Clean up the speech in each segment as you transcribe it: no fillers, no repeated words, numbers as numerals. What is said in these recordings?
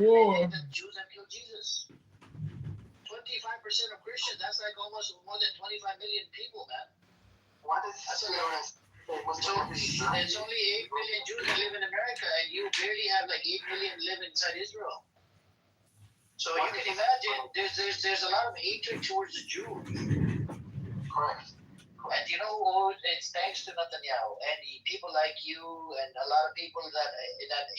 million that Jews have killed Jesus. 25% of Christians. That's like almost more than 25 million people, man. What is That's a lot. So there's only 8 million Jews that live in America, and you barely have like 8 million live inside Israel. So you can imagine there's a lot of hatred towards the Jews. Correct. And you know, it's thanks to Netanyahu and people like you and a lot of people that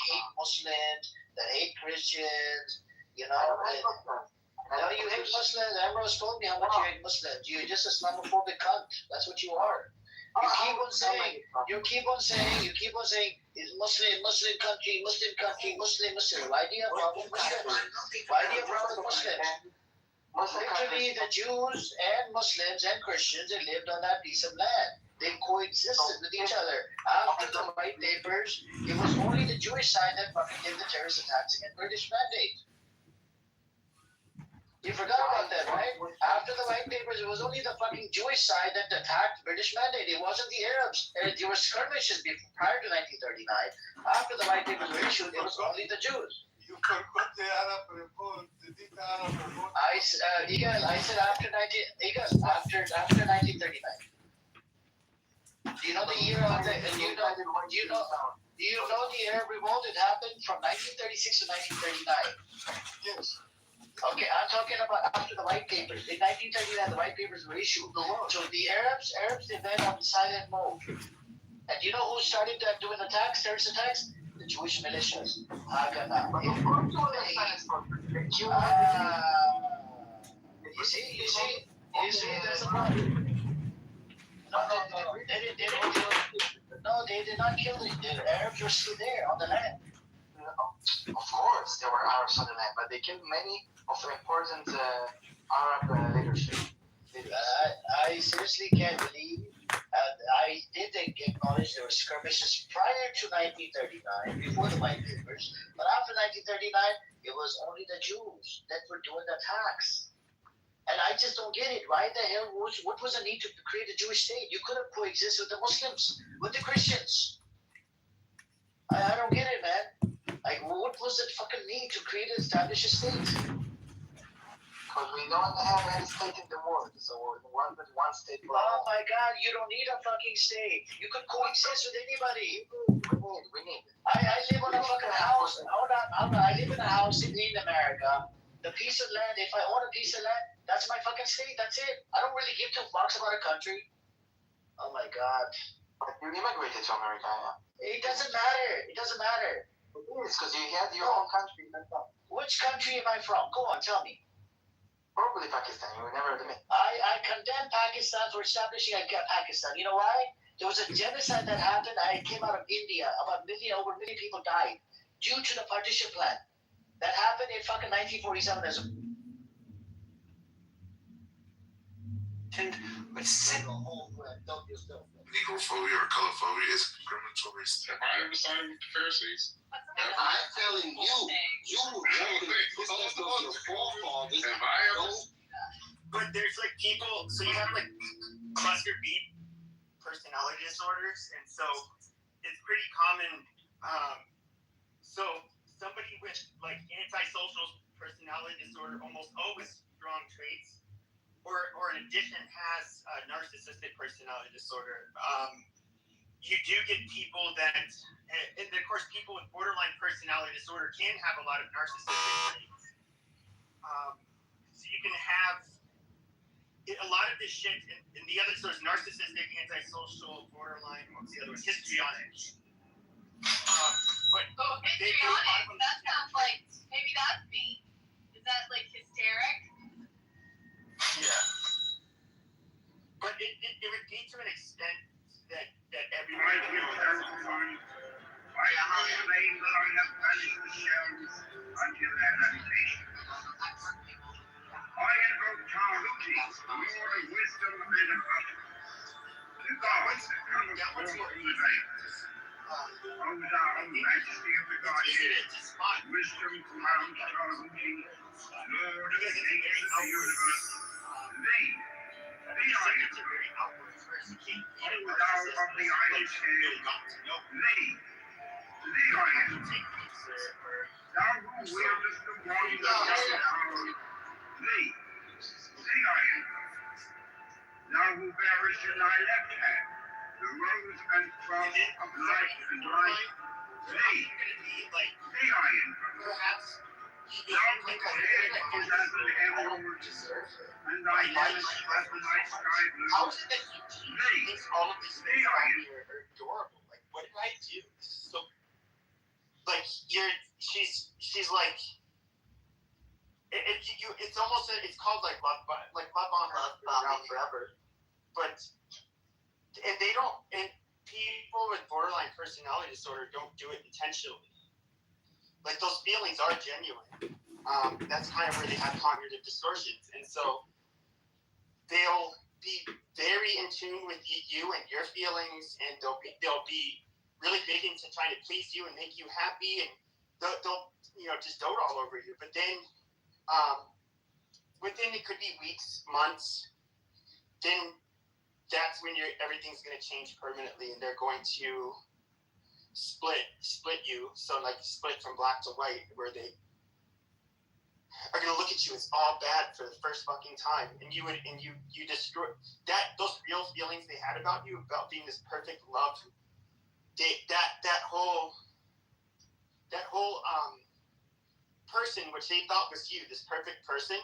hate Muslims, that hate Christians. You know, no, you hate Muslims. Ambrose told me how much you hate Muslims. You're just a Islamophobic cunt. That's what you are. You keep on saying, it's Muslim country. Why do you have problem with Muslims? Why do you have problem with Muslims? Literally, the Jews and Muslims and Christians, they lived on that piece of land. They coexisted with each other. After the White Papers, it was only the Jewish side that fucking did the terrorist attacks against British mandate. You forgot about that, right? After the White Papers, it was only the fucking Jewish side that attacked British mandate. It wasn't the Arabs. There were skirmishes prior to 1939. After the White Papers were issued, it was only the Jews. You can put the Arab revolt, the Arab revolt. I said after 1939. Do you know the year of the? Do you know the Arab revolt? It happened from 1936 to 1939. Yes. Okay, I'm talking about after the White Papers. In 1939, the White Papers were issued. So the Arabs they went on silent mode. And you know who started doing attacks, terrorist attacks? The Jewish militias. Haganah. You see, there's a problem. No, they did not kill the Arabs were still there on the land. Of course, there were Arabs on the land, but they killed many of the important Arab leadership. I seriously can't believe. I did acknowledge there were skirmishes prior to 1939, before the White Papers, but after 1939, it was only the Jews that were doing the attacks. And I just don't get it. Why the hell what was the need to create a Jewish state? You could have coexisted with the Muslims, with the Christians. I don't get it, man. Like, what was the fucking need to create and establish a state? Because we don't have any state in the world, so one state. Oh my God, you don't need a fucking state. You could coexist with anybody. We need. I live on a fucking house. Hold on. I live in a house in America. The piece of land, if I own a piece of land, that's my fucking state. That's it. I don't really give two fucks about a country. Oh my God. But you immigrated to America, yeah? It doesn't matter. It doesn't matter. It is, because you had your own country. Which country am I from? Go on, tell me. Probably Pakistan. You would never admit. I condemn Pakistan for establishing Pakistan. You know why? There was a genocide that happened. I came out of India. Over a million people died due to the partition plan. That happened in fucking 1947. Negrophobia or colorphobia is discriminatory. Have I ever sided with the Pharisees? I'm telling you, Have I ever? But there's like people, so you have like cluster B personality disorders, and so it's pretty common. So somebody with like antisocial personality disorder almost always strong traits, or in addition has narcissistic personality disorder. You do get people that, and of course, people with borderline personality disorder can have a lot of narcissistic traits. So you can have a lot of this shit, and the other, so there's narcissistic, antisocial, borderline, what's the other one? Histrionic. But histrionic, that sounds like, maybe that's me. Is that like hysteric? Yeah. But it would be to an extent that everyone... I feel satisfied. I have slain the line of punishment shells until their habitation. I invoke Tahuti, the Lord of wisdom and of utterance. The gods that come forth from the veils. O thou, majesty of the Godhead, wisdom crowned Tahuti, Lord of the nations of the universe, thee, the Iron, O thou of the Iron Tail, thee, the Iron, Thou who wieldest the wand of power, thee I am. Thou who bearest in thy left hand the rose and crown of life and light, thee I am. Perhaps Thou whose head is as an emerald, and thy limbs as the night sky blue, how is it that he thinks all of these things about me are adorable? Like, what did I do? This is so, like, she's like, it's almost, it's called like love on love around forever. But, and they don't, and people with borderline personality disorder don't do it intentionally. Like, those feelings are genuine. That's kind of where they have cognitive distortions. And so they'll be very in tune with you and your feelings, and they'll be really big into trying to please you and make you happy, and they'll just dote all over you. But then within, it could be weeks, months, then that's when everything's going to change permanently, and they're going to split you. So like split from black to white, where they are going to look at you as all bad for the first fucking time, and you destroy those real feelings they had about you, about being this perfect love. That whole person, which they thought was you, this perfect person,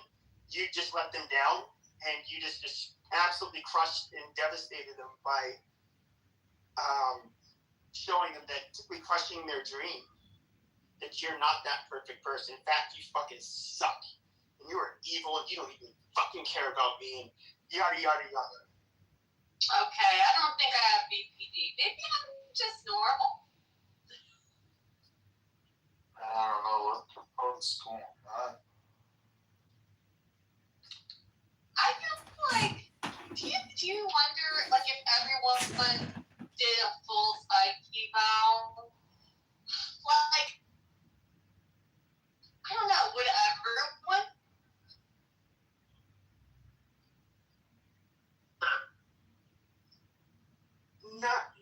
you just let them down, and you just absolutely crushed and devastated them by showing them that, crushing their dream, that you're not that perfect person. In fact, you fucking suck, and you are evil, and you don't even fucking care about me, and yada yada yada. Okay, I don't think I have BPD. Maybe I'm just normal. I don't know what's going on. I feel like, do you wonder, like, if everyone did a full psych eval, like, I don't know, would everyone?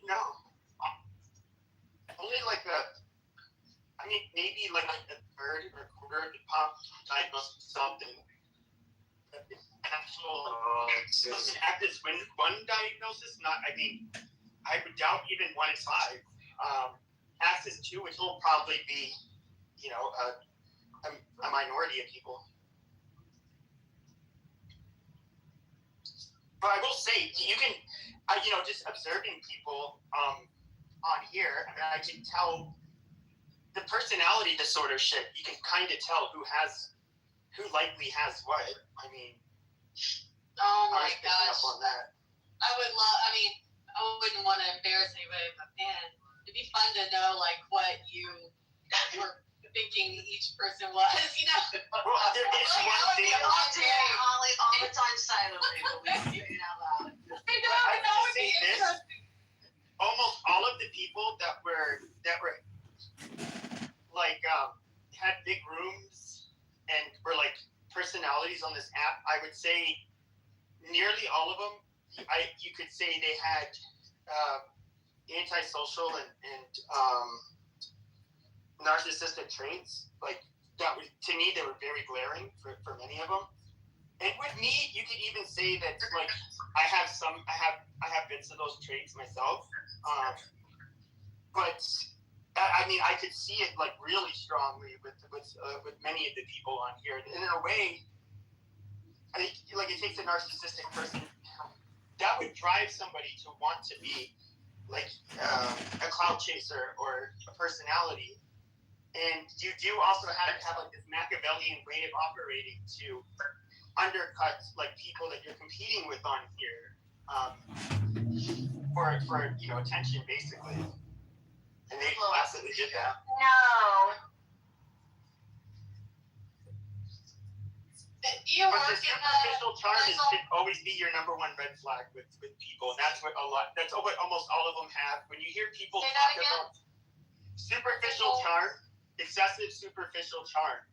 No. Only like maybe like a third or quarter of the pop diagnosed with something. At this one diagnosis, I would doubt even 1 in 5. Access 2, which will probably be, a minority of people. But I will say, you can, just observing people on here, I can tell the personality disorder shit. You can kind of tell who likely has what. Oh I my was picking gosh. up on that. I wouldn't want to embarrass anybody, but man, it'd be fun to know, like, what you were thinking each person was, Well, there is one thing. Holly all the time silently, but we say it out loud. I know it'd be interesting. Almost all of the people that were like had big rooms and were like personalities on this app, I would say nearly all of them, you could say they had antisocial and narcissistic traits. Like, that was, to me, they were very glaring for many of them. And with me, you could even say that, like, I have bits of those traits myself. But I could see it, like, really strongly with many of the people on here. And in a way, I think, like, it takes a narcissistic person that would drive somebody to want to be like a cloud chaser or a personality. And you do also have to have like this Machiavellian way of operating to undercut like people that you're competing with on here for attention, basically. And they classically did that. No. You But work the in superficial charm should always be your number one red flag with people. And that's what almost all of them have. When you hear people Say talk that again? about superficial charm, excessive superficial charm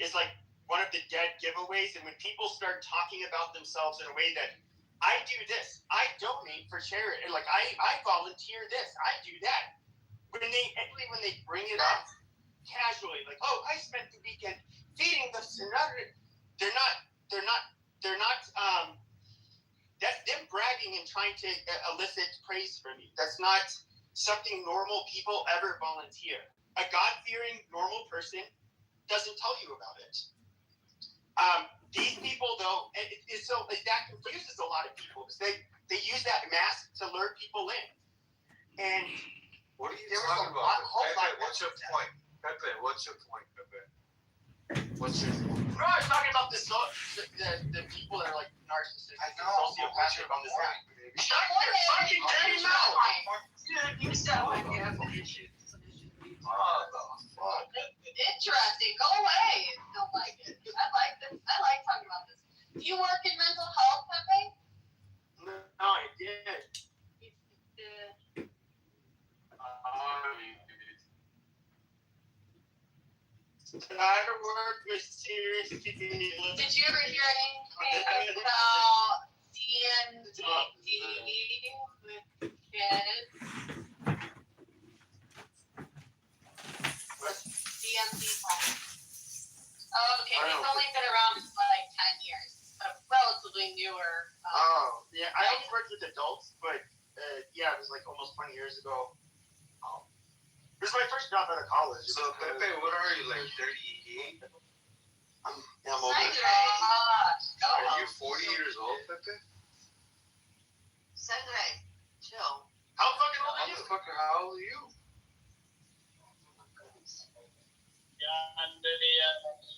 is like one of the dead giveaways. And when people start talking about themselves in a way that I do this, I donate for charity, like I volunteer this, I do that. When they bring it up, casually, like, oh, I spent the weekend feeding this and other. They're not. That's them bragging and trying to elicit praise from you. That's not something normal people ever volunteer. A God-fearing normal person doesn't tell you about it. These people, though, that confuses a lot of people because they use that mask to lure people in. And What are you there was talking a lot. about? Pepe, what's your point? Pepe, what's your point, Pepe? What's your point? No, I was talking about the people that are like narcissists and sociopathic on this app. Shut your fucking dirty mouth! Dude, you sound like you have some issues. Oh, the fuck. Interesting. Go away. I don't like it. I like this. I like talking about this. Do you work in mental health, Pepe? No, I did. I work with serious people. Did you ever hear anything about DMD with kids? What? DMD. Oh, okay. He's only been around for like 10 years. A relatively newer. Oh, yeah. I only worked with adults, but yeah, it was like almost 20 years ago. This is my first job out of college. So, Pepe, what are you, like 38? I'm older. My gosh. Are you 40 years old, Pepe? Sangre, chill. How fucking old are you? Motherfucker, how old are you? Yeah, and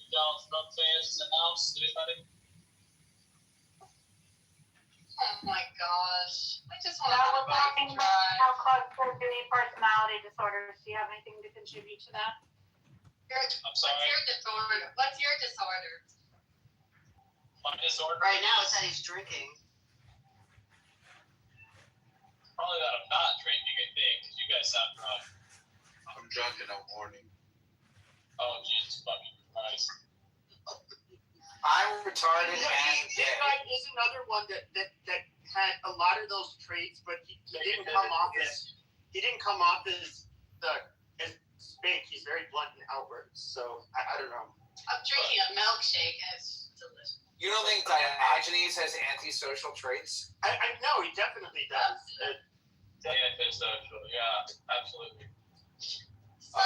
y'all not saying in the house, anybody? Oh my gosh. I just want Now to we're talking about drive. how clubs are doing personality disorders. Do you have anything to contribute to that? I'm sorry. What's your disorder? My disorder. Right now, it's that he's drinking. Probably that I'm not drinking, I think, because you guys sound drunk. I'm drunk and I'm horny. Oh, Jesus fucking Christ. I'm retarded and This dead. guy is another one that had a lot of those traits, but he didn't come off as fake. He's very blunt and outward. So I don't know. I'm drinking a milkshake and it's delicious. You don't think Diogenes has antisocial traits? I know he definitely does. Antisocial, yeah, absolutely. If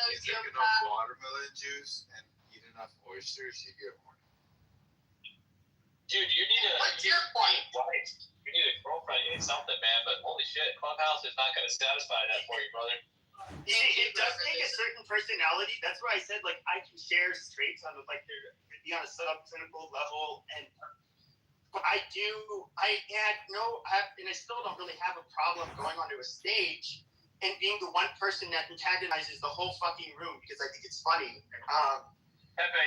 you drink enough Sociopath. watermelon juice and eat enough oysters, you get horny. Dude, you need a What's your point? wife. You need a girlfriend. You need something, man. But holy shit, Clubhouse is not going to satisfy that for you, brother. You see, it does take a certain personality. That's why I said like I can share traits on like they're be on a sub-cynical level, and but I still don't really have a problem going onto a stage and being the one person that antagonizes the whole fucking room because I think it's funny. Pepe,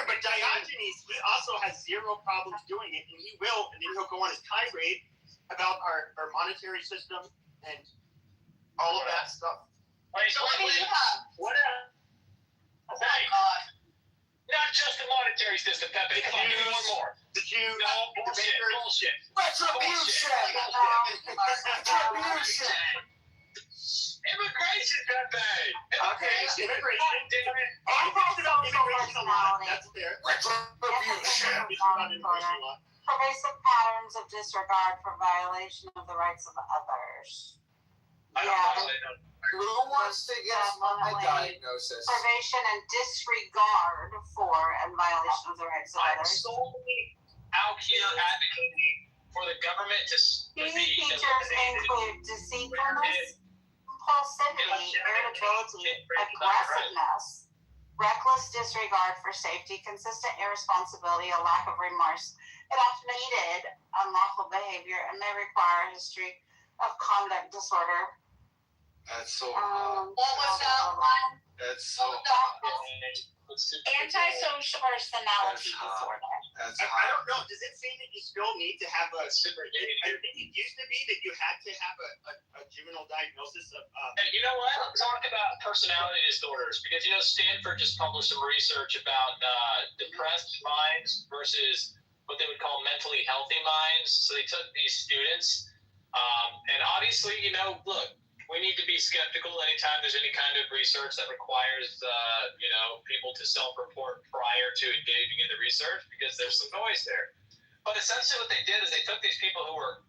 But Diogenes, he also has zero problems doing it, and he will, and then he'll go on his tirade about our monetary system and all of that stuff. So what do you have? What Oh my god. Not just the monetary system, Pepe. Come on, give me one more. The Jews, No, the bullshit, bakers. bullshit. Retribution! Retribution! Immigration, Pepe. Okay, immigration. Damn it. I'm talking about immigration a lot. That's fair. Retribution! We talk about immigration a lot. Pervasive patterns of disregard for violation of the rights of others. I don't Yeah. know. They don't. Who wants to guess my diagnosis? Privation and disregard for and violation of the rights of I'm others. solely out here advocating for the government to These be features eliminated. include deceitfulness, impulsivity, irritability, aggressiveness, reckless disregard for safety, consistent irresponsibility, a lack of remorse. It often needed unlawful behavior and may require a history of conduct disorder. That's so What hot. was that one? That's so What was hot. that? Antisocial personality That's hot. disorder. That's I hot. don't know. Does it say that you still need to have a? I think it used to be that you had to have a juvenile diagnosis of. Hey, you know what? Talk about personality disorders because Stanford just published some research about depressed minds versus what they would call mentally healthy minds. So they took these students And obviously, look, we need to be skeptical anytime there's any kind of research that requires, people to self-report prior to engaging in the research, because there's some noise there. But essentially what they did is they took these people who were,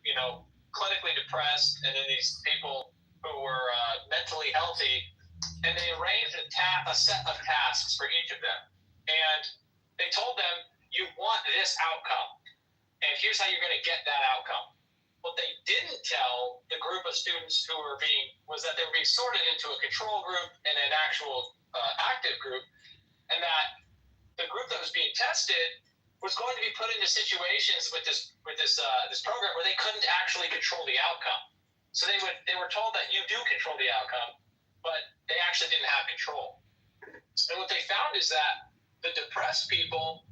clinically depressed, and then these people who were mentally healthy, and they arranged a set of tasks for each of them. And they told them, you want this outcome, and here's how you're going to get that outcome. What they didn't tell the group of students was that they were being sorted into a control group and an actual active group, and that the group that was being tested was going to be put into situations with this program where they couldn't actually control the outcome. So they were told that you do control the outcome, but they actually didn't have control. And what they found is that the depressed people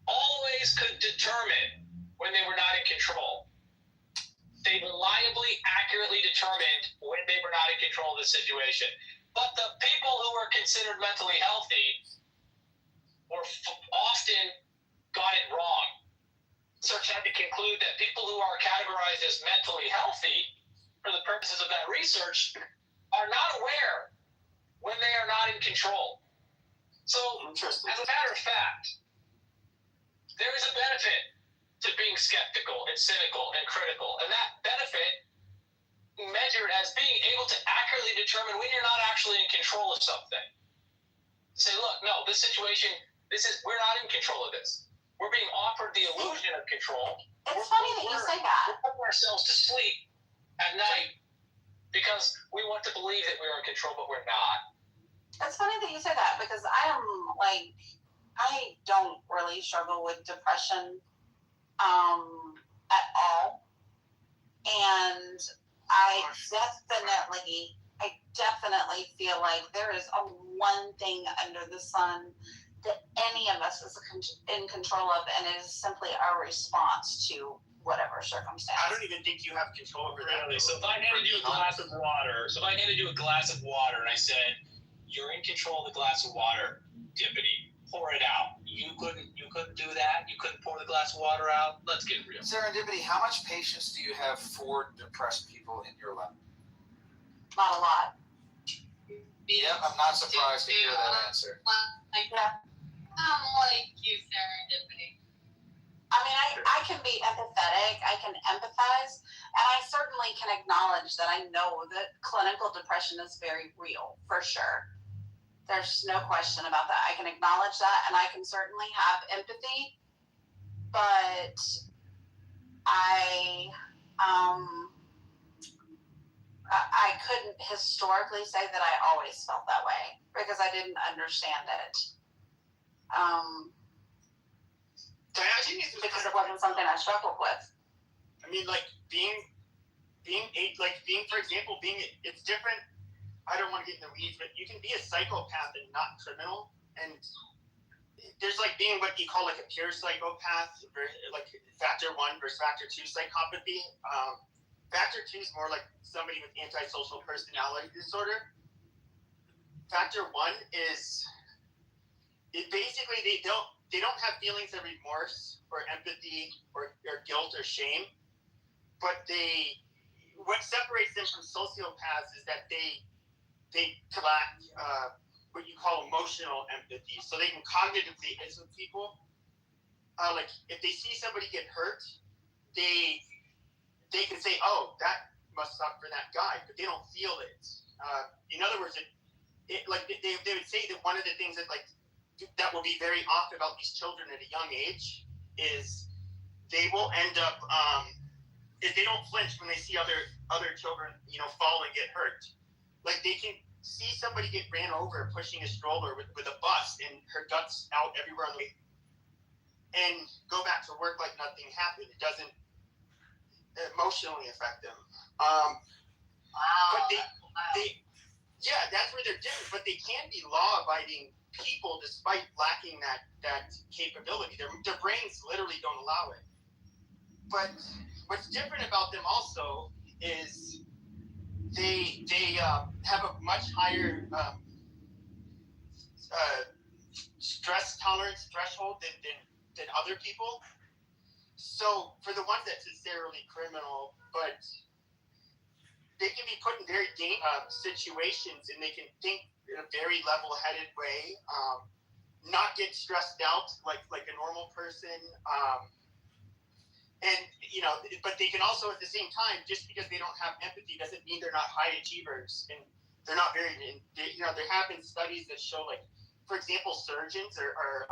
always could determine when they were not in control. They reliably, accurately determined when they were not in control of the situation. But the people who were considered mentally healthy often got it wrong. Research had to conclude that people who are categorized as mentally healthy, for the purposes of that research, are not aware when they are not in control. So, as a matter of fact, there is a benefit to being skeptical and cynical and critical, and that benefit measured as being able to accurately determine when you're not actually in control of something. Say, look, no, this situation, we're not in control of this. We're being offered the illusion of control. It's funny that you say that. We're putting ourselves to sleep at night because we want to believe that we're in control, but we're not. It's funny that you say that, because I don't really struggle with depression at all. And I definitely feel like there is one thing under the sun that any of us is in control of, and it is simply our response to whatever circumstance. I don't even think you have control over that. Really? So if I handed you a glass of water, and I said, you're in control of the glass of water, Dippity, pour it out. You couldn't do that? You couldn't pour the glass of water out? Let's get real. Serendipity, how much patience do you have for depressed people in your life? Not a lot. Yep, I'm not surprised to hear that answer. Like you, Serendipity. I mean, I can be empathetic, I can empathize, and I certainly can acknowledge that I know that clinical depression is very real, for sure. There's no question about that. I can acknowledge that, and I can certainly have empathy, but I couldn't historically say that I always felt that way, because I didn't understand it. Because it wasn't something I struggled with. I mean, like for example, it's different. I don't want to get in the weeds, but you can be a psychopath and not criminal. And there's like being what you call like a pure psychopath, like factor 1 versus factor 2 psychopathy. Factor 2 is more like somebody with antisocial personality disorder. Factor 1 is basically they don't have feelings of remorse or empathy or guilt or shame, but what separates them from sociopaths is that they lack what you call emotional empathy. So they can cognitively assess with people. Like if they see somebody get hurt, they can say, "Oh, that must suck for that guy," but they don't feel it. In other words, they would say that one of the things that will be very off about these children at a young age is they will end up if they don't flinch when they see other children fall and get hurt. Like they can see somebody get ran over pushing a stroller with a bus and her guts out everywhere on the way, and go back to work like nothing happened. It doesn't emotionally affect them. But that's where they're different. But they can be law-abiding people despite lacking that capability. Their brains literally don't allow it. But what's different about them also is they have a much higher stress tolerance threshold than other people. So for the ones that's necessarily criminal, but they can be put in very situations, and they can think in a very level-headed way, not get stressed out like a normal person, and but they can also at the same time, just because they don't have empathy doesn't mean they're not high achievers, and they're not very. There have been studies that show, like, for example, surgeons are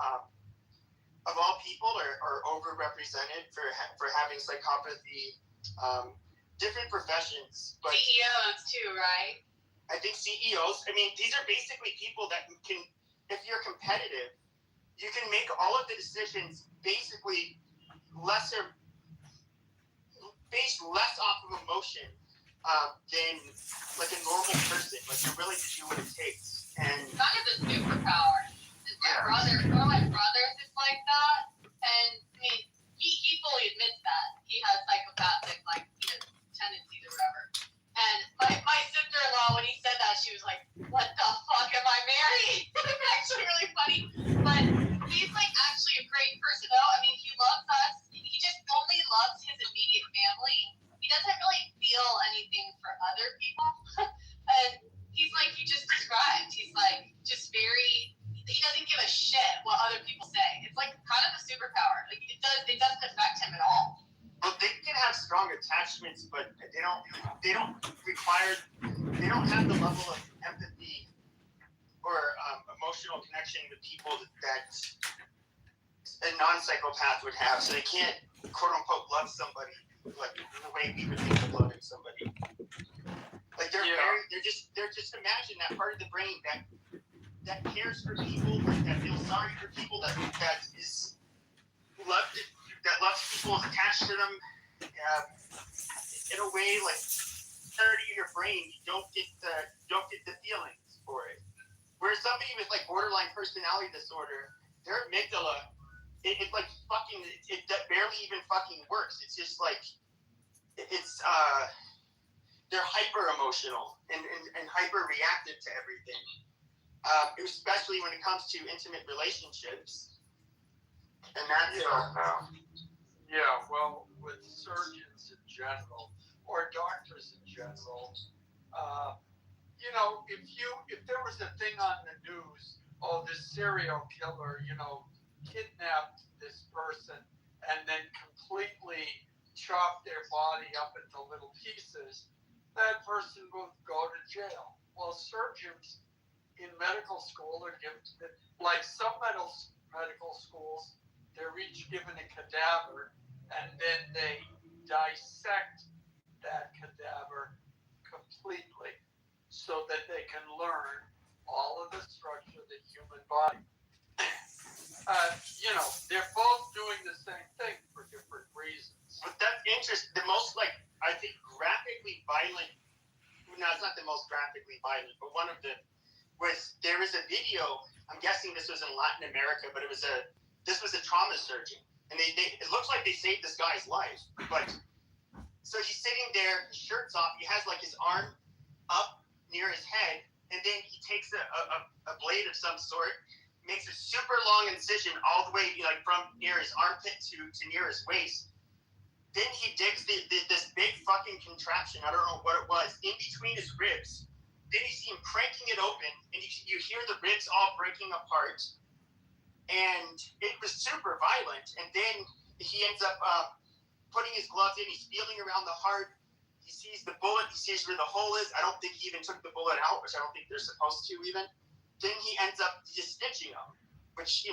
of all people are overrepresented for having psychopathy. Different professions, but CEOs too, right? I think CEOs. I mean, these are basically people that can, if you're competitive, you can make all of the decisions basically based less off of emotion than like a normal person. Like, you're willing to do what it takes. And Kind of a superpower. One of my brothers is like that, and I mean, he fully admits that he has psychopathic tendencies or whatever. And my sister-in-law, when he said that, she was like, "What the fuck am I married?" It's actually really funny, but he's actually a great person though. I mean, he loves us. He just only loves his immediate family. He doesn't really feel anything for other people. And he's like you just described. He's just very. He doesn't give a shit what other people say. It's kind of a superpower. It doesn't affect him at all. Well, they can have strong attachments, but they don't have the level of empathy or emotional connection with people that a non-psychopath would have. So they can't, quote unquote, love somebody like the way we would think of loving somebody. Like they're just imagine that part of the brain that cares for people, that feels sorry for people, that is loved, that loves people, is attached to them. In a way, like, part of your brain, you don't get the feelings for it. Whereas somebody with borderline personality disorder, their amygdala, it barely even fucking works. It's just they're hyper emotional and hyper reactive to everything. Especially when it comes to intimate relationships. And that's well, with surgeons in general, or doctors in general, if there was a thing on the news, this serial killer, kidnapped this person and then completely chopped their body up into little pieces, that person would go to jail. Well, surgeons in medical school are given, like some medical schools, they're each given a cadaver, and then they dissect that cadaver completely so that they can learn all of the structure of the human body. They're both doing the same thing for different reasons. But that's interesting. The most, I think, graphically violent, no, it's not the most graphically violent, but one of the, there was a video, I'm guessing this was in Latin America, but this was a trauma surgeon. And it looks like they saved this guy's life. But so he's sitting there, his shirt's off, he has his arm up near his head, and then he takes a blade of some sort, makes a super long incision all the way from near his armpit to near his waist. Then he digs this big fucking contraption, I don't know what it was, in between his ribs. Then you see him cranking it open, and you hear the ribs all breaking apart. And it was super violent. And then he ends up putting his gloves in. He's feeling around the heart. He sees the bullet. He sees where the hole is. I don't think he even took the bullet out, which I don't think they're supposed to even. Then he ends up just stitching him, which,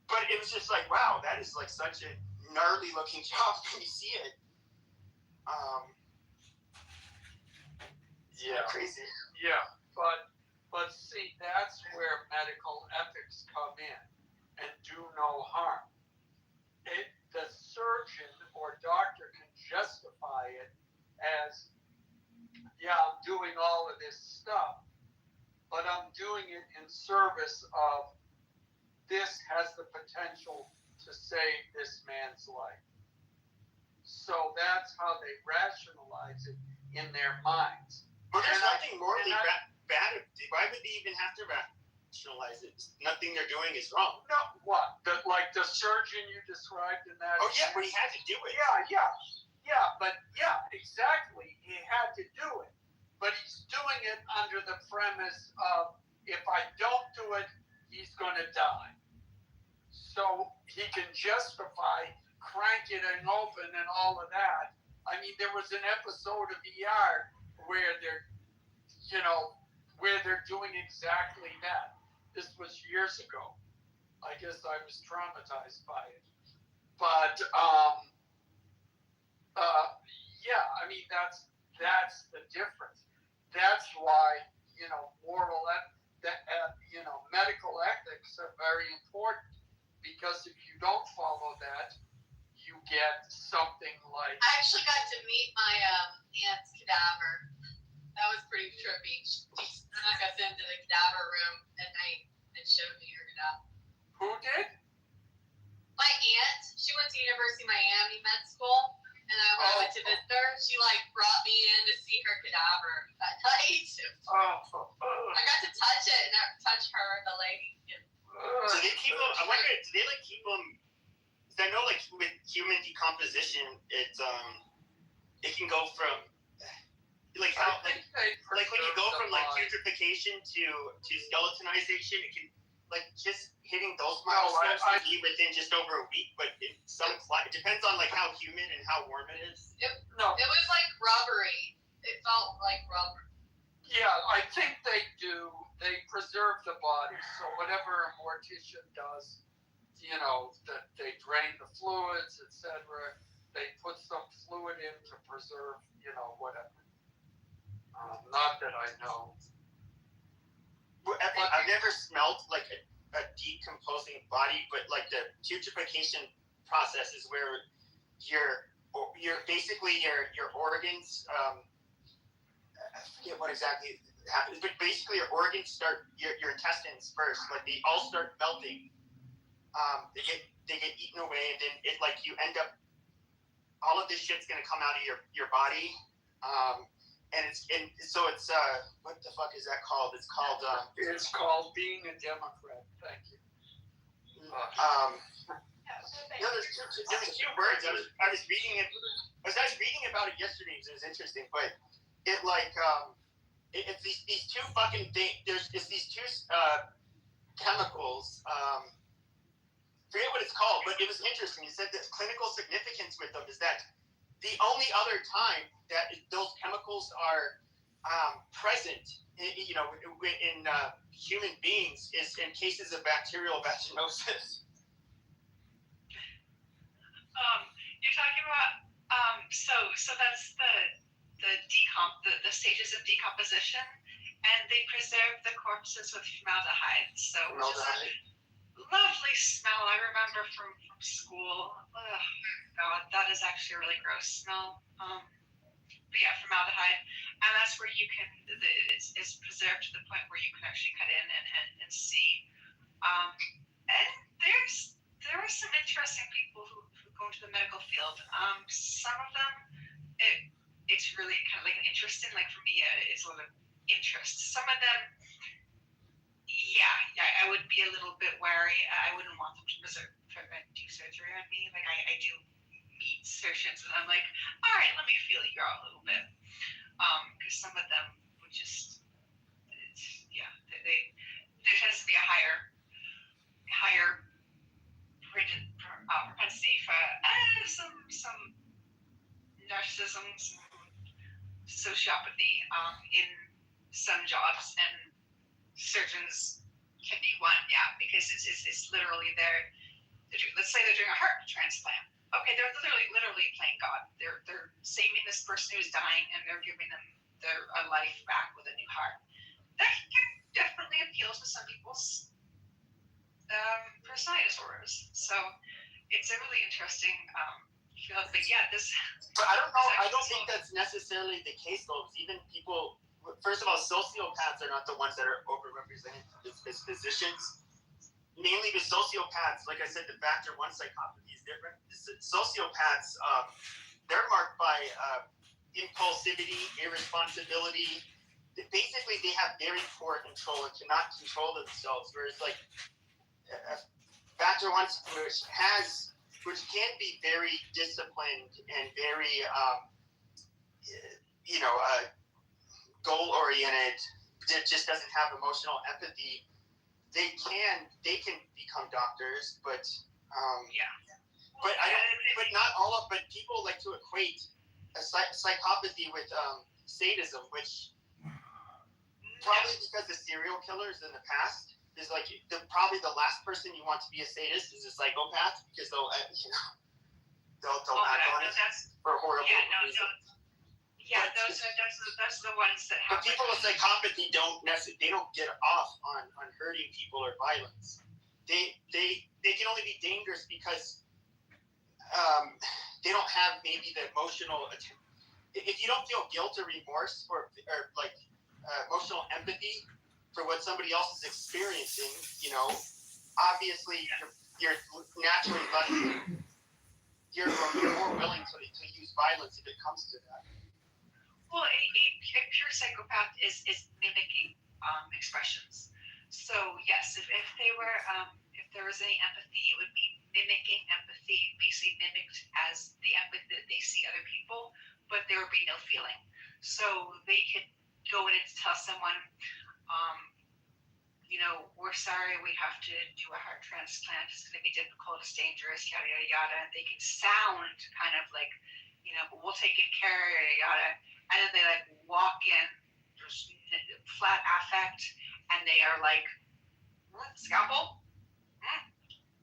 but it was just wow, that is such a gnarly looking job when you see it. Crazy. Yeah, but see, that's where medical ethics come in and do no harm. The surgeon or doctor can justify it as, I'm doing all of this stuff, but I'm doing it in service of this has the potential to save this man's life. So that's how they rationalize it in their minds. But there's nothing morally bad. Why would they even have to constitutionalize it. Nothing they're doing is wrong. No, what? Like the surgeon you described in that? Oh yeah, but he had to do it. Yeah, exactly. He had to do it, but he's doing it under the premise of if I don't do it, he's going to die. So he can justify cranking it open and all of that. I mean, there was an episode of ER where they're doing exactly that. This was years ago. I guess I was traumatized by it. But yeah, I mean that's the difference. That's why medical ethics are very important, because if you don't follow that, you get something like. I actually got to meet my aunt's cadaver. That was pretty trippy. She snuck us into the cadaver room at night and showed me her cadaver. Who did? My aunt, she went to University of Miami med school, and I went to visit her. She brought me in to see her cadaver that night. I got to touch it and touch her, the lady. So they keep them. I wonder, do they keep them? Because I know with human decomposition, it can go from when you go from putrefaction to skeletonization, it can just hitting those milestones can be within just over a week, but it depends on how humid and how warm it is. It was like rubbery. It felt like rubber. Yeah, I think they do. They preserve the body, so whatever a mortician does, that they drain the fluids, etc. They put some fluid in to preserve, whatever. Not that I know. I've never smelled a decomposing body, but the putrefaction process is where your basically your organs. I forget what exactly happens, but basically your organs start your intestines first. They all start melting. They get eaten away, and then you end up. All of this shit's gonna come out of your body. So it's what the fuck is that called? It's called It's called being a Democrat. Thank you. There's two words. I was reading it. I was reading about it yesterday because it was interesting. But it's these two fucking things. It's these two chemicals. Forget what it's called, but it was interesting. It said that clinical significance with them is that the only other time that those chemicals are present, in human beings, is in cases of bacterial vaginosis. You're talking about so that's the stages of decomposition, and they preserve the corpses with formaldehyde. So which is a lovely smell. I remember from school. Ugh, God, that is actually a really gross smell. But yeah, formaldehyde, and that's where you can. It's preserved to the point where you can actually cut in and see. And there are some interesting people who go into the medical field. Some of them, it's really kind of interesting. For me, it's a lot of interest. Some of them, yeah, I would be a little bit wary. I wouldn't want them to do surgery on me. I do meet surgeons, and I'm like, all right, let me feel you out a little bit, because some of them would just, there tends to be a higher propensity for some narcissism, some sociopathy in some jobs, and surgeons can be one, because it's literally let's say they're doing a heart transplant. Okay, they're literally playing God. They're saving this person who's dying, and they're giving them a life back with a new heart. That can definitely appeal to some people's personality disorders. So it's a really interesting field. But yeah, But I don't know. I don't think that's necessarily the case, though. Even people. First of all, sociopaths are not the ones that are overrepresented as physicians. Mainly the sociopaths, like I said, the factor one psychopathy is different. Sociopaths, they're marked by impulsivity, irresponsibility, basically they have very poor control and cannot control themselves. Whereas like Factor One, which can be very disciplined and very goal oriented, it just doesn't have emotional empathy. They can become doctors, but but not all of. But people like to equate a psychopathy with sadism, which probably because the serial killers in the past is like probably the last person you want to be a sadist is a psychopath, because they'll act on it for horrible reasons. Yeah, those are the ones that have. But people with psychopathy don't get off on hurting people or violence. They can only be dangerous because they don't have maybe the emotional. If you don't feel guilt or remorse or like emotional empathy for what somebody else is experiencing, obviously you're naturally less. You're more willing to use violence if it comes to that. Well, a pure psychopath is mimicking expressions. So yes, if they were if there was any empathy, it would be mimicking empathy, basically mimicked as the empathy that they see other people, but there would be no feeling. So they could go in and tell someone, we're sorry, we have to do a heart transplant. It's going to be difficult. It's dangerous. Yada yada yada. And they can sound kind of like, but we'll take good care. Yada yada. And then they like walk in, flat affect, and they are like, scalpel,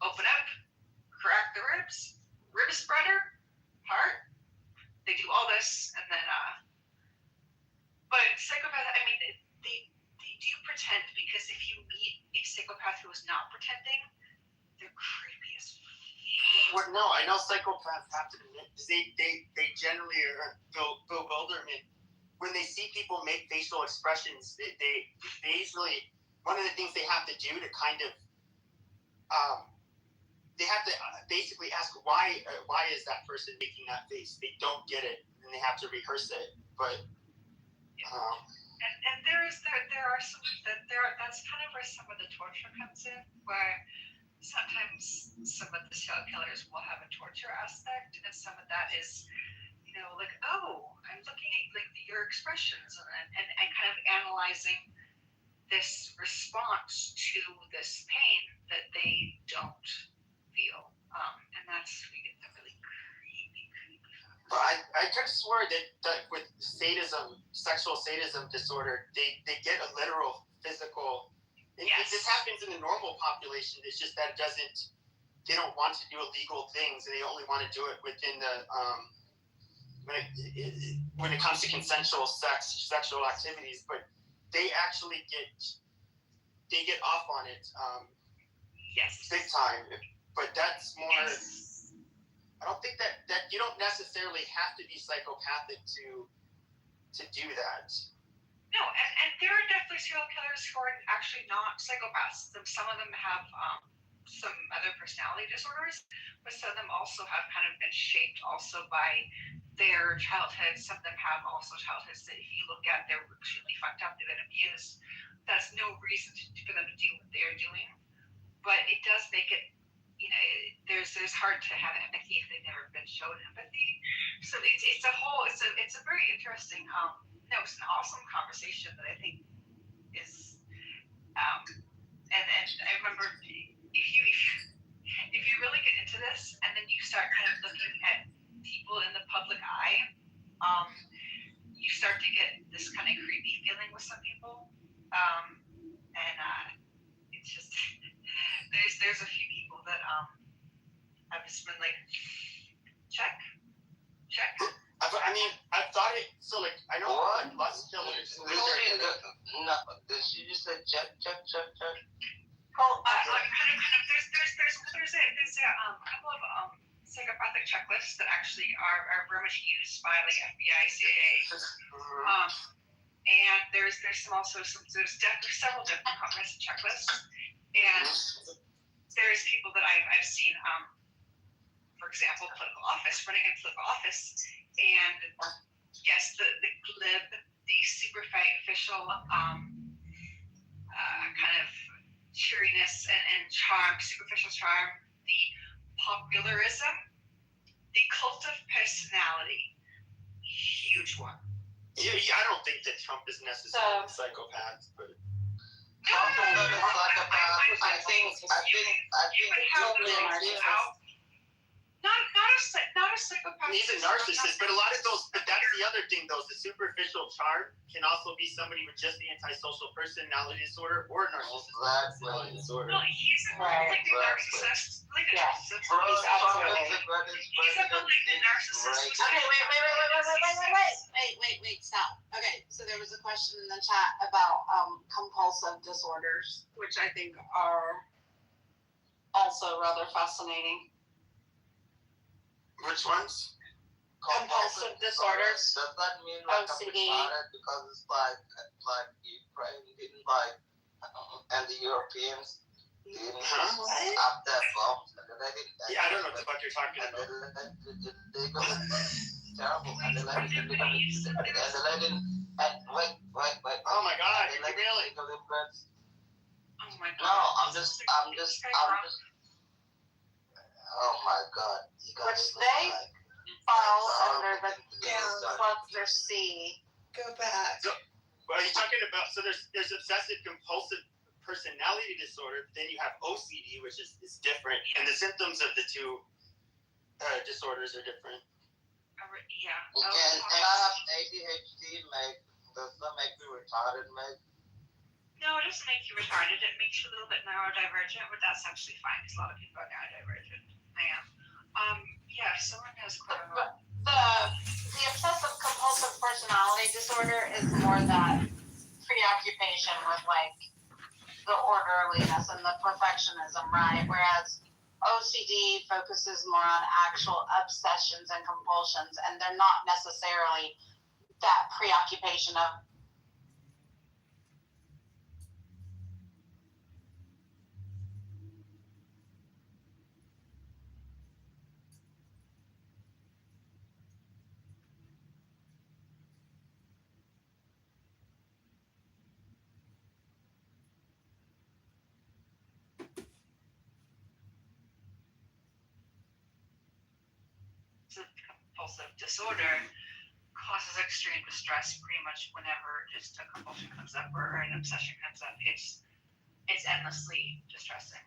open up, crack the ribs, rib spreader, heart. They do all this, and then, but psychopath, I mean, they do pretend, because if you meet a psychopath who is not pretending, they're creepy as Well, no, I know psychopaths have to admit, they generally are bewilderment. When they see people make facial expressions, they usually, one of the things they have to do to kind of, they have to basically ask why is that person making that face? They don't get it, and they have to rehearse it. But and there are some that's kind of where some of the torture comes in, where sometimes some of the serial killers will have a torture aspect, and some of that is, like, oh, I'm looking at like your expressions and kind of analyzing this response to this pain that they don't feel, and that's we get the really creepy. But I could have swore that with sadism, sexual sadism disorder, they get a literal physical. Yes. This happens in the normal population. It's just that they don't want to do illegal things, and they only want to do it within the when it comes to consensual sexual activities. But they actually get off on it. Yes. Big time. But that's more. Yes. I don't think that you don't necessarily have to be psychopathic to do that. No, and there are definitely serial killers who are actually not psychopaths. Some of them have some other personality disorders, but some of them also have kind of been shaped also by their childhood. Some of them have also childhoods that, if you look at, they're extremely fucked up. They've been abused. That's no reason for them to do what they're doing, but it does make it. There's hard to have empathy if they've never been shown empathy. So it's a very interesting. It's an awesome conversation that I think is, and I remember if you really get into this, and then you start kind of looking at people in the public eye, you start to get this kind of creepy feeling with some people, and it's just there's a few people that I've just been like, check. I mean, I've thought it. So like, I know lust killers. Did she just say check? Well, there's a couple of psychopathic checklists that actually are very much used by like FBI, CIA, and there's several different comprehensive checklists, and there's people that I've seen, for example, running in political office, and yes, the glib the superficial kind of cheeriness and charm, superficial charm, the popularism, the cult of personality, huge one. Yeah, I don't think that Trump is necessarily a psychopath, but Trump is not a psychopath. I think totally a narcissist. Not a psychopath. he's a narcissist. But a lot of those, but that's the other thing, though. The superficial charm can also be somebody with just the antisocial personality disorder or narcissistic personality disorder. No, he's a malignant narcissist. Like a narcissist. He's absolutely. He's a malignant narcissist. Okay, wait, stop. Okay, so there was a question in the chat about compulsive disorders, which I think are also rather fascinating. Which ones? Compulsive disorders. Does that mean like OCD. because it's like Ukraine didn't like and the Europeans didn't up their bombs and they didn't. Yeah, I don't know what the fuck you're talking And about. they got terrible and they let it and wait. Oh my god, They let really? illegal immigrants. Oh my god. No, I'm just. Oh my god. Which they fall under the cluster C. Go back. Well, you're talking about, so there's obsessive compulsive personality disorder, but then you have OCD, which is different, and the symptoms of the two disorders are different. Yeah. And I have ADHD, Meg. Does that make me retarded, Meg? No, it doesn't make you retarded. It makes you a little bit neurodivergent, but that's actually fine because a lot of people are neurodivergent. I am. Yeah, if someone has The obsessive compulsive personality disorder is more that preoccupation with like the orderliness and the perfectionism, right? Whereas OCD focuses more on actual obsessions and compulsions, and they're not necessarily that preoccupation of compulsive disorder causes extreme distress pretty much whenever just a compulsion comes up or an obsession comes up. It's endlessly distressing.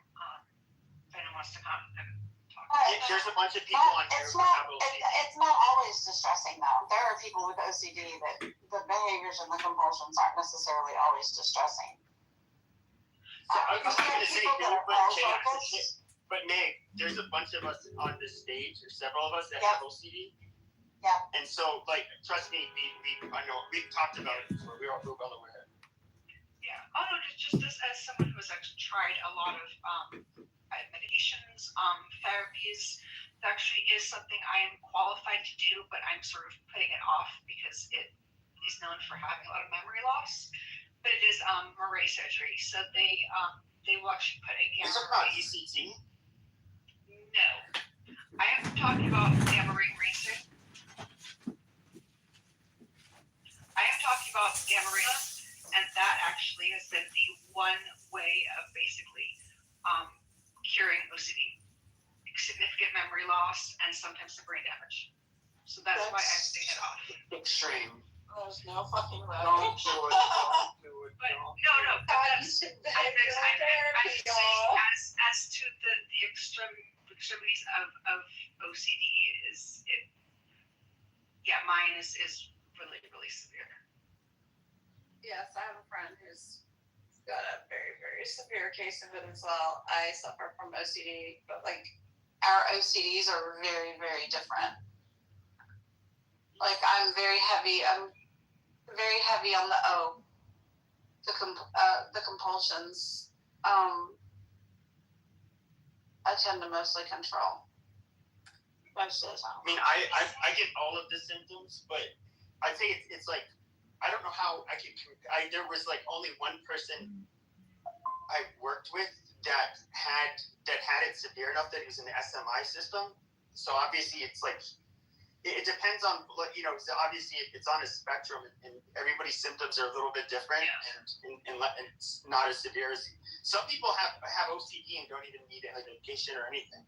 If anyone wants to come and talk. There's a bunch of people on here who have OCD. it's not always distressing though. There are people with OCD that the behaviors and the compulsions aren't necessarily always distressing. I was going to say, people that are all focused. but Meg, there's a bunch of us on this stage, or several of us that Yep. have OCD. Yep. And so, like, trust me, I know we've talked about it before. We're well aware. Yeah. Oh no, just as someone who has actually tried a lot of medications, therapies, that actually is something I am qualified to do, but I'm sort of putting it off because it is known for having a lot of memory loss. But it is Murray surgery, so they will actually put a gamma. Is it about ECT? No, I am talking about gamma ray research. I am talking about gamma rays, and that actually has been the one way of basically curing OCD, significant memory loss, and sometimes the brain damage. So that's why I'm putting it off. Extreme. There's no fucking way. Don't do it. Don't do it. But Don't. no, God, you should I'm therapy, saying y'all. as to the extremities of OCD is it. Yeah, mine is really severe. Yes, I have a friend who's got a very, very severe case of it as well. I suffer from OCD, but like Our OCDs are very, very different. Like I'm very heavy on the O. The compulsions. I tend to mostly control most of the time. I mean, I get all of the symptoms, but I think it's like, I don't know how I could. There was like only one person I worked with that had it severe enough that it was in the SMI system. So obviously, it's like it depends on, so obviously it's on a spectrum, and everybody's symptoms are a little bit different, and it's not as severe as some people have OCD and don't even need medication or anything.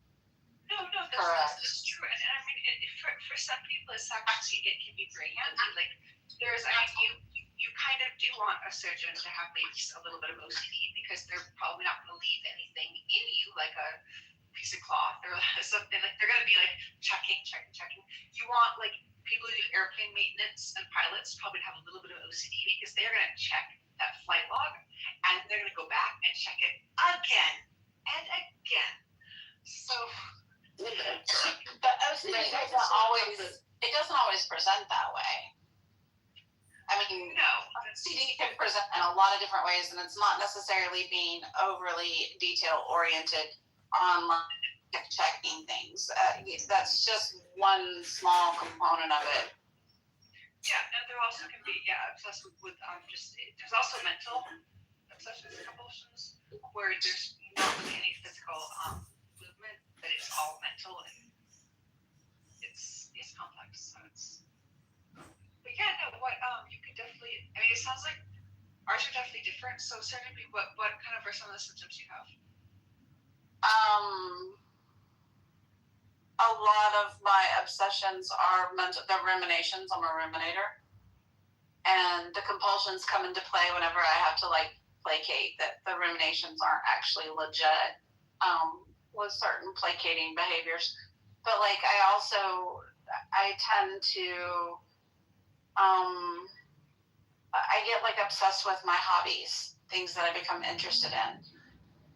No, that's true. And I mean, for some people, it's actually, it can be very handy. Like, you kind of do want a surgeon to have maybe a little bit of OCD because they're probably not going to leave anything in you, like a piece of cloth or something. Like, they're going to be like checking. You want, like, people who do airplane maintenance and pilots probably have a little bit of OCD because they're going to check that flight log and they're going to go back and check it again and again. So, but OCD doesn't always present that way. I mean, no. OCD can present in a lot of different ways, and it's not necessarily being overly detail oriented on like checking things. That's just one small component of it. Yeah, and there also can be obsessed with there's also mental obsessions and compulsions where there's not really any physical movement, but it's all mental and it's complex. So but yeah, no, what you could definitely. I mean, it sounds like ours are definitely different. So, certainly, what kind of are some of the symptoms you have? A lot of my obsessions are mental. They're ruminations. I'm a ruminator, and the compulsions come into play whenever I have to like placate. That the ruminations aren't actually legit. With certain placating behaviors, but like I tend to. I get like obsessed with my hobbies, things that I become interested in.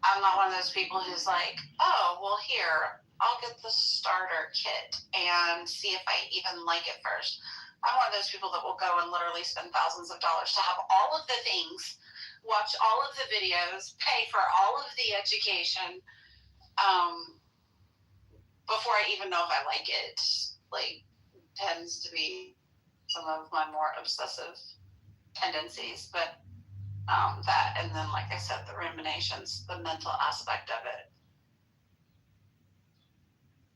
I'm not one of those people who's like, oh, well, here, I'll get the starter kit and see if I even like it first. I'm one of those people that will go and literally spend thousands of dollars to have all of the things, watch all of the videos, pay for all of the education, before I even know if I like it. Like, tends to be some of my more obsessive tendencies, but that, and then like I said, the ruminations, the mental aspect of it.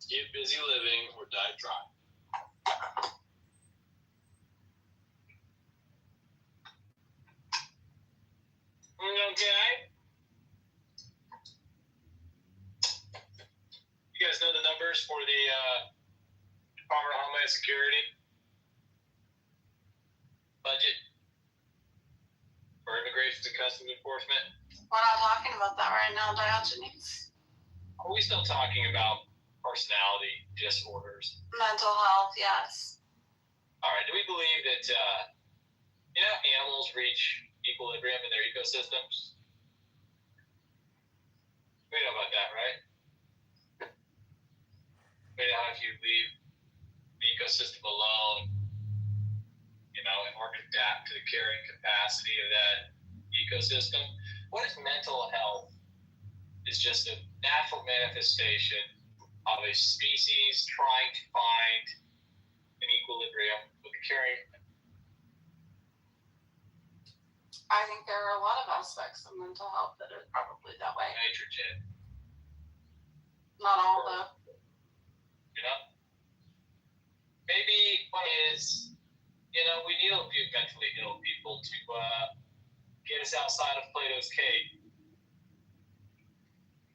Get busy living or die trying. Okay. You guys know the numbers for the Department of Homeland Security budget for immigration and customs enforcement? We're not talking about that right now, Diogenes. Are we still talking about personality disorders? Mental health, yes. All right. Do we believe that animals reach equilibrium in their ecosystems? We know about that, right? We know if you leave the ecosystem alone, in order to adapt to the carrying capacity of that ecosystem. What if mental health is just a natural manifestation of a species trying to find an equilibrium with the carrying? I think there are a lot of aspects of mental health that are probably that way. Nitrogen. Not all, though. Maybe one is, we need a few mentally ill people to get us outside of Plato's cave.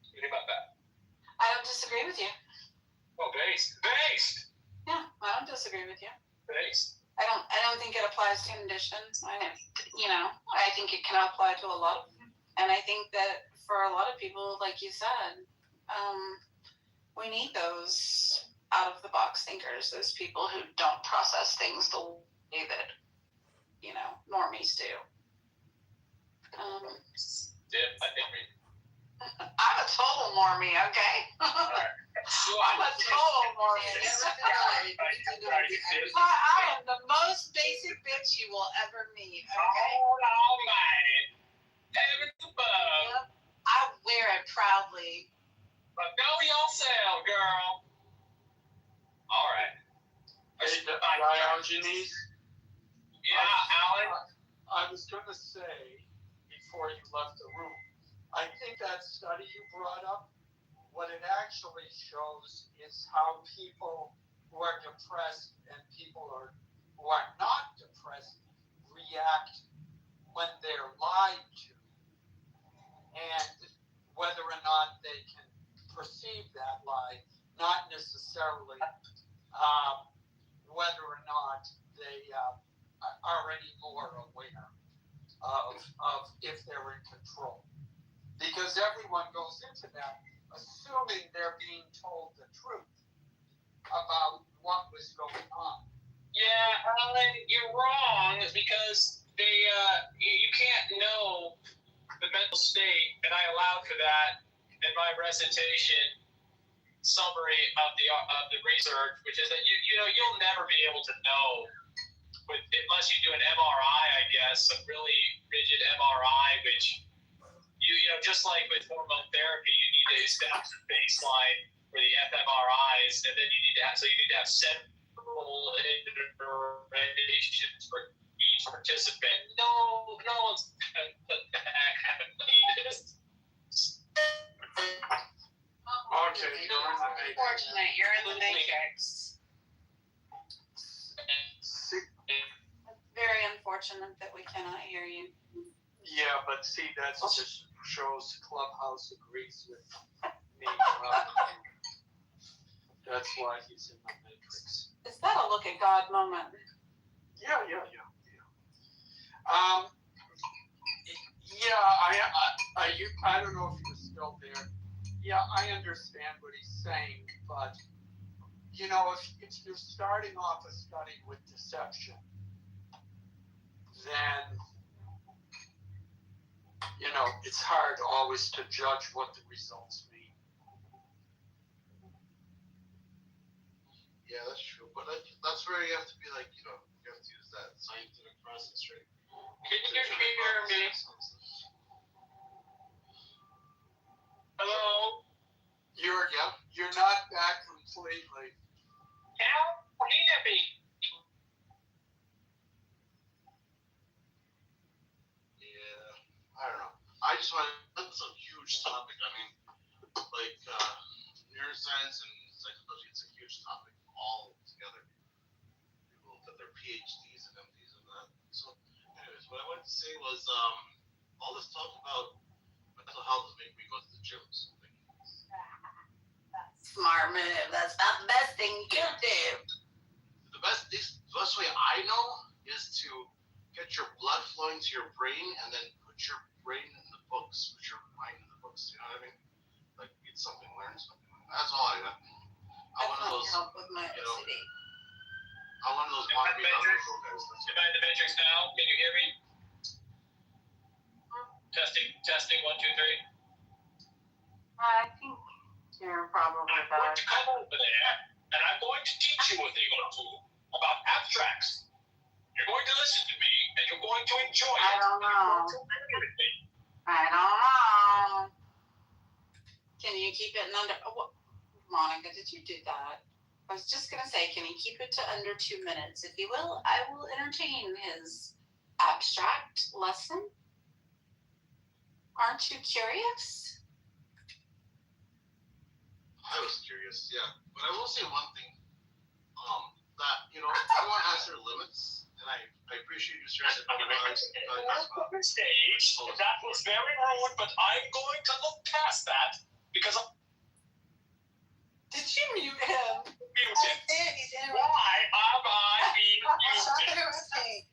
What do you think about that? I don't disagree with you. Oh, based. Yeah, I don't disagree with you. Based. I don't think it applies to conditions. I think it can apply to a lot of them. And I think that for a lot of people, like you said, we need those out-of-the-box thinkers, those people who don't process things the way that, normies do. I think I'm a total normie, okay? I'm a total normie. I am the most basic bitch you will ever meet, okay? Almighty. Heavens above. Yep. I wear it proudly. But know yourself, girl. All right. Diogenes? Yeah, Alan? I was going to say, before you left the room, I think that study you brought up, what it actually shows is how people who are depressed and people who are not depressed react when they're lied to, and whether or not they can perceive that lie, not necessarily whether or not they are any more aware of if they're in control. Because everyone goes into that assuming they're being told the truth about what was going on. Yeah, Alan, you're wrong because you can't know the mental state, and I allowed for that in my recitation summary of the research, which is that you'll never be able to know unless you do an MRI, I guess, a really rigid MRI, which just like with hormone therapy, you need to establish a baseline for the fMRIs, and then you need to have several iterations for each participant. No one's gonna put that. Okay, you're in the matrix. Unfortunate, you're in the matrix. It's very unfortunate that we cannot hear you. Yeah, but see, that just shows Clubhouse agrees with me. That's why he's in the matrix. Is that a look at God moment? Yeah. I don't know if you're still there. Yeah, I understand what he's saying, but if you're starting off a study with deception, then it's hard always to judge what the results mean. Yeah, that's true. But that's where you have to be like, you have to use that scientific process, right? Can you hear me? Hello? You're not back completely. Can you hear me? Yeah, I don't know. I just want that's a huge topic. I mean, like neuroscience and psychology, it's a huge topic all together. People that their PhDs and MDs and that. So, anyways, what I wanted to say was all this talk about mental health is making me go to the gym. So, Smart move. That's about the best thing you can do. The best way I know is to get your blood flowing to your brain and then put your brain in the books, put your mind in the books. You know what I mean? Like read something, learn something. That's all I got. I'm one of those. Help with my OCD. I'm one of those wannabe wonderful guys. Am I in the matrix now? Can you hear me? Testing, 1, 2, 3. I think you're probably I'm going to come over there, and I'm going to teach you a thing or two about abstracts. You're going to listen to me, and you're going to enjoy it. I don't know. Can you keep it in under? Monica, did you do that? I was just gonna say, can you keep it to under 2 minutes? If you will, I will entertain his abstract lesson. Aren't you curious? I was curious, yeah. But I will say one thing. That everyone has their limits, and I appreciate you sharing the stage. That was very rude, but I'm going to look past that because Did you mute him? Muted. He's in. Why am I being muted?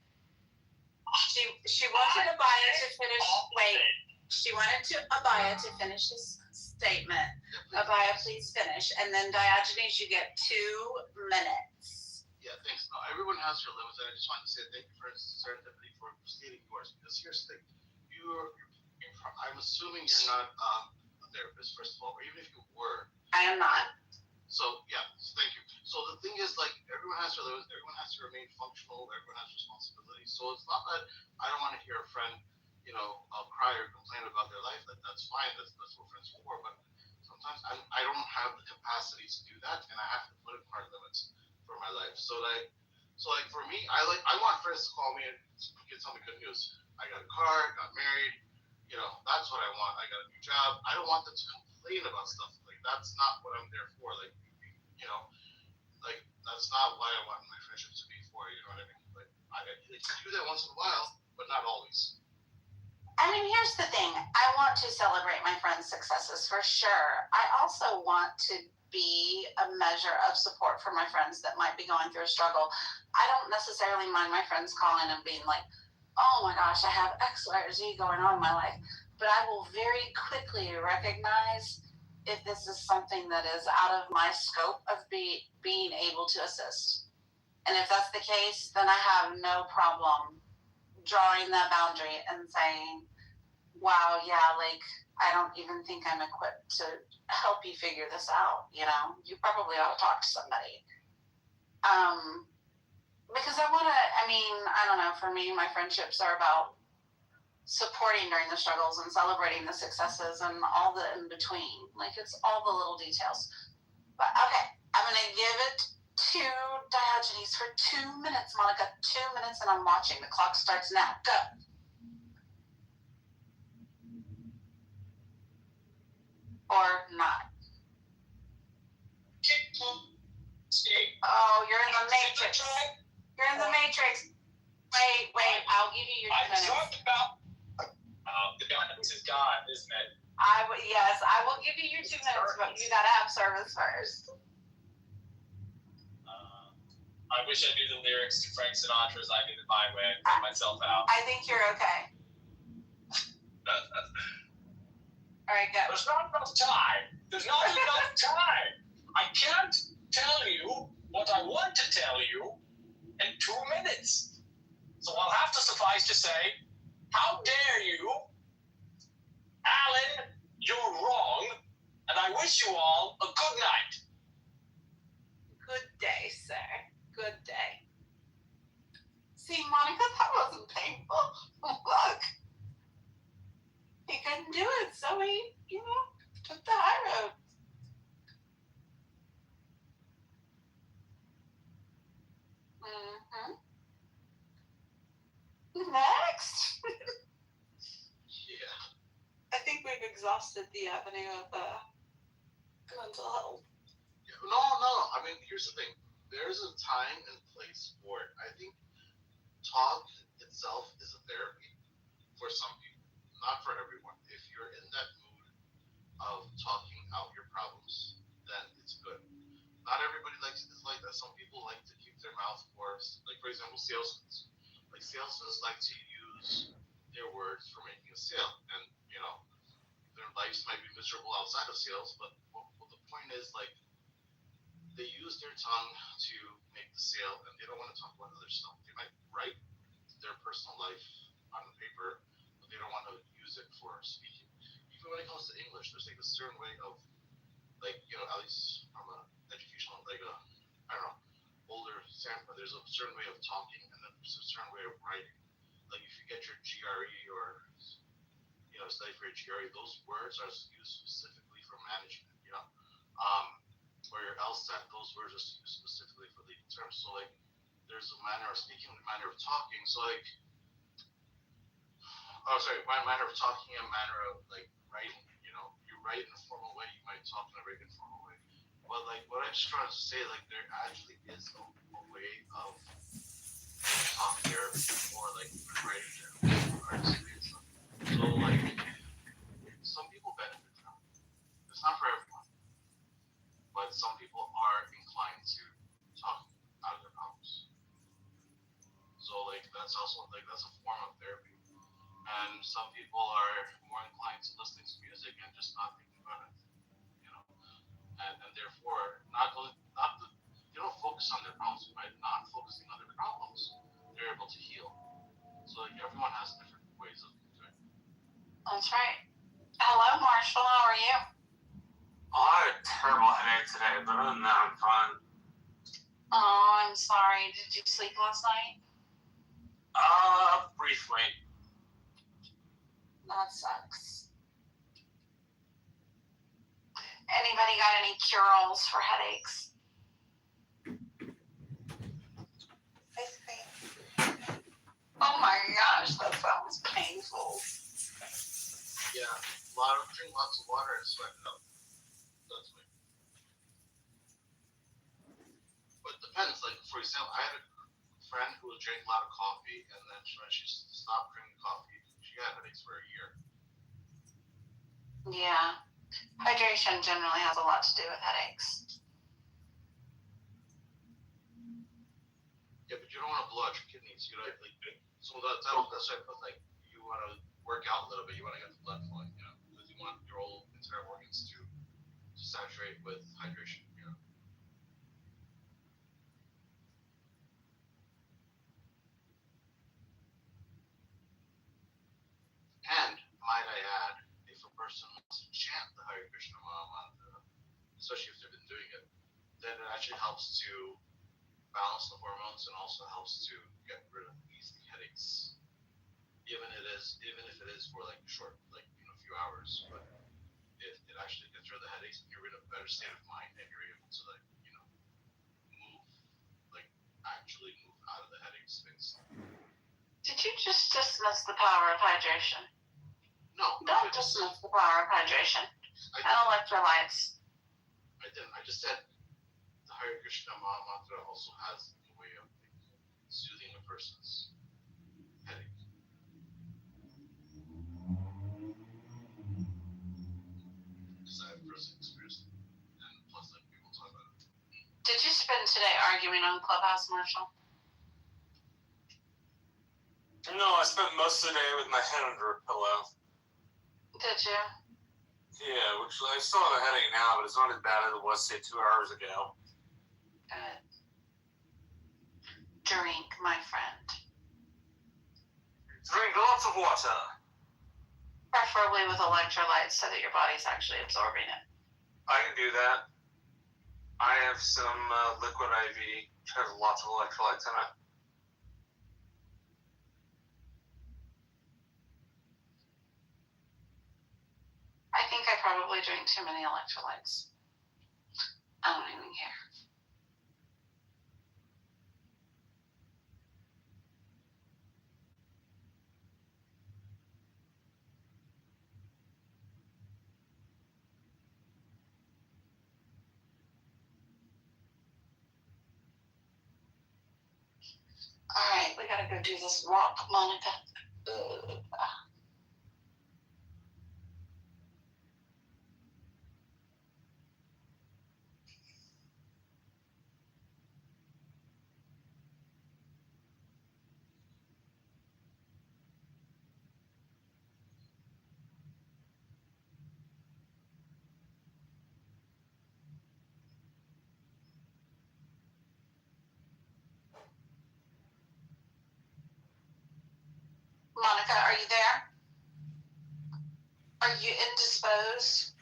She wanted Abaya to finish. Wait. She wanted Abaya to finish his statement. Abaya, please finish, and then Diogenes, you get 2 minutes. Yeah, thanks. No, everyone has their limits, and I just wanted to say thank you for Serendipity for stating yours. Because here's the thing, I'm assuming you're not a therapist, first of all, or even if you were. I am not. So yeah, thank you. So the thing is, like, everyone has their limits. Everyone has to remain functional. Everyone has responsibilities. So it's not that I don't want to hear a friend, cry or complain about their life. That's fine. That's what friends are for. But sometimes I don't have the capacity to do that, and I have to put in hard limits for my life. So for me, I want friends to call me and tell me good news. I got a car, got married, that's what I want. I got a new job. I don't want them to complain about stuff. Like, that's not what I'm there for. Like, like that's not why I want my friendships to be for. You know what I mean? Like I do that once in a while, but not always. I mean, here's the thing. I want to celebrate my friends' successes for sure. I also want to be a measure of support for my friends that might be going through a struggle. I don't necessarily mind my friends calling and being like, oh my gosh, I have X, Y, or Z going on in my life. But I will very quickly recognize if this is something that is out of my scope of being able to assist. And if that's the case, then I have no problem drawing that boundary and saying, wow, yeah, like, I don't even think I'm equipped to help you figure this out. You know, you probably ought to talk to somebody. Because I don't know, for me, my friendships are about supporting during the struggles and celebrating the successes and all the in between. Like, it's all the little details. But okay, I'm going to give it to Diogenes for 2 minutes, Monica. 2 minutes, and I'm watching. The clock starts now. Go. Or not. Oh, you're in the Matrix. You're in the Matrix. Wait, I'll give you your 2 minutes. I talked about the guidance is God, isn't it? Yes, I will give you your 2 minutes, but you gotta have service first. I wish I knew the lyrics to Frank Sinatra's I Did It My Way and put myself out. I think you're okay. All right, go. There's not enough time. There's not enough time. I can't tell you what I want to tell you in 2 minutes. So I'll have to suffice to say, how dare you? Alan, you're wrong, and I wish you all a good night. Good day, sir. Good day. See, Monica, that wasn't painful. Look. He couldn't do it, so he, took the high road. Next. Yeah. I think we've exhausted the avenue of mental health. Yeah. No. I mean, here's the thing. There's a time and place for it. I think talk itself is a therapy for some people, not for everyone. If you're in that mood of talking out your problems, then it's good. Not everybody is like that. Some people like to keep their mouth closed. Like, for example, salesmen. Like, salesmen like to use their words for making a sale. And, their lives might be miserable outside of sales, but the point is, like, they use their tongue to make the sale, and they don't want to talk about other stuff. They might write their personal life on the paper, but they don't want to use it for speaking. Even when it comes to English, there's like a certain way of, like, at least from an educational, like older standpoint, there's a certain way of talking, and then there's a certain way of writing. Like, if you get your GRE or, study for your GRE, those words are used specifically for management, or your LSAT, those words are used specifically for legal terms. So, like, there's a manner of speaking and a manner of talking. So, like, my manner of talking and manner of, like, writing, you write in a formal way, you might talk in a very informal way. But, like, what I'm just trying to say, like, there actually is a way of talk therapy or, like, writing therapy. So, like, some people benefit from it. It's not for everyone. But some people are inclined to talk out of their problems. So, like, that's also, like, that's a form of therapy. And some people are more inclined to listening to music and just not thinking about it, and therefore they don't focus on their problems. By not focusing on their problems, they're able to heal. So, like, everyone has different ways of doing it. That's right. Hello, Marshall. How are you? I had a terrible headache today, but other than that, I'm fine. Oh, I'm sorry. Did you sleep last night? Briefly. That sucks. Anybody got any cure-alls for headaches? Ice cream. Oh my gosh, that sounds painful. Yeah, drink lots of water and sweat it up. That's me. But it depends. Like, for example, I had a friend who drank a lot of coffee, and then when she stopped drinking coffee, she had headaches for a year. Yeah. Hydration generally has a lot to do with headaches. Yeah, but you don't want to blow out your kidneys. You know, like, so that's why I feel like you want to work out a little bit. You want to get the blood flowing, you know, because you want your whole entire organs to saturate with hydration, you know. And might I add, if a person wants to chant the Hare Krishna Maha Mantra, especially if they've been doing it, then it actually helps to balance the hormones and also helps to get rid of easy headaches. Even if it is for like short, like, you know, a few hours, but it actually gets rid of the headaches and you're in a better state of mind and you're able to, like, you know, actually move out of the headache space. Did you just dismiss the power of hydration? No. Don't dismiss the power of hydration and electrolytes. I didn't. I just said the Hare Krishna Maha Mantra also has a way of soothing a person's headache. Because I have personal experience, and plus, like, people talk about it. Did you spend today arguing on Clubhouse, Marshall? No, I spent most of the day with my head under a pillow. Did you? Yeah, which I still have a headache now, but it's not as bad as it was, say, 2 hours ago. Good. Drink, my friend. Drink lots of water. Preferably with electrolytes so that your body's actually absorbing it. I can do that. I have some liquid IV, which has lots of electrolytes in it. I think I probably drink too many electrolytes. I don't even care. All right, we gotta go do this walk, Monica. Monica, are you there? Are you indisposed?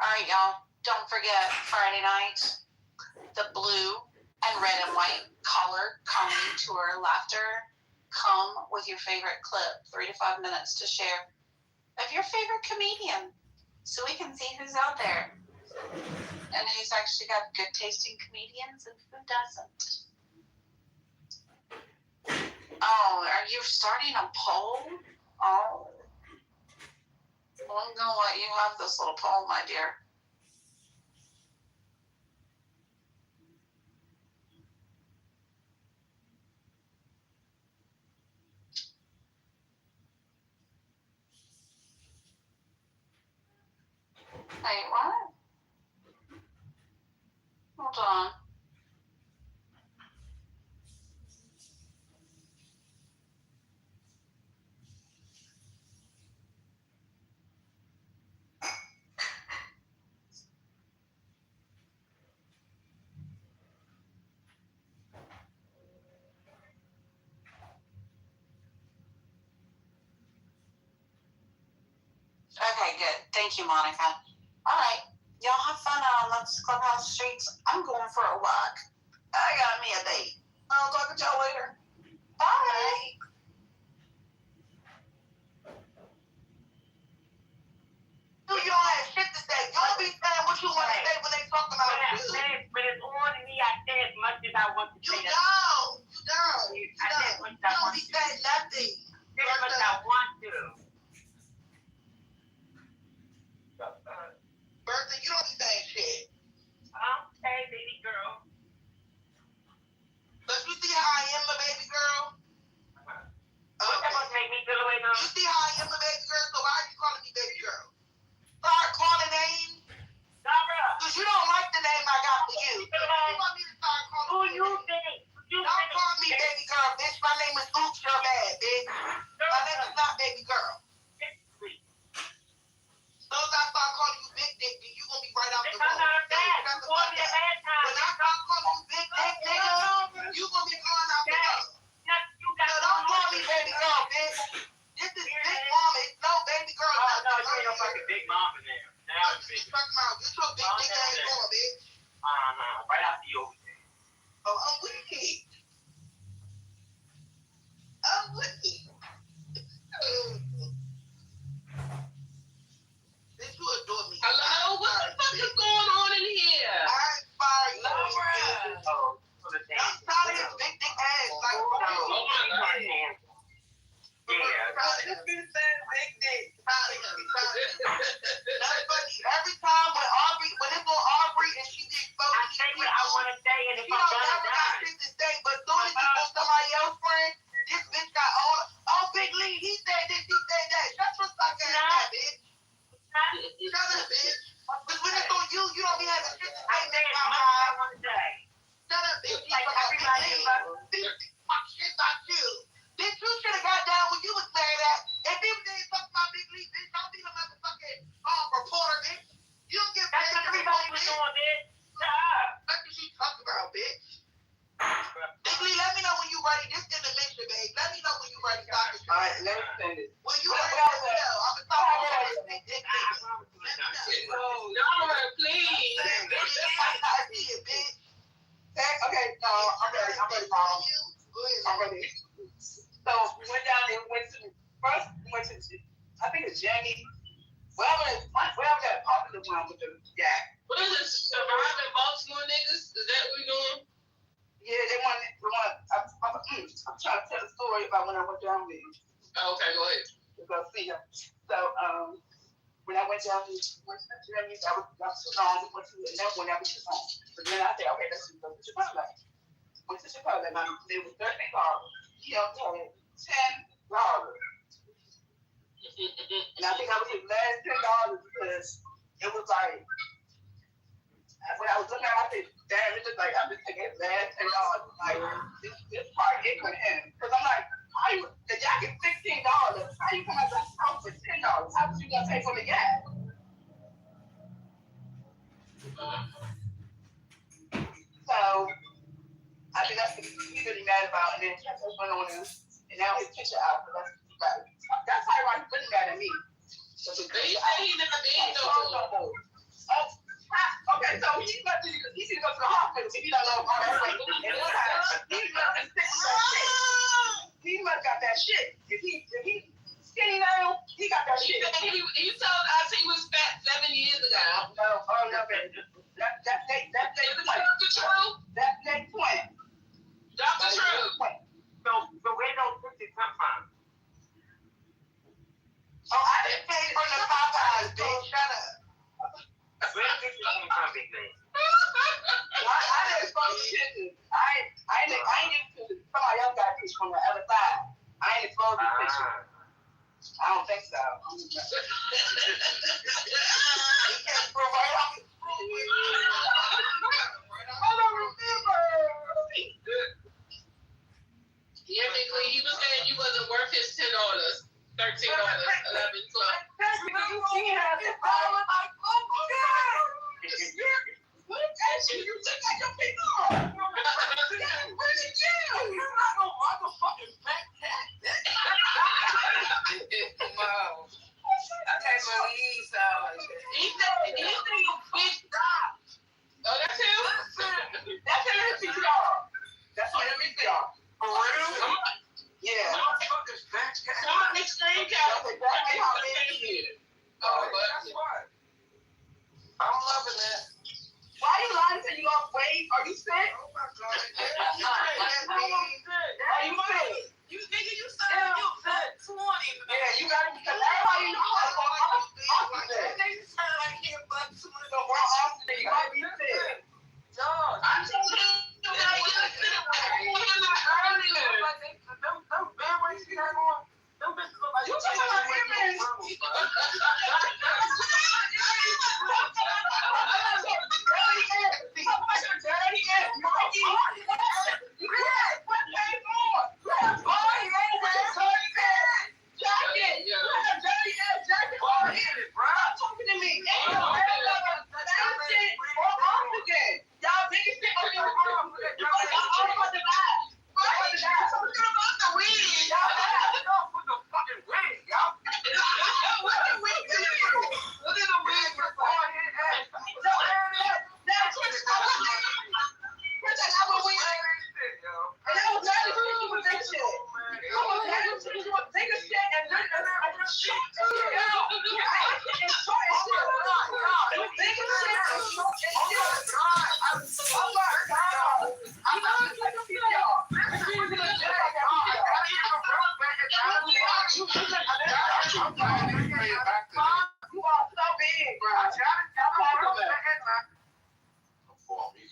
All right, y'all. Don't forget Friday night, the blue and red and white collar comedy tour laughter. Come with your favorite clip, 3 to 5 minutes to share of your favorite comedian, so we can see who's out there and who's actually got good tasting comedians and who doesn't. Oh, are you starting a poll? Oh. Well, I'm gonna let you have this little poll, my dear. Wait, what? Hold on. Okay, good. Thank you, Monica. All right. Y'all have fun out on those Clubhouse streets. I'm going for a walk. I got me a date. I'll talk to y'all later. Bye. You don't have shit to say. You don't be saying what you want to say when they talk about you. But it's on me. I say as much as I want to say. You don't. You don't be saying nothing. Say as much as I want to. Burger You see how I am a baby girl, so why are you calling me baby girl? Start calling names. Because you don't like the name I got for you. You want me to start calling Who you? you think? Don't call me baby girl, bitch. My name is Oops, you're bad, bitch. My name is not baby girl. So as I start calling you big dick, then you gonna be right out the I'm room. not So bad. shut the You want fuck me to up. bad time? When I start calling you big dick, nigga, you gonna be going out the room. You So don't call me baby girl, bitch. This is big mama. It's no baby girl. Oh, no, you ain't no fucking big mom in there. Now What you talking about? Get your big dick ass on, bitch. right after you over there. Oh, I'm weak. I'm weak. Bitch, you adore me. Hello, what the fuck is going on in here? I'm sorry. Laura. Oh, for the thing. I'm tired of his big dick ass. Like, Oh my God. Just be saying big dick. Tired of him. That's funny. Every time when it's on Aubrey and she be exposed I to say these what I people, want to say, and if she I'm don't gonna never got die. shit to say, but as soon as you go somebody else, friend, this bitch got all, oh, Big Lee, he said this, he said that. Shut your suck ass up, bitch. Shut up, bitch. Because when it's on you, you don't be having shit to say. I said what I want to say. Shut up, bitch. Like everybody else. Bitch, fuck shit about you. Bitch, you should have got down when you was mad at. And people didn't talk about Big Lee, bitch. Don't be a motherfucking reporter, bitch. You don't get That's paid what to everybody report, was bitch. doing, bitch. Shut up. What did she talk about, bitch? Big Lee, let me know when you ready. This intermission, babe. Let me know when you ready. Alright, let me send it. When you ready, let me know. I'm gonna talk about this big dick nigga. Let me know. Laura, please. I see it, bitch. Okay, no, I'm ready. I'm ready, Mom. I'm ready. So we went down there. We went to I think it's Jamie. Whatever that popular one with the What is it? Surviving Baltimore niggas? Is that what we doing? Yeah, they want. I'm trying to tell a story about when I went down there. Oh, okay, go ahead. To go see them. So when I went down there, I was too long. Went to whenever she was home. But then I said, okay, let's go to Chipotle. Went to Chipotle. They was $13. He only had $10. And I think I was his last $10 because it was like, when I was looking at it, I said, damn, it looked like I'm just taking his last $10. Like, this part it couldn't end. Because I'm like, the yak is $16. How you come out of the house with $10? How much you gonna pay for the yak? So, I think that's what he's really mad about. And then Jeff went on him, and now his picture out. That's how he's really mad at me. But he said he never did no more. Okay, so he's about to go to the hospital if he don't know all that. And what happened? He must have sick with that shit. He must got that shit. If he skinny now, he got that shit. He told us he was fat 7 years ago. No, baby. That's True. That's next point. Dr. True. So where those pictures come from? Oh, I didn't pay for the Popeyes, bitch. Shut up. Where the pictures coming from, Big Lee? I didn't expose the pictures. I ain't get pictures. Somebody else got pictures from the other side. I ain't exposed the pictures. I don't think so. He can't prove right off his I don't remember. Yeah, Big Lee, he was saying you wasn't worth his $10, $13, $11, $12. You see how this all like, oh my God. You took out your feet off. Where's the jail? You're not no motherfucking fat cat. Wow. I can't believe so. He said you big dog. Oh, that's him? That's him in the PCR. That's what him in the PCR. For real? Yeah. Motherfuckers fat cat. Somebody scream out. That's exactly how big he is. Oh, but That's what. I'm loving that. Why are you lying to you lost weight? Are you sick? Oh my God. Are you sick? you nigga, you said you said 20. Yeah, you got to because everybody knows I'm sick. They sound like he about to So we're off today. You might be sick. dog. I'm just saying, you know, you said it earlier. Them bad ways you got on, them bitches look like You talking about image?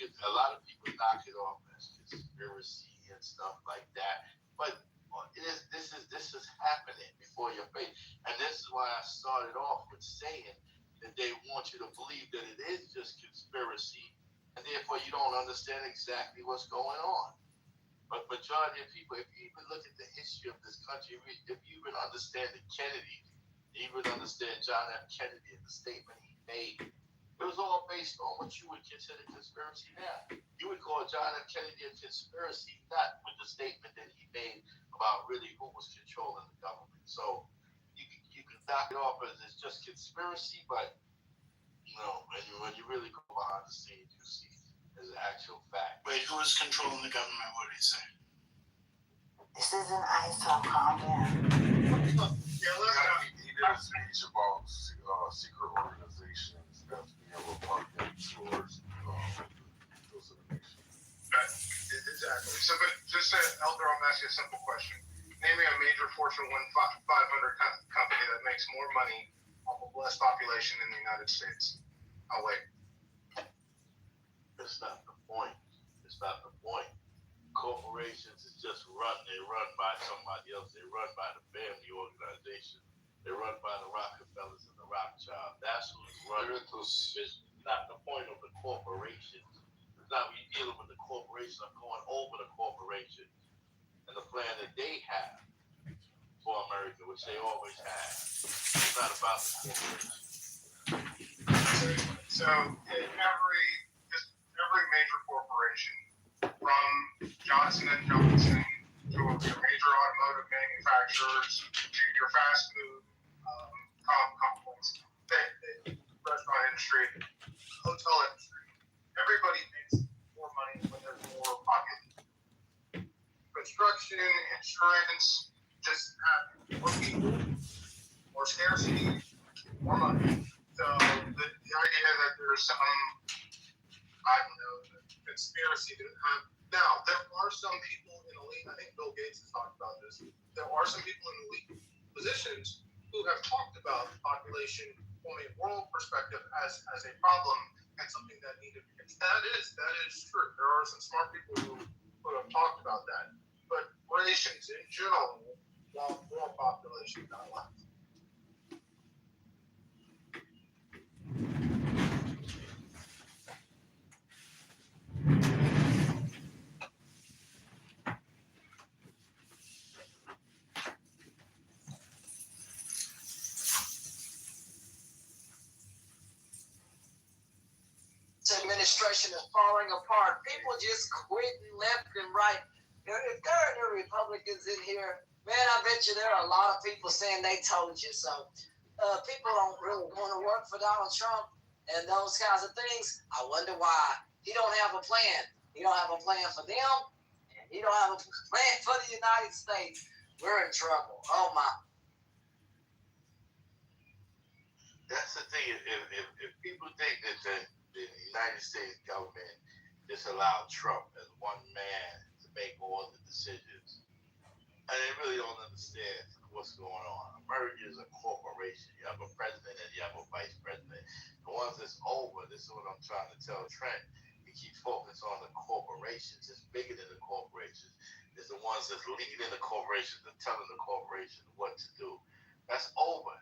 A lot of people knock it off as conspiracy and stuff like that, but this is happening before your face, and this is why I started off with saying that they want you to believe that it is just conspiracy, and therefore you don't understand exactly what's going on. But majority of people, if you even look at the history of this country, if you even understand the Kennedy, you even understand John F. Kennedy and the statement he made, it was all based on what you would consider conspiracy now. You would call John F. Kennedy a conspiracy, not with the statement that he made about really who was controlling the government. So you can knock it off as it's just conspiracy, but when you really go behind the scenes, you see as an actual fact. Wait, who is controlling the government? What did he say? This isn't ISO, calm down. He did a speech about secret organizations that's being repugnant towards those of the nation. Exactly. So, but just Elder, I'm asking a simple question. Name me a major Fortune 500 company that makes more money off of less population in the United States. I'll wait. That's not the point. It's not the point. Corporations is just they're run by somebody else. They're run by the family organization. They're run by the Rockefellers and the Rothschild. That's who's running those business. It's not the point of the corporations. It's not when you're dealing with the corporation of going over the corporation and the plan that they have for America, which they always have. It's not about the corporation. So every major corporation, from Johnson & Johnson to your major automotive manufacturers to your fast food complex, restaurant industry, hotel industry, everybody makes more money when there's more pocket. Construction, insurance, just have more people, more scarcity, more money. So the idea that there's some, I don't know, conspiracy to have. Now, there are some people in elite, I think Bill Gates has talked about this, there are some people in elite positions who have talked about population from a world perspective as a problem and something that needed to be fixed. That is true. There are some smart people who have talked about that. But corporations in general want more population, not less. Administration is falling apart. People just quitting left and right. If there are any Republicans in here, man, I bet you there are a lot of people saying they told you so. People don't really want to work for Donald Trump and those kinds of things. I wonder why. He don't have a plan. He don't have a plan for them, and he don't have a plan for the United States. We're in trouble. Oh my. That's the thing. If people think that the United States government just allowed Trump as one man to make all the decisions, and they really don't understand what's going on. America is a corporation. You have a president and you have a vice president. The ones that's over, this is what I'm trying to tell Trent. He keeps focusing on the corporations. It's bigger than the corporations. It's the ones that's leading the corporations and telling the corporations what to do. That's over.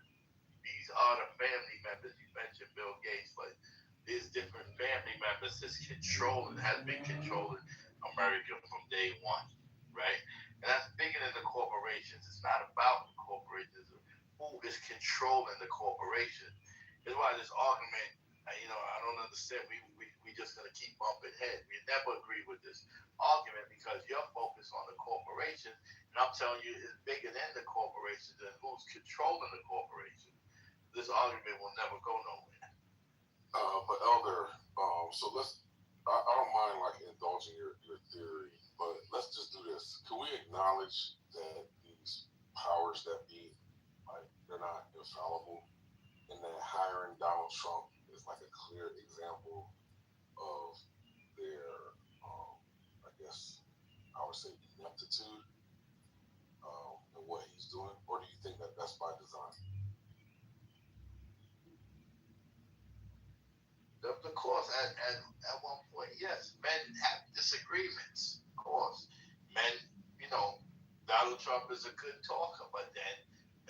These are the family members. You mentioned Bill Gates, but there's different family members that's controlling, has been controlling America from day one, right? And that's bigger than the corporations. It's not about the corporations. Who is controlling the corporation? That's why this argument, I don't understand. We just gonna keep bumping heads. We never agree with this argument because you're focused on the corporation, and I'm telling you, it's bigger than the corporation and who's controlling the corporation. This argument will never go nowhere. But Elder, so I don't mind like indulging your theory, but let's just do this. Can we acknowledge that these powers that be, like, they're not infallible, and that hiring Donald Trump is like a clear example of their, I guess I would say, ineptitude in what he's doing, or do you think that that's by design? Of course, at one point, yes, men have disagreements. Of course, men, you know, Donald Trump is a good talker, but then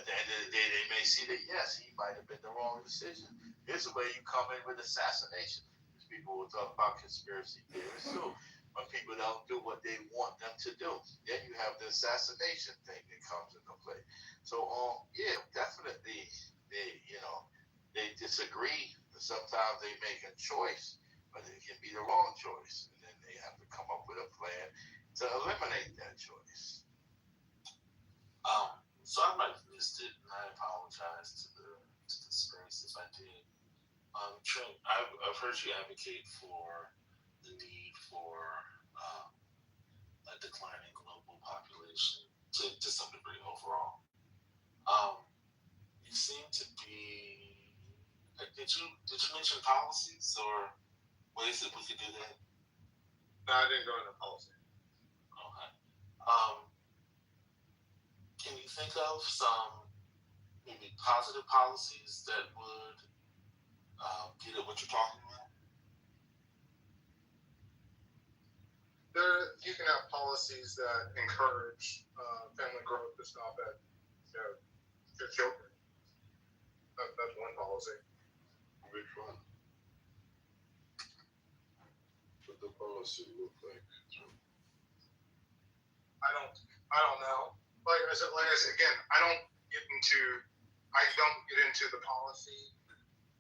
at the end of the day, they may see that yes, he might have been the wrong decision. Here's the way you come in with assassination. These people will talk about conspiracy theories too. When people don't do what they want them to do, then you have the assassination thing that comes into play. So, yeah, definitely, they disagree. Sometimes they make a choice, but it can be the wrong choice, and then they have to come up with a plan to eliminate that choice. So I might have missed it, and I apologize to the space if I did. Trent, I've heard you advocate for the need for a declining global population to some degree overall. You seem to be. Did you mention policies or ways that we could do that? No, I didn't go into policy. Okay. Can you think of some maybe positive policies that would get at what you're talking about? You can have policies that encourage family growth to stop at your children. That's one policy. Which one? What the policy look like? I don't know. Like I said, again, I don't get into the policy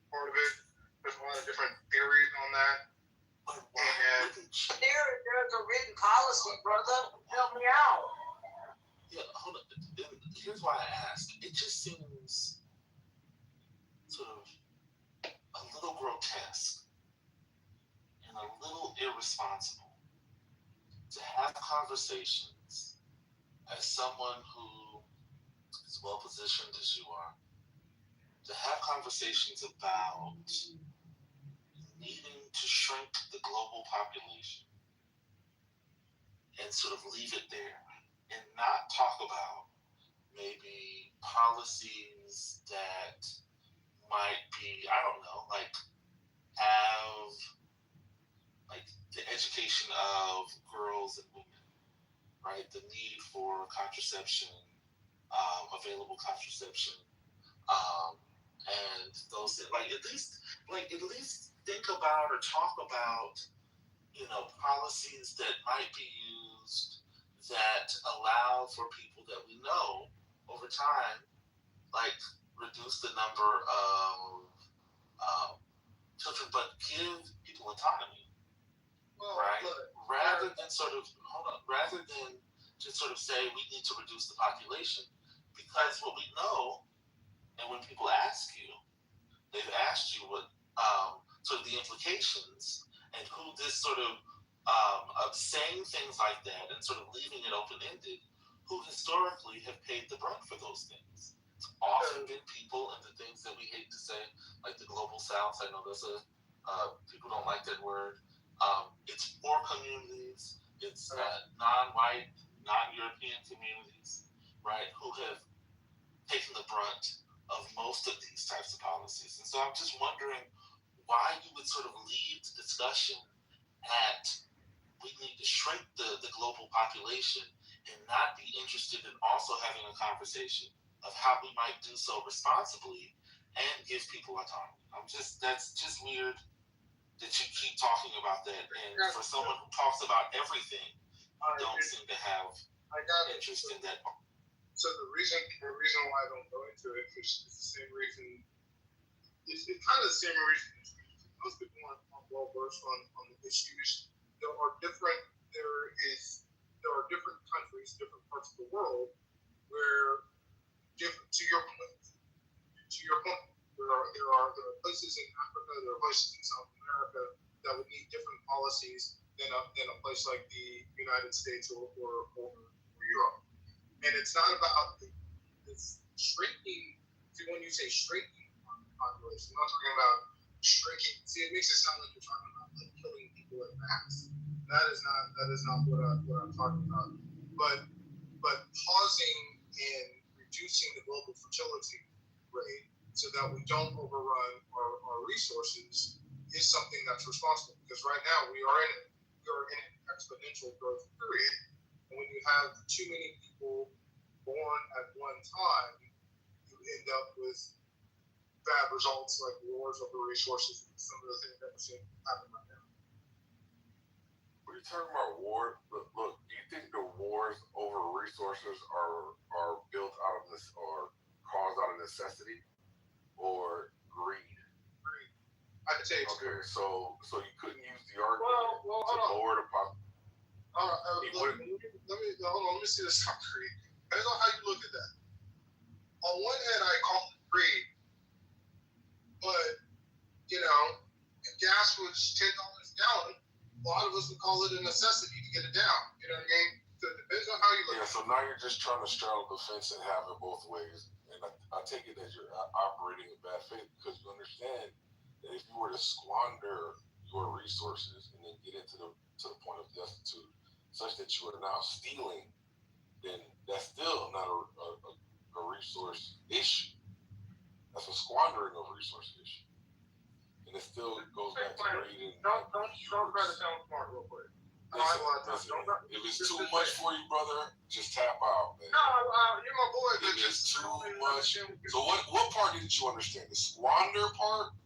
part of it. There's a lot of different theories on that. And There's a written policy, brother. Help me out. Yeah, hold on. Here's why I asked. It just seems sort of a little grotesque and a little irresponsible to have conversations as someone who is well positioned as you are, to have conversations about needing to shrink the global population and sort of leave it there and not talk about maybe policies that might be, I don't know, like have like the education of girls and women, right? The need for contraception, available contraception, and those things. Like at least think about or talk about, policies that might be used that allow for people that we know over time, like reduce the number of children, but give people autonomy, right? Rather than just sort of say we need to reduce the population, because what we know, and when people ask you, they've asked you what sort of the implications and who this sort of saying things like that and sort of leaving it open-ended, who historically have paid the brunt for those things. It's often been people and the things that we hate to say, like the global south. I know there's people don't like that word. It's poor communities, it's non-white, non-European communities, right, who have taken the brunt of most of these types of policies. And so I'm just wondering why you would sort of leave the discussion at we need to shrink the global population and not be interested in also having a conversation of how we might do so responsibly and give people autonomy. That's just weird that you keep talking about that. And for someone who talks about everything, you don't seem to have interest in that. So the reason why I don't go into it is the same reason. It's kind of the same reason. Most people aren't well versed on the issues. There are different countries, different parts of the world where, to your point, there are places in Africa, there are places in South America that would need different policies than a place like the United States or Europe. And it's not about this shrinking. See, when you say shrinking population, I'm not talking about shrinking. See, it makes it sound like you're talking about like killing people in mass. That is not what I'm talking about. But pausing and reducing the global fertility rate so that we don't overrun our resources is something that's responsible. Because right now we are in an exponential growth period, and when you have too many people born at one time, you end up with bad results like wars over resources and some of the things that we're seeing happen right now. When you're talking about war, look, do you think the wars over resources are built out of this or caused out of necessity or greed? Greed. I'd say it's okay. So you couldn't use the argument to lower the population. Let me see this concrete. Depends on how you look at that. On one hand, I call it greed, but if gas was $10 a gallon, a lot of us would call it a necessity to get it down. You know what I mean? So it depends on how you look. Yeah. So now you're just trying to straddle the fence and have it both ways, and I take it that you're operating in bad faith because you understand that if you were to squander your resources and then get into to the point of destitute, such that you are now stealing, then that's still not a resource issue. That's a squandering of resource issue. And it still goes back to greed. Don't try to sound smart real quick. Listen, if it's too much for you, brother, just tap out, man. No, you're my boy. If it's too much. So what part didn't you understand? The squander part?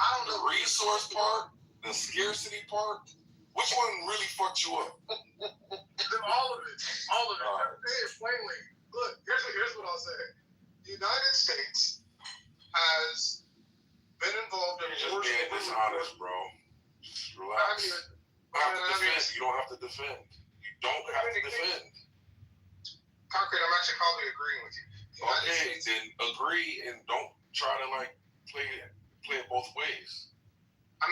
I don't know. The resource part? The scarcity part? Which one really fucked you up? All of it. Right. Plainly. Look, here's what I'll say. The United States has been involved in wars. Just being dishonest, bro. Just relax. You don't have to defend. You don't have to defend. Concrete, I'm actually probably agreeing with you. Okay, then agree and don't try to play it both ways. I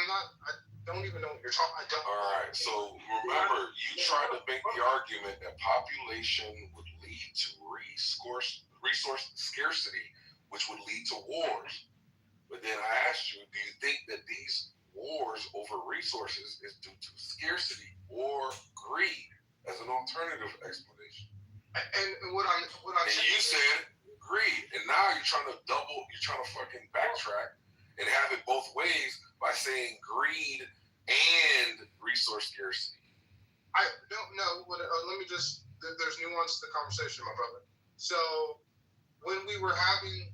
don't even know what you're talking about. All right, so remember, you tried to make the argument that population would lead to resource scarcity, which would lead to wars. But then I asked you, do you think that these wars over resources is due to scarcity or greed as an alternative explanation? And what I'm saying, you said greed, and now you're trying to fucking backtrack and have it both ways by saying greed and resource scarcity. I don't know. Let me just. There's nuance to the conversation, my brother. So when we were having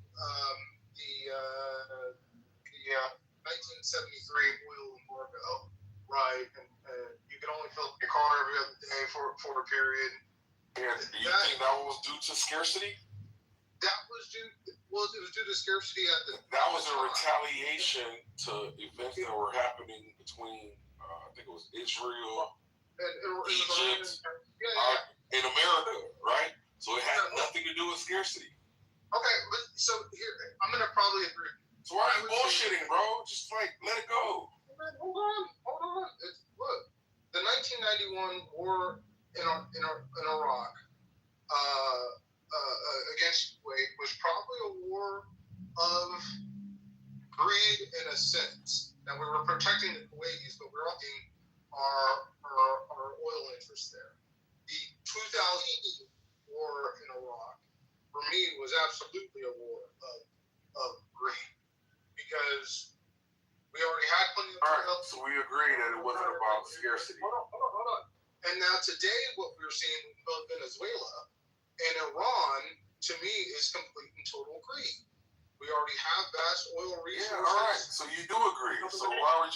the 1973 oil embargo, right? And you could only fill your car every other day for a period. And do you think that was due to scarcity? That was due. Well, it was due to scarcity at the. That was a retaliation to events that were happening between, I think it was Israel, Egypt, in America, right? So it had nothing to do with scarcity. Okay, but so here, I'm gonna probably agree. So why are you bullshitting, bro? Just let it go. Hold on. Look, the 1991 war in Iraq against Kuwait was probably a war of greed in a sense. Now we were protecting the Kuwaitis, but we were upping our oil interests there. The 2000 war in Iraq, for me, was absolutely a war of greed. Because we already had plenty of oil. So we agree that it wasn't about scarcity. Hold on. And now today what we're seeing in both Venezuela and Iran, to me, is is complete and total greed. We already have vast oil resources. Yeah, all right. So you do agree. So why are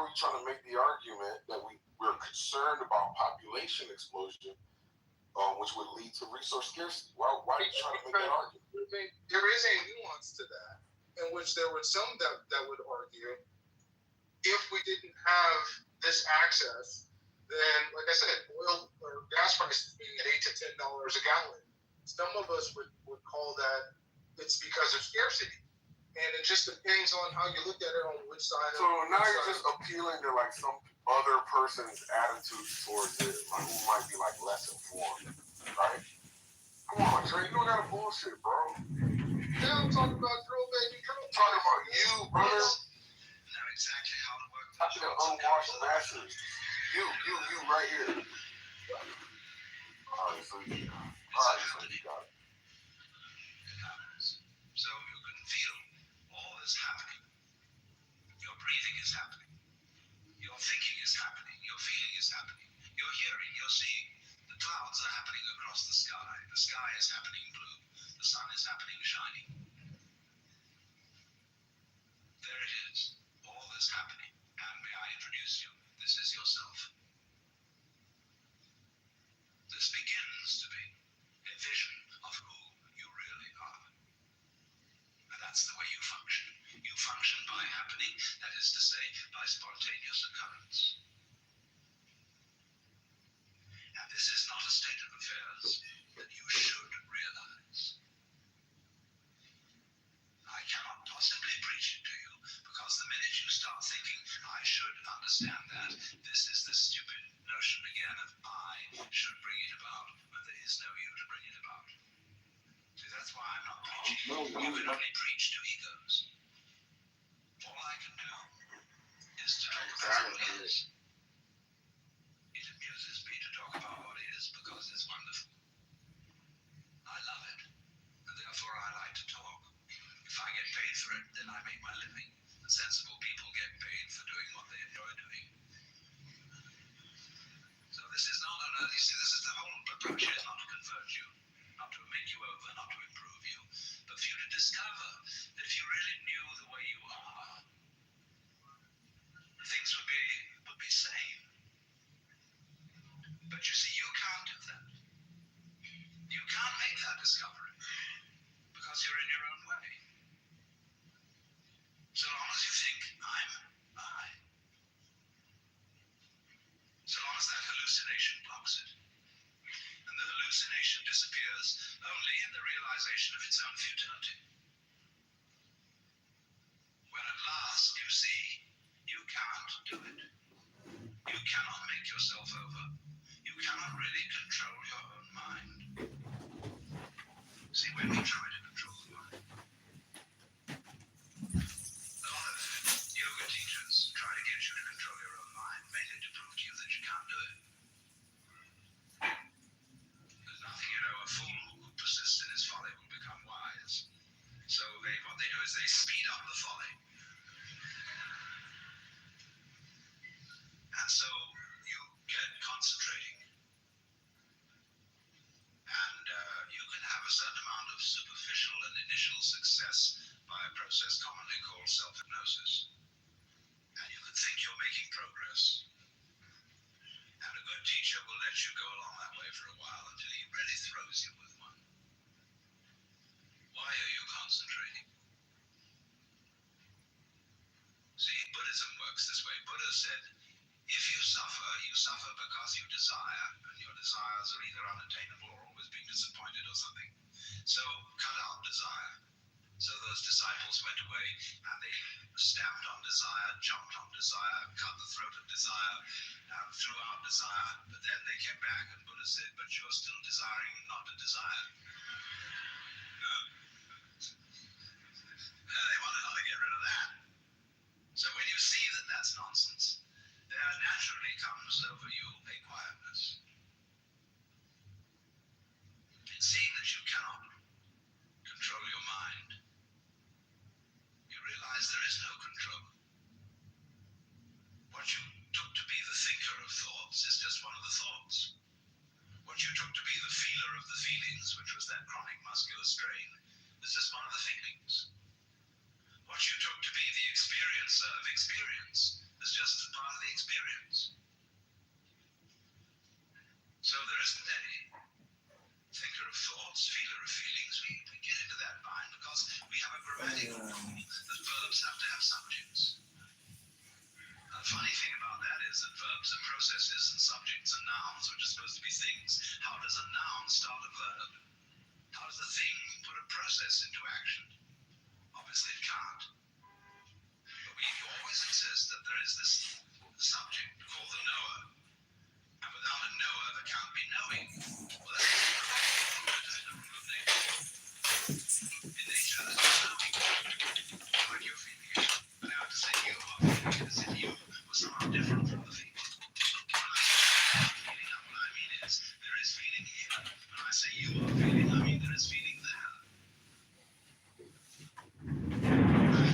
we trying to make the argument that we're concerned about population explosion, which would lead to resource scarcity? Why are you trying to make that argument? There is a nuance to that, in which there were some that would argue, if we didn't have this access, then, like I said, oil or gas prices being at $8 to $10 a gallon, some of us would call that it's because of scarcity. And it just depends on how you look at it, on which side. So now you're just appealing to like some other person's attitude towards it, like who might be like less informed, right? Come on, Trey, you don't gotta bullshit, bro. Yeah, I'm talking about drill baby drill. I'm talking about you, brother. Know exactly how the work. Talking to unwashed masses. You right here. Alright, so you got it. So you can feel all this happening. Your breathing is happening. Your thinking is happening. Your feeling is happening. Your hearing, your seeing. The clouds are happening across the sky. The sky is happening blue. The sun is happening shining. There it is. All this happening. And may I introduce you? This is yourself. This begins to be a vision of who you really are. And that's the way you function. You function by happening, that is to say, by spontaneous occurrence. And this is not a state of affairs that you should realize. I cannot possibly preach it to you, because the minute you start thinking, I should understand that, this is the stupid notion again of I should bring it about, when there is no you to bring it about. See, that's why I'm not preaching. You can only preach to egos. All I can do is to talk about what is. It amuses me to talk about what is, because it's wonderful. I love it, and therefore I like to talk. If I get paid for it, then I make my living. And sensible people get paid for doing what they enjoy doing. So this is not you see, this is the whole approach here, is not to convert you, not to make you over, not to improve you, but for you to discover that if you really knew the way you are, things would be sane. But you see, you can't do that. You can't make that discovery, because you're in your own way. So long as you think, I'm I. So long as that hallucination blocks it. And the hallucination disappears only in the realization of its own futility. When at last you see you can't do it. You cannot make yourself over. You cannot really control your own mind. See, when we try to control the mind, a lot of yoga teachers try to get you to control your own mind, mainly to prove to you that you can't do it. There's nothing, a fool who persists in his folly will become wise. So what they do is they speed up the folly. And so you get concentrating. And you can have a certain amount of superficial and initial success by a process commonly called self-hypnosis. And you can think you're making progress. And a good teacher will let you go along that way for a while until he really throws you with one. Why are you concentrating? See, Buddhism works this way. Buddha said, if you suffer because you desire, and your desires are either unattainable or always being disappointed or something. So cut out desire. So those disciples went away and they stamped on desire, jumped on desire, cut the throat of desire, threw out desire. But then they came back and Buddha said, but you're still desiring not to desire. They wanted how to get rid of that. So when you see that that's nonsense, there naturally comes over you a quietness. In seeing that you cannot control your mind, you realize there is no control. What you took to be the thinker of thoughts is just one of the thoughts. What you took to be the feeler of the feelings, which was is just one of the feelings. What you took to be the experiencer of experience is just a part of the experience. So there isn't any thinker of thoughts, feeler of feelings. We get into that bind because we have a grammatical rule that verbs have to have subjects. The funny thing about that is that verbs are processes and subjects are nouns, which are supposed to be things. How does a noun start a verb? How does a thing put a process into action? Obviously it can't. But we always insist that there is this subject called the knower. And without a knower, there can't be knowing. Well, that's a rule of nature. In nature, there's no knowing. Like you're feeling it. But I have to say you are feeling it as if you were somehow different from the feeling. What I mean is, there is feeling here. When I say you are feeling, I mean there is feeling there.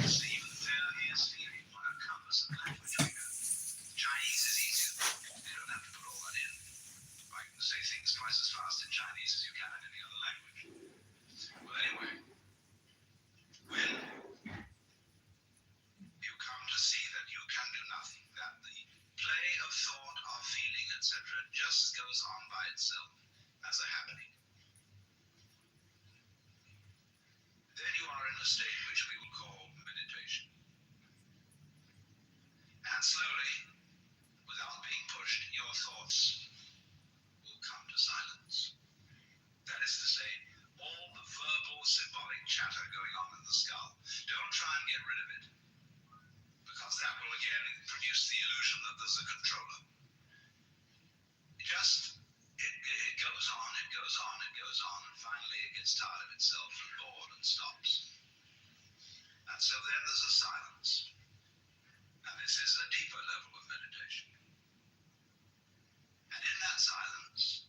See, even there is feeling on a compass of language. Chinese is easier. You don't have to put all that in. I can say things twice as fast in Chinese as you can in any other language. Well, anyway, when you come to see that you can do nothing, that the play of thought, of feeling, etc. just goes on by itself as a happening, then you are in a state which we will call meditation. And slowly, without being pushed, your thoughts will come to silence. That is to say, all the verbal, symbolic chatter going on in the skull, don't try and get rid of it, because that will again produce the illusion that there's a controller. It goes on, it goes on, it goes on, and finally it gets tired of itself and bored and stops. And so then there's a silence. And this is a deeper level of meditation. And in that silence,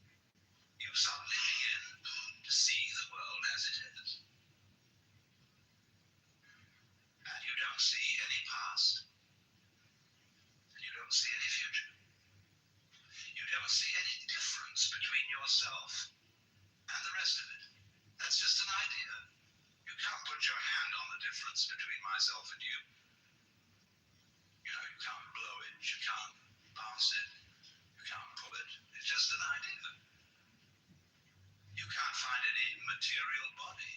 you suddenly begin to see the world as it is. And you don't see any past. And you don't see any future. You don't see any difference between yourself and the rest of it. That's just an idea. You can't put your hand on the difference between myself and you. You know, you can't blow it, you can't bounce it, you can't pull it. It's just an idea. You can't find any material body,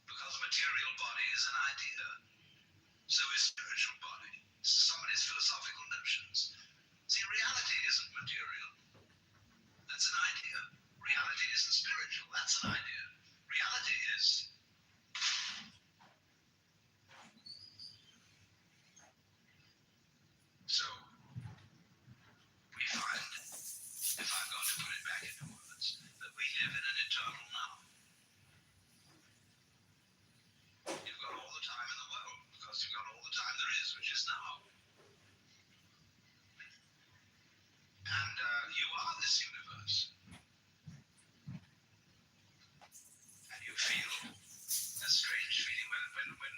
because a material body is an idea. So is spiritual body. Somebody's philosophical notions. See, reality isn't material. That's an idea. Reality isn't spiritual. That's an idea. Reality is. So, we find, if I'm going to put it back into words, that we live in an eternal now. You've got all the time in the world, because you've got all the time there is, which is now. And you are this universe. And you feel a strange feeling when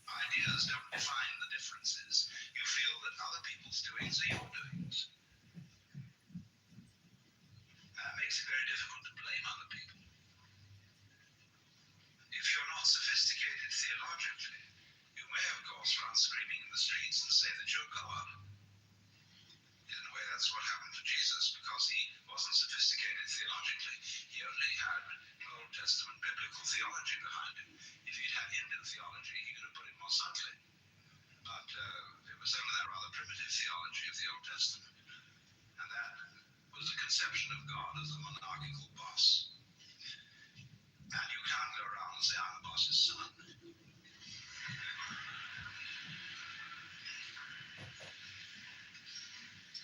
ideas don't define the differences. You feel that other people's doings are your doings. That makes it very difficult to blame other people. If you're not sophisticated theologically, you may of course run screaming in the streets and say that you're God. In a way, that's what happened to Jesus, because he wasn't sophisticated theologically. He only had Old Testament biblical theology behind him. If he'd had Hindu theology, he could have put it more subtly. But it was only that rather primitive theology of the Old Testament. And that was a conception of God as a monarchical boss. And you can't go around and say, I'm the boss's son.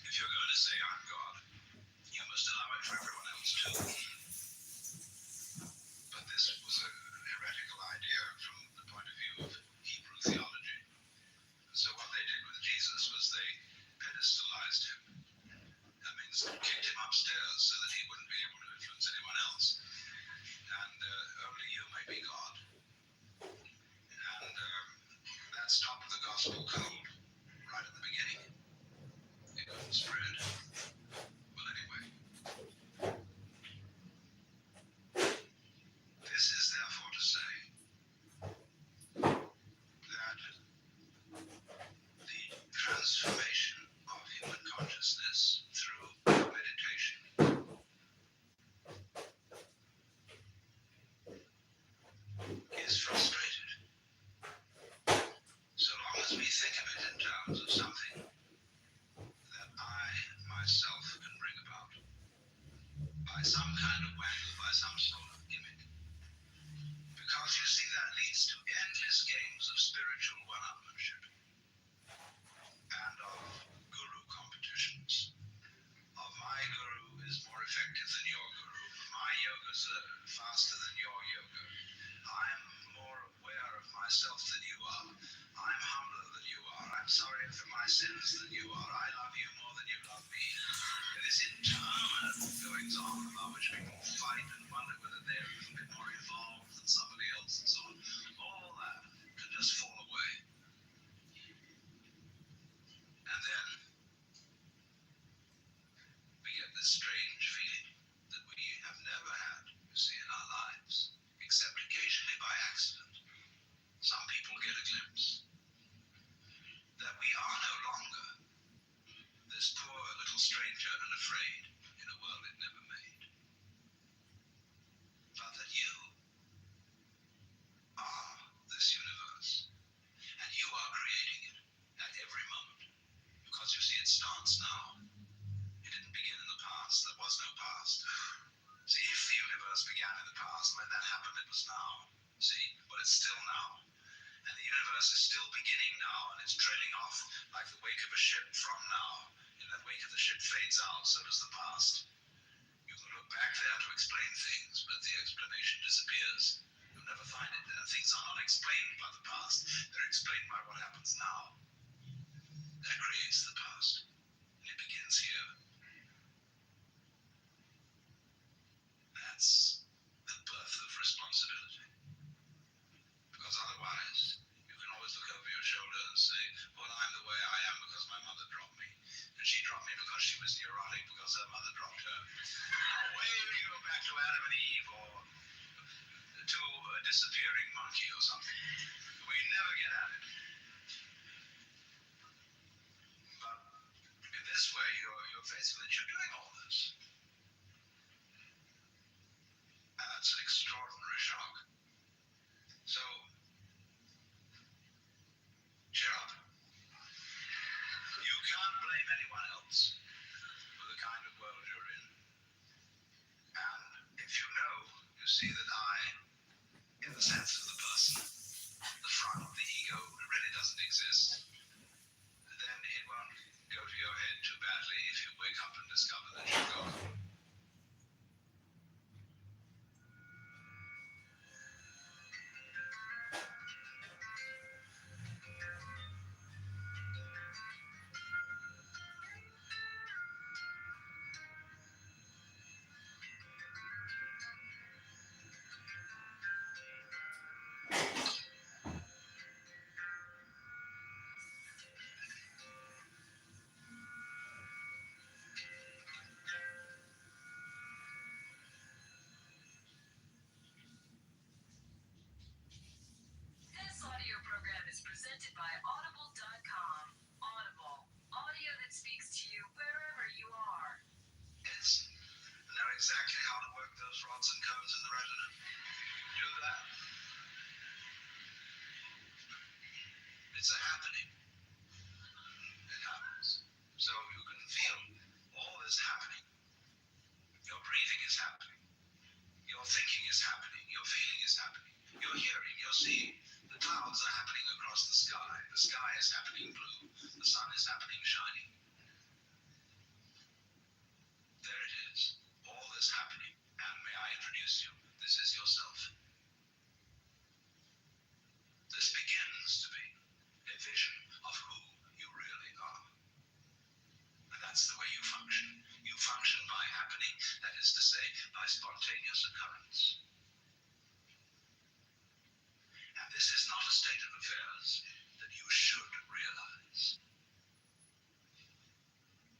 If you're going to say I'm God, you must allow it for everyone else too. But this was a heretical idea from the point of view of Hebrew theology. So what they did with Jesus was they pedestalized him. That means they kicked him upstairs so that he wouldn't be able to influence anyone else. And only you may be God. And that stopped the gospel cold right at the beginning. It couldn't spread. Well, anyway. This is therefore to say is frustrated. So long as we think of it in terms of something that I myself can bring about by some kind of way, by some sort of gimmick. Because you see, that leads to endless games of spiritual one-upmanship and of guru competitions. Of my guru is more effective than your guru. My yoga's faster than your yoga. I'm more aware of myself than you are. I'm humbler than you are. I'm sorry for my sins than you are. I love you more than you love me. This interminable goings on about which people fight and wonder whether they're a little bit more evolved than somebody else and so on. All that can just fall away. And then we get this strange feeling that we have never had, you see, in our lives, except occasionally by accident. Some people get a glimpse that we are no longer this poor little stranger and afraid in a world it never made, but that you are this universe, and you are creating it at every moment, because you see, it starts now. It didn't begin in the past. There was no past. See, if the universe began in the past, when that happened, it was now. See, but it's still now. And the universe is still beginning now, and it's trailing off like the wake of a ship from now. In that wake of the ship fades out, so does the past. You can look back there to explain things, but the explanation disappears. You'll never find it there. Things are not explained by the past. They're explained by what happens now. That creates the past. And it begins here. That's the birth of responsibility. Because otherwise, you can always look over your shoulder and say, well, I'm the way I am because my mother dropped me. And she dropped me because she was neurotic because her mother dropped her. Way we go back to Adam and Eve or to a disappearing monkey or something. We never get at it. But in this way, you're faced with it. You're doing all this. And that's an extraordinary shock. So, cheer up. You can't blame anyone else for the kind of world you're in. And if you know, you see that I, in the sense of the person, the front, the ego, really doesn't exist, then it won't go to your head too badly if you wake up and discover that you're gone. This audio program is presented by Audible.com. Audible, audio that speaks to you wherever you are. It's know exactly how to work those rods and cones in the retina. Do that. It's a happening. It happens. So you can feel all this happening. Your breathing is happening. Your thinking is happening. Your feeling is happening. You're hearing, you're seeing. The clouds are happening across the sky. The sky is happening blue. The sun is happening shining. There it is. All this happening. And may I introduce you? This is yourself. This begins to be a vision of who you really are. And that's the way you function. You function by happening, that is to say, by spontaneous occurrence. And this is not a state of affairs that you should realize.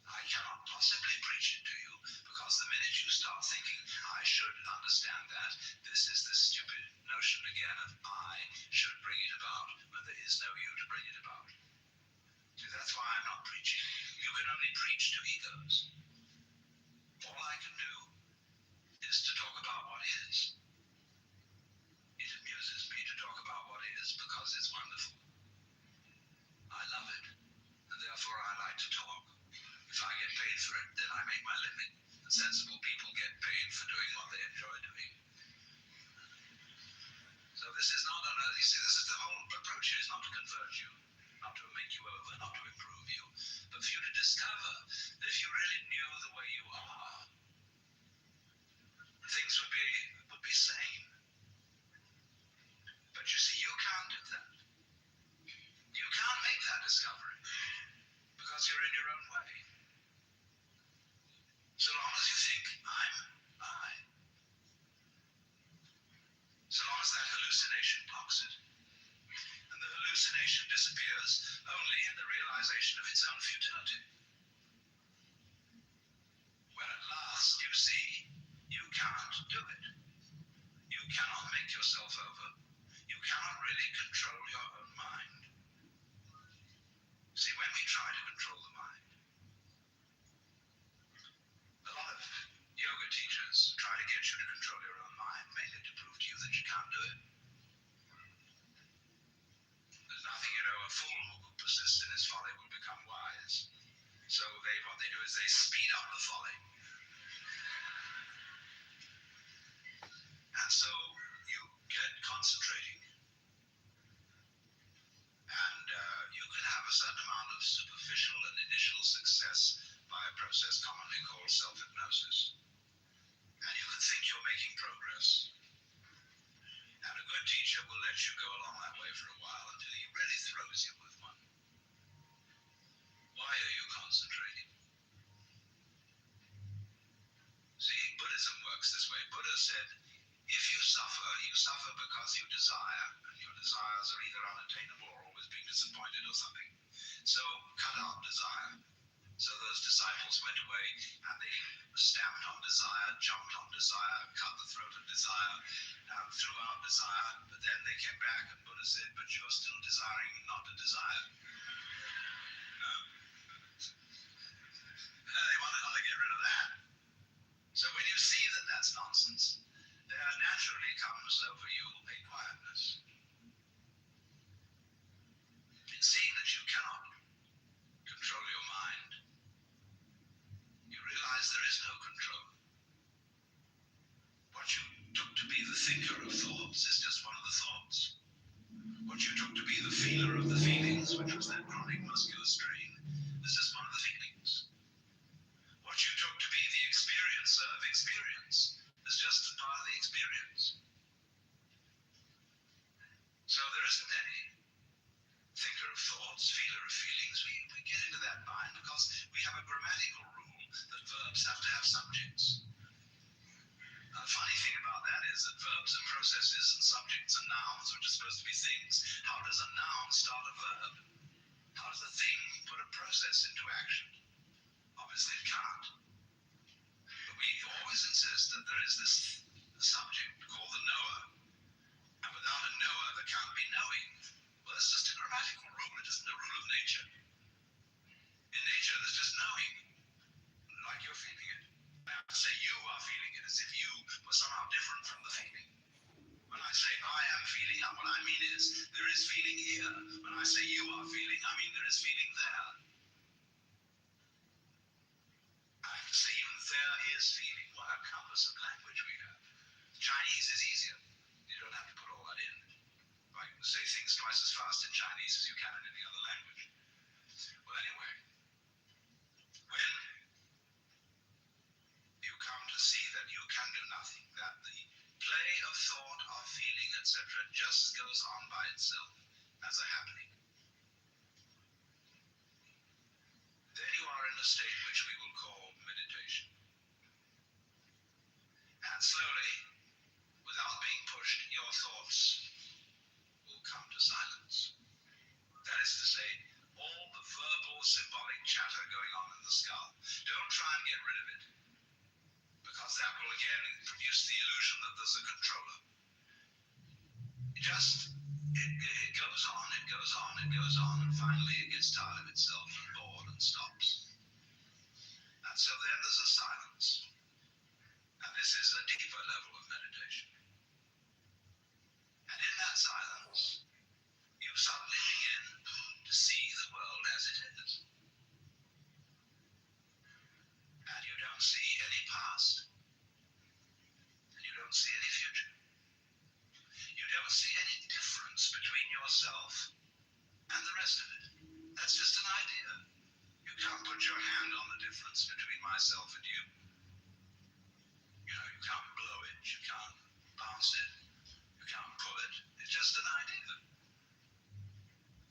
I cannot possibly preach it to you, because the minute you start thinking, I should understand that, this is the stupid notion again of I should bring it about, when there is no you to bring it about. See, that's why I'm not preaching. You can only preach to egos. All I can do is to talk about what is. It amuses me to this is not you see, this is the whole approach here is not to convert you, not to make you over, not to improve you, but for you to discover that if you really knew the way you are, things would be sane. But you see, you can't do that. You can't make that discovery because you're in your own way. So long as you think, I'm I. So long as that hallucination blocks it. And the hallucination disappears only in the realization of its own futility. When at last you see you can't do it. You cannot make yourself over. You cannot really control your own mind. See, when we try to control the mind, a lot of yoga teachers try to get you to control your own mind, mainly to prove to you that you can't do it. There's nothing, a fool who persists in his folly will become wise. So what they do is they speed up the folly. And so you get concentrating. And you can have a certain amount of superficial and initial success by a process commonly called self-hypnosis. And you can think you're making progress. And a good teacher will let you go along that way for a while until he really throws you with one. Why are you concentrating? See, Buddhism works this way. Buddha said, if you suffer because you desire, and your desires are either unattainable or always being disappointed or something. So cut out desire. So those disciples went away and they stamped on desire, jumped on desire, cut the throat of desire, threw out desire, but then they came back and Buddha said, but you're still desiring not to desire. They wanted to get rid of that. So when you see that that's nonsense, there naturally comes over you a quietness. In seeing that you cannot control your mind, you realize there is no control. What you took to be the thinker of thoughts is just one of the thoughts. What you took to be the feeler of the feelings, which was that chronic muscular strain, is just one of the feelings. What you took to be the experiencer of experience is just a part of the experience. So there isn't any thinker of thoughts, feeler of feelings. We get into that mind because we have a grammatical rule that verbs have to have subjects. The funny thing about that is that verbs and processes and subjects and nouns, which are supposed to be things, how does a noun start a verb? How does a thing put a process into action? Obviously it can't. But we always insist that there is this subject called the knower. And without a knower, there can't be knowing. Well, that's just a grammatical rule. It isn't a rule of nature. In nature, there's just knowing, like you're feeling it. I have to say you are feeling it as if you were somehow different from the feeling. When I say I am feeling, what I mean is there is feeling here. When I say you are feeling, I mean there is feeling there. I have to say even there is feeling. What a compass of language we have. Chinese is easier. You don't have to put all that in. I can say things twice as fast in Chinese as you can in any other language. Well, anyway, when you come to see that you can do nothing, that the play of thought, of feeling, etc. just goes on by itself as a happening, then you are in a state which we will call meditation. And slowly, without being pushed, your thoughts will come to silence. That is to say, all the verbal, symbolic chatter going on in the skull, don't try and get rid of it, because that will again produce the illusion that there's a controller. It goes on, it goes on, it goes on, and finally it gets tired of itself and bored and stops. And so then there's a silence. And this is a deeper level of meditation. And in that silence, you suddenly begin to see the world as it is. And you don't see any past. And you don't see any future. You don't see any yourself, and the rest of it. That's just an idea. You can't put your hand on the difference between myself and you. You know, you can't blow it, you can't bounce it, you can't pull it. It's just an idea.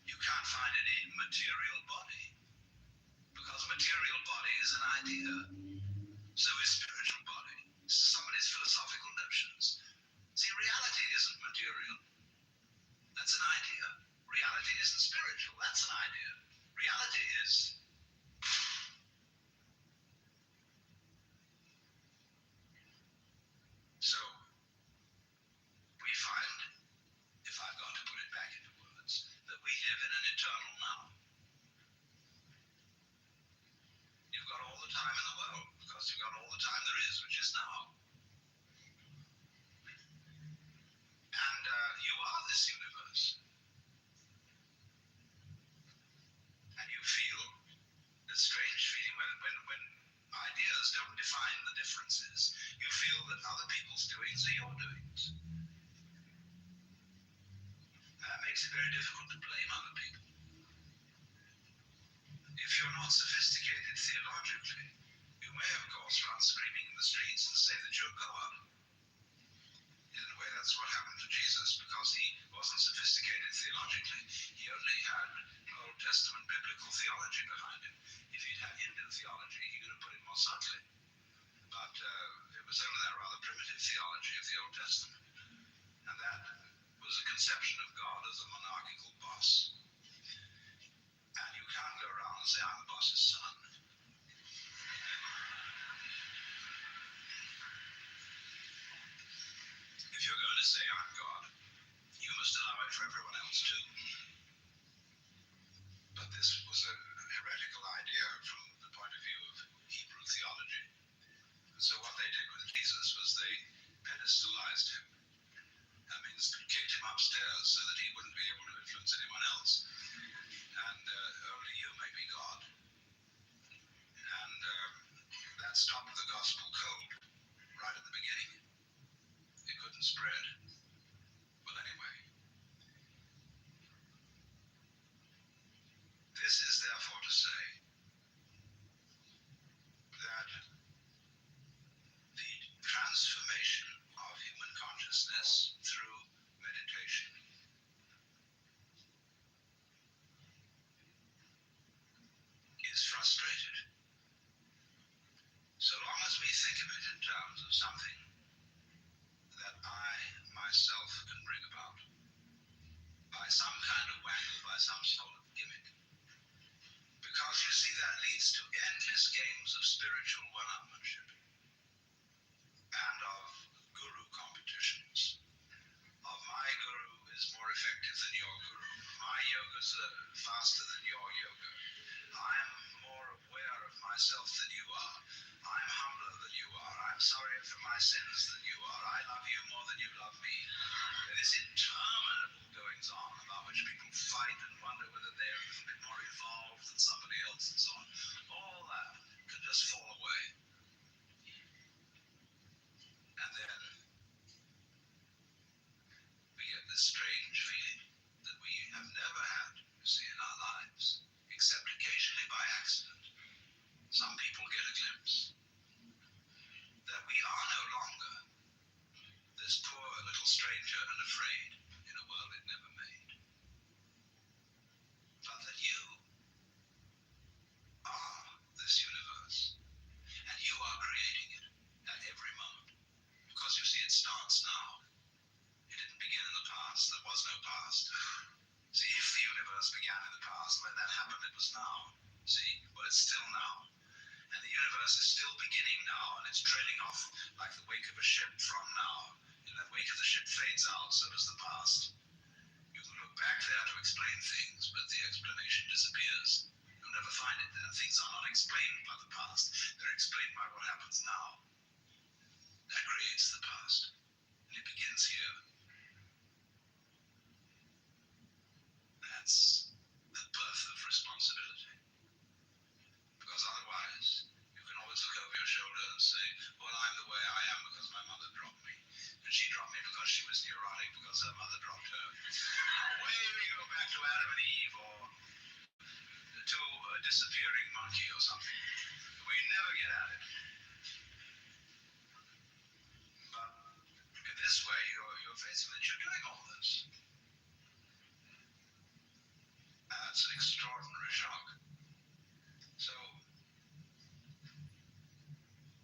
You can't find any material body, because material body is an idea. So is spiritual body. Somebody's philosophical notions. See, reality isn't material. That's an idea. Reality isn't spiritual. That's an idea. Reality is. So, we find, if I've got to put it back into words, that we live in an eternal now. You've got all the time in the world, because you've got all the time there is, which is now. And you are this universe. And you feel the strange feeling when ideas don't define the differences. You feel that other people's doings are your doings. That makes it very difficult to blame other people. If you're not sophisticated theologically, you may of course run screaming in the streets and say that you're God. In a way, that's what happened to Jesus, because he wasn't sophisticated theologically. He only had Old Testament biblical theology behind him. If he'd had Hindu theology, he could have put it more subtly. But it was only that rather primitive theology of the Old Testament. And that was a conception of God as a monarchical boss. And you can't go around and say, I'm the boss's son. If you're going to say I'm God, you must allow it for everyone else too. But this was a heretical idea from the point of view of Hebrew theology. And so what they did with Jesus was they pedestalized him. That means kicked him upstairs so that he wouldn't be able to influence anyone else. And only you may be God. And that stopped the gospel cold right at the beginning. It couldn't spread. Well, anyway. This is therefore to say that the transformation of human consciousness through meditation is frustrated. So long as we think of it in terms of something that I myself can bring about by some kind of wangle, by some sort of gimmick. Because you see, that leads to endless games of spiritual one-upmanship and of guru competitions. Of my guru is more effective than your guru. My yoga's faster than your yoga. I'm more aware of myself than you are. I'm humbler than you are. I'm sorry for my sins than you are. I love you more than you love me. There is interminable goings on about which people fight and wonder whether they're a little bit more evolved than somebody else and so on. All that can just fall away. And then we get this strange feeling that we have never had, you see, in our lives, except occasionally by accident. Some people get a glimpse that we are no longer this poor little stranger and afraid in a world it never made, but that you are this universe, and you are creating it at every moment, because you see, it starts now. It didn't begin in the past. There was no past. See, if the universe began in the past, when that happened, it was now. See, well, it's still now. And the universe is still beginning now, and it's trailing off like the wake of a ship from now. In that wake of the ship fades out, so does the past. You can look back there to explain things, but the explanation disappears. You'll never find it there. Things are not explained by the past. They're explained by what happens now. That creates the past. And it begins here. That's the birth of responsibility. Because otherwise, you can always look over your shoulder and say, well, I'm the way I am because my mother dropped me. And she dropped me because she was neurotic because her mother dropped her. Away we go. an extraordinary shock. So,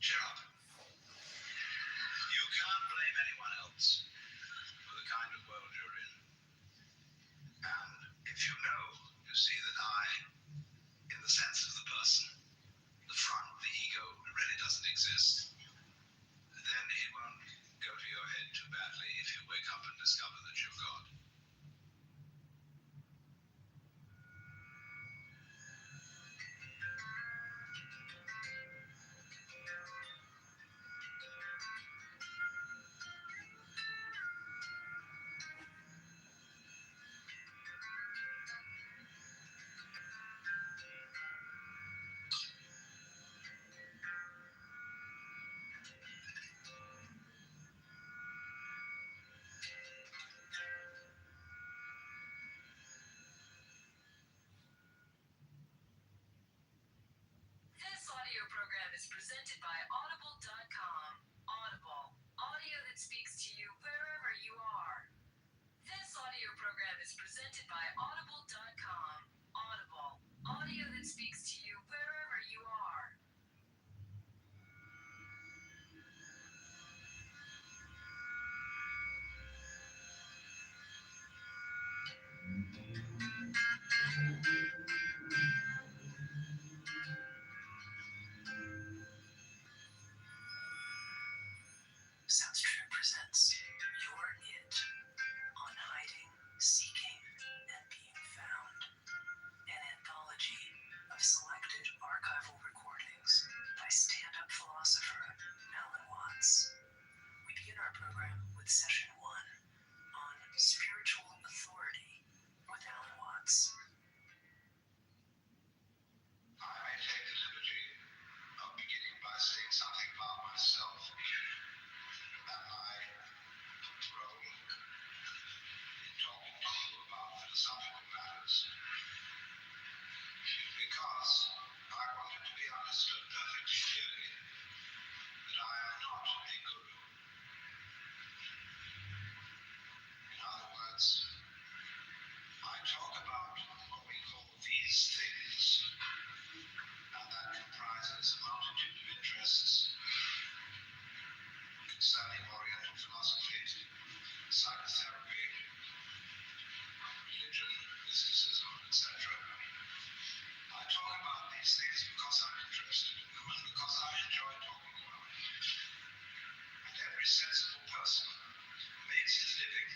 cheer up. You can't blame anyone else for the kind of world you're in. And if you know, you see that I, in the sense of the person, the front, the ego, really doesn't exist, then it won't go to your head too badly if you wake up and discover that you're God. This audio program is presented by Audible.com. Audible, audio that speaks to you wherever you are. This audio program is presented by Audible.com. Audible, audio that speaks to you wherever you are. Sounds True presents You're It on Hiding, Seeking, and Being Found, an anthology of selected archival recordings by stand-up philosopher Alan Watts. We begin our program with Session 1 on Spiritual Authority with Alan Watts. I may take the liberty of beginning by saying something about myself and my role in talking to you about philosophical matters, because I want it to be understood perfectly clearly that I am not a guru. In other words, I talk about what we call these things, and that comprises a multitude of interests concerning Oriental philosophy, psychotherapy, religion, mysticism, etc. I talk about these things because I'm interested in them and because I enjoy talking about them. And every sensible person makes his living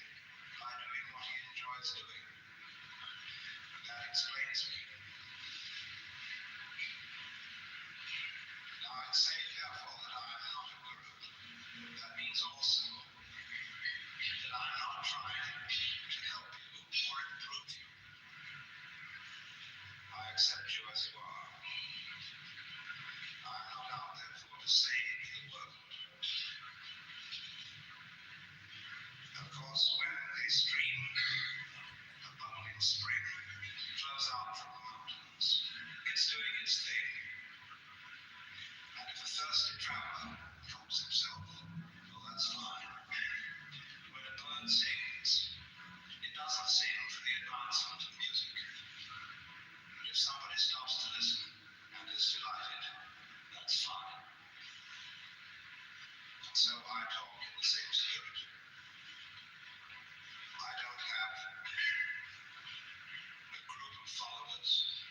by doing what he enjoys doing. And that explains me. Now I say therefore that I am not a guru. That means also that I'm not trying to help you or improve you. I accept you as you are. I'm not out therefore to save the world. Of course, when a stream, a bubbling spring, flows out from the mountains, it's doing its thing. And if a thirsty traveler drops himself, well, that's fine. When a bird sings, it doesn't sing for the advancement of music. But if somebody stops to listen and is delighted, that's fine. And so I talk in the same spirit. I don't have a group of followers.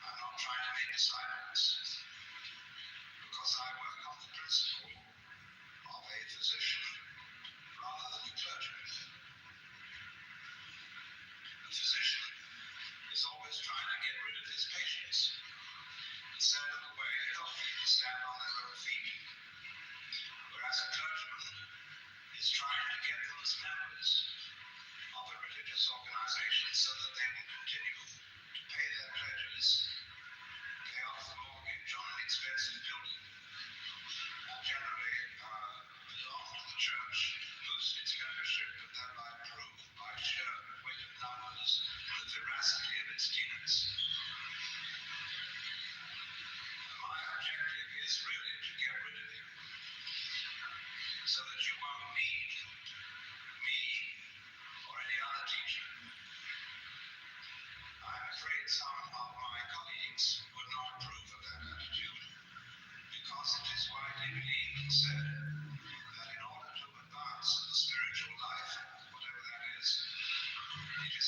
I'm not trying to make disciples, because I work on the principle of a physician rather than a clergyman. A physician is always trying to get rid of his patients and send them away healthy to stand on their own feet, whereas a clergyman is trying to get them as members of a religious organization so that they will continue to pay their pledges, pay off the mortgage on an expensive building, and generally belong to the church, boost its membership, and thereby prove by sheer weight of numbers the veracity of its tenets. My objective is really to get rid of you, so that you won't need me or any other teacher. I'm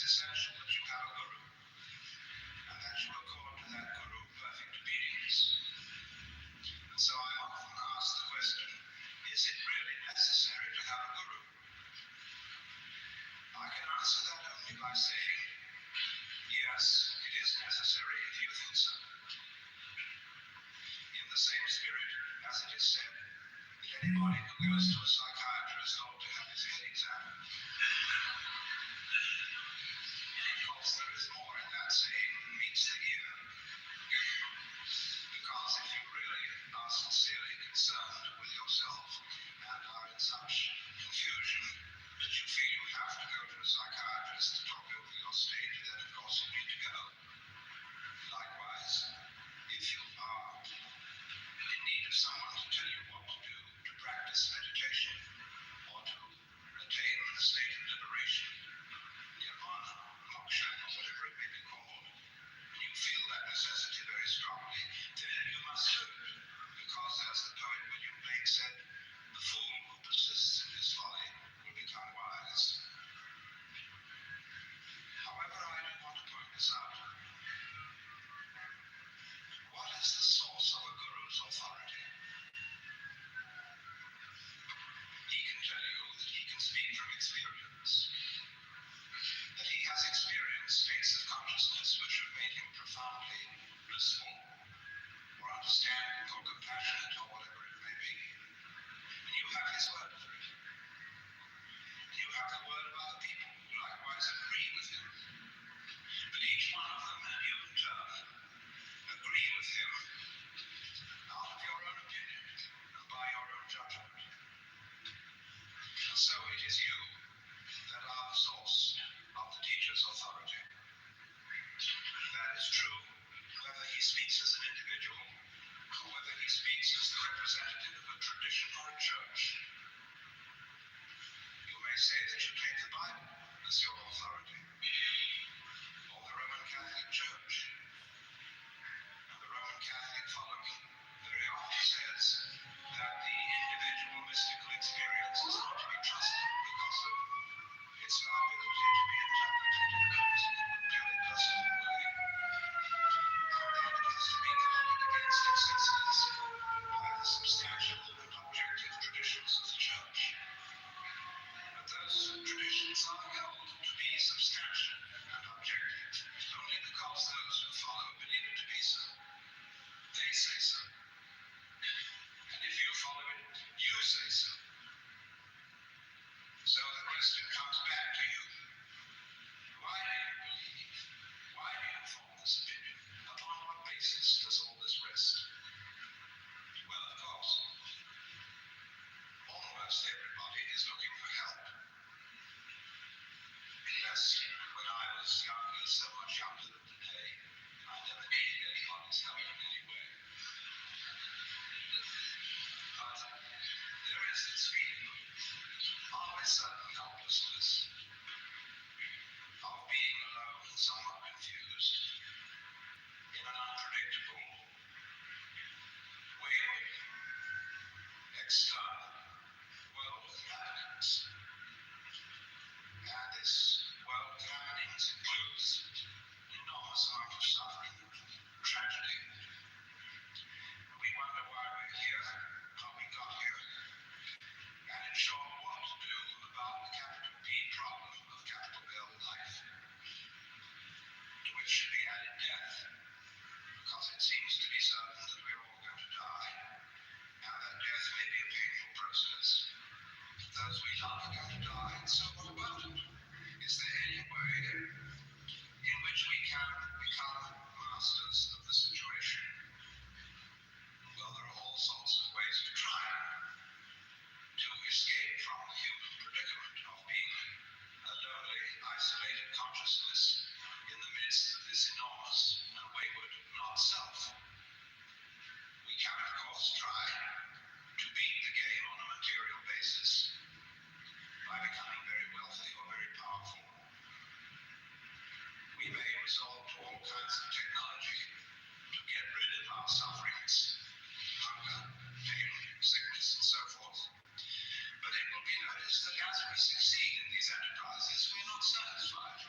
essential that you have a guru, and that you accord to that guru perfect obedience. And so I often ask the question, is it really necessary to have a guru? I can answer that only by saying, yes, it is necessary if you think so. In the same spirit, as it is said, that anybody who goes to a psychiatrist ought to have his head examined. Of course, there is more in that saying than meets the ear. Because if you really are sincerely concerned with yourself and are in such confusion that you feel you have to go to a psychiatrist to talk over your state, then of course you need to go. Likewise, if you are in need of someone to tell you what to do to practice meditation or to attain a state of liberation, nirvana, moksha, or whatever it may be called, and you feel that necessity very strongly, then you must do it. Because as the poet William Blake said, the fool who persists in his folly will become wise. However, I do want to point this out. What is the source of a guru's authority? He can tell you that he can speak from experience, that he has experienced states of consciousness which have made him profoundly blissful, or understanding, or compassionate, or whatever it may be. And you have his word for it. And you have the word of other people who likewise agree with him. But each one of them, and you in turn, agree with him out of your own opinion and by your own judgment. And so it is you that are the source of the teacher's authority. That is true whether he speaks as an individual or whether he speaks as the representative of a tradition or a church. You may say that you take the Bible as your authority, or the Roman Catholic Church. And the Roman Catholic following very often says that the individual mystical experience is not to be trusted because of its liability to be interpreted in a purely personal way. And it is to be guarded against excesses by the substantial and objective traditions of the Church. But those traditions are held to be substantial and objective only because those who follow believe it to be so. They say so. And if you follow it, you say so. So the question comes back to you. Why do you believe? Why do you form this opinion? Upon what basis does all this rest? Well, of course, almost everybody is looking for help. Yes, when I was younger, so much younger than today, I never needed anybody's help in any way. But there is this feeling of a certain helplessness, of being alone and somewhat confused, in an unpredictable, wayward, external world of happenings. And this world of happenings includes an enormous amount of suffering, tragedy. We wonder why we're here, how we got here, and in short, what to do about the capital P problem of capital L life, to which should be added death, because it seems to be certain that we're all going to die, and that death may be a painful process. Those we love are going to die, and so what about it? Is there any way in which we can become masters of the situation? Well, there are all sorts of ways to try to escape from the human predicament of being a lonely, isolated consciousness in the midst of this enormous and wayward not-self. We can, of course, try to beat the game on a material basis by becoming very wealthy or very powerful. We may resort to all kinds of technology to get rid of our sufferings, hunger, pain, sickness, and so forth. But it will be noticed that as we succeed in these enterprises, we're not satisfied.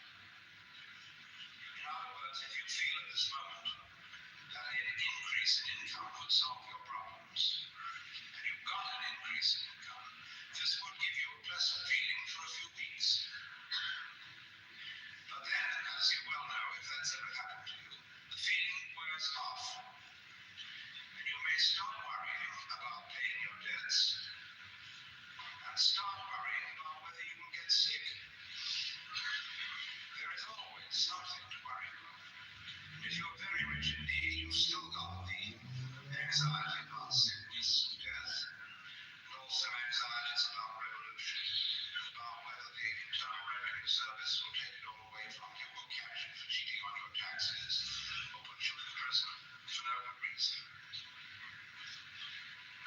this will take it all away from you, or catch you for cheating on your taxes, or put you in prison for no good reason.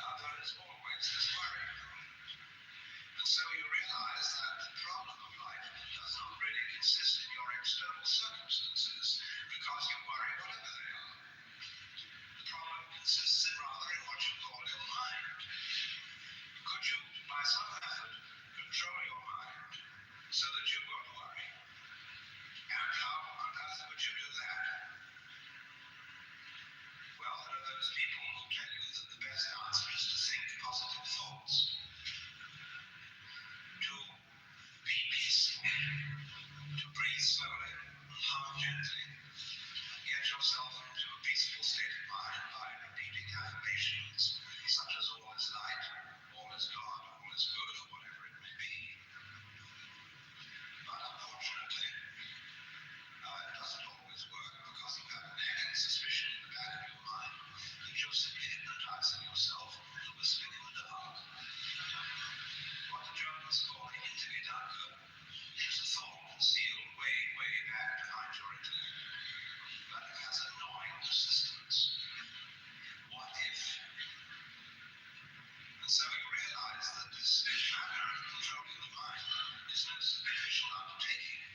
Now, there is always this worry. And so you realize that the problem of life does not really consist in your external circumstances, because you worry whatever they are. The problem consists in rather in what you call your mind. Could you, by some method, control your mind so that you won't worry? And how on earth would you do that? Well, there are those people who tell you that the best answer is to think positive thoughts, to be peaceful, to breathe slowly, hum gently, and get yourself into a peaceful state of mind by repeating affirmations such as all is light, all is God, all is good, or whatever it may be. But unfortunately, it doesn't always work, because you have a nagging suspicion in the back of your mind that you're simply hypnotizing yourself and whistling in the dark. What the Germans call the Hintergedanke is a thought concealed way, way back behind your intellect. But it has a gnawing persistence. What if? And so you realize that this matter of controlling the mind is no superficial undertaking,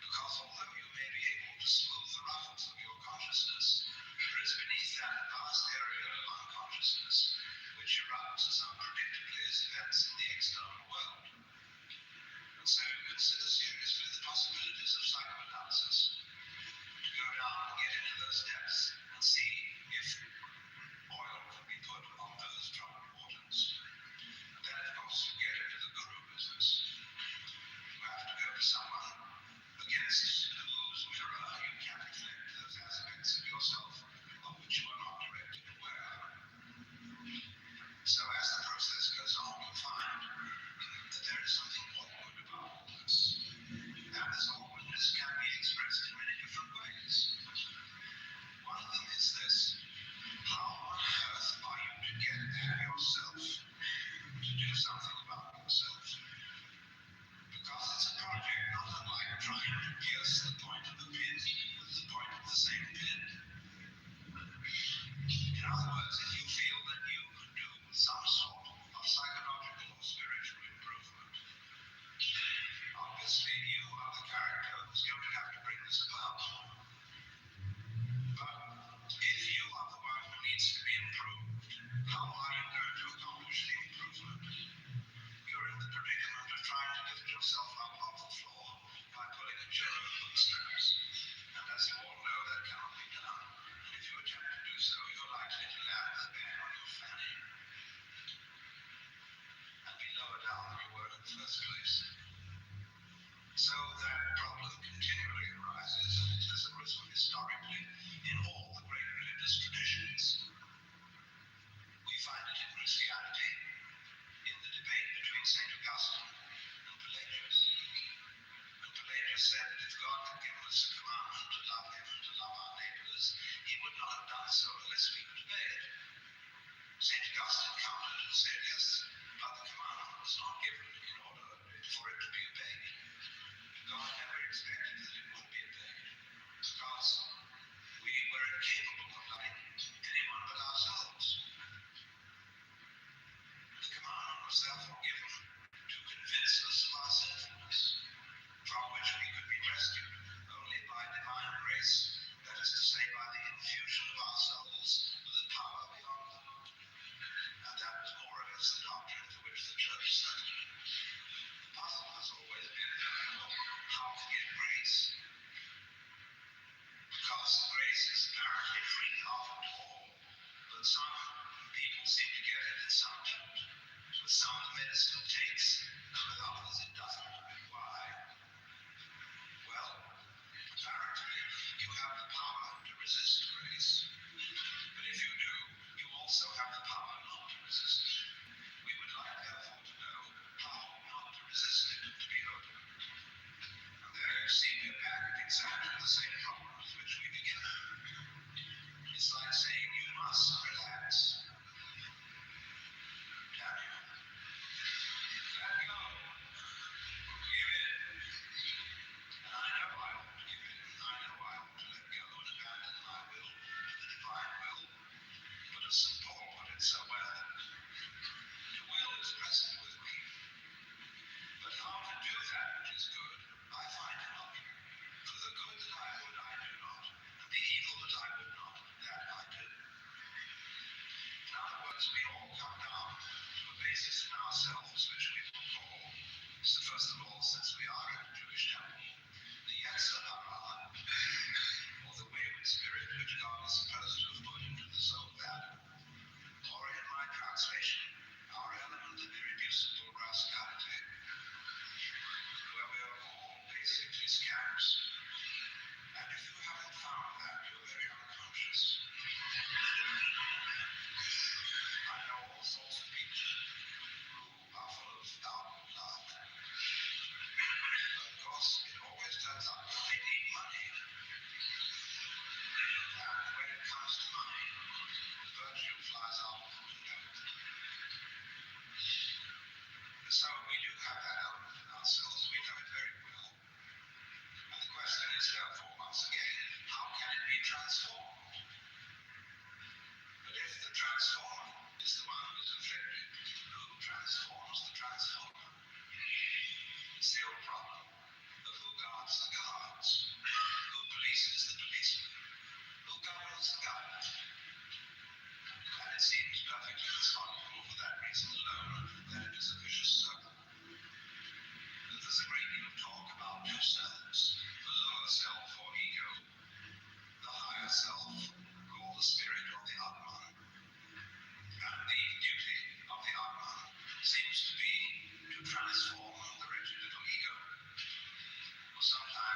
because although you may be able to smooth the ruffles of your consciousness, there is beneath that vast area of unconsciousness which erupts as unpredictably as events in the external world. And so you consider seriously the possibilities of psychoanalysis, to go down and get into those depths and see if oil can be put on those troubled waters. And then, of course, you get into the guru business. You have to go to someone against whose mirror you can reflect those aspects of yourself of which you are not directly aware. So as the process goes on, you find that there is something awkward about all this. And this awkwardness can be expressed in many different ways. One of them is this: how on earth are you to get at yourself, to do something about yourself? Because it's a project not unlike trying to pierce the point of the pin with the point of the same pin. In other words, if you feel that you could do some sort of psychological or spiritual improvement, obviously you are the character who's going to have to bring this about. But if you are the one who needs to be improved, how are you going to accomplish the improvement? You're in the predicament of trying to lift yourself up off the floor by pulling at your own bootstraps. And as you all know, that cannot be done. And if you attempt to do so, you're likely to land with a bang on your fanny and be lower down than you were in the first place. So that problem continually arises, and it has arisen historically in all the great religious traditions. We find it in Christianity, in the debate between St. Augustine and Pelagius. And Pelagius said that if God had given us a commandment to love him and to love our neighbors, he would not have done so unless we could obey it. St. Augustine countered and said, yes, but the commandment was not given in order for it to be obeyed. God never expected that it would be obeyed, because we were incapable of loving anyone but ourselves. The commandment was therefore given to convince us of our sinfulness, from which we could be rescued only by divine grace, that is to say, by the infusion of our souls with a power beyond them. And that was more or less the doctrine to which the church stood. The puzzle has always been, how to get grace. Because grace is apparently free of it all, but some people seem to get it and some don't. With some the medicine takes, and with others it doesn't. Why? Well, apparently you have the power to resist grace. But if you do, you also have the power not to resist it. We would like, therefore, to know how not to resist it, to be open. And there you see we're back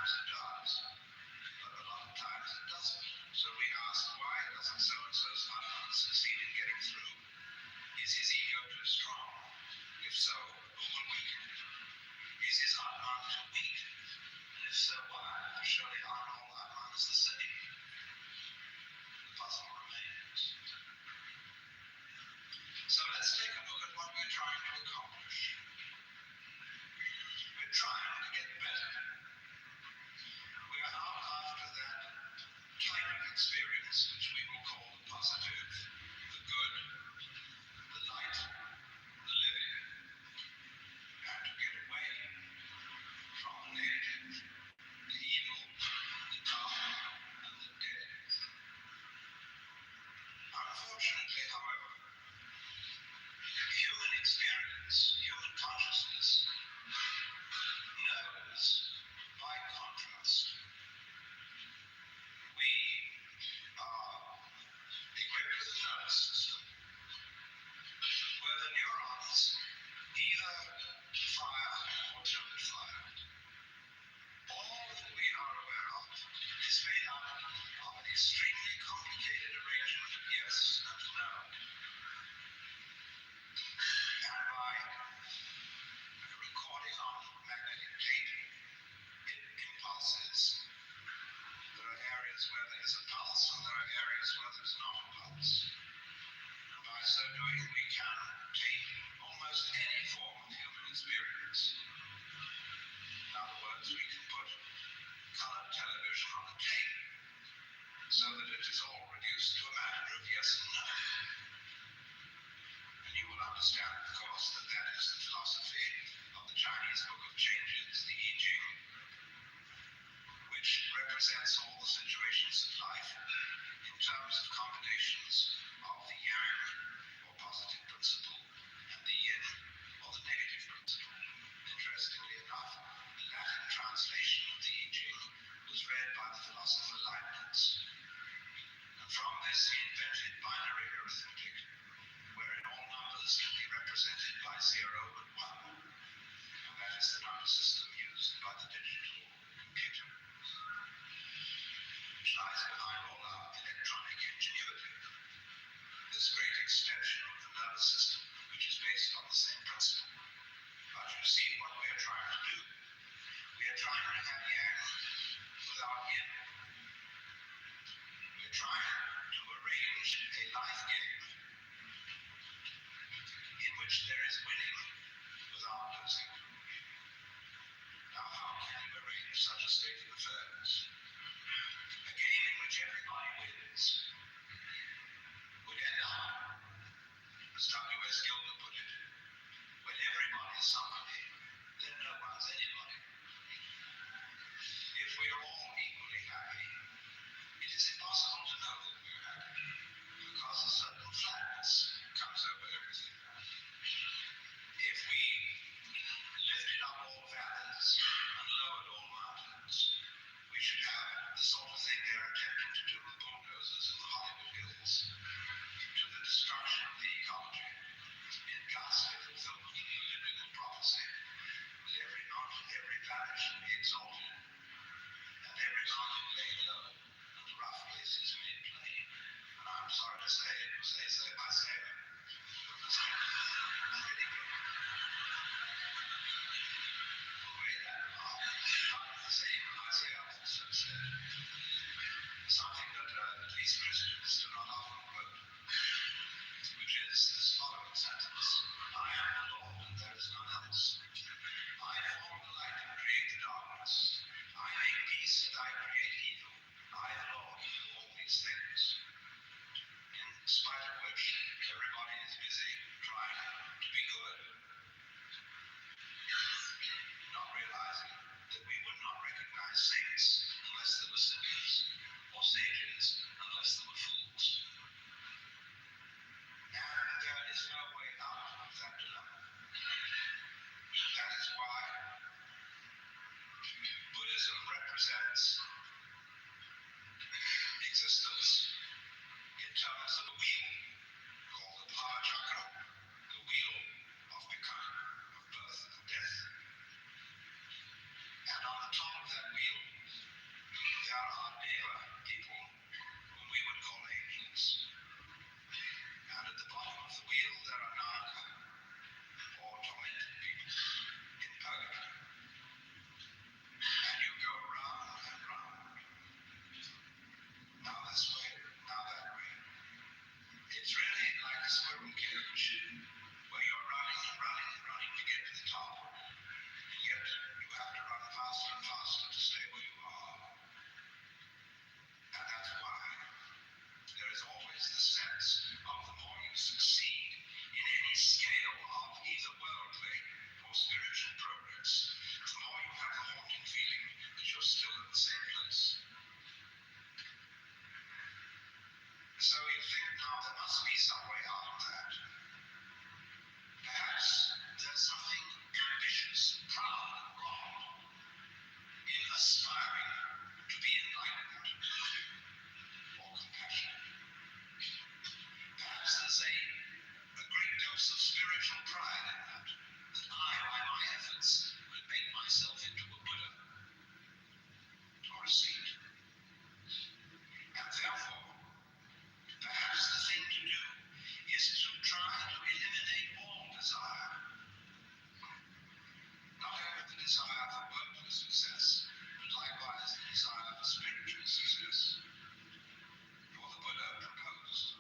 sometimes it does, but a lot of times it doesn't. So we ask, why doesn't so-and-so's husband succeed in getting through? Is his ego too strong? If so, who will weaken it? Is his Atman too weak? And if so, why? Surely aren't all Atmans the same? The puzzle remains. So let's take a look at what we're trying to accomplish. We're trying to get better. We are out after that type of experience which we will call the positive, the good, the light, the living, and to get away from the negative, the evil, the dark, and the dead. Unfortunately, however, human experience, human consciousness, knows, by contrast, we are equipped with a nervous system where the neurons either fire or don't fire. All that we are aware of is made up of an extremely complicated arrangement of yes and no. And by recording on magnetic tape impulses, there are areas where there is a pulse and there are areas where there is not a pulse. And by so doing, we can take almost any form of human experience. In other words, we can put colored television on the tape so that it is all reduced to a matter of yes and no. And you will understand, of course, that that is the philosophy of the Chinese Book of Changes, the I Ching, which represents all the situations of life in terms of combinations of the yang, or positive principle, and the yin, or the negative principle. Interestingly enough, the Latin translation of the I Ching was read by the philosopher Leibniz. And from this he invented binary arithmetic, wherein all numbers can be represented by 0 and 1. And that is the number system used by the digital computer, which lies behind all our electronic ingenuity. This great extension of the nervous system, which is based on the same principle. But you see what we are trying to do. We are trying to have yang without yin. We are trying to arrange a life game in which there is winning without losing. Now, how can you arrange such a state of affairs? A game in which everybody wins would end up, as W.S. Gilbert put it, when everybody is somebody, then no one's anybody. If we are all equally happy, it is impossible to know that we're happy, because a certain flatness comes over everything. If we lifted up all valleys and lowered all mountains, receipt. And therefore, perhaps the thing to do is to try to eliminate all desire. Not only the desire for worldly success, but likewise the desire for spiritual success. For the Buddha proposed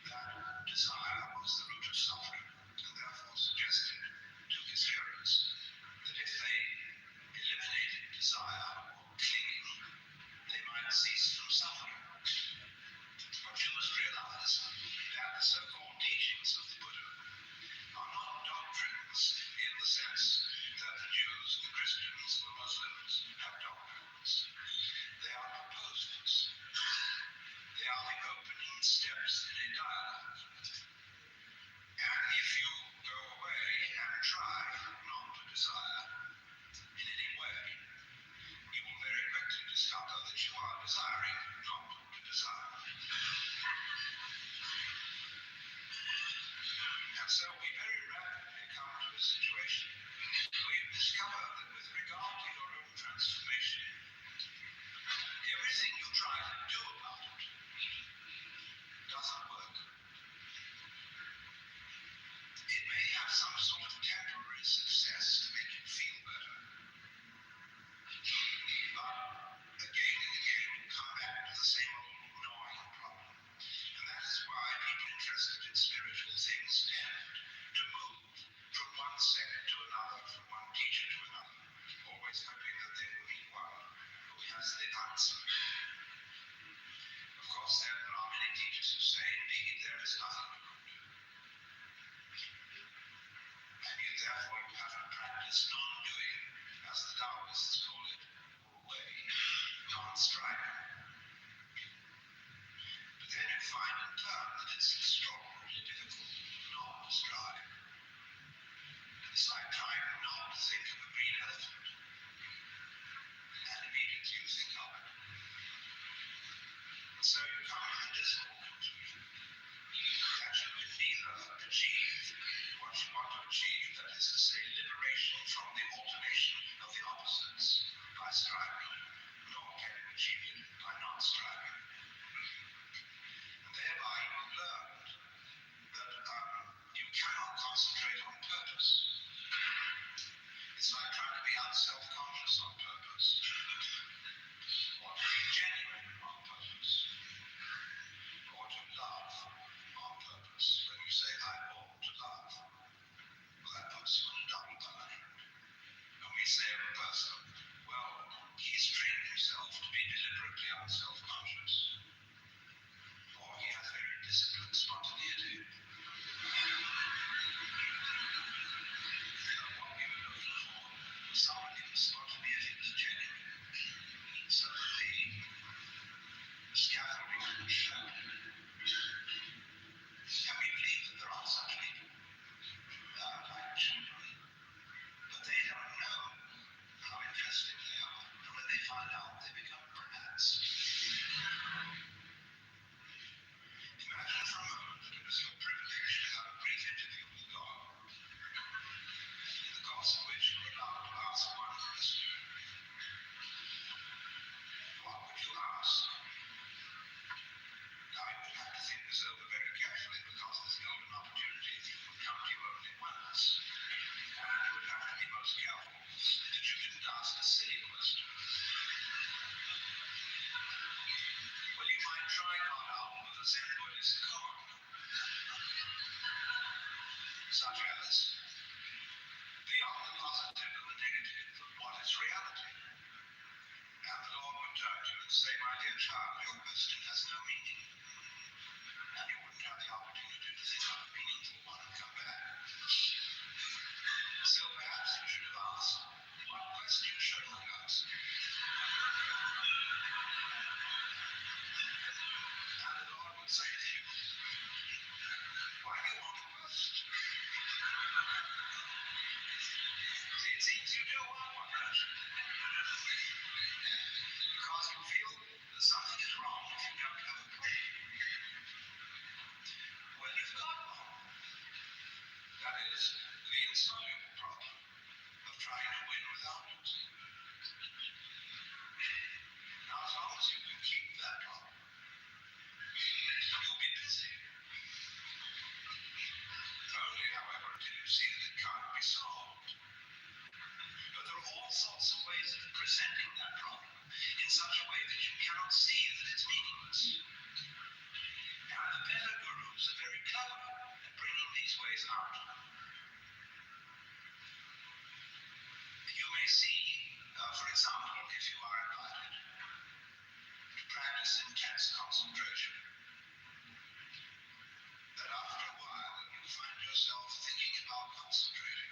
that desire was the root of suffering, and therefore suggested to his hearers that if they eliminated desire or clinging, they might cease from suffering. But you must realize that the so-called teachings of the Buddha are not doctrines in the sense that the Jews, the Christians, the Muslims have doctrines. They are proposals. They are the opening steps in a dialogue. And if you go away and try not to desire in any way, you will very quickly discover that you are desiring not to desire. And so we very rapidly come to a situation where you discover that with regard to your own transformation, everything you try to do about it doesn't work. It may have some sort of temporary success to make you feel better, but again and again you come back to the same old gnawing problem. And that is why people interested in spiritual things tend to move from one sect to another, from one teacher to another, always hoping that they will meet one who has the answer. Of course, there are many teachers who say, indeed, there is nothing you can do. And you therefore you have to practice non-doing, as the Taoists call it, or way, non-striving. But then you find in turn that it's extraordinarily difficult not to strive. It's like trying not to think of a green elephant, and immediately you think of it. And so you come to the dismal conclusion that you can neither achieve what you want to achieve, that is to say, liberation from the alternation of the opposites by striving, nor can you achieve it by not striving. And thereby you have learned that you cannot concentrate on purpose. It's like trying to be unself-conscious on purpose, or to be genuine on purpose, or to love on purpose. When you say, I ought to love, well, that puts you in a double bind. And we say of a person, well, he's trained himself to be deliberately unself-conscious, or he has very disciplined spontaneity. What we were looking for was someone whose spontaneity was genuine, so that the scaffolding could show. And we believe that there are such people, like children, but they don't know how interesting they are, and when they find out, they become brats. Imagine for a moment that it was your privilege to have a brief interview with God, in the course of which you were allowed to ask one question. What would you ask? Now, you would have to think this over very carefully, because this golden opportunity would come to you only once. And you would have to be most careful that you didn't ask a silly question. Well, you might try God out with a Zen Buddhist koan, such as, beyond the positive and the negative, what is reality? And the Lord would turn to you and say, my dear child, your question has no meaning. And you wouldn't have the opportunity to think of a meaningful one and come back. So perhaps you should have asked, what question should I ask? And the Lord would say to you, why do you want a question? It seems you do want one, don't you? Because you feel that something is wrong if you don't have a plan. Well, you've got one. That is the insoluble problem of trying to win without losing. Now, this intense concentration that after a while you find yourself thinking about concentrating,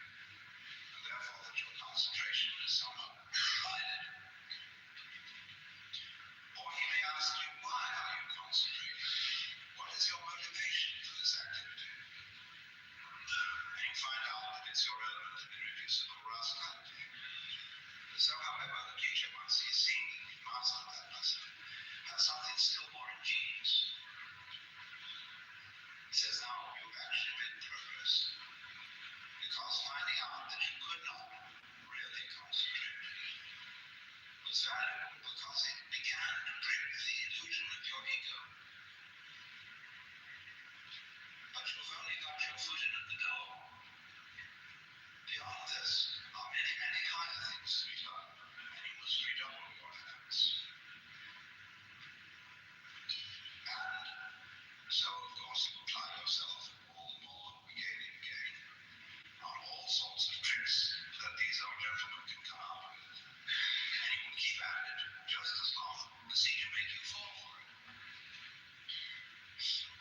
and therefore that your concentration is somewhat divided. Or he may ask you, why are you concentrating? What is your motivation for this activity? And you find out that it's your element of irreducible rascality. So, however, the teacher, once he's seen you master that lesson, has something still more ingenious. He says, now you've actually made progress, because finding out that you could not really concentrate was valuable because it began to break the illusion of your ego. But you've only got your foot in at the door. Beyond this are many, many higher things to be done, and you must redouble your efforts. And so, of course, you apply yourself all the more again and again on all sorts of tricks that these old gentlemen can come out with. And you will keep at it just as long as he can make you fall for it.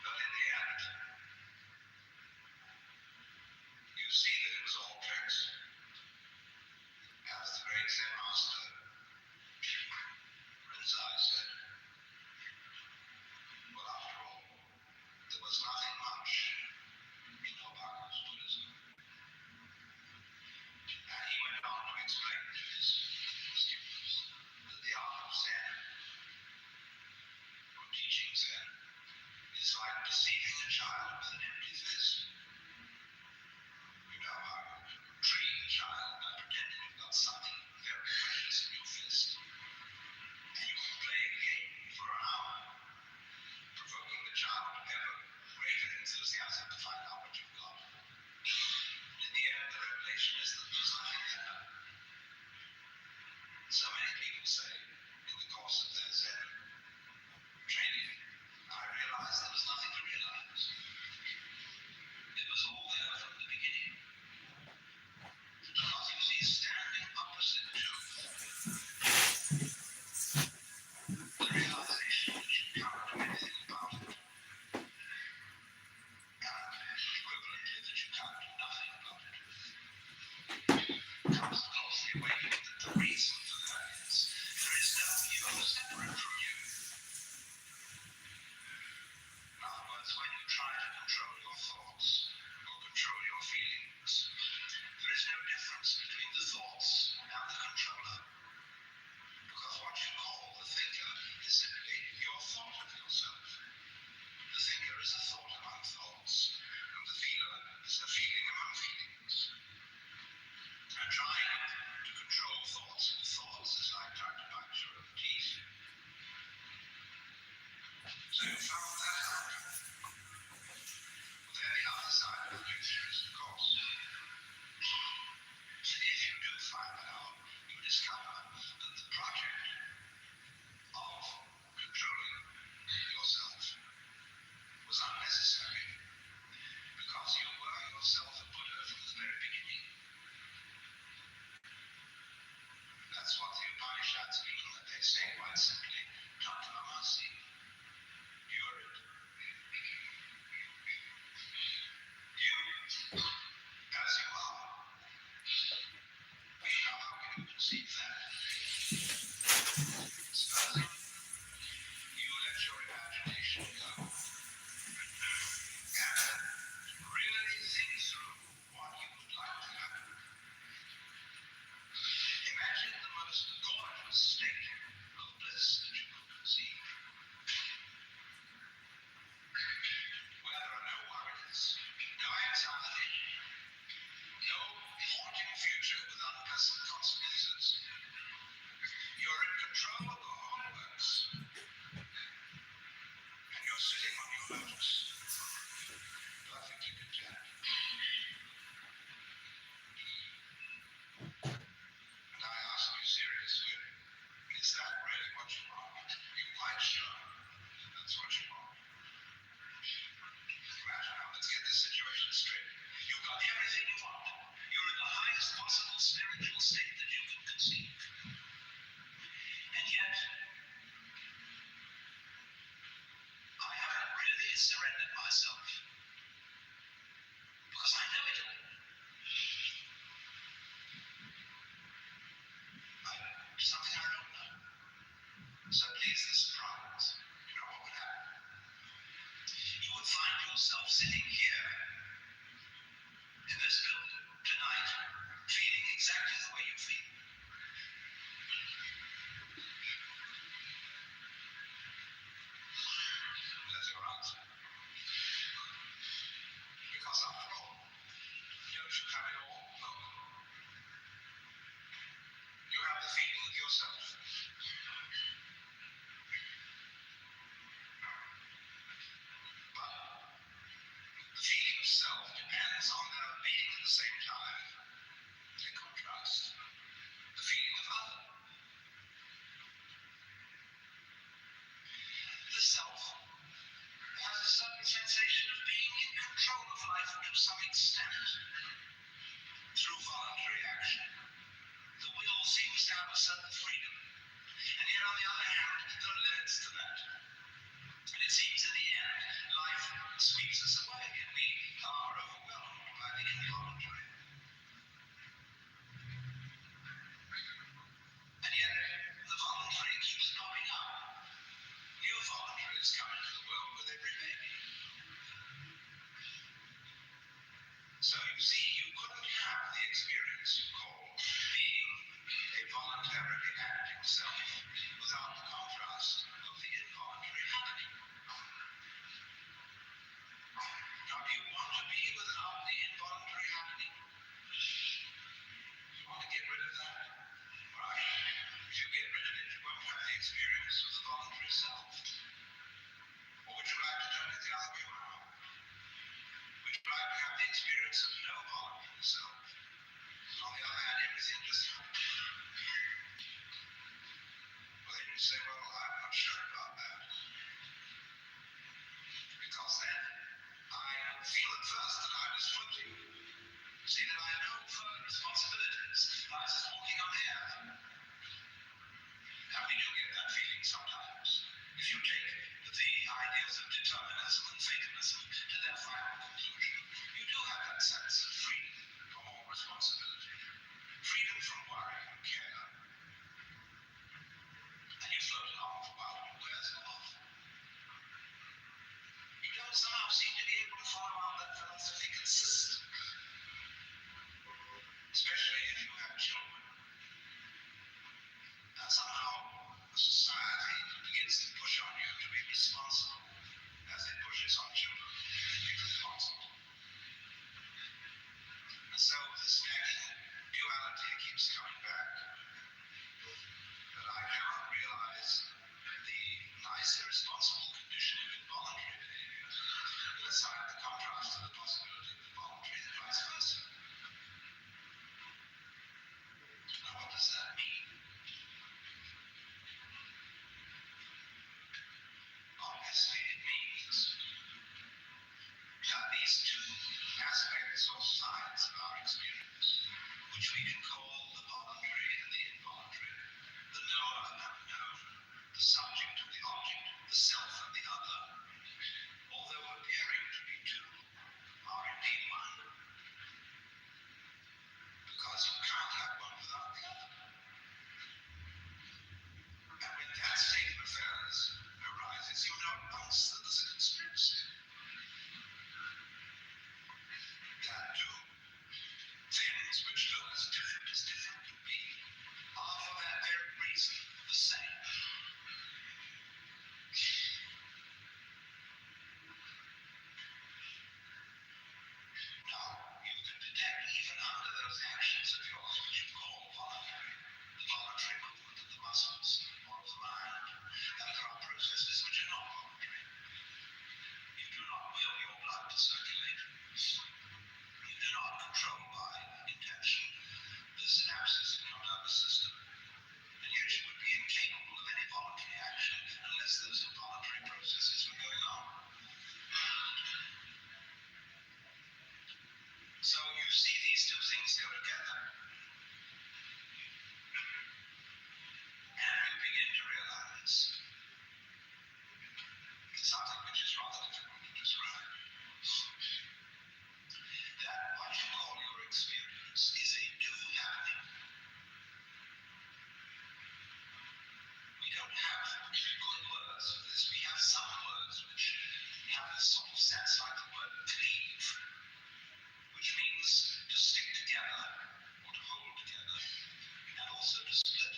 But in the end, you see that it was all tricks. As the great Zen master Rinzai said, well, after all, there was nothing much in Obaku's Buddhism. And he went on to explain to his students that the art of Zen, or teaching Zen, is like deceiving a child with an empty fist. You know how you treat a child by pretending you've got something very precious in your fist. And you can play a game for an hour, provoking the child to ever greater enthusiasm to find out what you've got. In the end, the revelation is that there's nothing there. So many people say, in the course of their Zen training, I realized there was nothing to realize. It was all there from the beginning. Because you see, standing opposite truth, the realization that you can't do anything about it, and equivalently that you can't do nothing about it, comes closely awakening that the reason for that is there is no you separate from you. In other words, when you try to control your thoughts or control your feelings, there is no difference between the thoughts and the controller. Because what you call the thinker is simply your thought of yourself. The thinker is a thought among thoughts, and the feeler is a feeling among feelings. And trying to control thoughts is like trying to bite your own teeth. So you found that out. But then the other side of the picture is, of course, that if you do find that out, you discover that the project of controlling yourself was unnecessary, because you were yourself a Buddha from the very beginning. That's what the Upanishads mean when they say quite simply, Tattva-masi. You're it. You, as you are. We know how we can perceive that. Supposing you let your imagination go and really think through what you would like to happen. Imagine the most gorgeous state of bliss that you could conceive. Suddenly it's the surprise. You know what would happen? You would find yourself sitting here in this building tonight, feeling exactly the way you feel. That's your answer. Because after all, don't you have it all? No. You have the feeling of yourself. But the feeling of self depends on their being at the same time. In contrast, the feeling of other. The self has a certain sensation of being in control of life to some extent through voluntary action. The will seems to have a certain freedom, and yet on the other hand, there are limits to that. And it seems in the end, life sweeps us away, and we are overwhelmed by the involuntary. And yet, the voluntary keeps popping up. New voluntaries come into the world with every baby. So you see, you couldn't have the experience you call being a voluntarily acting self without the contrast of the involuntary happening. Now, do you want to be without the involuntary happening? You want to get rid of that? Right. If you get rid of it, you won't have the experience of the voluntary self. Or would you like to turn it the other way around? Would you like to have the experience of no voluntary self? On the other hand, everything just happens. Well, then you say, well, I'm not sure about that. Because then I feel at first that I was floating. See, that I had no further responsibilities. I was just walking on air. Now, we do get that feeling sometimes. If you take the ideas of determinism and fatalism to their final conclusion, you do have that sense of freedom from all responsibility, freedom from worry and care. And you float along for a while, and it wears off. You don't somehow seem to be able to follow out that philosophy consistently, especially if you have children. That somehow the society begins to push on you to be responsible, as it pushes on children to be responsible. And so this nagging duality keeps coming back. But I cannot realize the nice, irresponsible condition of involuntary behavior unless I have the contrast to the possibility of involuntary and vice versa. Now, what does that mean? Obviously, it means that these two aspects or sides of our experience, which we can call the voluntary and the involuntary, the knower and unknown, the subject and the object, the self and the other, although appearing to be two, are indeed one. Because you can't have one without the other. And when that state of affairs arises, you know at once that there's a conspiracy. That two things which look as different can be are for that very reason the same. good words for this. We have some words which have a sort of sense like the word cleave, which means to stick together or to hold together, and also to split.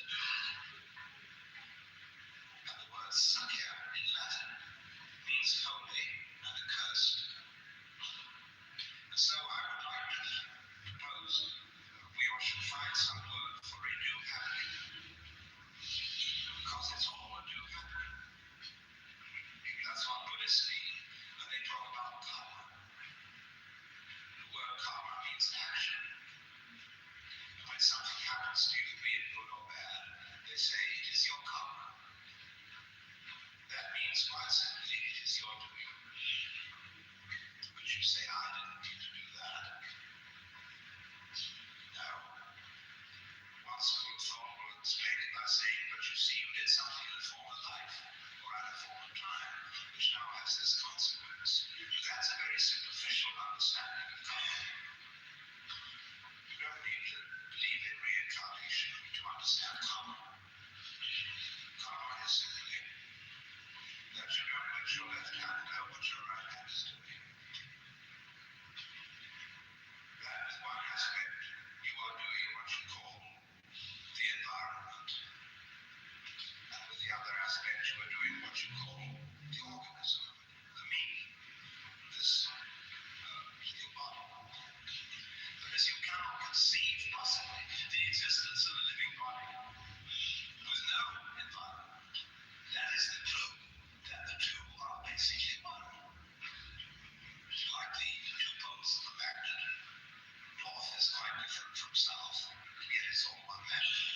And the word sacia in Latin means holy and accursed. And so I would like to propose we all should find some word for a new happening, because it's all a new happening. That's what Buddhists mean when they talk about karma. The word karma means action. And when something happens to you, be it good or bad, they say it is your karma. That means quite simply it is your doing. But you say, I didn't mean to do that. No. One school of thought will explain it by saying, but you see, you did something in a former life or at a former time, which now has this consequence. But that's a very superficial understanding of karma. You don't need to believe in reincarnation to understand karma. Karma is simply that you don't let your left hand know what your right hand is doing. That is one aspect. You are doing what you call the environment. And with the other aspect, you are doing what you call the organism, the me, this your body. But as you cannot conceive possibly the existence of a living body with no environment, that is the clue that the two are basically one. Like the two poles of a magnet. North is quite different from south, yet it's all one magnet.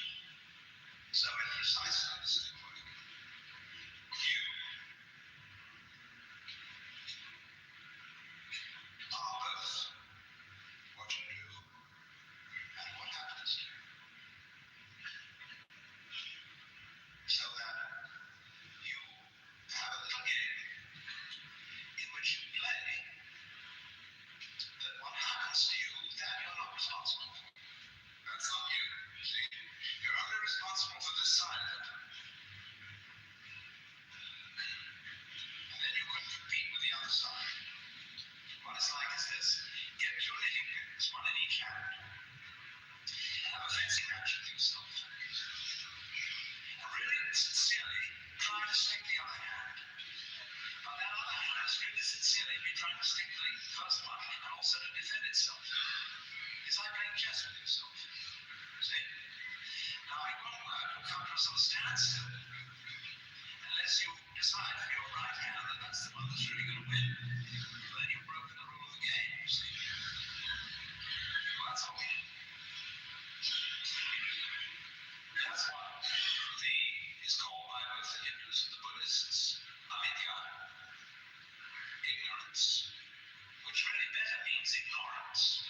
So in precisely the same way, you are both what you do and what happens to you. So that you have a little game in which you play that what happens to you, that you're not responsible for. That's not you, see? You're only responsible for this side of it. And then you can compete with the other side. What it's like is this. Get two knitting pins, one in each hand, and have a fencing match with yourself. And really, sincerely, try to stick the other hand. But that other hand is really sincerely be trying to stick the first one and also to defend itself. It's like playing chess with yourself. See? Now, it won't work. You'll come to some standstill. Unless you decide for your right hand that that's the one that's really going to win. Then you've broken the rule of the game, you see. Well, that's all we do. That's what is called by both the Hindus and the Buddhists avidya, ignorance, which really better means ignorance.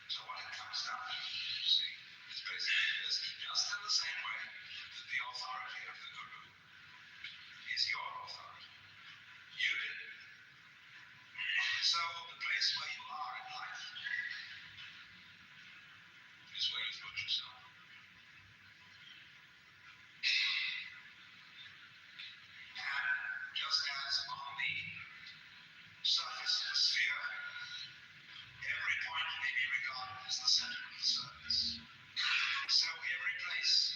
So what it comes down to, you see, is basically this. Just in the same way that the authority of the Guru is your authority. You did it. So the place where you are in life is where you put yourself. And just as on the surface of the sphere, every point may be regarded as the center of the surface. So every place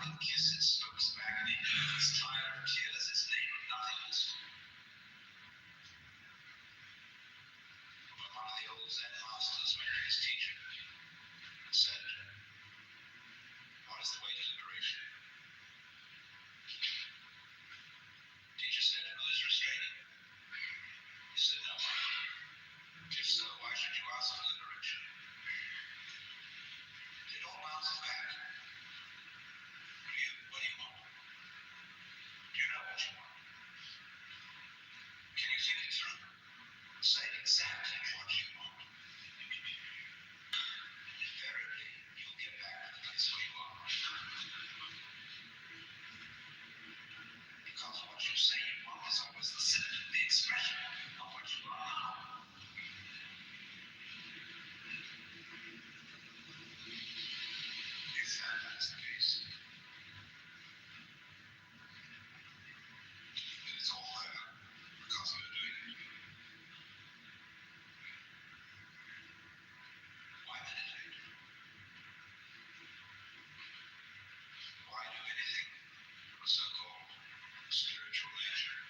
can kiss its spokes of agony. It's tired of tears, its name of nothingness. But one of the old Zen masters went to his teacher and said, "What is the way to liberation?" Teacher said, "Who is restraining?" He said, "No one." If so, why should you ask for liberation? It all bounces back. What do you want? Do you know what you want? Can you think it through? Say exactly what you want. Invariably, you'll get back to the place where you are. Because what you say you want is always the symptom, the expression of what you are now. If that is the case, then it's all there because you're doing it. Why meditate? Why do anything of a so-called spiritual nature?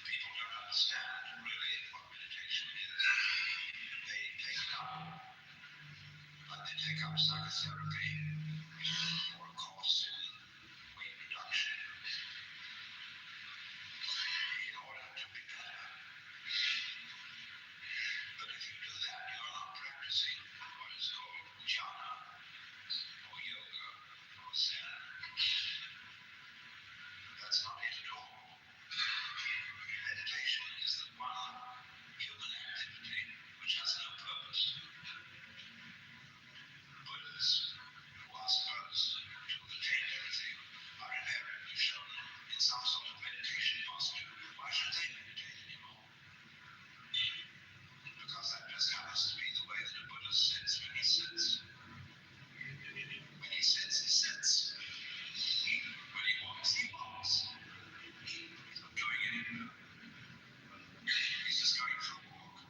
People don't understand really what meditation is. They take it up, like they take up psychotherapy or a course in weight reduction in order to be better. But if you do that, you're not practicing what is called jhana or yoga or zen. That's not it at all. Meditation is the one human activity which has no purpose. Buddhas, who are supposed to have attained everything, are invariably shown in some sort of meditation posture. Why should they meditate anymore? Because that just happens to be the way that a Buddha sits when he sits. When he sits, he sits. When he walks, he walks. He's not going anywhere. He's just going for a walk.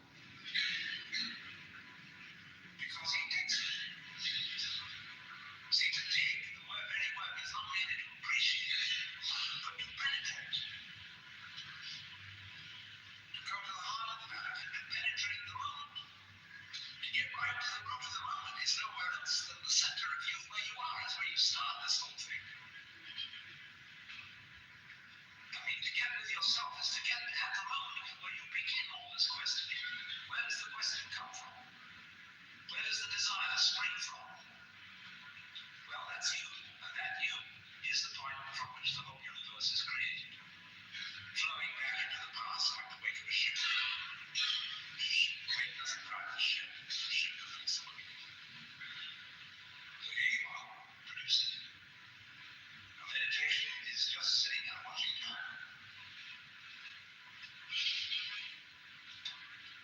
Because he digs it. See, to dig, the very word is not merely to appreciate it, but to penetrate. To go to the heart of the matter, to penetrate the moment. To get right to the root of the moment is nowhere else than the center of you, where you are. It's where you start this whole thing. I mean, to get with yourself is to get at the moment where you begin all this questioning. Where does the question come from? Where does the desire spring from? Well, that's you, and that you is the point from which the whole universe is created. Flowing back into the past like the wake of a ship. Wake doesn't drive the ship. The ship doesn't swim. So here you are, producing it. Now, meditation is just sitting and watching time.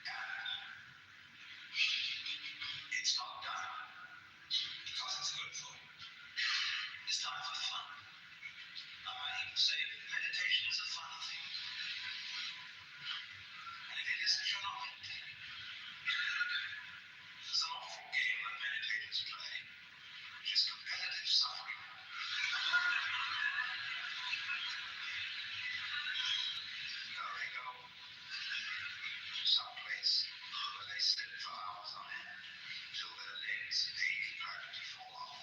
And it's not done because it's good for you. It's done for fun. I might even say meditation is a fun thing. And if it isn't, you're not meditating. There's an awful game that meditators play, which is competitive suffering. Now they go to some place where they sit for hours on end till their legs ache and practically fall off.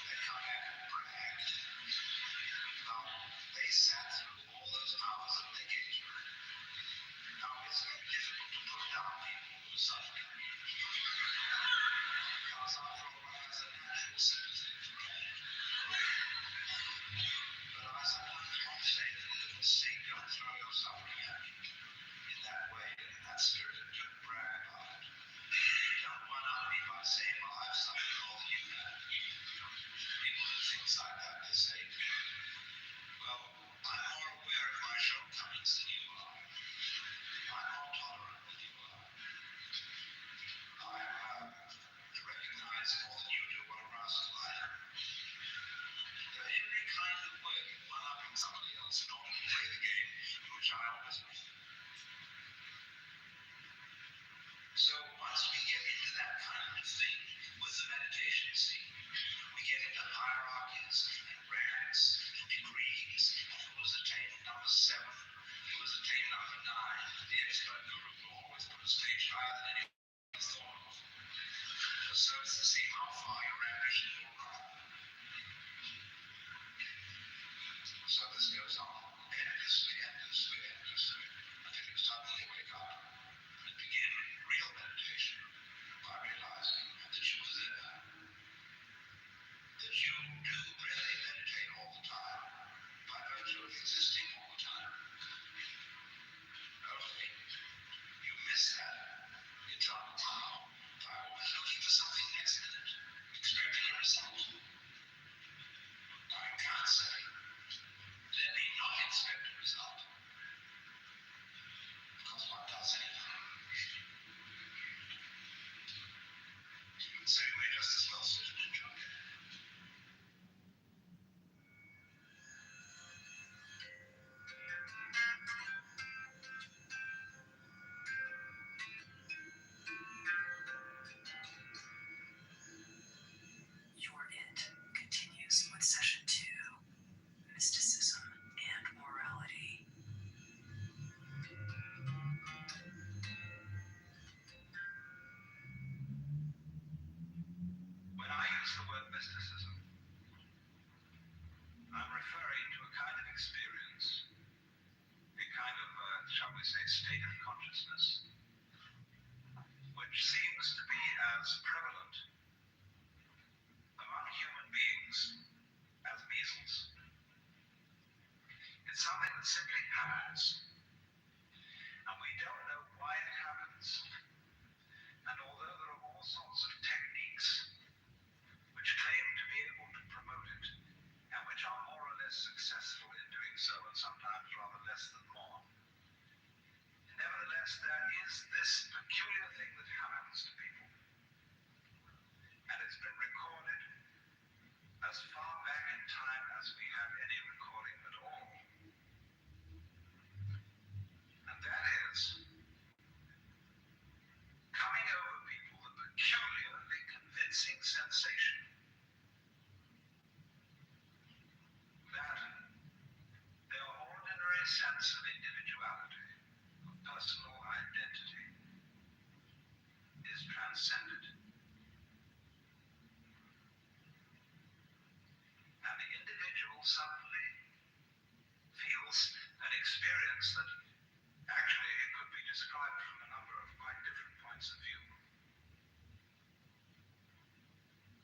They come back and brag about they sat through all those hours of engagement. Now it's very difficult to put down people who are suffering. Because after all, one has a natural sympathy for pain. But I sometimes want to say that for goodness sake, don't throw your suffering at me in that way, in that spirit, and don't brag about it. Don't one-up me by saying, well, I've suffered more than you have. People do things like that, they say, well, I'm more aware of my shortcomings than you are. I'm more tolerant than you are. I recognize more than you do what a rascal I am. Every kind of way of one-upping somebody else in order to play the game in which I always win. So once we get into that kind of thing, just serves to see how far your ambition will go. So this goes on endlessly, until you suddenly wake up and begin real meditation by realizing that you was there. That you do really meditate all the time by virtue of existing all the time. Only you miss that. You thought, wow, I'm always looking for something next minute, expecting a result. I can't say, let me not expect a result. Because one does anything. So you may just as well sit and enjoy it. Your It continues with session 2, Mysticism and Morality. When I use the word mysticism, I'm referring to a kind of experience, a kind of, shall we say, state of consciousness, which seems to be as prevalent among human beings as measles. It's something that simply happens, and we don't know why it happens. And although there are all sorts of techniques which claim to be able to promote it, and which are more or less successful in doing so, and sometimes rather less than more, nevertheless there is this peculiar thing that happens to people. And it's been recorded as far back in time as we have any recording at all. And that is coming over people the peculiarly convincing sensation that their ordinary sense of individuality, of personal identity, is transcended. And the individual suddenly feels an experience that actually it could be described from a number of quite different points of view.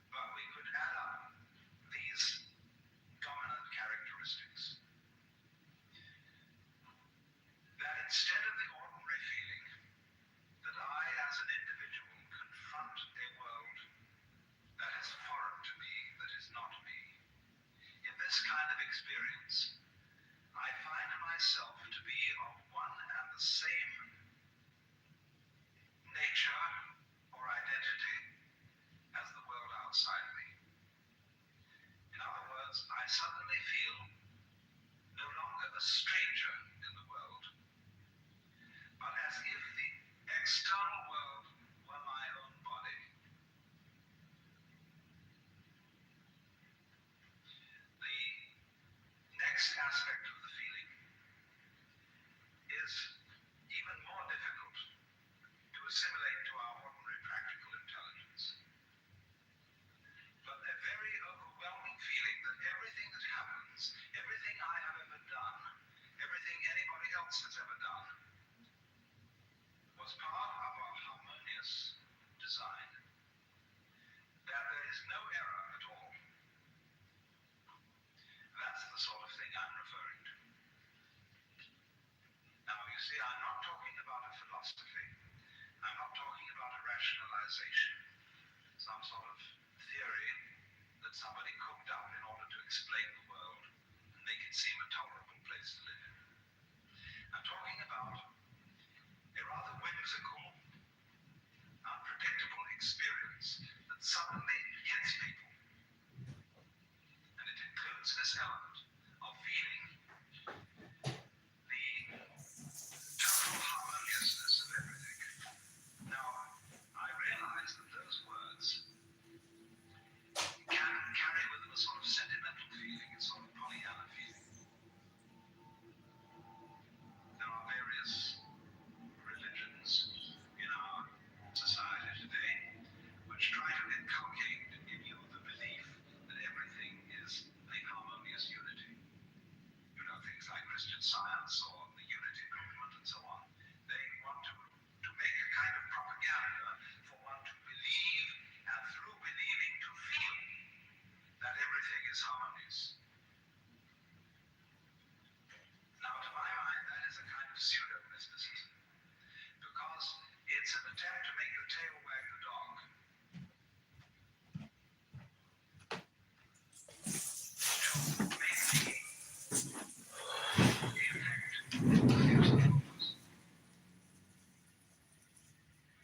But we could add up these dominant characteristics. That instead of the ordinary feeling that I as an individual confront a world that is foreign to me, that is not me, in this kind of experience, I find myself to be of one and the same nature or identity as the world outside me. In other words, I suddenly feel no longer a stranger in the world, but as if the external world were my own body. The next aspect of the feeling is even more difficult to assimilate to our ordinary practical intelligence. But a very overwhelming feeling that everything that happens, everything I have ever done, everything anybody else has ever done, was part of a harmonious design. That there is no error at all. That's the sort of thing I'm referring to. Now, you see, I'm not talking about a philosophy. I'm not talking about a rationalization, some sort of theory that somebody cooked up in order to explain the world and make it seem a tolerable place to live in. I'm talking about a rather whimsical, unpredictable experience that suddenly hits people. And it includes this element of feeling the total harmoniousness of everything. Now, I realize that those words can carry with them a sort of sentimental feeling, a sort of Pollyanna feeling. There are various religions in our society today which try to inculcated in you the belief that everything is a harmonious unity. You know, things like Christian Science or the Unity Movement and so on. They want to make a kind of propaganda for one to believe, and through believing to feel that everything is harmonious. Now, to my mind, that is a kind of pseudo-mysticism, because it's an attempt to make the tail wag the dog.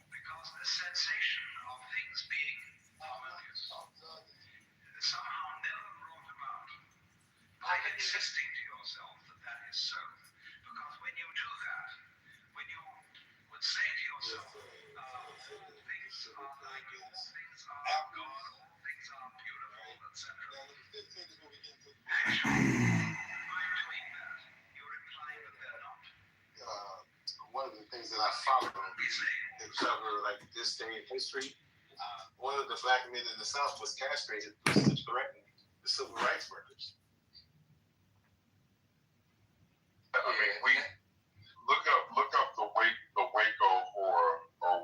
Because the sensation of things being harmonious is somehow never brought about by insisting to yourself that that is so. Because when you do that, when you would say to yourself, all things are like you, all things are God, all things are beautiful, etc. Actually, by doing that, you're implying that they're not. One of the things that I follow that cover like this day in history, one of the black men in the South was castrated to threaten the civil rights workers. I mean, we look up the Waco or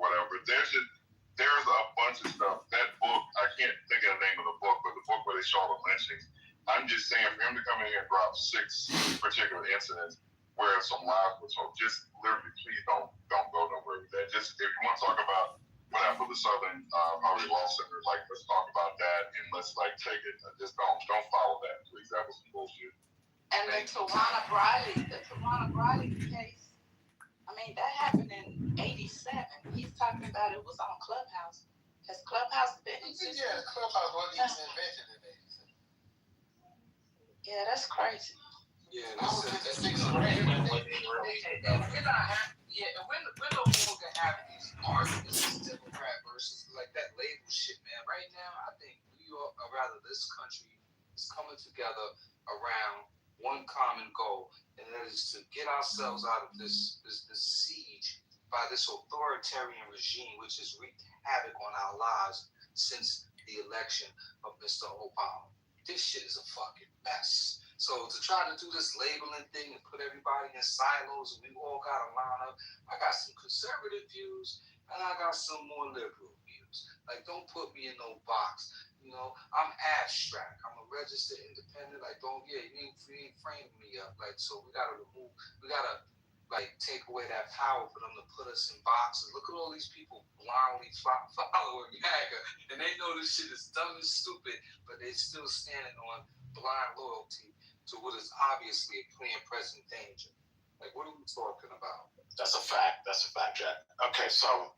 whatever. There's a bunch of stuff. That book, I can't think of the name of the book, but the book where they show the lynchings. I'm just saying, for him to come in here and drop 6 particular incidents where some lives were told, just literally, please don't go nowhere with that. Just if you want to talk about what happened with the Southern Poverty Law Center, like let's talk about that and let's like take it. Just don't follow that, please. That was some bullshit. And the Tawana Briley case, I mean, that happened in '87. He's talking about it was on Clubhouse. Has Clubhouse been existing? Yeah, Clubhouse wasn't even invented in '87. Yeah, that's crazy. Yeah, that's great. We're no longer having these arguments as Democrat versus like that label shit, man. Right now, I think New York, or rather this country, is coming together around one common goal, and that is to get ourselves out of this siege by this authoritarian regime, which has wreaked havoc on our lives since the election of Mr. Obama. This shit is a fucking mess. So to try to do this labeling thing and put everybody in silos and we all got to line up, I got some conservative views and I got some more liberal views. Like, don't put me in no box. You know, I'm abstract. I'm a registered independent. Like, you ain't framing me up. Like, so we got to take away that power for them to put us in boxes. Look at all these people blindly following MAGA, and they know this shit is dumb and stupid, but they're still standing on blind loyalty to what is obviously a clear and present danger. Like, what are we talking about? That's a fact, Jack. Okay, so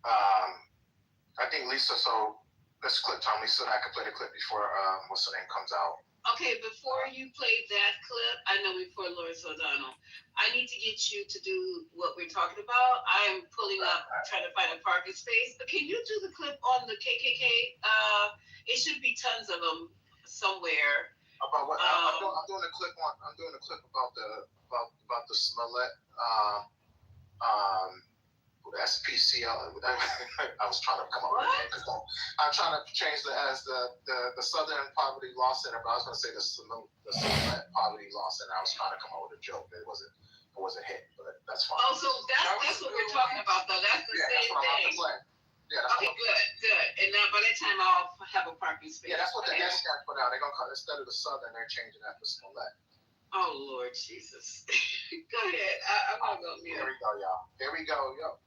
I think Lisa, so let's clip Tom. Lisa and I can play the clip before what's her name comes out. Okay, before you play that clip, I know before Loris O'Donnell, I need to get you to do what we're talking about. I am pulling up, trying to find a parking space. But can you do the clip on the KKK? It should be tons of them somewhere. About what? I'm doing a clip about the Smollett SPCL. I was trying to come up with a name because I'm trying to change the Southern Poverty Law Center, but I was going to say the Smollett Poverty Law Center. I was trying to come up with a joke. It wasn't hit, but that's fine. Oh, so that's what we're talking about, though. That's the same thing. Yeah, that's okay, good. And now by that time, I'll have a parking space. Yeah, that's what the NSCAC put out. They're gonna call, instead of the Southern, they're changing that to Smollett. Oh Lord Jesus! Go ahead. I'm gonna go mute. Here we go, y'all. Here we go, yo.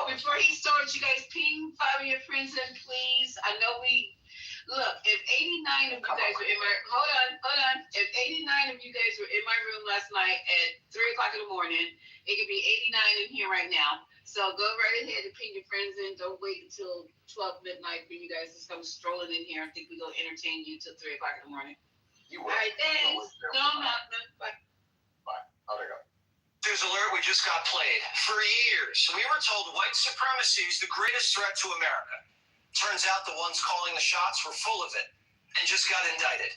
Before he starts, you guys ping 5 of your friends in, please. I know look. If 89 of you guys were in my hold on. If 89 of you guys were in my room last night at 3:00 in the morning, it could be 89 in here right now. So go right ahead and ping your friends in. Don't wait until 12 midnight for you guys to come strolling in here. I think we're going to entertain you till 3:00 in the morning. All right, thanks. No, I'm not. Bye. Oh, there you go. News alert, we just got played. For years, we were told white supremacy is the greatest threat to America. Turns out the ones calling the shots were full of it and just got indicted.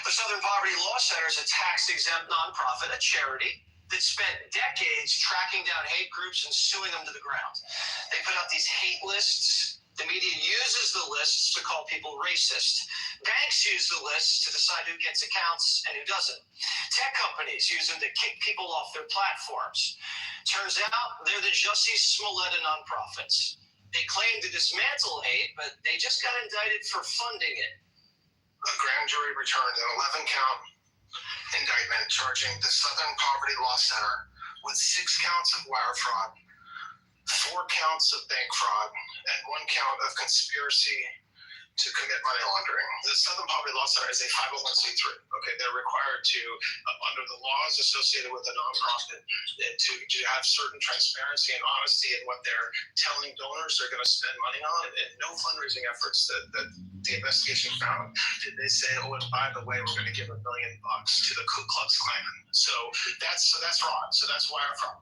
The Southern Poverty Law Center is a tax-exempt nonprofit, a charity, that spent decades tracking down hate groups and suing them to the ground. They put out these hate lists The media uses the lists to call people racist. Banks use the lists to decide who gets accounts and who doesn't. Tech companies use them to kick people off their platforms. Turns out they're the Jussie Smollett of nonprofits. They claim to dismantle hate, but they just got indicted for funding it. A grand jury returned an 11-count indictment charging the Southern Poverty Law Center with 6 counts of wire fraud, 4 counts of bank fraud, and 1 count of conspiracy to commit money laundering. The Southern Poverty Law Center is a 501c3. Okay, they're required to, under the laws associated with a nonprofit, to have certain transparency and honesty in what they're telling donors they're going to spend money on, and no fundraising efforts that the investigation found did they say, oh, and by the way, we're going to give $1 million to the Ku Klux Klan. So that's fraud. So that's wire fraud.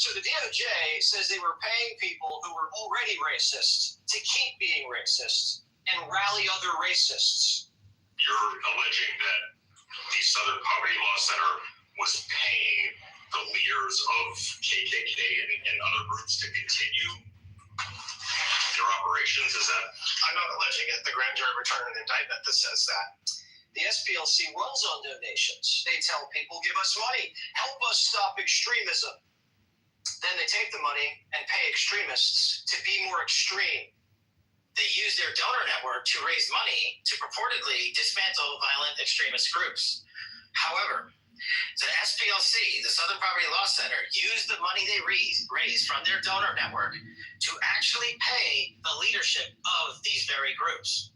So the DOJ says they were paying people who were already racist to keep being racist and rally other racists. You're alleging that the Southern Poverty Law Center was paying the leaders of KKK and other groups to continue their operations, is that? I'm not alleging it. The grand jury returned an indictment that says that. The SPLC runs on donations. They tell people, give us money, help us stop extremism. Then they take the money and pay extremists to be more extreme. They use their donor network to raise money to purportedly dismantle violent extremist groups. However, the SPLC, the Southern Poverty Law Center, used the money they raised from their donor network to actually pay the leadership of these very groups.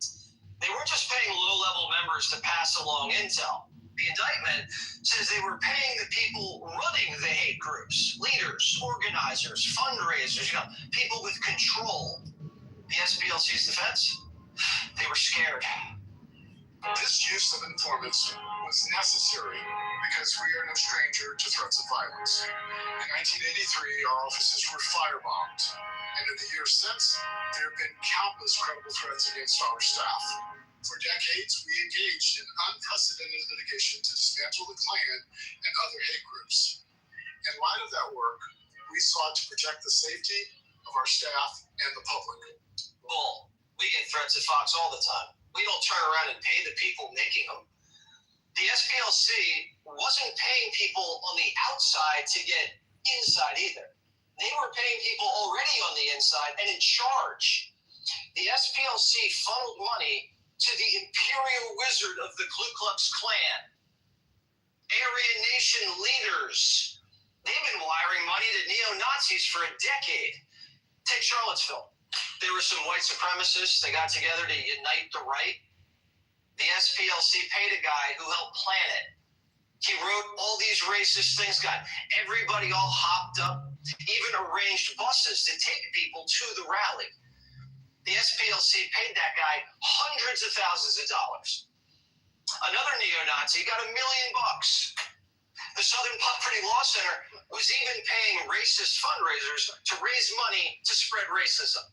They weren't just paying low-level members to pass along intel. The indictment says they were paying the people running the hate groups, leaders, organizers, fundraisers, people with control. The SPLC's defense? They were scared. This use of informants was necessary because we are no stranger to threats of violence. In 1983, our offices were firebombed, and in the years since, there have been countless credible threats against our staff. For decades, we engaged in unprecedented litigation to dismantle the Klan and other hate groups. In light of that work, we sought to protect the safety of our staff and the public. Bull. We get threats at Fox all the time. We don't turn around and pay the people making them. The SPLC wasn't paying people on the outside to get inside either. They were paying people already on the inside and in charge. The SPLC funneled money to the imperial wizard of the Ku Klux Klan. Aryan Nation leaders. They've been wiring money to neo-Nazis for a decade. Take Charlottesville. There were some white supremacists. They got together to unite the right. The SPLC paid a guy who helped plan it. He wrote all these racist things, got everybody all hopped up, even arranged buses to take people to the rally. The SPLC paid that guy hundreds of thousands of dollars. Another neo-Nazi got $1 million. The Southern Poverty Law Center was even paying racist fundraisers to raise money to spread racism.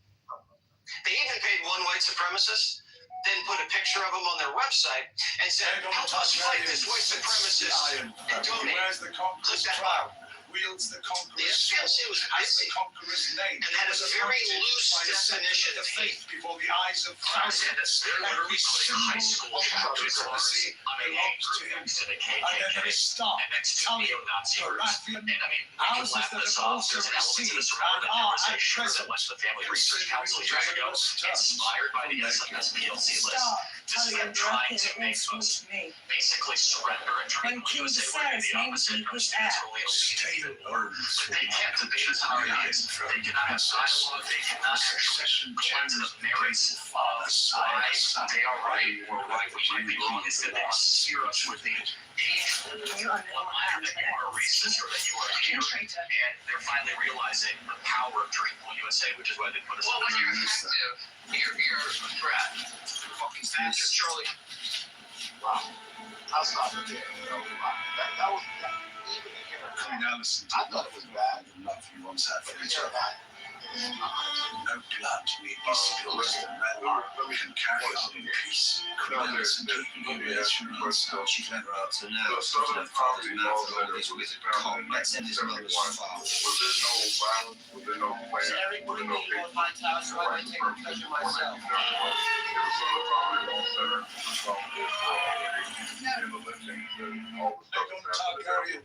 They even paid one white supremacist, then put a picture of him on their website and said, help us fight this white supremacist and donate. Click that button. Wields the conqueror's The SPLC was busy and had a very loose definition of hate. Before the eyes of thousands, every symbol of legitimacy belongs to him. And then there is Star, Tully, Baratheon, houses that have also received and are at present Inspired by the SPLC list. This is them trying to make us basically surrender and turn people into the opposite of stay alone. They can't debate us how it is. They cannot have dialogue. They cannot actually go into the merits of why they are right or why we might be wrong. Instead, they just steer us with the one-liner that you are racist or that you are a traitor. And they're finally realizing the power of Dreamville USA, which is why they put us Well, when you're active, you're a threat. Fucking bastard, Charlie. Wow. I'll stop it there. That was even here. Clean Allison. I thought it was bad. Love you once had for each You're other. bad. No blood need be spilled, and men can carry on in peace. Criminals and people who you've never answered now. Speaking of father's mouth and all these wizard con, let's end this mother's farm. Was there no violence? Was there no plan? Eric, what do you mean you want my house? So I can take a picture myself. It was on the property law center responsible for all the lifting and all the stuff that's happening.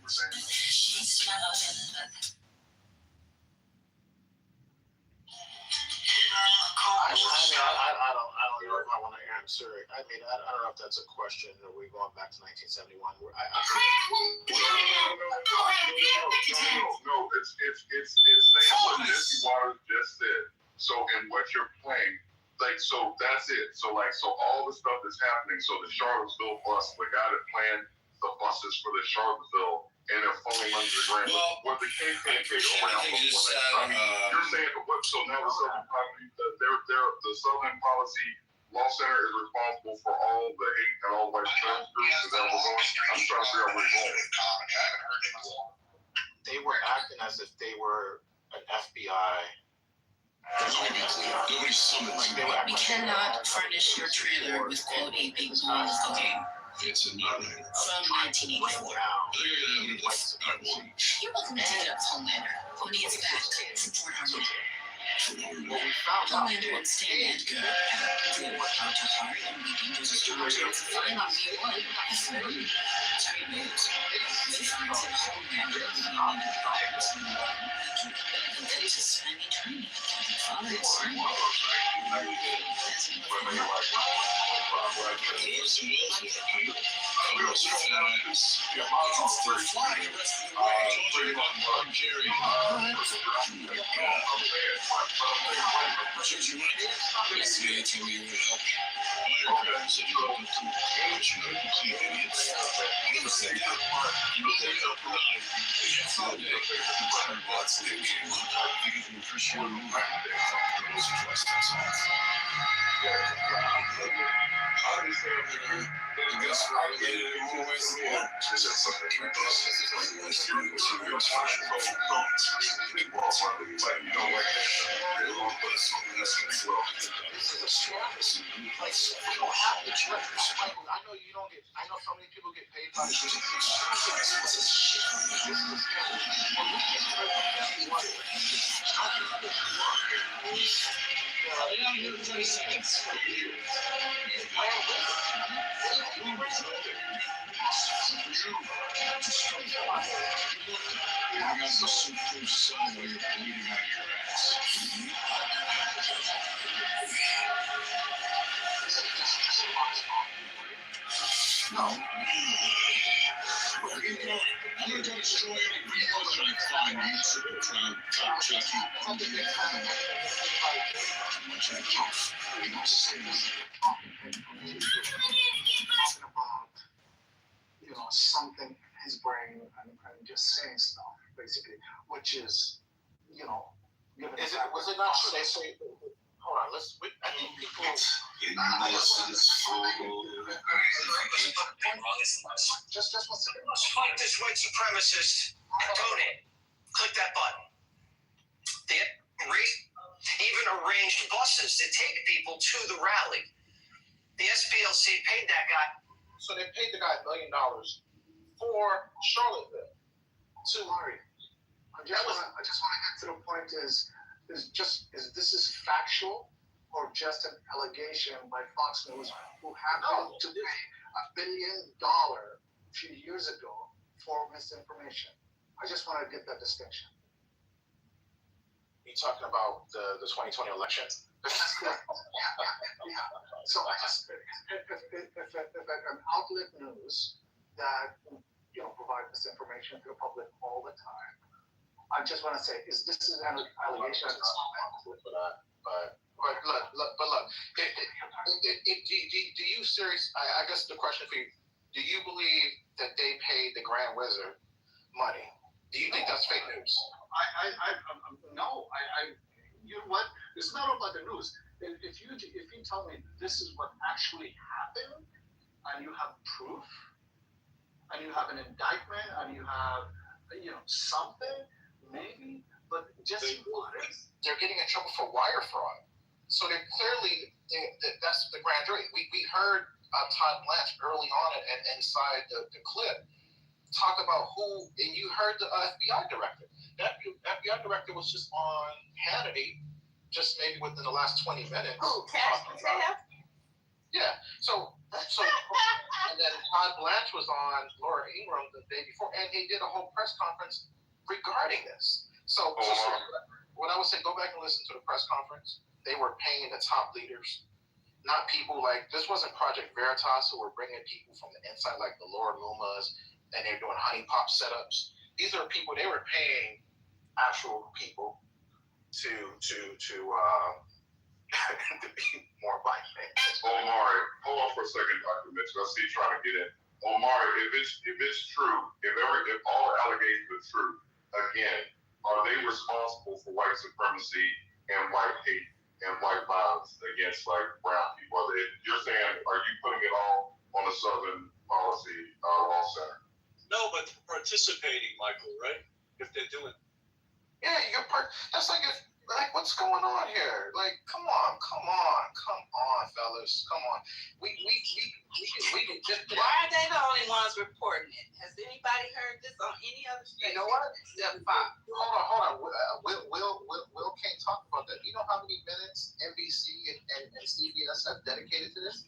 I don't know if I want to answer it. I mean, I don't know if that's a question. Are we going back to 1971? No, it's saying what Jesse Waters just said. So, and what you're playing, like, so that's it. So all the stuff that's happening. So the Charlottesville bus, the guy that planned the buses for the Charlottesville, and they're falling under the ground. Well, the KKK around when you're saying what? So now the Southern Policy Law Center is responsible for all the hate and all the white groups. Is that what's going? I'm trying to figure out where you're going. They were acting as if they were an FBI. We cannot furnish your trailer with quote a big bowl of cocaine. It's a no-brainer. From 1984. You're welcome to take it up with Homelander when he gets back from Fort Harmon. Homelander and Stan Edgar have a deal how to hire and meeting those instructions to find out you want. That's great news. They find that Homelander is not a pirates in the water. And then to spend eternity with Captain Father and Son. Yesterday, told me you would help me. My said you don't do but you know complete idiots. I never said that. You know they help her out. Yesterday, entire bots they came on. I think you can appreciate a move. It was twice that's all. I guess we're related in more ways than one. I know so many people get paid by I'm here in 30 seconds. No. I'm gonna go destroy any people that I find. You triple crown, top jockey. talking about, something in his brain and just saying stuff, basically, which is, was it not true? They say, hold on, I think people. Just one second. Fight this white supremacist and donate. Click that button. They even arranged buses to take people to the rally. The SPLC paid that guy. So they paid the guy $1 million for Charlottesville. I just want to get to the point: is this factual or just an allegation by Fox News, who happened to pay $1 billion a few years ago for misinformation? I just want to get that distinction. You talking about the 2020 election? Yeah. So if an outlet news that provide misinformation to the public all the time, I just want to say, this is an allegation? But look. Do you seriously? I guess the question for you: do you believe that they paid the Grand Wizard money? Do you think that's fake news? No. You know what? It's not about the news. If you tell me this is what actually happened, and you have proof, and you have an indictment, and you have something, maybe But just they're getting in trouble for wire fraud. So they're clearly, that's the grand jury. We heard Todd Blanche early on and inside the clip talk about who, and you heard the FBI director. That FBI director was just on Hannity just maybe within the last 20 minutes. Oh, Cash Patel? Yeah. So and then Todd Blanche was on Laura Ingraham the day before, and he did a whole press conference regarding this. So what I would say, go back and listen to the press conference. They were paying the top leaders, not people like, this wasn't Project Veritas who were bringing people from the inside like the Laura Lumas, and they're doing honeypot setups. These are people, they were paying actual people to be more like famous. Omari, hold on for a second, Dr. Mitchell. I see you trying to get in. Omari, if it's true, if all allegations are true, again, are they responsible for white supremacy and white hate and white violence against like brown people? You're saying, are you putting it all on the Southern Policy Law Center? No, but participating, Michael, right? If they're doing. Yeah, that's like what's going on here? Like, come on, fellas, come on. We just. Why are they the only ones reporting it? Has anybody heard this on any other station? You know what? Except Fox. Hold on. Will can't talk about that. You know how many minutes NBC and CBS have dedicated to this?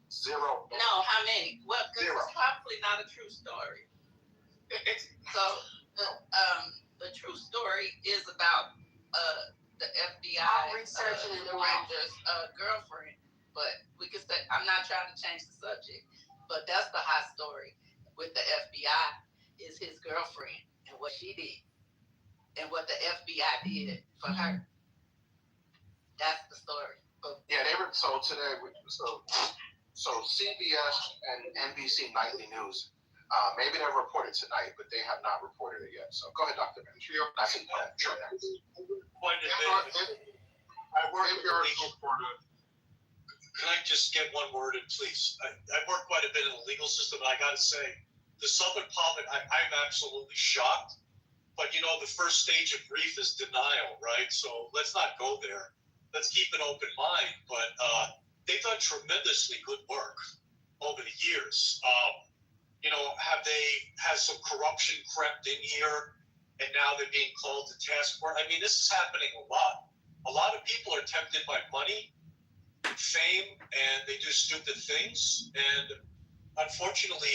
0. No, how many? Well, because it's probably not a true story. So the true story is about the FBI director's girlfriend. But we could say, I'm not trying to change the subject, but that's the hot story with the FBI is his girlfriend and what she did and what the FBI did for her. That's the story. Yeah, they were so today. So CBS and NBC Nightly News. Maybe they've reported tonight, but they have not reported it yet. So go ahead, Dr. Ben. I work with legal. Can I just get one word in, please? I work quite a bit in the legal system, and I got to say, the Southern Parliament, I'm absolutely shocked. But, the first stage of grief is denial, right? So let's not go there. Let's keep an open mind. But they've done tremendously good work over the years. Has some corruption crept in here, and now they're being called to task for it? I mean, this is happening a lot. A lot of people are tempted by money, fame, and they do stupid things. And unfortunately,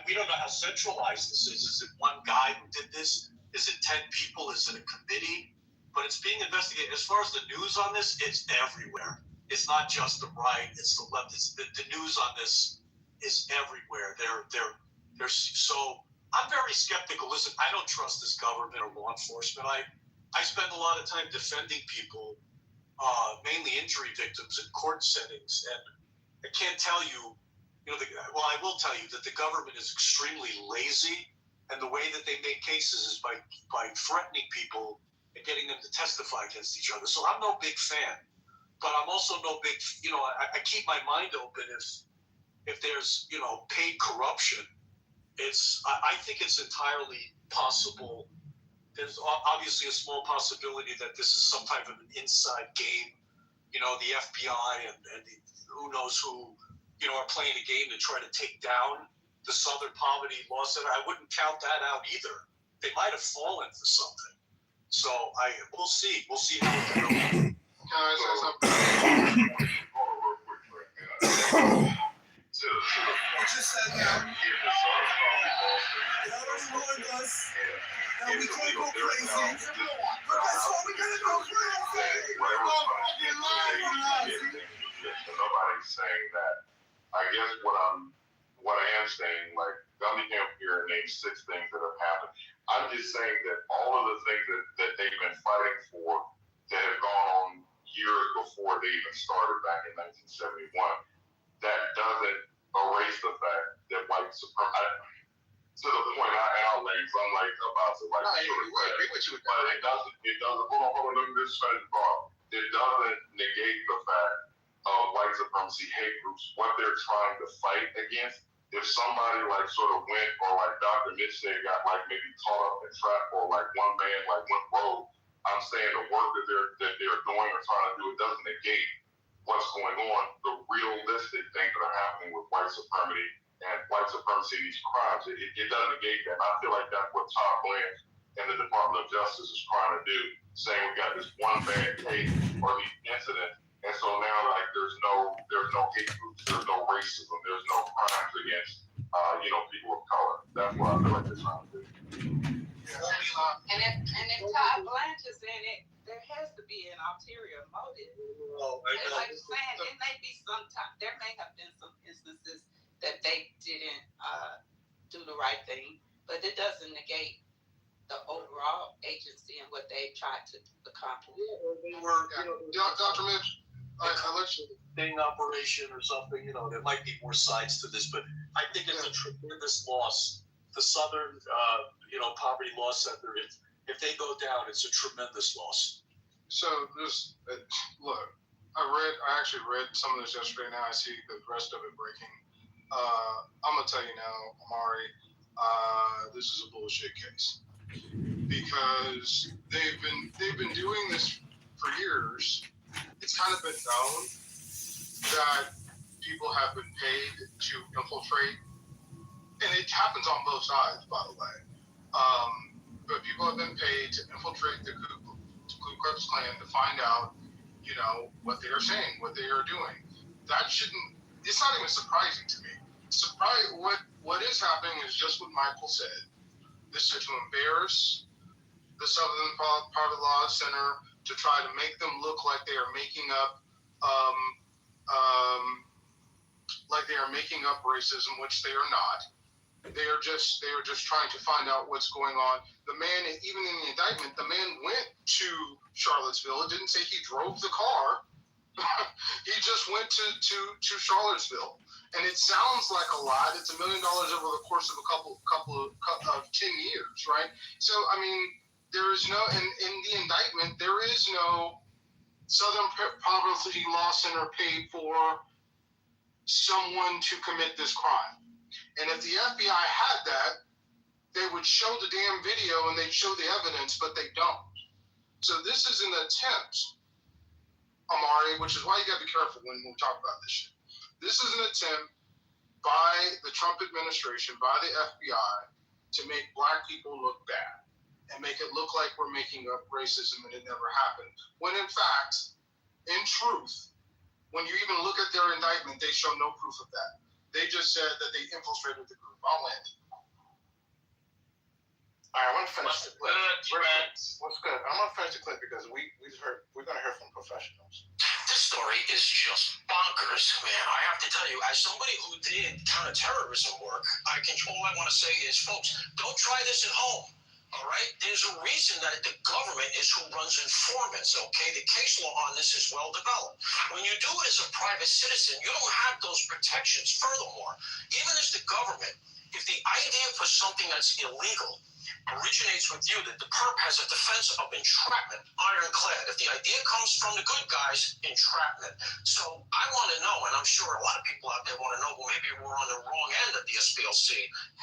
we don't know how centralized this is. Is it one guy who did this? Is it 10 people? Is it a committee? But it's being investigated. As far as the news on this, it's everywhere. It's not just the right, it's the left. It's the news on this is everywhere. So I'm very skeptical. Listen, I don't trust this government or law enforcement. I spend a lot of time defending people, mainly injury victims in court settings, and I can't tell you, I will tell you that the government is extremely lazy, and the way that they make cases is by threatening people and getting them to testify against each other. So I'm no big fan, but I'm also no big, I keep my mind open if there's, paid corruption. I think it's entirely possible. There's obviously a small possibility that this is some type of an inside game. The FBI and who knows who, are playing a game to try to take down the Southern Poverty Law Center. I wouldn't count that out either. They might have fallen for something. So we'll see. We'll see how it goes. Can I say something? What you said now? They already warned us that we can't go crazy. But guess what? We're gonna go crazy. We're gonna fucking lie. Nobody's saying that. I guess what I am saying, like, Gummy Camp here named 6 things that have happened. I'm just saying that all of the things that they've been fighting for that have gone on years before they even started back in 1971, that doesn't erase the fact that white supremacy, to the point, I'll land, so I'm like about to like. No, I agree with you with that. But it doesn't, hold on, let me just finish the thought. It doesn't negate the fact of white supremacy hate groups. What they're trying to fight against if somebody like sort of went, or like Dr. Mitch said, got like maybe caught up in trap, or like one man like went rogue, I'm saying the work that they're doing or trying to do, it doesn't negate what's going on, the realistic things that are happening with white supremacy and these crimes. It doesn't negate that. And I feel like that's what Todd Blanche and the Department of Justice is trying to do, saying we got this one bad case or these incidents, and so now like there's no hate groups, there's no racism, there's no crimes against people of color. That's what I feel like they're trying to do. And if Todd Blanche is in it, there has to be an ulterior motive. And like you're saying, there may have been some instances that they didn't do the right thing, but it doesn't negate the overall agency and what they tried to accomplish. Dr. Mitch, I let you. Sting operation or something, there might be more sides to this, but I think it's a tremendous loss. The Southern, Poverty Law Center, if they go down, it's a tremendous loss. So look, I actually read some of this yesterday. Now I see the rest of it breaking. I'm gonna tell you now, Amari, this is a bullshit case because they've been doing this for years. It's kind of been known that people have been paid to infiltrate, and it happens on both sides, by the way. But people have been paid to infiltrate the Ku Klux Klan to find out, what they are saying, what they are doing. It's not even surprising to me. What is happening is just what Michael said. This is to embarrass the Southern Poverty Law Center, to try to make them look like they are making up racism, which they are not. They are just trying to find out what's going on. The man, even in the indictment, the man went to Charlottesville. It didn't say he drove the car. He just went to Charlottesville, and it sounds like a lot. It's $1 million over the course of a couple of 10 years, right? So I mean, there is no in the indictment. There is no Southern Poverty Law Center paid for someone to commit this crime. And if the FBI had that, they would show the damn video and they'd show the evidence, but they don't. So this is an attempt, Amari, which is why you got to be careful when we talk about this shit. This is an attempt by the Trump administration, by the FBI, to make black people look bad and make it look like we're making up racism and it never happened. When in fact, in truth, when you even look at their indictment, they show no proof of that. They just said that they infiltrated the group. I'll end. All right, I want to finish the clip. What's good? I'm going to finish the clip because we're going to hear from professionals. This story is just bonkers, man. I have to tell you, as somebody who did counterterrorism work, all I want to say is, folks, don't try this at home. All right? There's a reason that the government is who runs informants, okay? The case law on this is well developed. When you do it as a private citizen, you don't have those protections. Furthermore, even as the government, if the idea for something that's illegal originates with you, that the perp has a defense of entrapment, ironclad. If the idea comes from the good guys, entrapment. So I want to know, and I'm sure a lot of people out there want to know, well, maybe we're on the wrong end of the SPLC.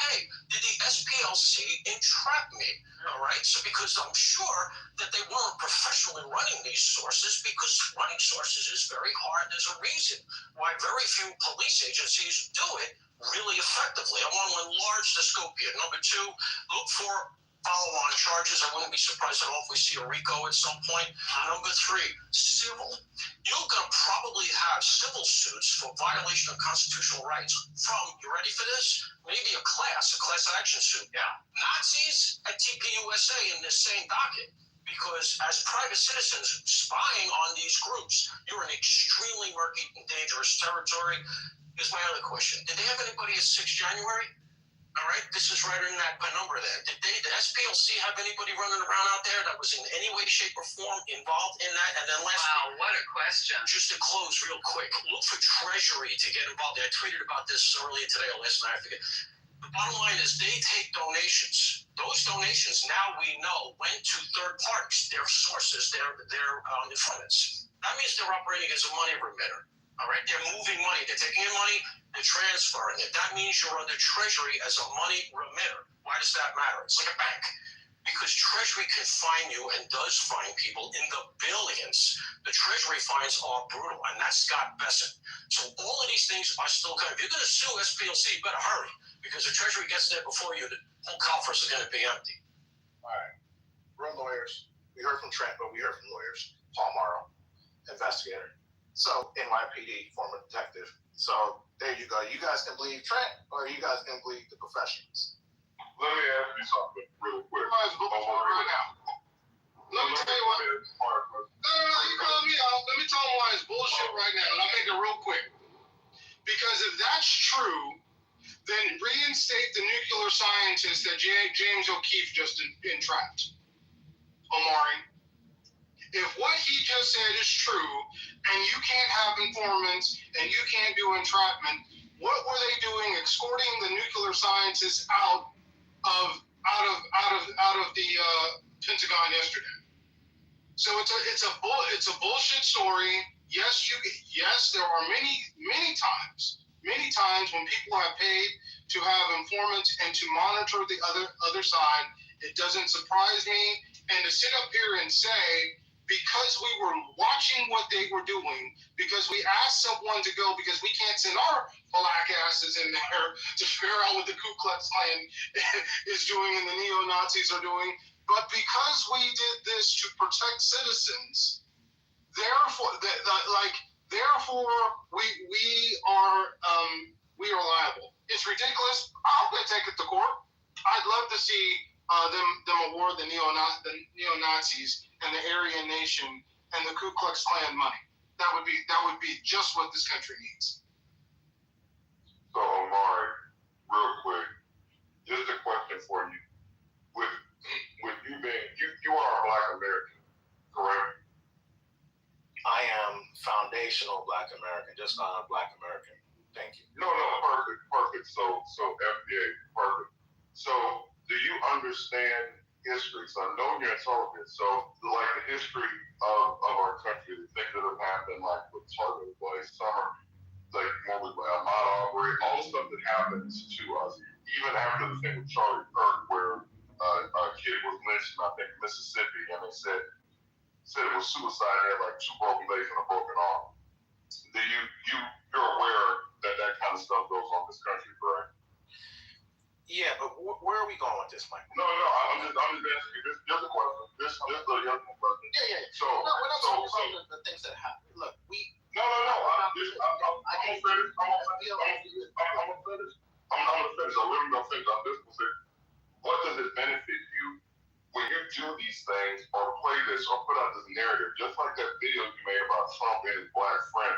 Hey, did the SPLC entrap me? All right, so because I'm sure that they weren't professionally running these sources, because running sources is very hard. There's a reason why very few police agencies do it really effectively. I want to enlarge the scope here. Number two, look for follow-on charges. I wouldn't be surprised at all if we see a RICO at some point. Number three, civil. You're going to probably have civil suits for violation of constitutional rights from, you ready for this? Maybe a class action suit. Yeah. Nazis at TPUSA in this same docket. Because as private citizens spying on these groups, you're in extremely murky and dangerous territory. Here's my other question. Did they have anybody at 6 January? All right, this is right in that number there. Did the SPLC have anybody running around out there that was in any way, shape, or form involved in that? And then lastly, what a question. Just to close real quick, look for Treasury to get involved. I tweeted about this earlier today or last night, I forget. The bottom line is they take donations. Those donations now we know went to third parties, their sources, their informants. That means they're operating as a money remitter. All right, they're moving money. They're taking in money. They're transferring it. That means you're under Treasury as a money remitter. Why does that matter? It's like a bank. Because Treasury can fine you and does fine people in the billions. The Treasury fines are brutal, and that's Scott Bessent. So all of these things are still coming. If you're going to sue SPLC, you better hurry, because the Treasury gets there before you. The whole coffers are going to be empty. All right. We're lawyers. We heard from Trent, but we heard from lawyers. Paul Morrow, investigator. So, NYPD, former detective. So, there you go. You guys can believe Trent, or you guys can believe the professionals. Let me ask you something real quick. Right now. Let me tell you what. No, you call me out. Let me tell him why it's bullshit right now, and I'll make it real quick. Because if that's true, then reinstate the nuclear scientist that James O'Keefe just entrapped, Omari. If what he just said is true, and you can't have informants, and you can't do entrapment, what were they doing escorting the nuclear scientists out of the Pentagon yesterday? So it's a bullshit story. Yes, there are many times when people have paid to have informants and to monitor the other side. It doesn't surprise me. And to sit up here and say, because we were watching what they were doing, because we asked someone to go, because we can't send our black asses in there to figure out what the Ku Klux Klan is doing and the neo-Nazis are doing, but because we did this to protect citizens, therefore we are liable. It's ridiculous. I hope they take it to court. I'd love to see them award the neo-Nazis and the Aryan Nation and the Ku Klux Klan money. That would be just what this country needs. So, Omari, real quick, just a question for you. With you being, you are a Black American, correct? I am foundational Black American, just not a Black American. Thank you. No, perfect. So FBA, perfect. So, do you understand history? So I know you're intelligent. So, like the history of our country, the things that have happened, like with Target Blaze Summer, like when we Ahmaud Arbery, all the stuff that happens to us, even after the thing with Charlie Kirk, where a kid was lynched in, I think, Mississippi, and they said it was suicide. He had like 2 broken legs and a broken arm. You're aware that kind of stuff goes on in this country, correct? Yeah, but where are we going with this, Mike? No, I'm just asking you. Just a question. Just a young question. Yeah. So, we're not talking about the things that happen. Look, No. I'm gonna finish. I'm gonna finish. I really don't think I'm just gonna say, what does it benefit you when you do these things or play this or put out this narrative, just like that video you made about Trump and his black friend?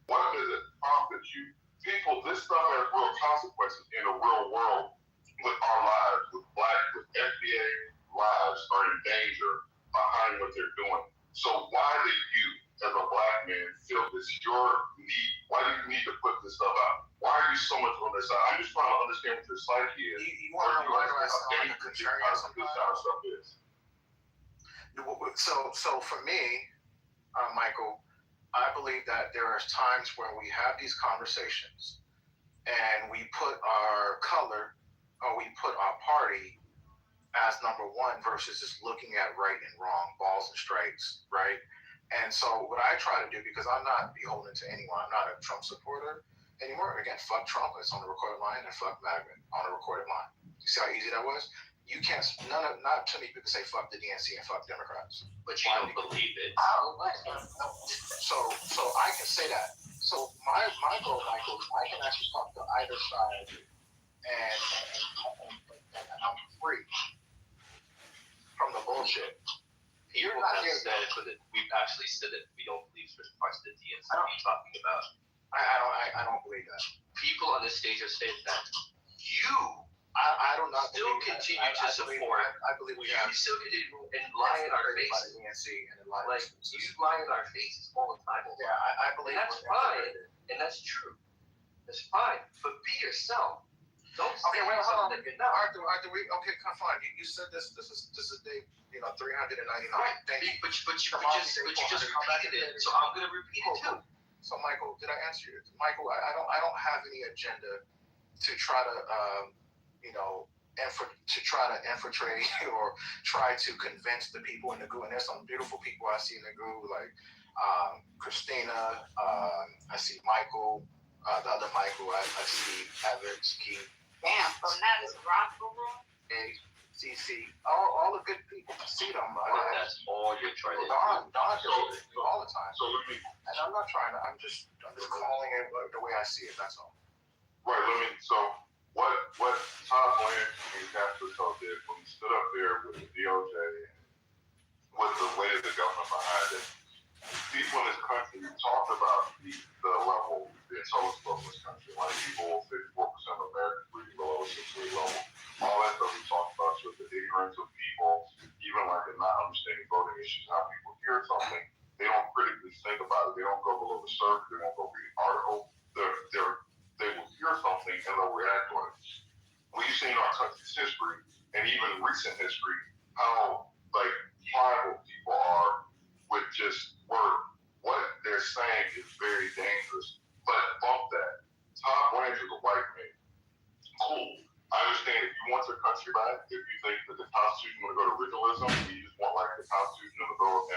What does it profit you? People, this stuff has real consequences in the real world with our lives, with FBA lives are in danger behind what they're doing. So why do you, as a Black man, feel this your need? Why do you need to put this stuff out? Why are you so much on their side? I'm just trying to understand what your psyche is. You want to know why I sound like a contrarian this kind of stuff is. So for me, Michael, I believe that there are times when we have these conversations and we put our color or we put our party as number one versus just looking at right and wrong, balls and strikes, right? And so what I try to do, because I'm not beholden to anyone, I'm not a Trump supporter anymore. Again, fuck Trump, it's on the recorded line, and fuck MAGA on the recorded line. You see how easy that was? You can't, not too many people say fuck the DNC and fuck Democrats. But you don't believe it. Oh, what? So I can say that. So my goal, Michael, I can actually talk to either side and I'm free from the bullshit. You're not here that we've actually said that we don't believe certain parts of the DNC. What are you talking about? I don't believe that. People on this stage are saying that I don't know. Still continue to support. I believe we have. You still continue and lie in our face. Like you lie in our faces all the time. Yeah, I believe. And that's fine, and that's true. That's fine. But be yourself. Don't say something that you're not. Arthur, okay, come on. You said this is day 399. Right. But you just repeated it. So I'm gonna repeat it too. So Michael, did I answer you? Michael, I don't have any agenda to try to to try to infiltrate or try to convince the people in the group. And there's some beautiful people I see in the group, like Christina. I see Michael. The other Michael. I see Evans, Keith. Damn, from that is Rockville room. CC, all the good people. See them. That's all you're trying to do. Don all the time. And I'm not trying to. I'm just calling it the way I see it. That's all. Right. So what Todd Blanche and Castro did when he stood up there with the DOJ, with the weight of the government behind it, people in this country talked about the level, the intelligence level in this country. Like people, 54% of Americans reading below a 6-grade level. All that stuff we talked about, so the ignorance of people, even like the not understanding voting issues, how people hear something, they don't critically think about it. They don't go below the surface. They don't go read an article. They will hear something and they'll react on it. We've seen our country's history and even recent history how like pliable people are with just word. What they're saying is very dangerous. But bump that. Todd Blanche is a white man. Cool. I understand if you want your country back, if you think that the Constitution is going to go to originalism, and you just want like the Constitution and the Bill of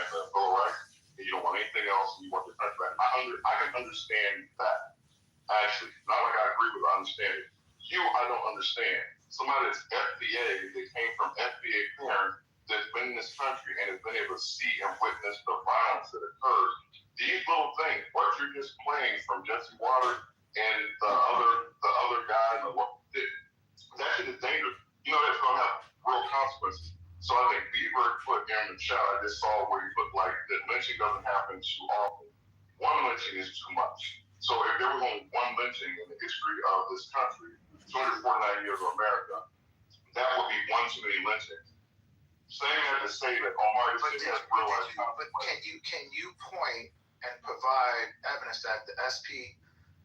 Rights, and you don't want anything else, and you want your country back, I can understand that. Actually, not like I agree with it, I understand it. I don't understand. Somebody that's FBA, that came from FBA parents, that's been in this country and has been able to see and witness the violence that occurs. These little things, what you're just playing from Jesse Waters and the other guy, that shit is dangerous. You know that's going to have real consequences. So I think Beaver put in the chat, I just saw where he put like that lynching doesn't happen too often. One lynching is too much. So if there was only one lynching in the history of this country, 249 years of America, that would be one too many lynchings. Saying that to say that Omar has realized. But can you point and provide evidence that the SP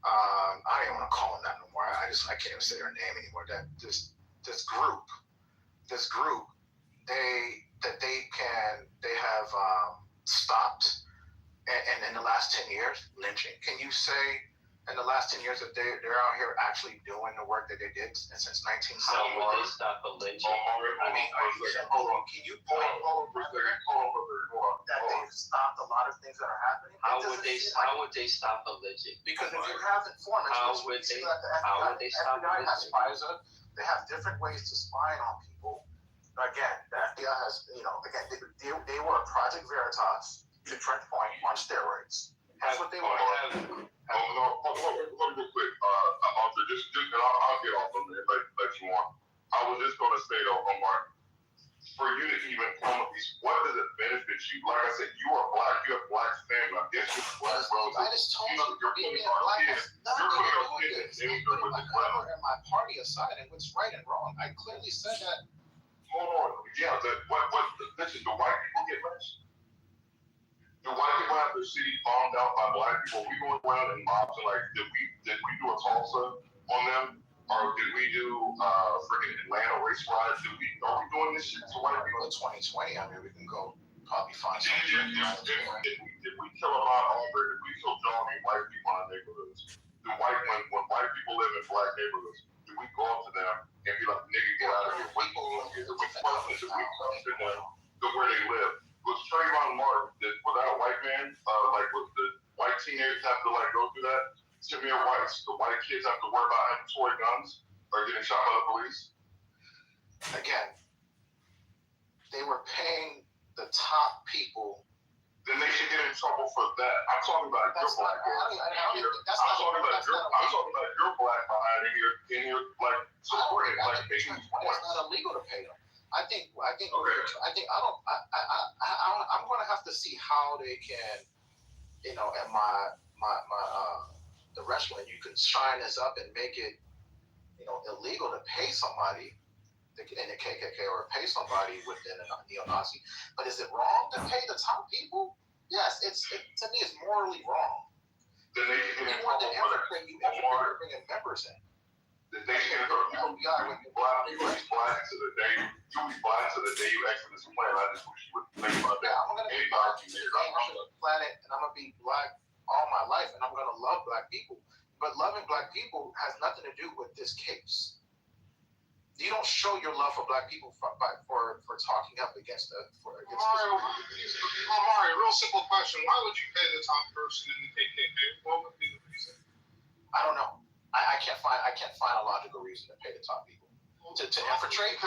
I don't even want to call them that no more. I can't even say their name anymore. That this group, they have stopped, and in the last 10 years, lynching. Can you say in the last 10 years that they're out here actually doing the work that they did since 1970? How would they stop a lynching? I mean, can you point that they've stopped a lot of things that are happening? How would they stop a lynching? Because if you have informants, how would they stop a FBI has lynching? FISA. They have different ways to spy on people. Again, the FBI has, they were a Project Veritas to Trent Point on steroids. That's what they were. Real quick, Arthur, I'll get off of it and let you on. I was just going to say though, Omar, for you to even come with these, what does it benefit you? Like I said, you are black, you have black family. I guess you're black, bro. I just told you, you're putting our kids in my party aside and what's right and wrong. I clearly said that. Hold on. Yeah, listen, do white people get lynched? Do white people have their city bombed out by black people? We going around in mobs and like, did we do a Tulsa on them? Or did we do freaking Atlanta race riots? Are we doing this shit to white people? In 2020, I mean, we can go probably find something. Did we kill a lot of Auburn? Did we kill Johnny white people in our neighborhoods? When white people live in black neighborhoods, do we go up to them and be like, nigga, get out of here? We question them to where they live. Was Trayvon Martin, was that a white man? Was the white teenagers have to go through that? Tamir White, the white kids have to worry about having toy guns or getting shot by the police? Again, they were paying the top people. Then they should get in trouble for that. I'm talking about your black behind in here, like supporting like making it's not illegal to pay them. I'm going to have to see how they can, in the restaurant, you can shine this up and make it, illegal to pay somebody in the KKK or pay somebody within a neo-Nazi. But is it wrong to pay the top people? Yes, to me, it's morally wrong. Then they can get in trouble for you bringing members in. They can black to the day. You be black to the day you exit this planet. I just wish you would think about that. I'm gonna be black on the planet, and I'm gonna be black all my life, and I'm going to love black people. But loving black people has nothing to do with this case. You don't show your love for black people for talking up against the. Amari, real simple question: why would you pay the top person in the KKK? What would be the reason? I don't know. I can't find a logical reason to pay the top people to infiltrate.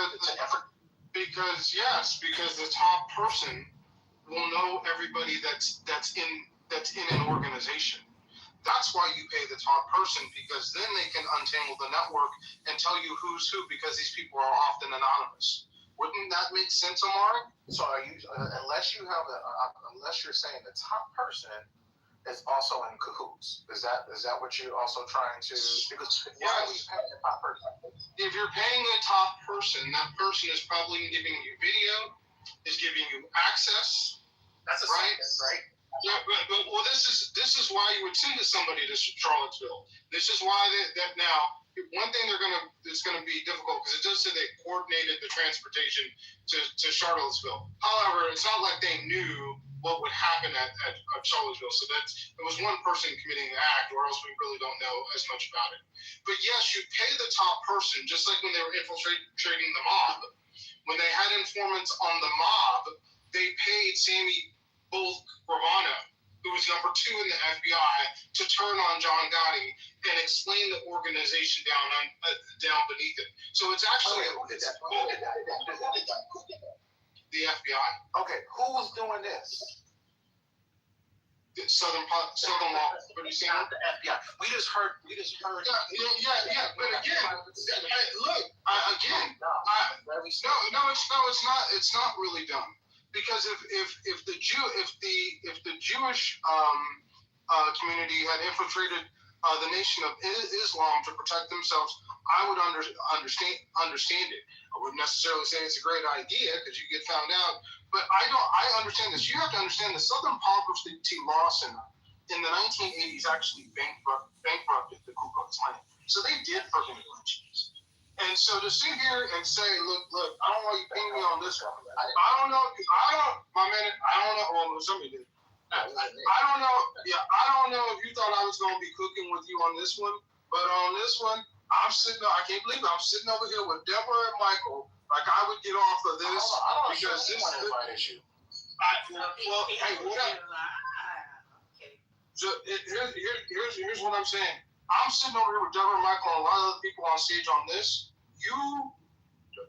Because the top person will know everybody that's in an organization. That's why you pay the top person, because then they can untangle the network and tell you who's who, because these people are often anonymous. Wouldn't that make sense, Amari? So are you, unless you're saying the top person is also in cahoots, is that what you're also trying to? Because why are we paying the top person? If you're paying the top person, that person is probably giving you video, is giving you access. That's a right? right? Yeah, but this is why you would send somebody to Charlottesville. This is why that now one thing it's gonna be difficult, because it does say they coordinated the transportation to Charlottesville. However, it's not like they knew what would happen at Charlottesville. So it was one person committing the act, or else we really don't know as much about it. But yes, you pay the top person, just like when they were infiltrating the mob. When they had informants on the mob, they paid Sammy Gravano, who was number 2 in the FBI, to turn on John Gotti and explain the organization down beneath it. So it's actually who did that? The FBI. Okay, who's doing this? The Southern Law. What are you saying? Not the FBI. We just heard. Yeah. But again, it's not really dumb. Because if the Jewish community had infiltrated the Nation of Islam to protect themselves, I would understand it. I wouldn't necessarily say it's a great idea, because you get found out. But I understand this. You have to understand the Southern Poverty Law Center in the 1980s actually bankrupted the Ku Klux Klan. So they did prevent lynchings. And so to sit here and say, look, I don't want you paying me on this one. I don't know. Well, somebody did. I don't know. Yeah, I don't know if you thought I was going to be cooking with you on this one, but on this one, I can't believe it. I'm sitting over here with Deborah and Michael, like I would get off of this, because this is an issue. Hey, what up? So here's what I'm saying. I'm sitting over here with Deborah and Michael and a lot of other people on stage on this. You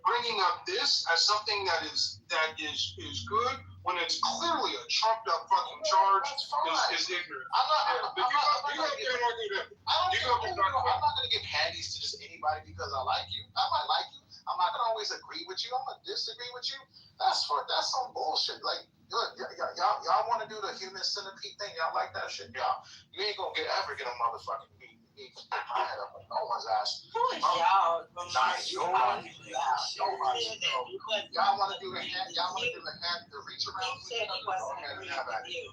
bringing up this as something that is good, when it's clearly a trumped up fucking charge, is ignorant. I'm not going to give handies to just anybody because I like you. I might like you. I'm not going to always agree with you. I'm going to disagree with you. That's some bullshit. Like, look, y'all want to do the human centipede thing? Y'all like that shit? Y'all, you ain't going to ever get a motherfucking beat. No one's ass. Who is y'all? Nobody. Y'all want to do the hand? Y'all want to do the reach around? He said he wasn't agreeing with you.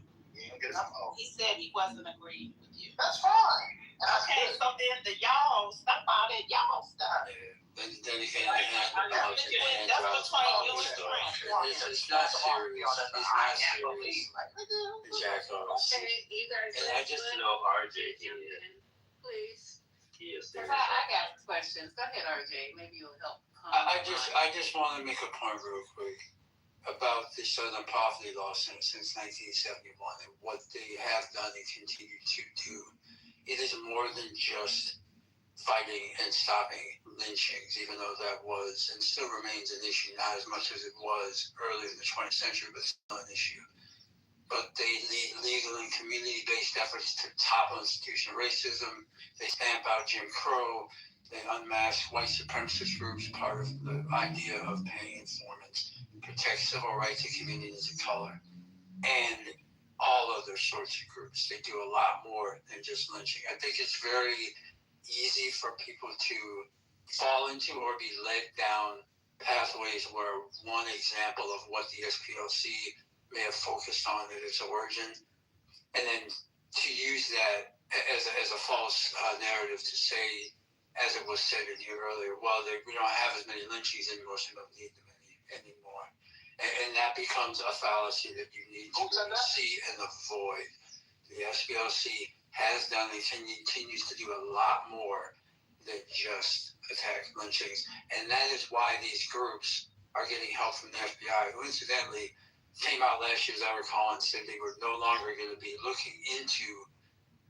He said he wasn't agreeing with you. That's fine. Okay, so then the y'all stop all that y'all stuff. Then again, that's between you and Trent. It's not serious. It's not serious. Jack off. And I just know RJ Please. is I got questions. Go ahead, RJ. Maybe you'll help. I just want to make a point real quick about the Southern Poverty Law Center since 1971 and what they have done and continue to do. It is more than just fighting and stopping lynchings, even though that was and still remains an issue, not as much as it was early in the 20th century, but still an issue. But they lead legal and community-based efforts to topple institutional racism. They stamp out Jim Crow. They unmask white supremacist groups, part of the idea of paying informants, protect civil rights of communities of color, and all other sorts of groups. They do a lot more than just lynching. I think it's very easy for people to fall into or be led down pathways where one example of what the SPLC may have focused on at its origin, and then to use that as a false narrative to say, as it was said in here earlier, well, we don't have as many lynchings anymore, so we don't need them anymore. And that becomes a fallacy that you need to see and avoid. The SPLC has done and continues to do a lot more than just attack lynchings. And that is why these groups are getting help from the FBI, who incidentally came out last year, as I recall, and said they were no longer going to be looking into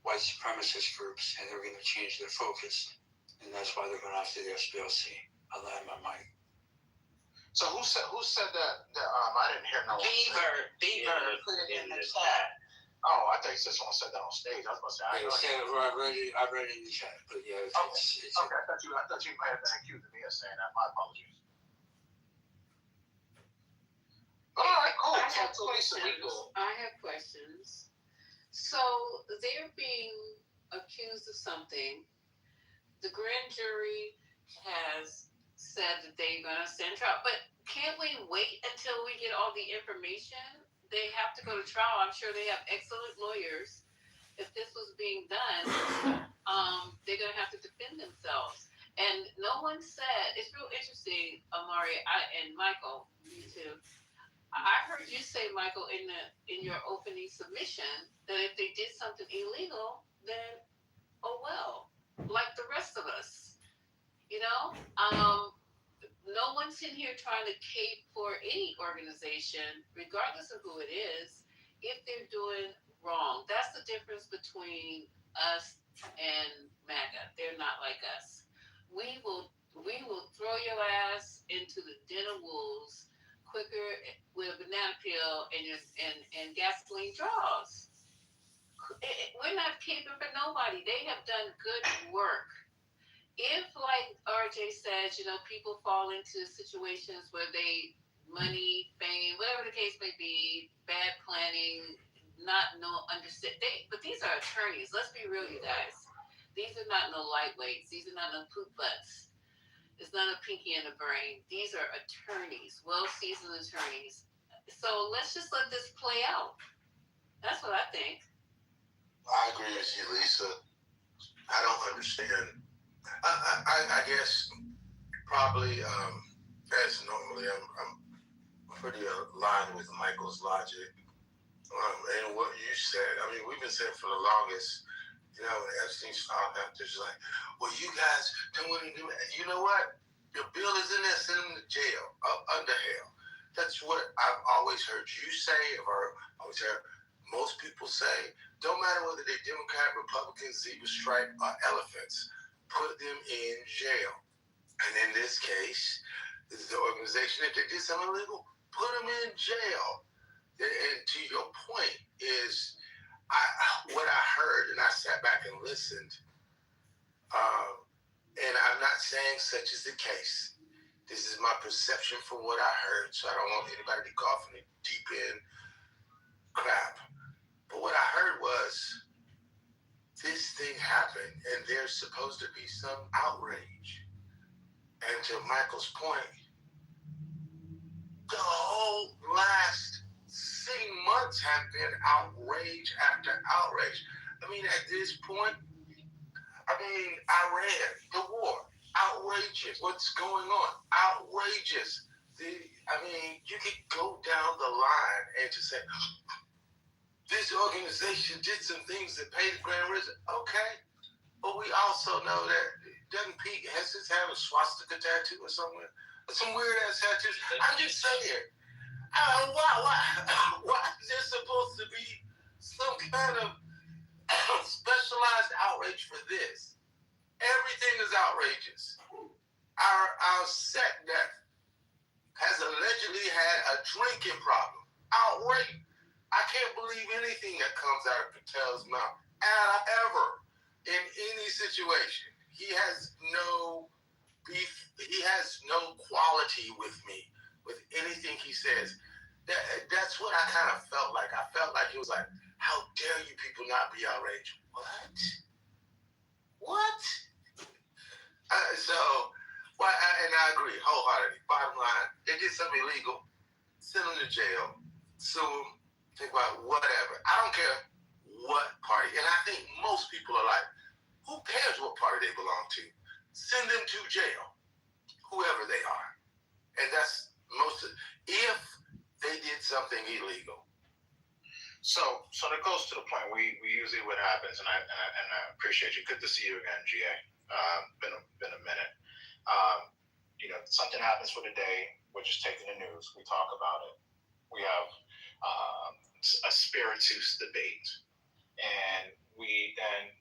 white supremacist groups, and they're going to change their focus. And that's why they're going after the SPLC. I'll land my mic. So who said that? I didn't hear no one. Beaver put it in the chat. Oh, I thought you said someone said that on stage. I was going to say I read it in the chat, but yeah. Okay. I thought you might have been accusing me of saying that. My apologies. All right, cool. I have questions. So they're being accused of something. The grand jury has said that they're going to send trial, but can't we wait until we get all the information? They have to go to trial. I'm sure they have excellent lawyers. If this was being done, they're going to have to defend themselves. And no one said, it's real interesting, Amari and Michael, you too. I heard you say, Michael, in your opening submission, that if they did something illegal, then oh well, like the rest of us, you know. No one's in here trying to cape for any organization, regardless of who it is, if they're doing wrong. That's the difference between us and MAGA. They're not like us. We will throw your ass into the den of wolves quicker with a banana peel and gasoline draws. We're not caping for nobody. They have done good work. If, like RJ says, people fall into situations where money, fame, whatever the case may be, bad planning, understand. But these are attorneys. Let's be real, you guys. These are not no lightweights. These are not no poop butts. It's not a pinky in the brain. These are attorneys, well-seasoned attorneys. So let's just let this play out. That's what I think. I agree with you, Lisa. I don't understand. I guess probably as normally I'm pretty aligned with Michael's logic and what you said. I mean, we've been saying for the longest, when Epstein's found out, there's like, well, you guys don't want to do it. You know what? Your bill is in there, send them to jail, under hell. That's what I've always heard you say, or always heard most people say. Don't matter whether they're Democrat, Republican, zebra stripe, or elephants. Put them in jail. And in this case, this is the organization, if they did something illegal, put them in jail. And to your point is, what I heard, and I sat back and listened, and I'm not saying such is the case. This is my perception from what I heard, so I don't want anybody to go off in the deep end crap. But what I heard was, this thing happened, and there's supposed to be some outrage. And to Michael's point, the whole last 6 months have been outrage after outrage. I mean, at this point, Iran, the war, outrageous. What's going on? Outrageous. You could go down the line and just say, this organization did some things that paid the grand risen. Okay. But we also know that doesn't Pete Hesses have a swastika tattoo or somewhere? Some weird ass tattoos. I'm just saying. Why is there supposed to be some kind of specialized outrage for this? Everything is outrageous. Our SecDef has allegedly had a drinking problem. Outrage. I can't believe anything that comes out of Patel's mouth ever in any situation. He has no beef. He has no quality with me, with anything he says. That's what I kind of felt like. I felt like he was like, how dare you people not be outraged? What? And I agree wholeheartedly. Bottom line, they did something illegal. Send them to jail. Sue them. Think about whatever. I don't care what party. And I think most people are like, who cares what party they belong to? Send them to jail, whoever they are. And that's if they did something illegal. So that goes to the point. We usually what happens, and I appreciate you. Good to see you again, GA. Been a minute. Something happens for the day. We're just taking the news. We talk about it. We have a spiritus debate, and we then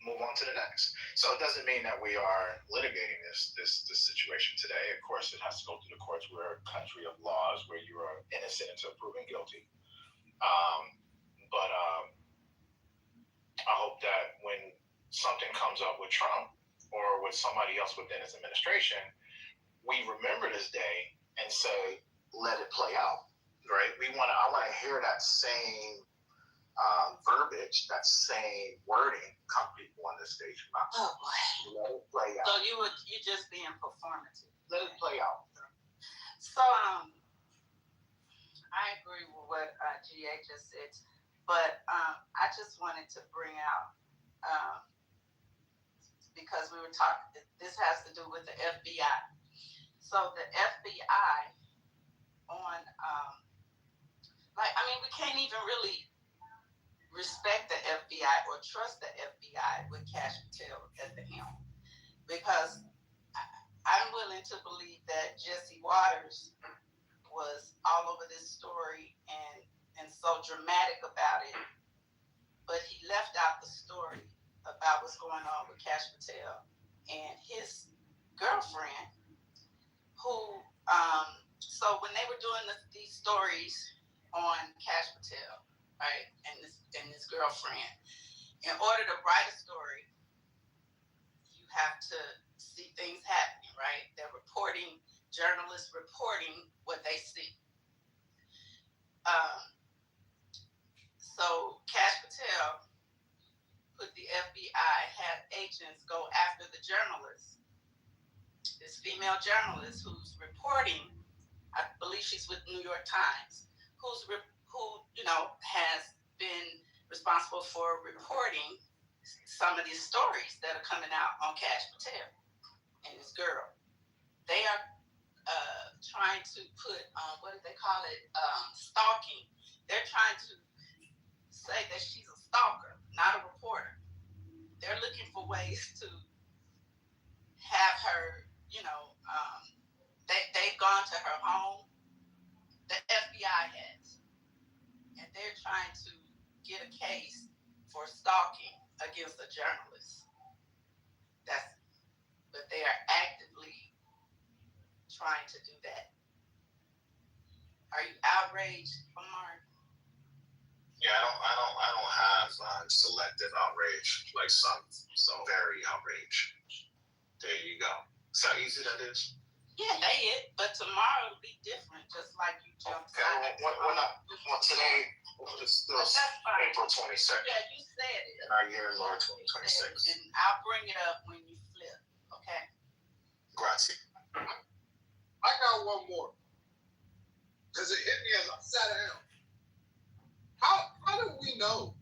move on to the next. So it doesn't mean that we are litigating this situation today. Of course, it has to go through the courts. We're a country of laws where you are innocent until proven guilty. But I hope that when something comes up with Trump or with somebody else within his administration, we remember this day and say, let it play out, right? I want to hear that same verbiage, that same wording come people on this stage. Oh boy. Let it play out. So you just being performative. Let it play out. So I agree with what GA just said, but I just wanted to bring out because we were talking. This has to do with the FBI. So the FBI on we can't even really respect the FBI or trust the FBI with Cash Patel at the helm, because I'm willing to believe that Jesse Waters was all over this story and so dramatic about it, but he left out the story about what's going on with Cash Patel and his girlfriend, who so when they were doing these stories on Cash Patel, right, and this girlfriend, in order to write a story, you have to see things happening, right? They're reporting, journalists reporting what they see. So Cash Patel put the FBI, had agents go after the journalist, this female journalist who's reporting. I believe she's with New York Times, who has been responsible for reporting some of these stories that are coming out on Cash Patel and this girl. They are trying to put what do they call it? Stalking. They're trying to say that she's a stalker, not a reporter. They're looking for ways to have her, they've gone to her home. The FBI has. And they're trying to get a case for stalking against a journalist. But they are actively trying to do that. Are you outraged, Omar? Yeah, I don't have selective outrage like some. So very outraged. There you go. See how easy that is? Yeah, but tomorrow it'll be different, just like you jumped out. Today is still April 22nd. Yeah, you said it. In our year in Lord 2026. And I'll bring it up when you flip, okay? Grazie. I got one more. Because it hit me as I sat down. How do we know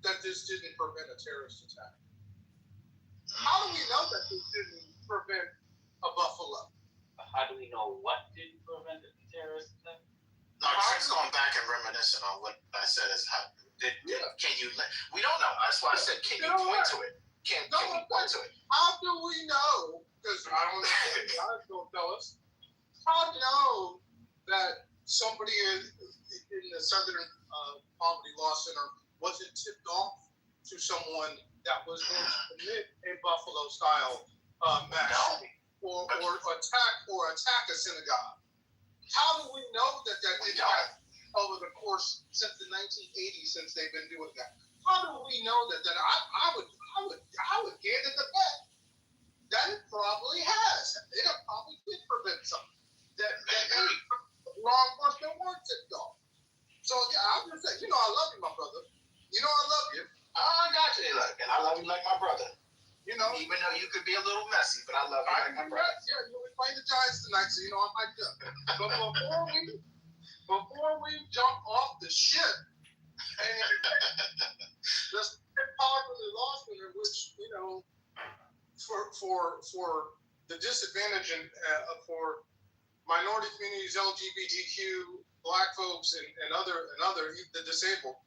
that this didn't prevent a terrorist attack? How do we know that this didn't prevent a Buffalo? How do we know what didn't prevent the terrorist attack? No, Trent's going back and reminiscing on what I said is can you we don't know. That's why I said can you point to it? Can you point to it? How do we know? Because I don't know, guys don't tell us. How do you know that somebody in the Southern Poverty Law Center wasn't tipped off to someone that was going to commit a Buffalo-style mass or attack a synagogue? How do we know that didn't happen over the course since the 1980s, since they've been doing that? How do we know that? I would gain at the bet that it probably has. It probably did prevent something that law enforcement weren't tipped off. So yeah, I'm just saying, I love you, my brother. I love you. I got you, look, and I love you like my brother. Even though you could be a little messy, but I love you like my brother. Yeah, we're playing the Giants tonight, so I might do. But before we jump off the ship and let's Poverty Law Center, which for the disadvantage and for minority communities, LGBTQ Black folks and other the disabled,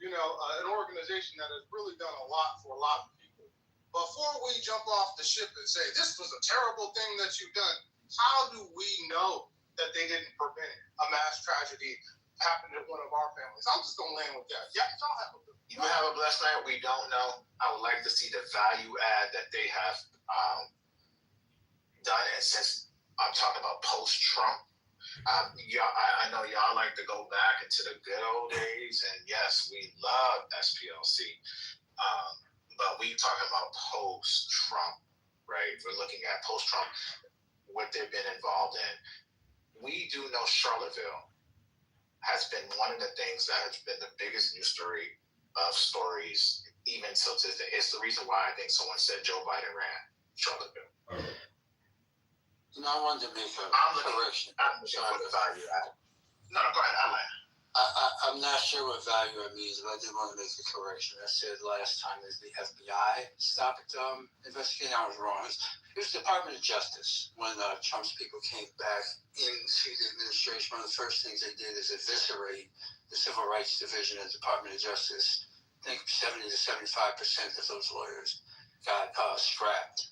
an organization that has really done a lot for a lot of people. Before we jump off the ship and say this was a terrible thing that you've done, how do we know that they didn't prevent a mass tragedy happening to one of our families? I'm just gonna land with that. Yeah, y'all have a good. You have a blessed night. We don't know. I would like to see the value add that they have done, and since I'm talking about post-Trump. I know y'all like to go back into the good old days, and yes, we love SPLC, but we talking about post-Trump, right? We're looking at post-Trump, what they've been involved in. We do know Charlottesville has been one of the things that has been the biggest news story of stories, even till today. It's the reason why I think someone said Joe Biden ran Charlottesville. No, I wanted to make a correction. I'm looking for the value add. No, go ahead. I'm not sure what value it means, but I did want to make a correction. I said last time is the FBI stopped investigating. I was wrong. It was the Department of Justice. When Trump's people came back into the administration, one of the first things they did is eviscerate the Civil Rights Division of the Department of Justice. I think 70 to 75% of those lawyers got scrapped.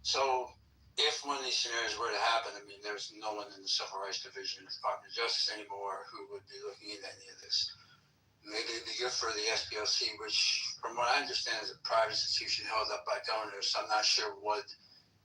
So if one of these scenarios were to happen, I mean, there's no one in the Civil Rights Division of the Department of Justice anymore who would be looking at any of this. Maybe it'd be good for the SPLC, which, from what I understand, is a private institution held up by donors. So I'm not sure what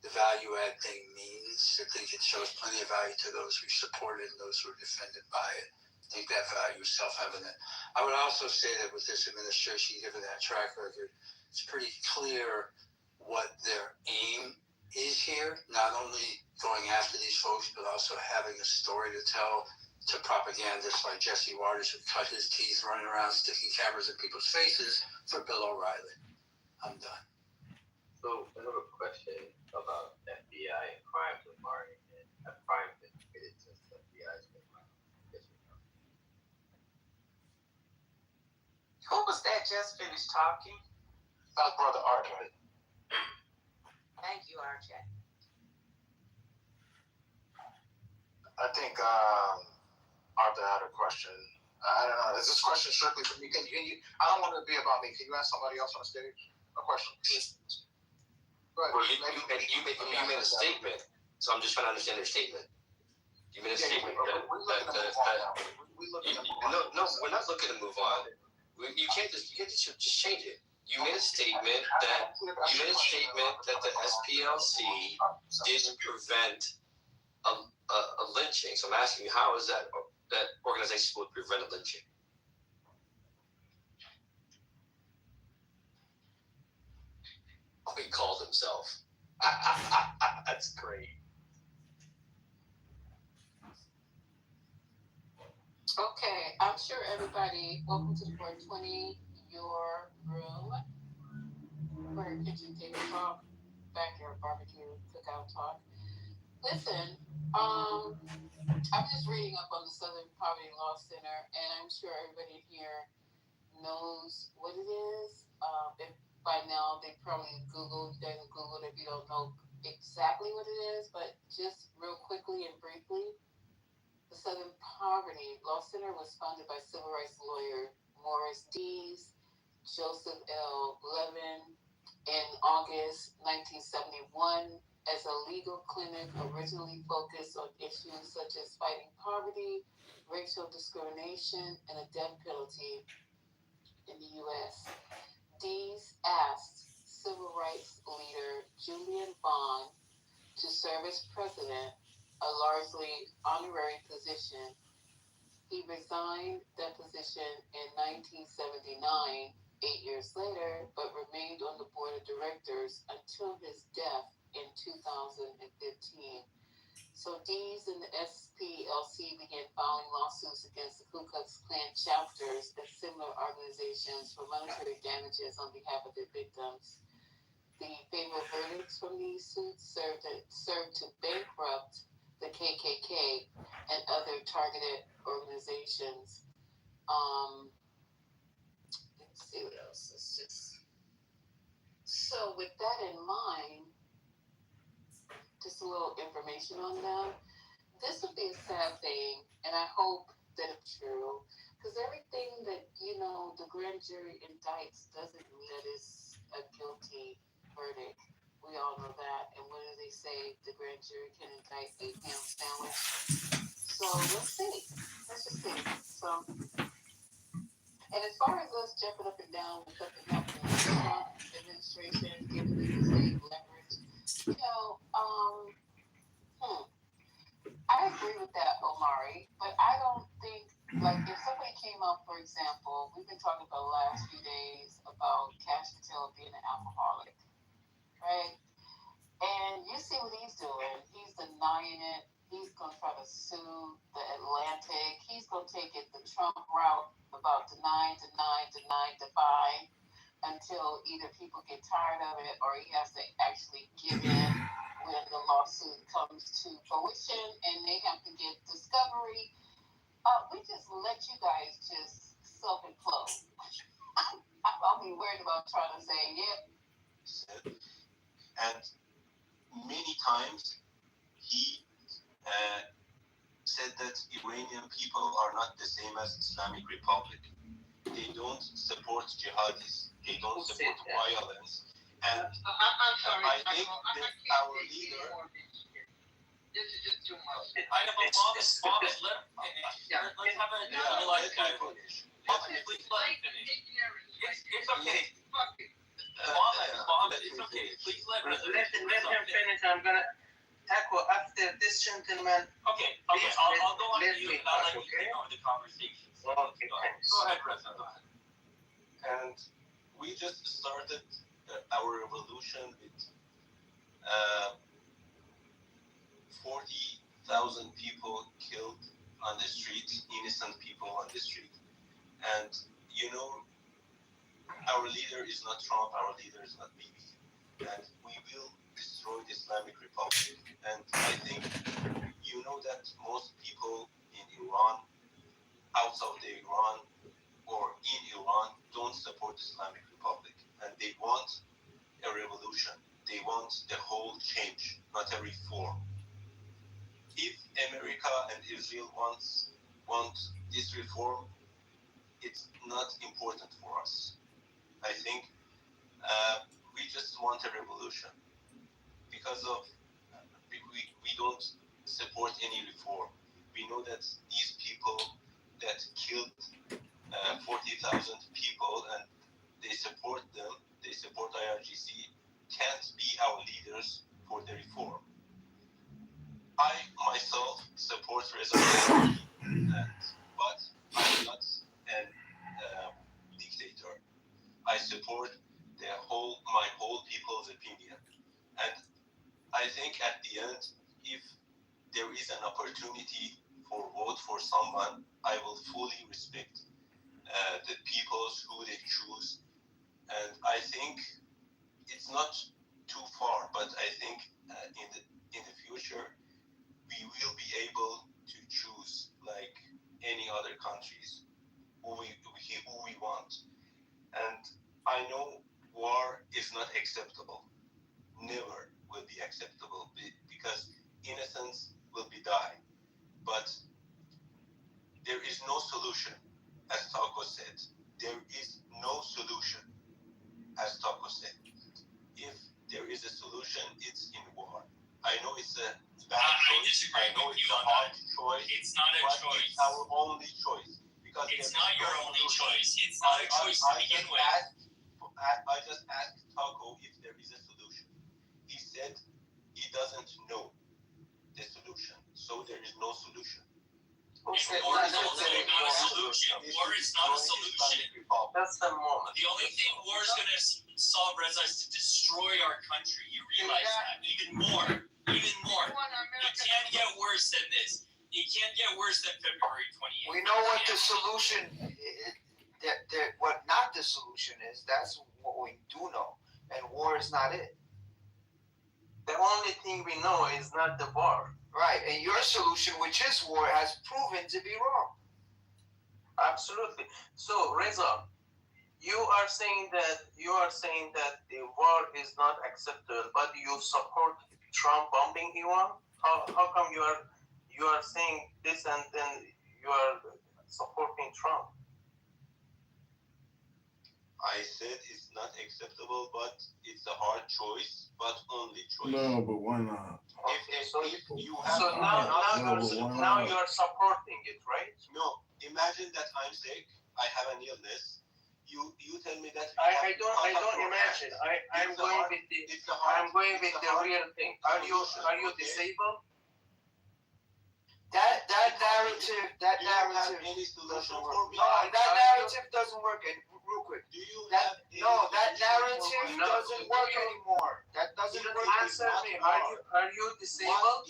the value add thing means. I think it shows plenty of value to those who support it and those who are defended by it. I think that value is self-evident. I would also say that with this administration, given that track record, it's pretty clear what their aim is here, not only going after these folks, but also having a story to tell to propagandists like Jesse Waters, who cut his teeth running around sticking cameras in people's faces for Bill O'Reilly. I'm done. So I have a question about FBI and crimes of Martin and crimes been committed since the FBI's been around. Who was that just finished talking? That's Brother Art, right? Thank you, RJ. I think Arthur had a question. I don't know. Is this question strictly for me? Can you? I don't want it to be about me. Can you ask somebody else on the stage a question, please? Well, you made a statement, so I'm just trying to understand your statement. You made a statement we're not looking to move on. You can't just change it. You made a statement that the SPLC didn't prevent a lynching. So I'm asking you, how is that organization supposed to prevent a lynching? He called himself. That's great. Okay, I'm sure everybody, welcome to the 420, your room, for kitchen table talk, backyard barbecue, cookout talk. Listen, I'm just reading up on the Southern Poverty Law Center, and I'm sure everybody here knows what it is. If by now they probably Googled if you don't know exactly what it is, but just real quickly and briefly, the Southern Poverty Law Center was founded by civil rights lawyer Morris Dees, Joseph L. Levin in August 1971 as a legal clinic originally focused on issues such as fighting poverty, racial discrimination, and the death penalty in the U.S. Dees asked civil rights leader Julian Bond to serve as president, a largely honorary position. He resigned that position in 1979, 8 years later, but remained on the board of directors until his death in 2015. So Dees and the SPLC began filing lawsuits against the Ku Klux Klan chapters and similar organizations for monetary damages on behalf of their victims. The favorable verdicts from these suits served to bankrupt the KKK and other targeted organizations. Let's see what else. So with that in mind, just a little information on them. this would be a sad thing, and I hope that it's true, because everything that, the grand jury indicts doesn't mean that it's a guilty verdict. We all know that. And what do they say? The grand jury can indict a ham sandwich. So let's see. Let's just see. So, and as far as us jumping up and down with something happening in the Trump administration, giving them the same leverage, I agree with that, Omari, but I don't think, like, if somebody came up, for example, we've been talking about the last few days about Cash Patel being an alcoholic, right? And you see what he's doing. He's denying it. He's going to try to sue the Atlantic. He's going to take it the Trump route about denying until either people get tired of it or he has to actually give in when the lawsuit comes to fruition and they have to get discovery. We just let you guys just self-implode. I'll be worried about trying to say, And many times he said that Iranian people are not the same as Islamic Republic. They don't support jihadis. They don't support violence. And I'm sorry, I think that our leader. This is just too much. I know, but Bob, let him finish. Let's have a civilized guy. Bob, please let him finish. It's okay. Bob, it's okay. Please let him finish. I'm gonna tackle after this gentleman. Okay. I'll go on you and I'll let you take over the conversation. Okay. Go ahead, Reza. Go ahead. And we just started our revolution with 40,000 people killed on the street, innocent people on the street. And our leader is not Trump, our leader is not Bibi. And we will destroy the Islamic Republic. And I think that most people in Iran, outside of Iran, or in Iran, don't support the Islamic Republic. And they want a revolution. They want the whole change, not a reform. If America and Israel want this reform, it's not important for us. I think we just want a revolution because of we don't support any reform. We know that these people that killed 40,000 people and they support them, they support IRGC, can't be our leaders for the reform. I myself support Reza, but I'm not a dictator. I support my whole people's opinion, and I think at the end, if there is an opportunity for vote for someone, I will fully respect the people's who they choose, and I think it's not too far, but I think in the future we will be able to choose like any other countries who we want. And I know war is not acceptable. Never will be acceptable because innocence will be died. But there is no solution, as Taco said. There is no solution, as Taco said. If there is a solution, it's in war. I know it's a bad choice. I know it's a hard choice. It's not a choice. It's our only choice. Because it's not your only choice. It's not a choice to begin with. I just asked Taco if there is a solution. He said he doesn't know the solution. So there is no solution. War is not a solution. War is not a solution. That's the moment. The only thing war is going to solve, Reza, is to destroy our country. You realize that? Even more. It can't get worse than this. It can't get worse than February 28th. We know what the solution what not the solution is. That's what we do know. And war is not it. The only thing we know is not the war. Right. And your solution, which is war, has proven to be wrong. Absolutely. So, Reza, you are saying that the war is not acceptable, but you support Trump bombing Iran? How come you you are saying this and then you are supporting Trump. I said it's not acceptable, but it's a hard choice, but only choice. No, but why not? If you have So now you're supporting it, right? No, imagine that I'm sick, I have an illness. You tell me that I don't imagine. I'm going with the real thing. Are you disabled? That narrative any solution for me? No, that narrative doesn't work. And real quick, Do you that have that narrative No. doesn't work anymore. That doesn't work. Answer me. Are you disabled?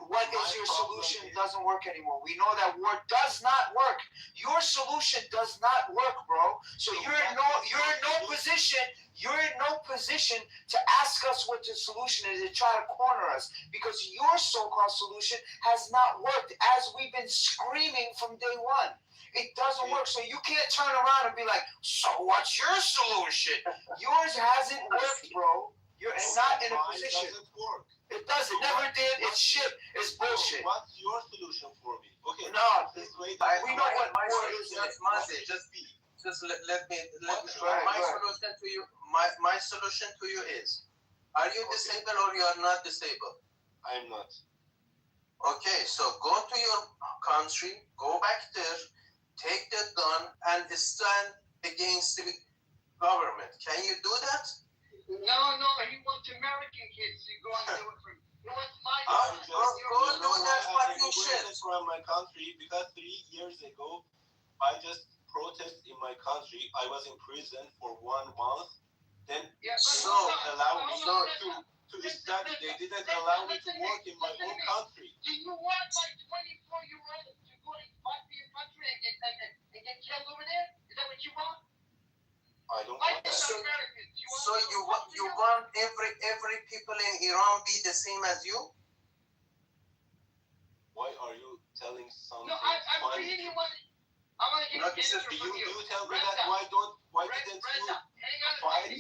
What is your solution doesn't work anymore. We know that war does not work. Your solution does not work, bro. So you're in no position. You're in no position to ask us what the solution is and try to corner us, because your so-called solution has not worked, as we've been screaming from day one. It doesn't work. So you can't turn around and be like, so what's your solution? Yours hasn't worked, bro. You're not in a position. It doesn't. Never did. It's shit. It's bullshit. What's your solution for me? Okay. No, we know what my war solution is. is Monday. Just let me Right. solution to you. My solution to you is: are you disabled or you are not disabled? I'm not. Okay, so go to your country, go back there, take the gun, and stand against the government. Can you do that? No, he wants American kids to go and do it for him. He wants my Go do that fucking shit. From my country, because 3 years ago, I just protested in my country. I was in prison for 1 month. Then allow me to study. They didn't allow me to work in my own country. Do you want like 24-year-old to go and fight for your country and get killed over there? Is that what you want? I don't want that. So you want every people in Iran be the same as you? Why are you telling something? No, I'm really I want to get an answer from you. You tell me that why didn't you fight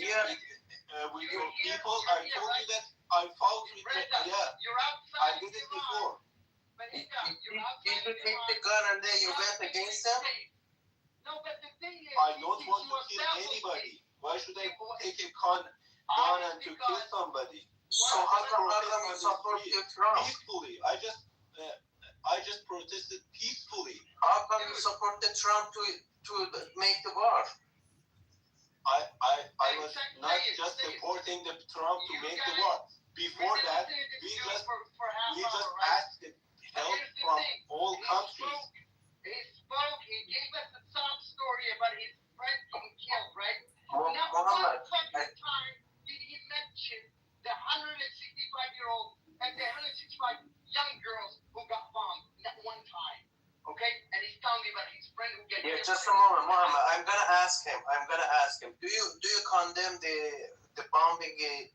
with your people? I told you that I fought with them. Yeah, you're outside. I did it before. But Did you take the gun and then you went against them? No, but the thing is, I don't want to kill anybody. Why should I take a gun and to kill somebody? So how come you support Trump? Peacefully. I just protested peacefully. How come you supported Trump to make the war? I was not just supporting the Trump to make the war. Before that, we just asked help from all countries. He gave us a sob story about his friend being killed, right? Not Muhammad, one fucking time did he mention the 165-year-old and the 165 young girls who got bombed. Not one time. Okay? And he's telling me about his friend who got killed. Just a moment, Muhammad. I'm gonna ask him. Do you condemn the bombing a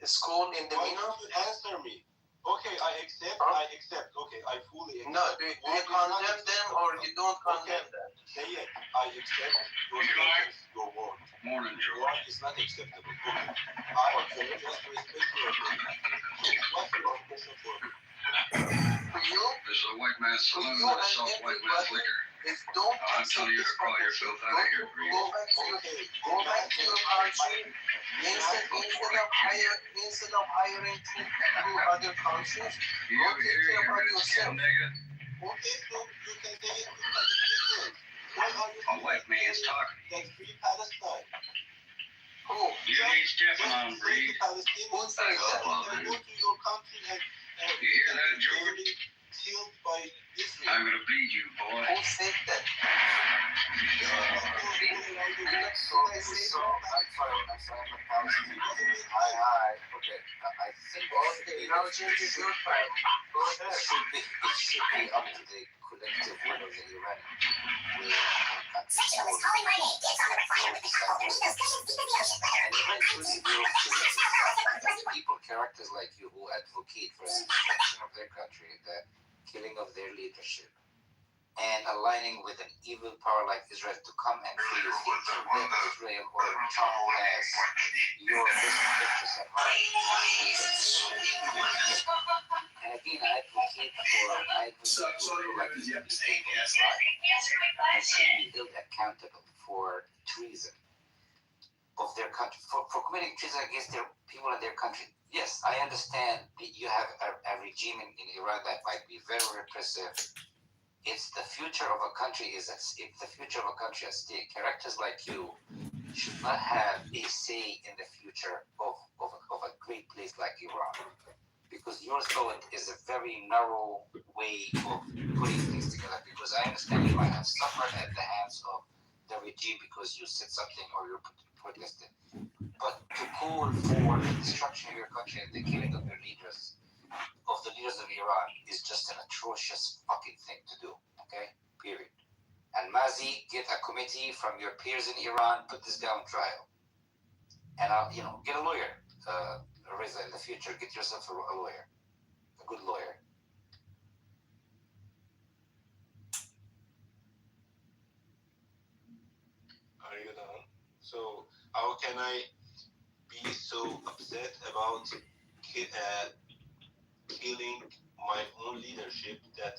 school in the Why don't you answer me? Okay, I accept. Okay, I fully accept. No, do you condemn them or you don't condemn them? Say it. I accept your sentence, your word. Morning, George. War is not acceptable. Okay. I just respect your opinion. What's your question for me? This is a white man's saloon that sells white man's liquor. I'm telling you to crawl yourself out of here, Breed. Go back to your country. Instead of hiring two other countries, You go over take here, care you about red skin yourself. nigga? Okay, so you can say it to Palestinians. Why are you A white man's talking. that free Palestine? Who? You need stepping on, Breed. Palestinians Back up, go Logan. to your country and You hear that, George? killed by Israel. I'm gonna bleed you, boy. Who said that? People, characters like you who advocate for the destruction of their country, the killing of their leadership, and aligning with an evil power like Israel to come and freeze Israel or Trump as your best interest at heart. And again, I advocate held accountable for treason of their country, for committing treason against their people in their country. Yes, I understand that you have a regime in Iran that might be very repressive. It's the future of a country it's the future of a country at stake. Characters like you should not have a say in the future of a great place like Iran, because your thought is a very narrow way of putting things together. Because I understand you might have suffered at the hands of the regime because you said something or you protested, but to call for the destruction of your country and the killing of your leaders, of the leaders of Iran, is just an atrocious fucking thing to do. Okay, period. And Mazi, get a committee from your peers in Iran, put this guy on trial, and I'll get a lawyer. Reza, in the future, get yourself a lawyer, a good lawyer. Are you done? So how can I be so upset about killing my own leadership that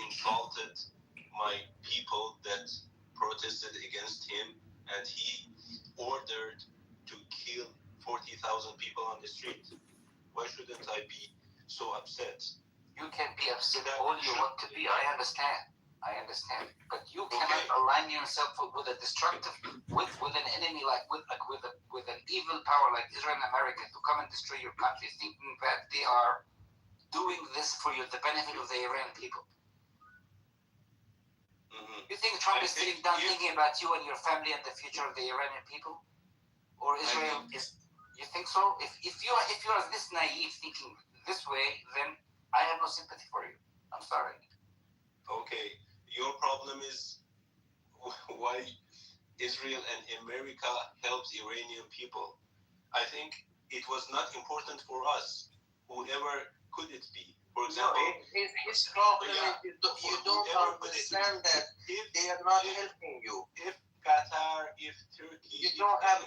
insulted my people that protested against him, and he ordered to kill 40,000 people on the street? Why shouldn't I be so upset? You can be upset all you want to be. I understand, but you cannot align yourself with a destructive, with an enemy with an evil power like Israel and America to come and destroy your country, thinking that they are doing this for the benefit of the Iranian people. You think Trump is sitting down thinking about you and your family and the future of the Iranian people, or Israel is? You think so? If you are this naive, thinking this way, then I have no sympathy for you. I'm sorry. Okay, your problem is why Israel and America helps Iranian people. I think it was not important for us, whoever could it be. For example, his problem is you don't understand that they are not helping you. If Qatar, if Turkey, you don't have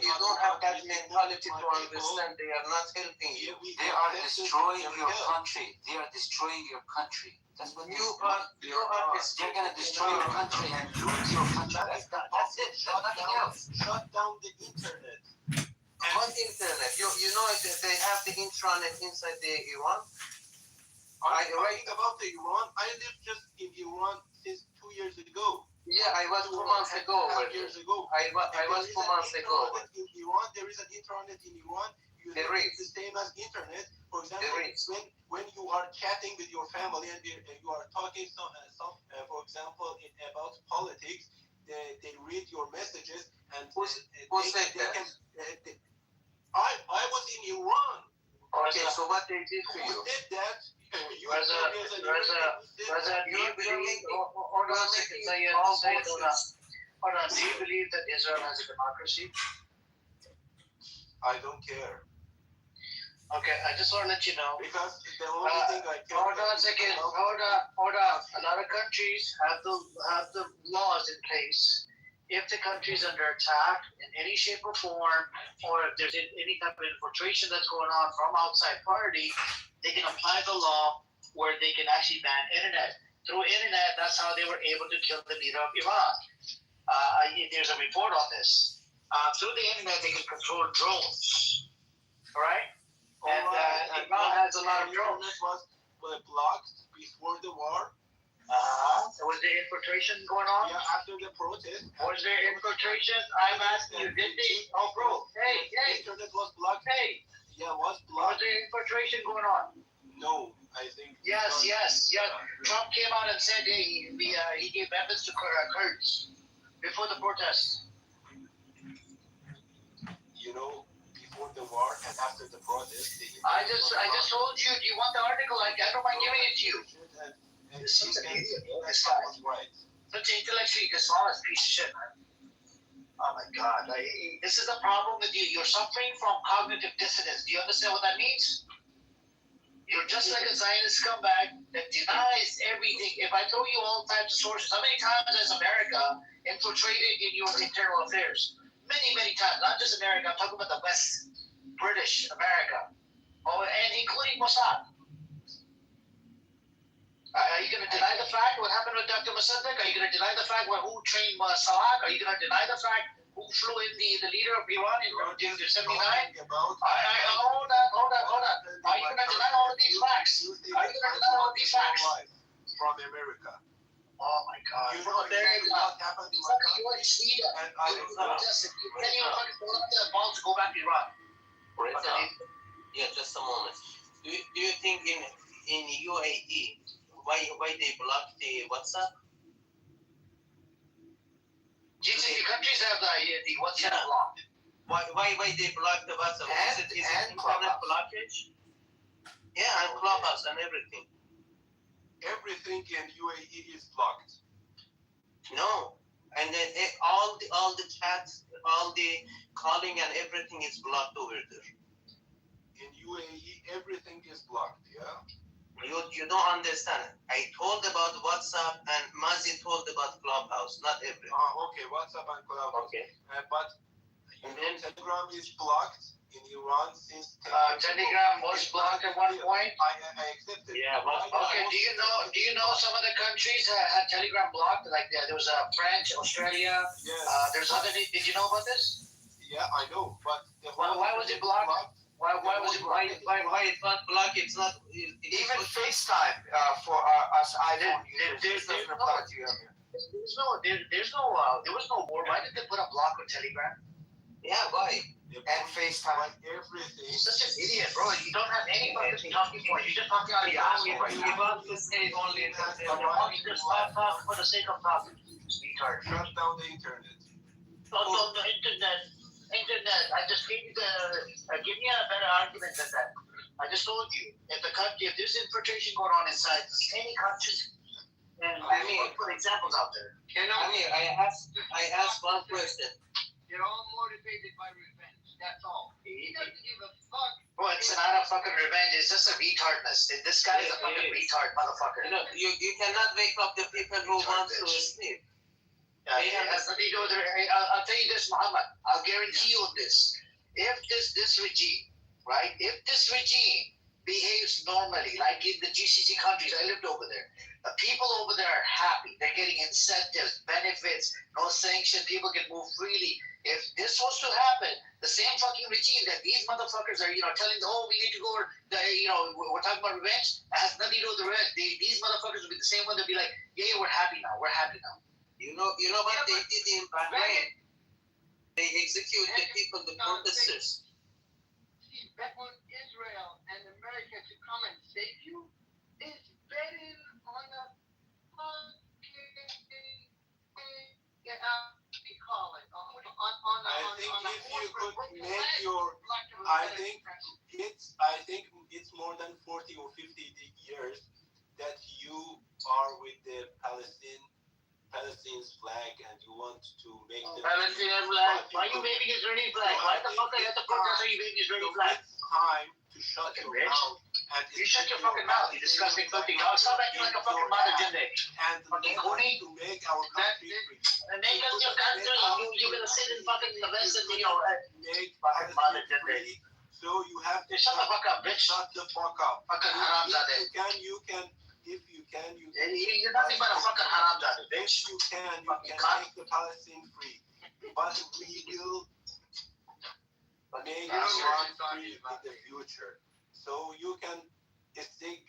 that mentality to understand they are not helping you. They are destroying your country. They are destroying your country. That's what they're gonna destroy your country and lose your country. That's it. There's nothing else. Shut down the internet. What internet? You know they have the intranet inside the Iran. Talking about the Iran, I lived just in Iran since 2 years ago. Yeah, I was 2 months ago. 2 years ago. I was 2 months ago. In Iran, there is an intranet in Iran. There is the same as internet. For example, when you are chatting with your family and you are talking for example, about politics, they read your messages and who said that? I was in Iran. Okay, so what they did to you? Who did that? Reza, do you believe? Hold on a second, Sayed, hold on. Do you believe that Israel has a democracy? I don't care. Okay, I just want to let you know. Because the only thing I care. Hold on a second. Hold on. A lot of countries have the laws in place. If the country is under attack in any shape or form, or if there's any type of infiltration that's going on from outside party, they can apply the law where they can actually ban internet. Through internet, that's how they were able to kill the leader of Iran. There's a report on this. Through the internet, they can control drones. All right? And Iran has a lot of drones. Internet was blocked before the war. Was there infiltration going on? Yeah, after the protest. Was there infiltration? I'm asking you, did they? Oh, bro. Hey. Internet was blocked. Hey. Yeah, was blocked. Was there infiltration going on? No, I think. Yes. Trump came out and said he gave weapons to Kurds before the protests. You know, before the war and after the protest. I just told you. Do you want the article? I don't mind giving it to you. This is an idiot. That's right. Such an intellectually dishonest piece of shit, man. Oh my God. This is the problem with you. You're suffering from cognitive dissonance. Do you understand what that means? You're just like a Zionist scumbag that denies everything. If I throw you all types of sources, how many times has America infiltrated in your internal affairs? Many, many times. Not just America. I'm talking about the West, British, America. Oh, and including Mossad. Are you going to deny the fact what happened with Dr. Mossadegh? Are you going to deny the fact who trained Salak? Are you going to deny the fact who flew in the leader of Iran in 79? Hold on. Are you going to deny all of these facts? Are you going to deny all of these facts? From America. Oh my God. You know exactly what happened in my country. You are Sweden. You protested. You can't even fucking pull up the balls to go back to Iran. Yeah, just a moment. Do you think in UAE why they block the WhatsApp? GCC countries have the WhatsApp blocked. Why they block the WhatsApp? Is it internet blockage? Yeah, and Clubhouse and everything. Everything in UAE is blocked. No, and then all the chats, all the calling and everything is blocked over there. In UAE, everything is blocked. Yeah. You don't understand. I told about WhatsApp and Mazi told about Clubhouse, not everything. Okay, WhatsApp and Clubhouse. Okay. But Telegram is blocked in Iran since. Telegram was blocked at one point. I accept it. Yeah. Okay. Do you know some of the countries had Telegram blocked? Like there was France, Australia. Yes. There's other. Did you know about this? Yeah, I know. But why was it blocked? Why was it blocked? Why it's not blocked? It's not. Even FaceTime for us iPhone users doesn't apply to you. There was no war. Why did they put a block on Telegram? Yeah, why? And FaceTime. Everything. You're such an idiot, bro. You don't have any fucking talking point. You just talking out of your ass right now. You want to say only You just talk for the sake of talking. Retard. Shut down the internet. No, the internet. I just gave you give me a better argument than that. I just told you, if there's infiltration going on inside any country, and put examples out there. I asked one question. They're all motivated by revenge. That's all. He doesn't give a fuck. Well, it's not a fucking revenge. It's just a retardness. This guy is a fucking retard motherfucker. You cannot wake up the people who want to sleep. I'll tell you this, Muhammad. I'll guarantee you this. If this regime, right? If this regime behaves normally, like in the GCC countries, I lived over there. The people over there are happy. They're getting incentives, benefits, no sanction. People can move freely. If this was to happen, the same fucking regime that these motherfuckers are, telling, we need to go, we're talking about revenge. It has nothing to do with the revenge. These motherfuckers will be the same one. They'll be like, yeah, we're happy now. We're happy now. You know what they did in Bahrain? They execute the people, the protesters. See, that was Israel and America to come and save you is betting on a I think it's more than 40 or 50 years that you are with the Palestine's flag and you want to make the Palestinian flag. Why are you waving Israeli flag? Why the fuck are you at the protest are you waving Israeli flag? Time to shut your mouth. And you shut your fucking mouth, you disgusting fucking dog. Stop acting like a fucking mother, Jinde. And fucking Huni. To make our country free. Make us your country. You're gonna sit in fucking the West and make fucking mother, Jinde. So you have to shut the fuck up, bitch. Shut the fuck up. Fucking haramzadeh. If you can, you're nothing but a fucking haramzadeh, bitch. You can make the Palestine free. But we will make Iran free in the future. So you can stick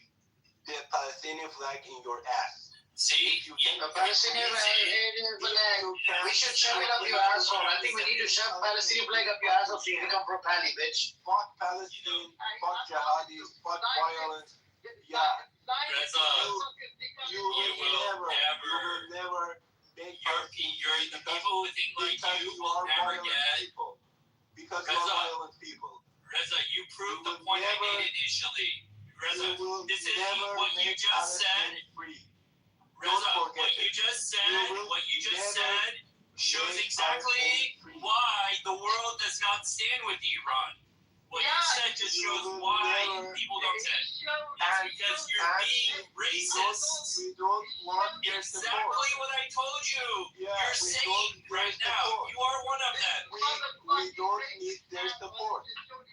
the Palestinian flag in your ass. See? The Palestinian flag. We should shove it up your asshole. I think we need to shove Palestinian flag up your asshole so you become pro-Pali, bitch. Fuck Palestine, fuck jihadis, fuck violence. Yeah. You will never make the people who think like you will never get people. Because you are violent people. Reza, you proved the point I made initially. Reza, this is what you just said. Reza, what you just said shows exactly why the world does not stand with Iran. What you said just shows why people don't stand. It's because you're being racist. We don't want their support. Exactly what I told you. You're saying right now. You are one of them. We don't need their support.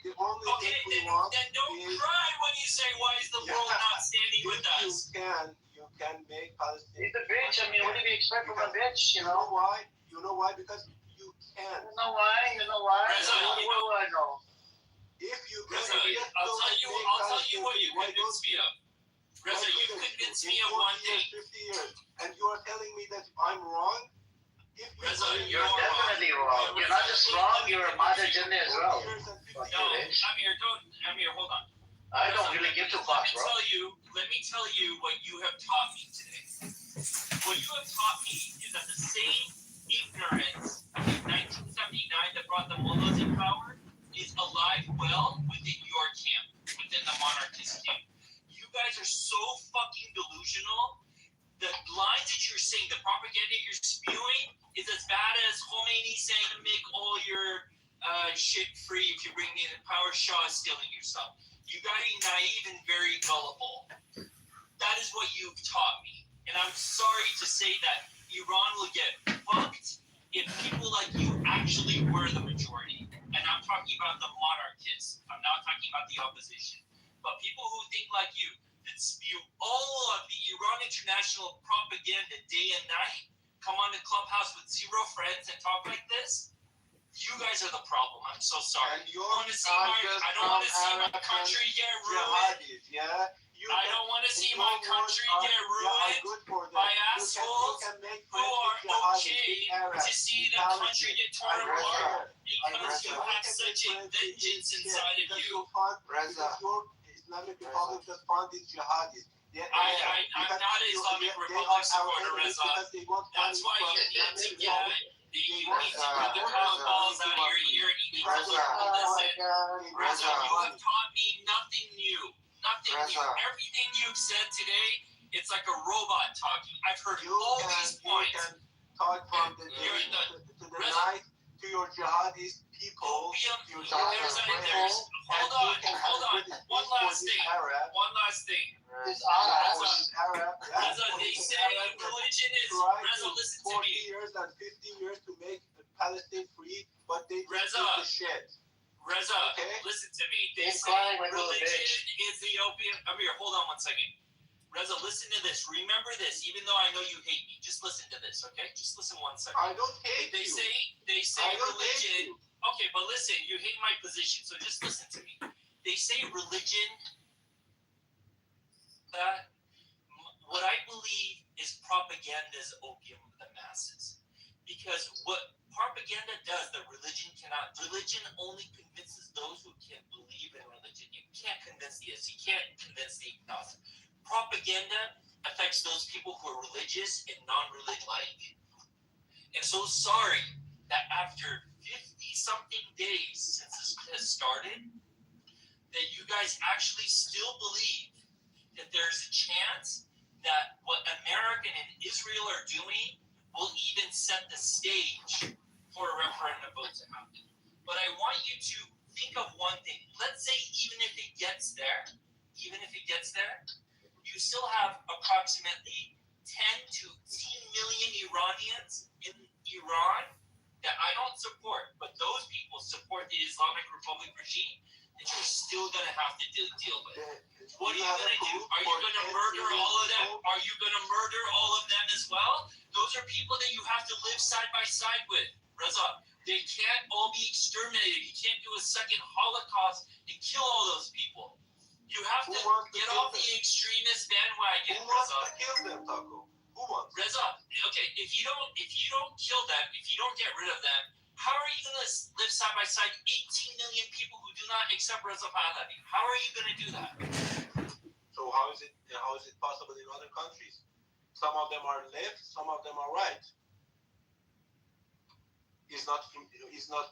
The only thing we want then don't cry when you say, why is the world not standing with us? You from a bitch, You know why? You know why? Because you can't. You know why? Reza, What do I know? If you Reza, I'll tell you what you convinced me of. Reza, you convinced me of one thing. 50 years, and you are telling me that I'm wrong? Reza, You're definitely wrong. You're not just wrong, you're a mother gender as well. No, Amir, hold on. I don't really give two fucks, bro. Let me tell you what you have taught me today. What you have taught me is that the same ignorance in 1979 that brought the mullahs in power is alive well within your camp, within the monarchist camp. You guys are so fucking delusional. The lines that you're saying, the propaganda you're spewing, is as bad as Khomeini saying to make all your shit free if you bring me in power. Shah is stealing your stuff. You guys are naive and very gullible. That is what you've taught me. And I'm sorry to say that Iran will get fucked if people like you actually were the majority. And I'm talking about the monarchists. I'm not talking about the opposition. But people who think like you, that spew all of the Iran international propaganda day and night, come on the clubhouse with zero friends and talk like this. You guys are the problem. I'm so sorry. I don't want to see my country get ruined. I don't want to see my country get ruined by assholes who are okay to see the country get torn apart because you have such a vengeance inside of you. Islamic Republic just funded jihadis. I'm not an Islamic Republic supporter, Reza. That's why you need to get the cotton balls out of your ear and you need to listen. Reza, you have taught me nothing new. Nothing new. Everything you've said today, it's like a robot talking. I've heard all these points. Talk from the night to your jihadist people. Hold on. One last thing. Reza, they say religion is. Reza, listen to me. 40 years and 50 years to make Palestine free, but they Reza, the shit. Reza, listen to me. They say religion is the opium. Amir, hold on 1 second. Reza, listen to this. Remember this, even though I know you hate me. Just listen to this, okay? Just listen 1 second. I don't hate you. They say religion. Okay, but listen, you hate my position, so just listen to me. They say religion. That what I believe is propaganda's opium of the masses. Because what propaganda does, that religion cannot. Religion only convinces those who can believe in religion. You can't convince the atheist. You can't convince the agnostic. Propaganda affects those people who are religious and non-religious. And so sorry that after 50-something days since this has started, that you guys actually still believe that there's a chance that what America and Israel are doing will even set the stage for a referendum vote to happen. But I want you to think of one thing. Let's say even if it gets there, you still have approximately 10 to 15 million Iranians in Iran that I don't support, but those people support the Islamic Republic regime that you're still going to have to deal with. What are you going to do? Are you going to murder all of them? Are you going to murder all of them as well? Those are people that you have to live side by side with, Reza. They can't all be exterminated. You can't do a second Holocaust and kill all those people. You have to get off the extremist bandwagon, Who wants Reza. to kill them, Taco? Who wants? Reza, okay, if you don't kill them, if you don't get rid of them, how are you going to live side by side 18 million people who do not accept Reza Pahlavi? How are you going to do that? So how is it possible in other countries? Some of them are left, some of them are right. It's not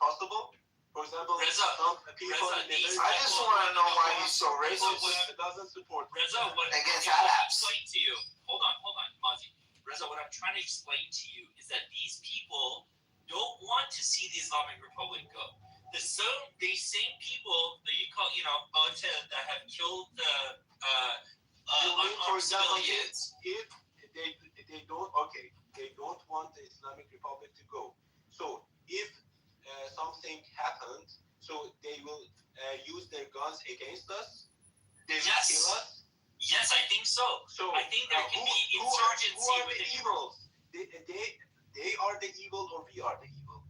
possible. For example, some people in the I just want to know why he's so racist doesn't support Reza, what against I'm trying to Arabs. explain to you. Hold on, Mazi. Reza, what I'm trying to explain to you is that these people don't want to see the Islamic Republic go. These same people that you call, that have killed for example, civilians. if they don't want the Islamic Republic to go. So if something happened, so they will use their guns against us. They will kill us. Yes, I think so. So I think there can be insurgency who are within the evils? they are the evil or we are the evil.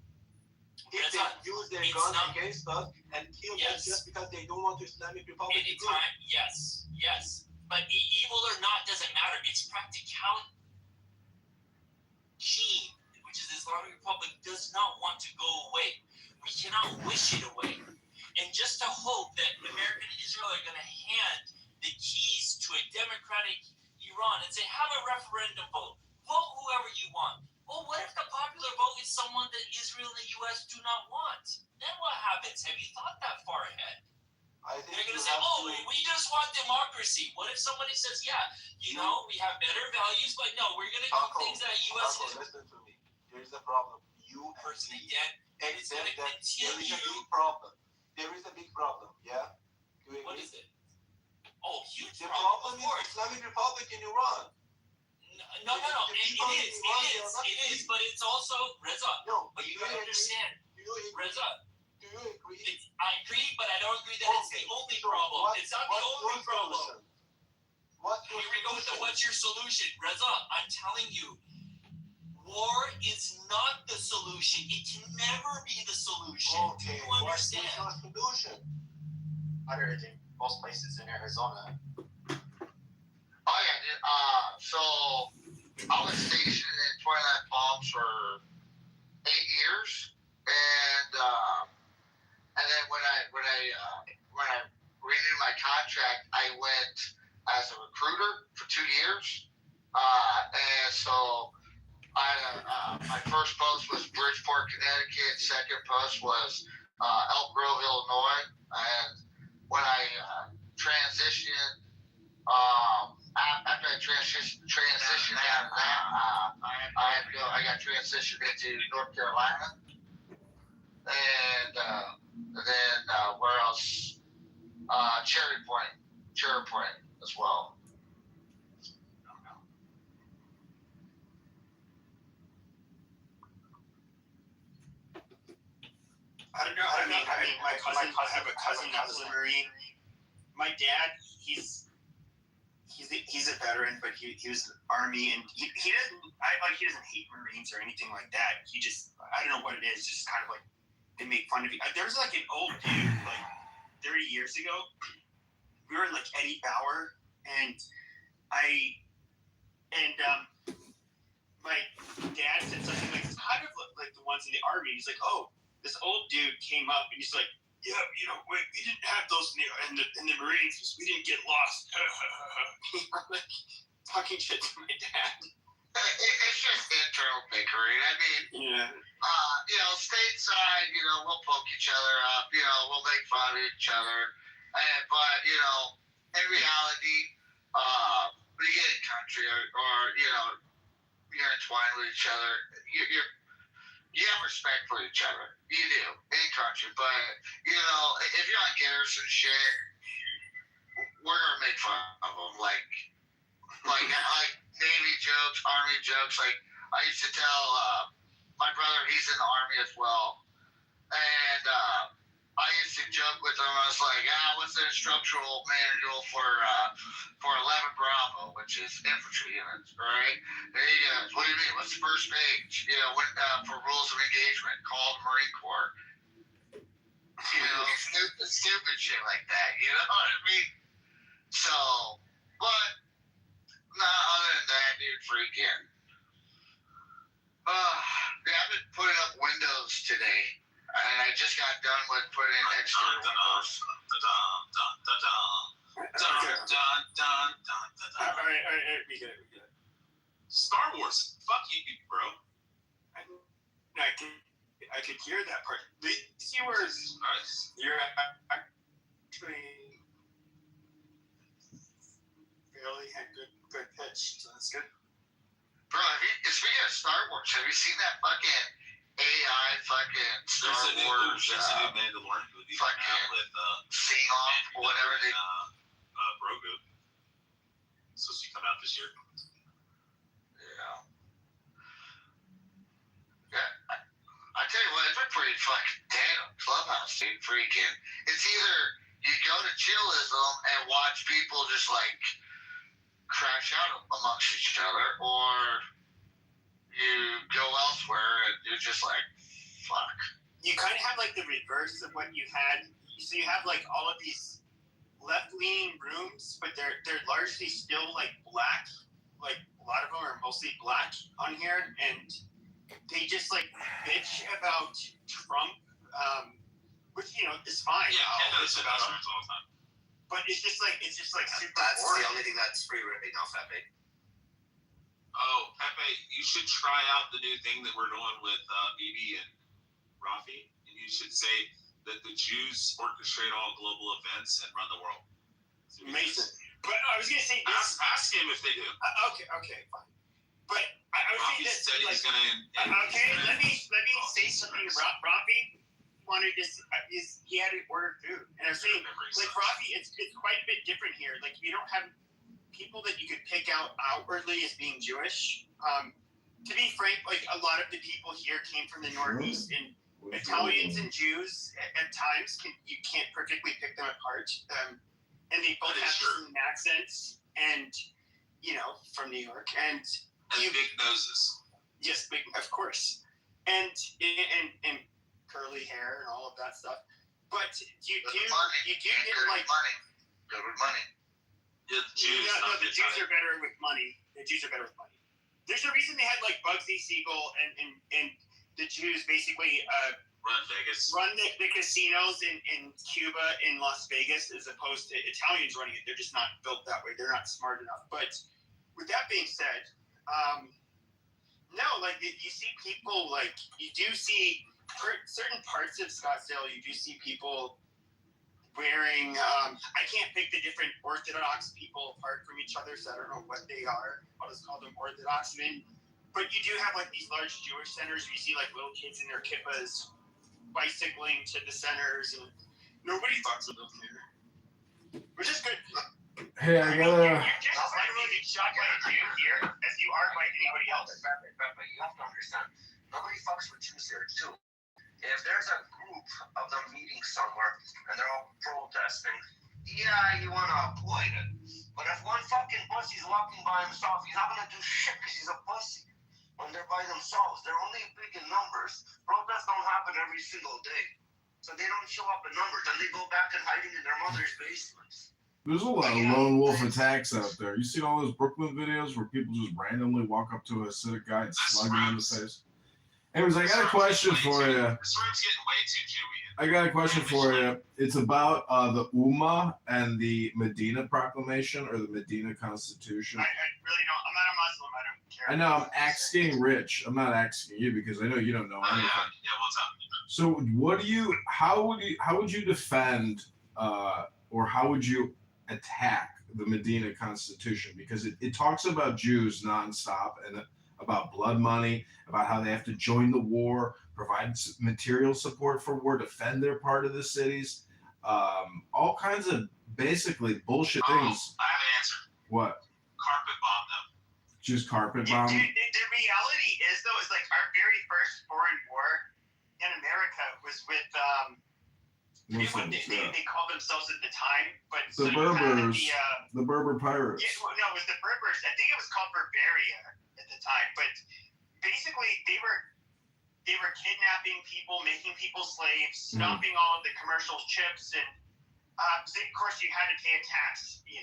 If It's they not- use their it's guns not- against us and kill us Yes. just because they don't want Islamic Republic to grow. Anytime, yes. But evil or not doesn't matter. It's practicality. She, which is the Islamic Republic, does not want to go away. We cannot wish it away. And just to hope that America and Israel are going to hand the keys to a democratic Iran and say, have a referendum vote. Vote whoever you want. Well, what if the popular vote is someone that Israel and the U.S. do not want? Then what happens? Have you thought that far ahead? I think They're going you to say, have oh, to- we just want democracy. What if somebody says, yeah, you know, we have better values, but no, we're going to do things that U.S. Taco, listen to me. Here's the problem. You and person me again, and it's going accept to that there is a continue. big problem. There is a big problem, yeah? Do you What agree? is it? Oh, huge The problem, problem of course. is Islamic Republic in Iran. No. The people in Iran, they are not It is, but it's also, Reza, No, but you do gotta agree? understand, Do you agree? Reza, Do you agree? I agree, but I don't agree that it's the only problem. It's not the only problem. Here we go with the what's your solution. Reza, I'm telling you, war is not the solution. It can never be the solution. Do Okay, you what's understand? your solution? I heard it in most places in Arizona. Oh yeah, dude. So I was stationed in Twilight Palms for 8 years, and then when I renewed my contract, I went as a recruiter for 2 years, and so my first post was Bridgeport, Connecticut. Second post was Elk Grove, Illinois, and when I transitioned. After I transitioned out of that, I got transitioned into North Carolina, and then where else? Cherry Point as well. I don't know. I mean, my cousin. I have a cousin that was a Marine. My dad, he's a veteran, but he was Army, and he doesn't hate Marines or anything like that. He just, I don't know what it is, just kind of like they make fun of you. There's like an old dude, like 30 years ago. We were in like Eddie Bauer, and my dad said something like, it's kind of like the ones in the Army. He's like, oh, this old dude came up, and he's like, yeah, we didn't have those in the Marines because we didn't get lost. Like, talking shit to my dad. It's just internal bickering. I mean, stateside, we'll poke each other up, we'll make fun of each other. But, in reality, when you get in country or you're entwined with each other, you have respect for each other. You do, in country. But, if you're on Garrison shit, we're going to make fun of them. Like Navy jokes, Army jokes. Like, I used to tell my brother, he's in the Army as well. And I used to joke with him. I was like, what's the instructional manual for 11 Bravo, which is infantry units, right? And he goes, what do you mean? What's the first page? For rules of engagement, call the Marine Corps. Stupid shit like that. You know what I mean? So, but other than that, dude, freaking. I've been putting up windows today, and I just got done with putting in extra windows. All right, we get it. Star Wars. Fuck you, bro. I could hear that part. You're actually fairly had good pitch, so that's good. Bro, speaking of Star Wars, have you seen that fucking AI fucking Star Wars Mandalorian movie fucking sing-off or whatever they... Grogu. Supposed to come out this year. I tell you what, it's been pretty fucking dead on Clubhouse, dude. Freaking. It's either you go to chillism and watch people just like crash out amongst each other, or you go elsewhere and you're just like, fuck. You kind of have like the reverse of what you had. So you have like all of these left-leaning rooms, but they're largely still like black. Like a lot of them are mostly black on here, and they just like bitch about Trump, which is fine. Yeah, I'll listen about Trump all the time. But it's just like super. That's boring. the only thing that's free right now, Pepe. Oh, Pepe, you should try out the new thing that we're doing with Bibi and Rafi, and you should say that the Jews orchestrate all global events and run the world. Amazing. But I was gonna say this. Ask him if they do. Okay, fine. But I was Rafi saying said he's gonna. Okay, let me say something. Rafi wanted this. He had to order food, and I was saying, like Rafi, it's quite a bit different here. Like we don't have people that you could pick out outwardly as being Jewish. To be frank, like a lot of the people here came from the Northeast, and Italians and Jews at times you can't perfectly pick them apart. And they both have certain accents, and from New York, and big noses. Yes, big, of course, and curly hair and all of that stuff. But you do get like money. Good with money. Yeah, the Jews. The Jews are better with money. The Jews are better with money. There's a reason they had like Bugsy Siegel and the Jews basically run Vegas. Run the casinos in Cuba, in Las Vegas, as opposed to Italians running it. They're just not built that way. They're not smart enough. But with that being said, no, like you see people, like you do see certain parts of Scottsdale, you do see people wearing, I can't pick the different Orthodox people apart from each other, so I don't know what they are. I'll just call them Orthodox men. But you do have like these large Jewish centers where you see like little kids in their kippas bicycling to the centers, and nobody fucks with them here, which is good. Hey, I gotta. You're just as likely to get shot by a Jew here as you are by anybody else. Pepe, you have to understand. Nobody fucks with Jews here too. If there's a group of them meeting somewhere and they're all protesting, yeah, you want to avoid it. But if one fucking pussy's walking by himself, he's not gonna do shit because he's a pussy. When they're by themselves, they're only big in numbers. Protests don't happen every single day, so they don't show up in numbers, and they go back and hiding in their mother's basements. There's a lot of lone wolf attacks out there. You seen all those Brooklyn videos where people just randomly walk up to a Hasidic guy and slug him in the face? Anyways, I got a question for you. This room's getting way too Jewy. I got a question for you. It's about the Ummah and the Medina Proclamation or the Medina Constitution. I really don't. I'm not a Muslim. I don't care. I know I'm asking Rich. I'm not asking you because I know you don't know anything. Yeah, what's up? So, what do you? How would you defend, or how would you attack the Medina Constitution? Because it talks about Jews nonstop and about blood money, about how they have to join the war, provide material support for war, defend their part of the cities, all kinds of basically bullshit things. I have an answer. What? Carpet bomb them. Just carpet bomb? Dude, the reality is though, is like our very first foreign war in America was with Muslims, they called themselves at the time, but the Berbers, the Berber pirates. Yeah, well, no, it was the Berbers. I think it was called Berberia at the time, but basically they were kidnapping people, making people slaves, stopping all of the commercial ships, and so of course you had to pay a tax, to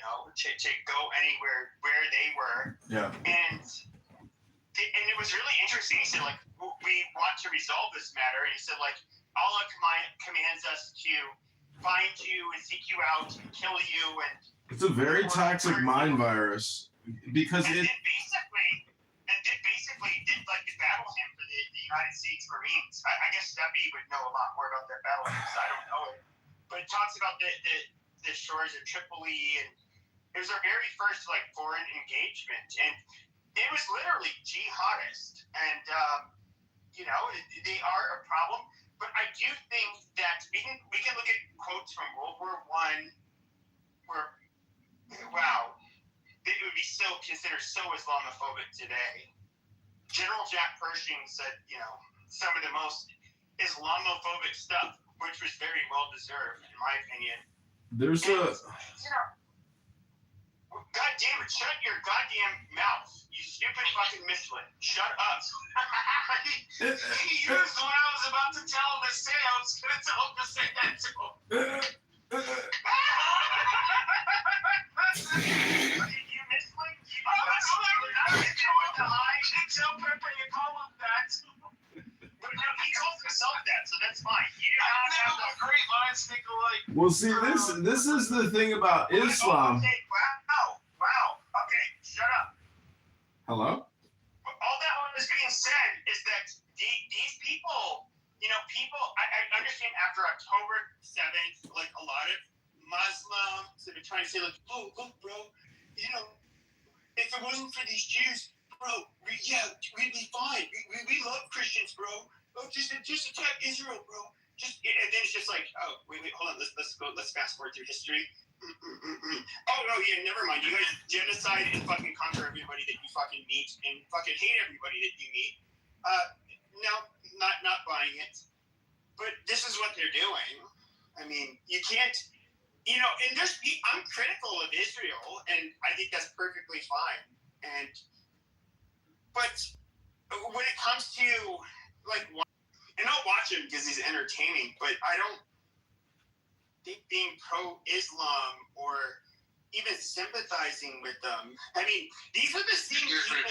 go anywhere where they were. Yeah. And it was really interesting. He said, like, we want to resolve this matter, and he said, like, Allah commands us to find you and seek you out and kill you, and it's a very toxic mind virus because it basically did like to battle him for the United States Marines. I guess Steffi would know a lot more about that battle because I don't know it. But it talks about the shores of Tripoli, and it was our very first like foreign engagement, and it was literally jihadist, and they are a problem. But I do think that we can look at quotes from World War I, where wow, it would be so considered so Islamophobic today. General Jack Pershing said, some of the most Islamophobic stuff, which was very well deserved, in my opinion. There's God damn it, shut your goddamn mouth. You stupid fucking misfit. Shut up. He was when I was about to tell him to say, I was going to tell him to say that to him. You misfit? Tell Pepper you call him that. But no, he calls himself that, so that's fine. You do not have the great minds think alike. Well, see, this is the thing about Islam. Okay, wow. Okay, shut up. Hello? All that was being said is that these people, I understand after October 7th, like a lot of Muslims have been trying to say, like, oh, look, bro, if it wasn't for these Jews, bro, we'd be fine. We love Christians, bro. Oh, just attack Israel, bro. And then it's just like, oh, wait, hold on, let's fast forward through history. Oh no, yeah, never mind. You guys genocide and fucking conquer everybody that you fucking meet and fucking hate everybody that you meet. No, not buying it. But this is what they're doing. I mean, you can't, and I'm critical of Israel, and I think that's perfectly fine. But when it comes to like, and I'll watch him because he's entertaining, but I don't think being pro-Islam or even sympathizing with them. I mean, these are the same people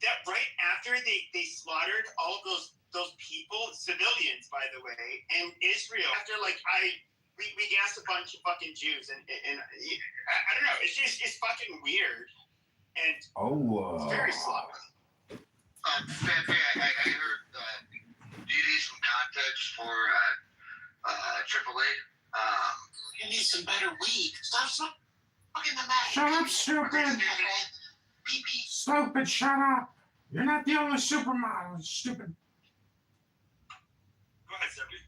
that right after they slaughtered all of those people, civilians, by the way, in Israel. After we gassed a bunch of fucking Jews, and I don't know. It's fucking weird, and it's very sloppy. Pepe, I heard you need some context for AAA. You need some better weed. Stop smoking the mag. Shut up, stupid. Stupid, shut up. You're not the only supermodel, stupid. Go ahead, Stephanie.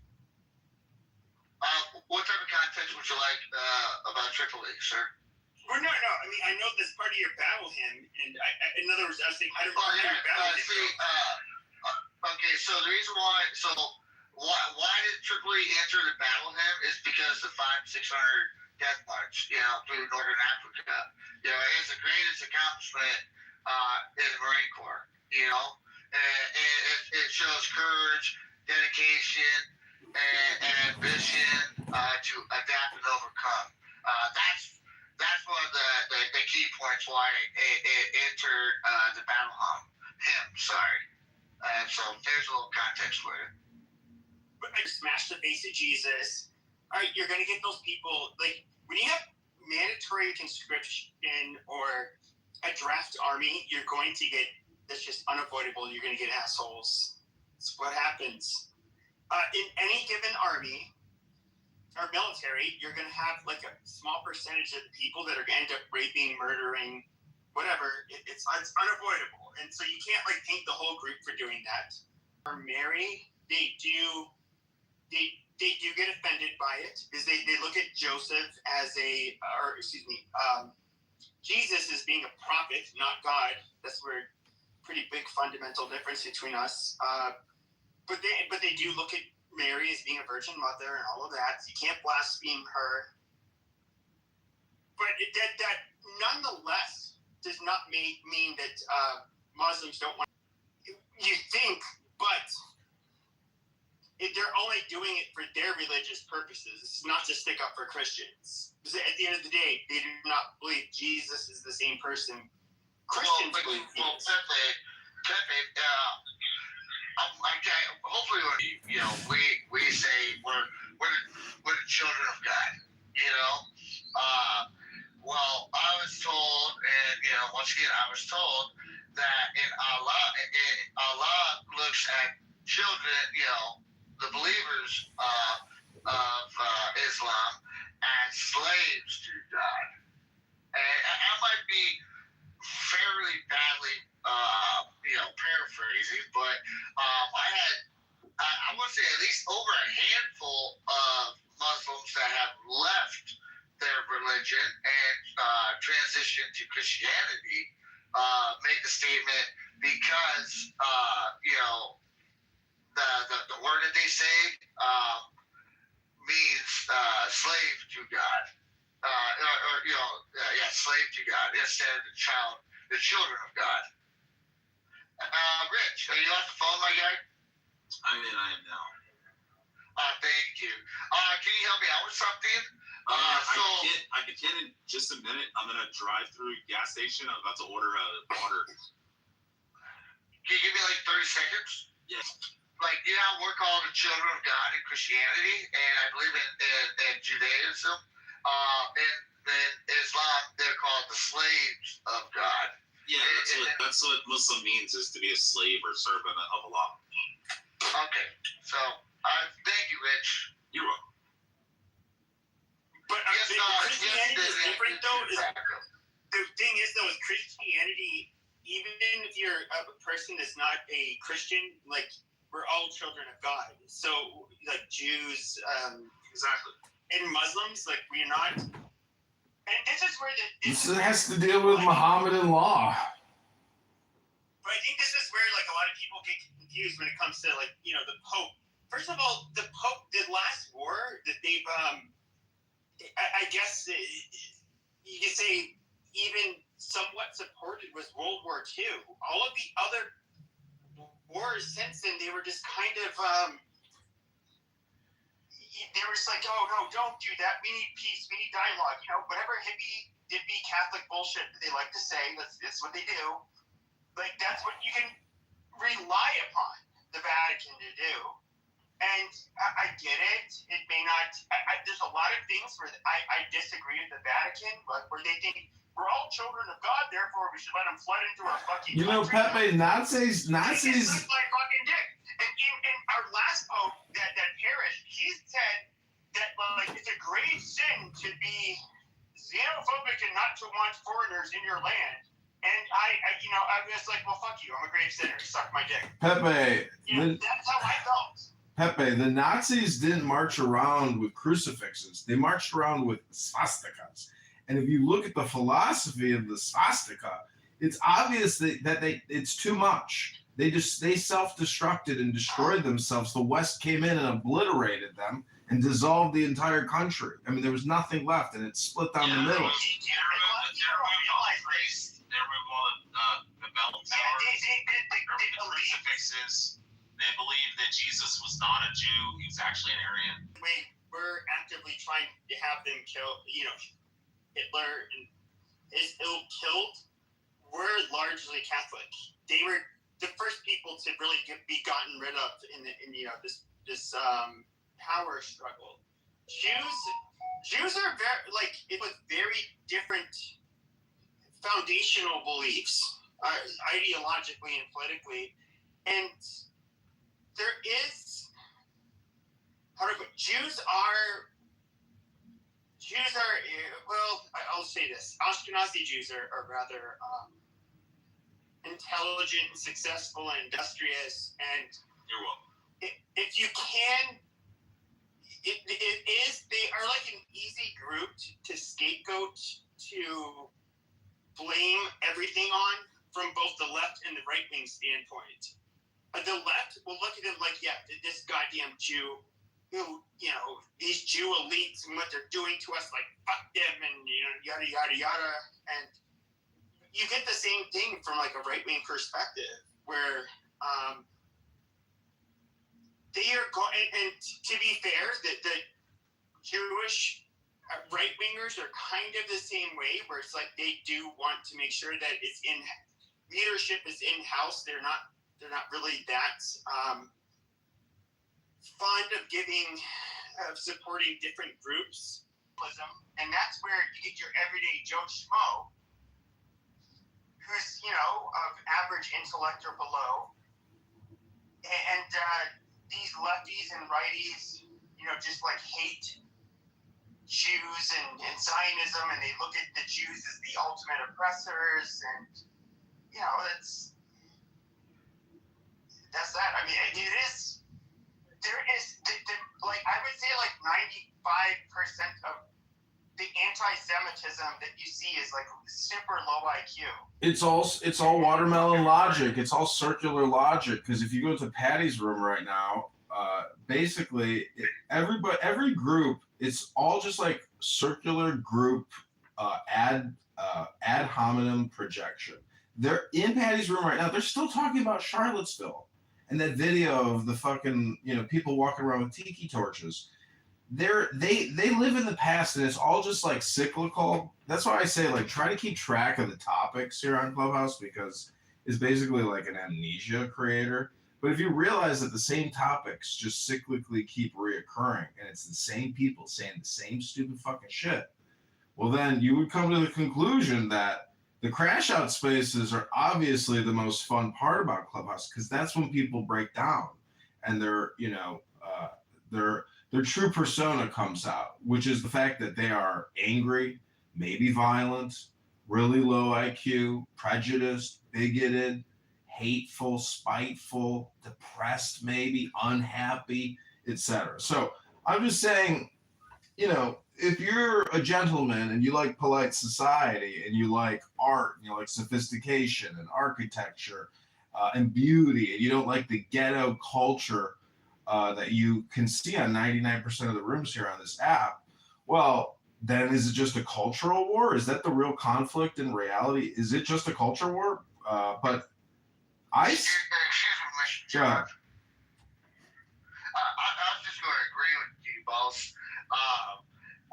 What type of context would you like about AAA, sir? Well, no. I mean, I know that's part of your battle hymn, and in other words, I was thinking, I don't know your battle hymn. Okay, so the reason why did AAA enter the battle hymn is because the 500-600 death march, through Northern Africa. It's the greatest accomplishment in the Marine Corps. It shows courage, dedication, and ambition to adapt and overcome. That's one of the key points why it entered the battle hymn. Sorry. So there's a little context for you. But smash the face of Jesus. All right, you're gonna get those people like when you have mandatory conscription or a draft army, you're going to get that's just unavoidable. You're gonna get assholes. It's what happens. In any given army or military, you're gonna have like a small percentage of the people that are gonna end up raping, murdering, whatever. It's unavoidable, and so you can't paint the whole group for doing that. For Mary, they do get offended by it because they look at Joseph as Jesus as being a prophet, not God. That's where pretty big fundamental difference between us. But they do look at Mary as being a virgin mother and all of that. You can't blaspheme her. But that nonetheless does not mean that Muslims don't want. You think, but they're only doing it for their religious purposes. It's not to stick up for Christians. Because at the end of the day, they do not believe Jesus is the same person Christians believe. Well, Pepe, hopefully, we say we're the children of God. Well, I was told, and once again, I was told that in Allah looks at children, the believers of Islam as slaves to God. And I might be fairly badly, paraphrasing, but I would say at least over a handful of Muslims that have left their religion and transitioned to Christianity make the statement because the word that they say means slave to God. slave to God instead of the children of God. Rich, are you off the phone, my guy? I am now. Thank you. Can you help me out with something? I can in just a minute. I'm gonna drive through a gas station. I'm about to order a water. Can you give me like 30 seconds? Yes. Like, you know, we're called the children of God in Christianity, and I believe in Judaism. In Islam, they're called the slaves of God. Yeah, that's what Muslim means, is to be a slave or servant of Allah. Okay, so thank you, Rich. You're welcome. But Christianity is different, though. The thing is, though, with Christianity, even if you're a person that's not a Christian, like, we're all children of God. So, like, Jews, exactly, and Muslims, like, we're not. And this is where this has to deal with Mohammedan law. But I think this is where, like, a lot of people get confused when it comes to, like, you know, the Pope. First of all, the Pope, the last war that they've, I guess you could say even somewhat supported was World War II. All of the other wars since then, they were just kind of, they were just like, oh, no, don't do that. We need peace. We need dialogue. You know, whatever hippie Catholic bullshit that they like to say, that's what they do. Like, that's what you can rely upon the Vatican to do. And I get it. It may not. There's a lot of things where I disagree with the Vatican, like where they think we're all children of God, therefore we should let them flood into our fucking Pepe, country. Nazis. They suck my fucking dick. And our last pope that perished, he said that, like, it's a grave sin to be xenophobic and not to want foreigners in your land. And I was like, well, fuck you. I'm a grave sinner. Suck my dick. Pepe. That's how I felt. Pepe, the Nazis didn't march around with crucifixes. They marched around with swastikas. And if you look at the philosophy of the swastika, it's obvious that it's too much. They self-destructed and destroyed themselves. The West came in and obliterated them and dissolved the entire country. I mean, there was nothing left, and it split down the middle. The crucifixes. They believe that Jesus was not a Jew; he was actually an Aryan. We're actively trying to have them kill. You know, Hitler is killed. We're largely Catholic. They were the first people to really be gotten rid of in this power struggle. Jews are it was very different foundational beliefs, ideologically and politically, and there is Jews are well, I'll say this: Ashkenazi Jews are rather intelligent and successful and industrious, and you're welcome. If you can, they are like an easy group to scapegoat, to blame everything on from both the left and the right wing standpoint. The left will look at it like, yeah, this goddamn Jew, who, these Jew elites and what they're doing to us, like, fuck them, and, yada, yada, yada. And you get the same thing from, like, a right wing perspective, where they are going, and to be fair, the Jewish right wingers are kind of the same way, where it's like they do want to make sure that leadership is in house. They're not really that fond of supporting different groups. And that's where you get your everyday Joe Schmo, who's, of average intellect or below. And these lefties and righties, just like hate Jews and Zionism, and they look at the Jews as the ultimate oppressors, and, that's that. I mean, there is, I would say, 95% of the anti-Semitism that you see is, super low IQ. It's all watermelon logic. It's all circular logic. Because if you go to Patty's room right now, basically every group, it's all just like circular group ad hominem projection. They're in Patty's room right now. They're still talking about Charlottesville and that video of the fucking, people walking around with tiki torches. They live in the past, and it's all just like cyclical. That's why I say, like, try to keep track of the topics here on Clubhouse, because it's basically like an amnesia creator. But if you realize that the same topics just cyclically keep reoccurring, and it's the same people saying the same stupid fucking shit, well, then you would come to the conclusion that the crash out spaces are obviously the most fun part about Clubhouse, because that's when people break down and their true persona comes out, which is the fact that they are angry, maybe violent, really low IQ, prejudiced, bigoted, hateful, spiteful, depressed, maybe unhappy, etc. So I'm just saying, if you're a gentleman and you like polite society and you like art and you like sophistication and architecture and beauty, and you don't like the ghetto culture that you can see on 99% of the rooms here on this app, well, then is it just a cultural war? Is that the real conflict in reality? Is it just a culture war? But Excuse me, Mr. Judge. I was just going to agree with you, boss.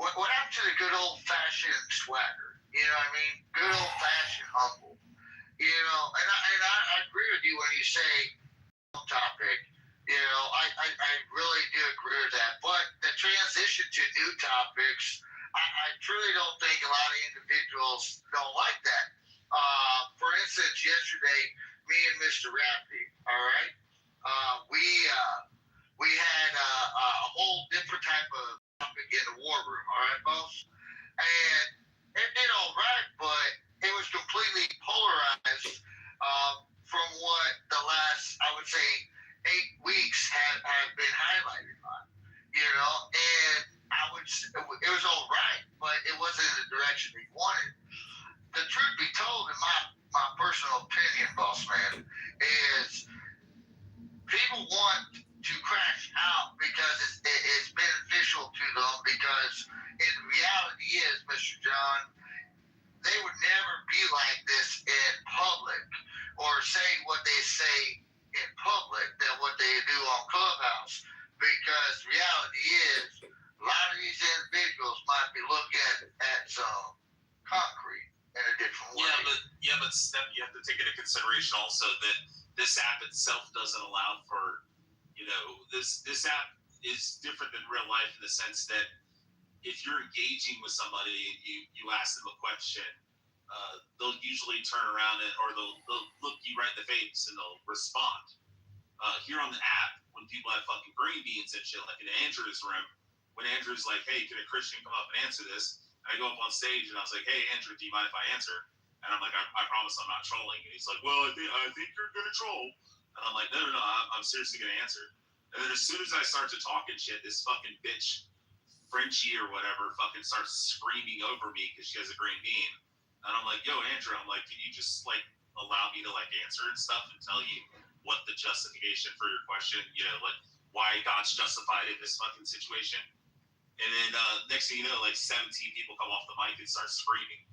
What happened to the good old-fashioned swagger? You know what I mean? Good old-fashioned humble. And I agree with you when you say topic. I really do agree with that. But the transition to new topics, I truly don't think a lot of individuals don't like that. For instance, yesterday, me and Mr. Rafferty, all right, we had a whole different type of topic in the war room, all right, boss? And it did all right, but it was completely polarized from what the last, I would say, 8 weeks have been highlighted on, and it was all right, but it wasn't in the direction we wanted. The truth be told, in my personal opinion, boss man, is people want to crash out because it's beneficial to them, because in reality is, Mr. John, they would never be like this in public or say what they say in public than what they do on Clubhouse, because reality is a lot of these individuals might be looking at some concrete in a different way. But Steph, you have to take into consideration also that this app itself doesn't allow for, this app is different than real life in the sense that if you're engaging with somebody and you ask them a question, they'll usually turn around or they'll look you right in the face and they'll respond. Here on the app, when people have fucking green beans and shit, like in Andrew's room, when Andrew's like, hey, can a Christian come up and answer this? I go up on stage and I was like, hey, Andrew, do you mind if I answer? And I'm like, I promise I'm not trolling. And he's like, well, I think you're going to troll. And I'm like, no, I'm seriously going to answer. And then as soon as I start to talk and shit, this fucking bitch, Frenchie or whatever, fucking starts screaming over me because she has a green bean. And I'm like, yo, Andrew, I'm like, can you just like allow me to like answer and stuff and tell you what the justification for your question, like why God's justified in this fucking situation? And then next thing you know, like 17 people come off the mic and start screaming.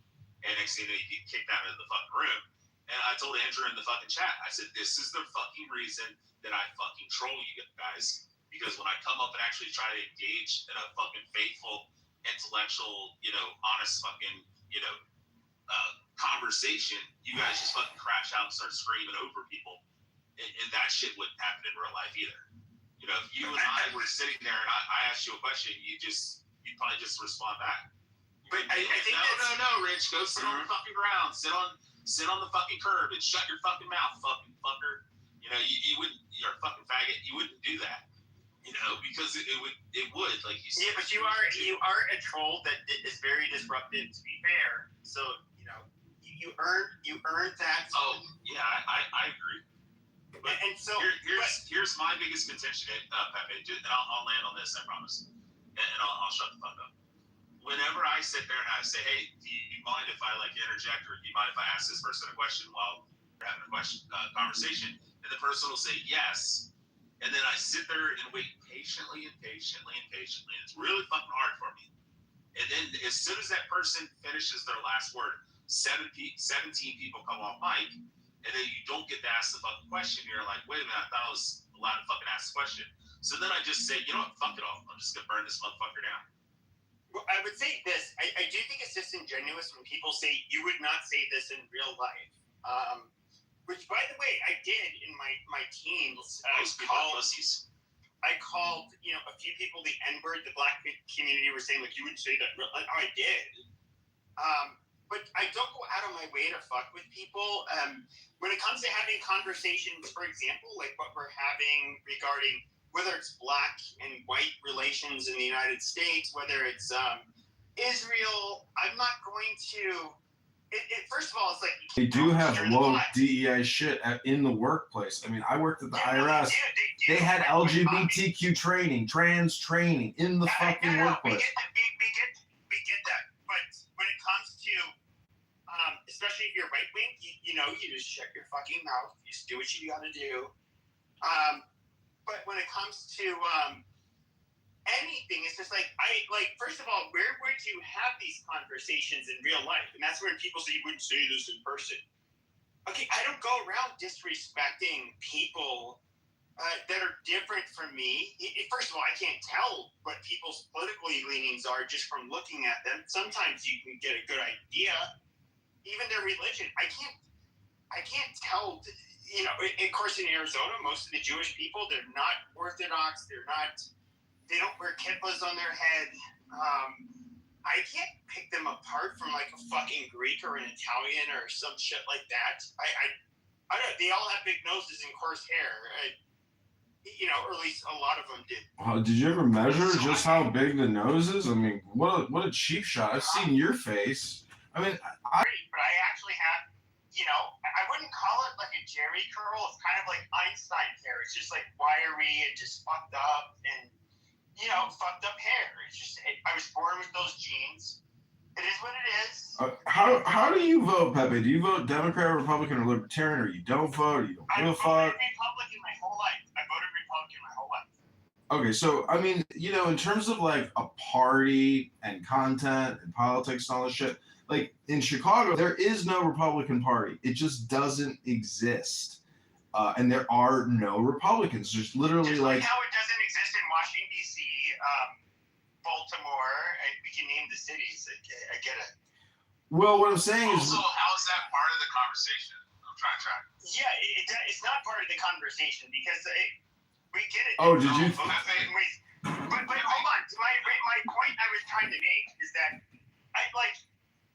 And next thing you know, you get kicked out of the fucking room. And I told Andrew in the fucking chat, I said, this is the fucking reason that I fucking troll you guys. Because when I come up and actually try to engage in a fucking faithful, intellectual, honest fucking, conversation, you guys just fucking crash out and start screaming over people. And that shit wouldn't happen in real life either. If you and I were sitting there and I asked you a question, you'd probably just respond back. But I think no, Rich, go sit on the fucking ground, sit on the fucking curb and shut your fucking mouth, fucking fucker. You wouldn't, you're a fucking faggot. You wouldn't do that, because it would, like you said. Yeah, but you are a troll that is very disruptive. To be fair, so you earned that. Oh yeah, I agree. But and so here's my biggest contention, Pepe. And I'll land on this, I promise, and I'll shut the fuck up. Whenever I sit there and I say, hey, do you mind if I like interject, or do you mind if I ask this person a question while we're having a conversation? And the person will say yes, and then I sit there and wait patiently. And it's really fucking hard for me. And then as soon as that person finishes their last word, 17 people come off mic, and then you don't get to ask the fucking question. You're like, wait a minute, I thought I was allowed to fucking ask the question. So then I just say, you know what, fuck it all. I'm just gonna burn this motherfucker down. Well, I would say this. I do think it's disingenuous when people say you would not say this in real life. Which, by the way, I did in my teens. I called, a few people the N-word. The black community were saying, like, you would say that. I did. But I don't go out of my way to fuck with people. When it comes to having conversations, for example, like what we're having regarding whether it's black and white relations in the United States, whether it's Israel, I'm not going to. First of all, it's like they do have woke DEI shit in the workplace. I mean, I worked at the IRS. They had LGBTQ training, trans training in the fucking workplace. We get that, but when it comes to, especially if you're right wing, you just shut your fucking mouth. You just do what you got to do. But when it comes to anything, it's just like first of all, where would you have these conversations in real life? And that's when people say you wouldn't say this in person. Okay, I don't go around disrespecting people that are different from me. First of all, I can't tell what people's political leanings are just from looking at them. Sometimes you can get a good idea. Even their religion, I can't tell. Of course, in Arizona, most of the Jewish people, they're not Orthodox. They don't wear kippahs on their head. I can't pick them apart from like a fucking Greek or an Italian or some shit like that. I don't. They all have big noses and coarse hair. Or at least a lot of them did. Did you ever measure just how big the nose is? I mean, what a cheap shot. I've seen your face. I mean, but I actually have, I wouldn't call it like a Jerry curl. It's kind of like Einstein hair. It's just like wiry and just fucked up and, fucked up hair. It's just, I was born with those genes. It is what it is. How do you vote, Pepe? Do you vote Democrat, Republican, or Libertarian, or you don't vote, or you don't give a fuck? I voted Republican my whole life. Okay, so, I mean, in terms of, like, a party and content and politics and all this shit, like, in Chicago, there is no Republican Party. It just doesn't exist. And there are no Republicans. There's literally, just like how it doesn't exist in Washington, D.C., Baltimore, we can name the cities. I get it. Well, what I'm saying is... Also, how is that part of the conversation? I'm trying to track. Yeah, it's not part of the conversation because we get it. Oh, did you... But hold on. My point I was trying to make is that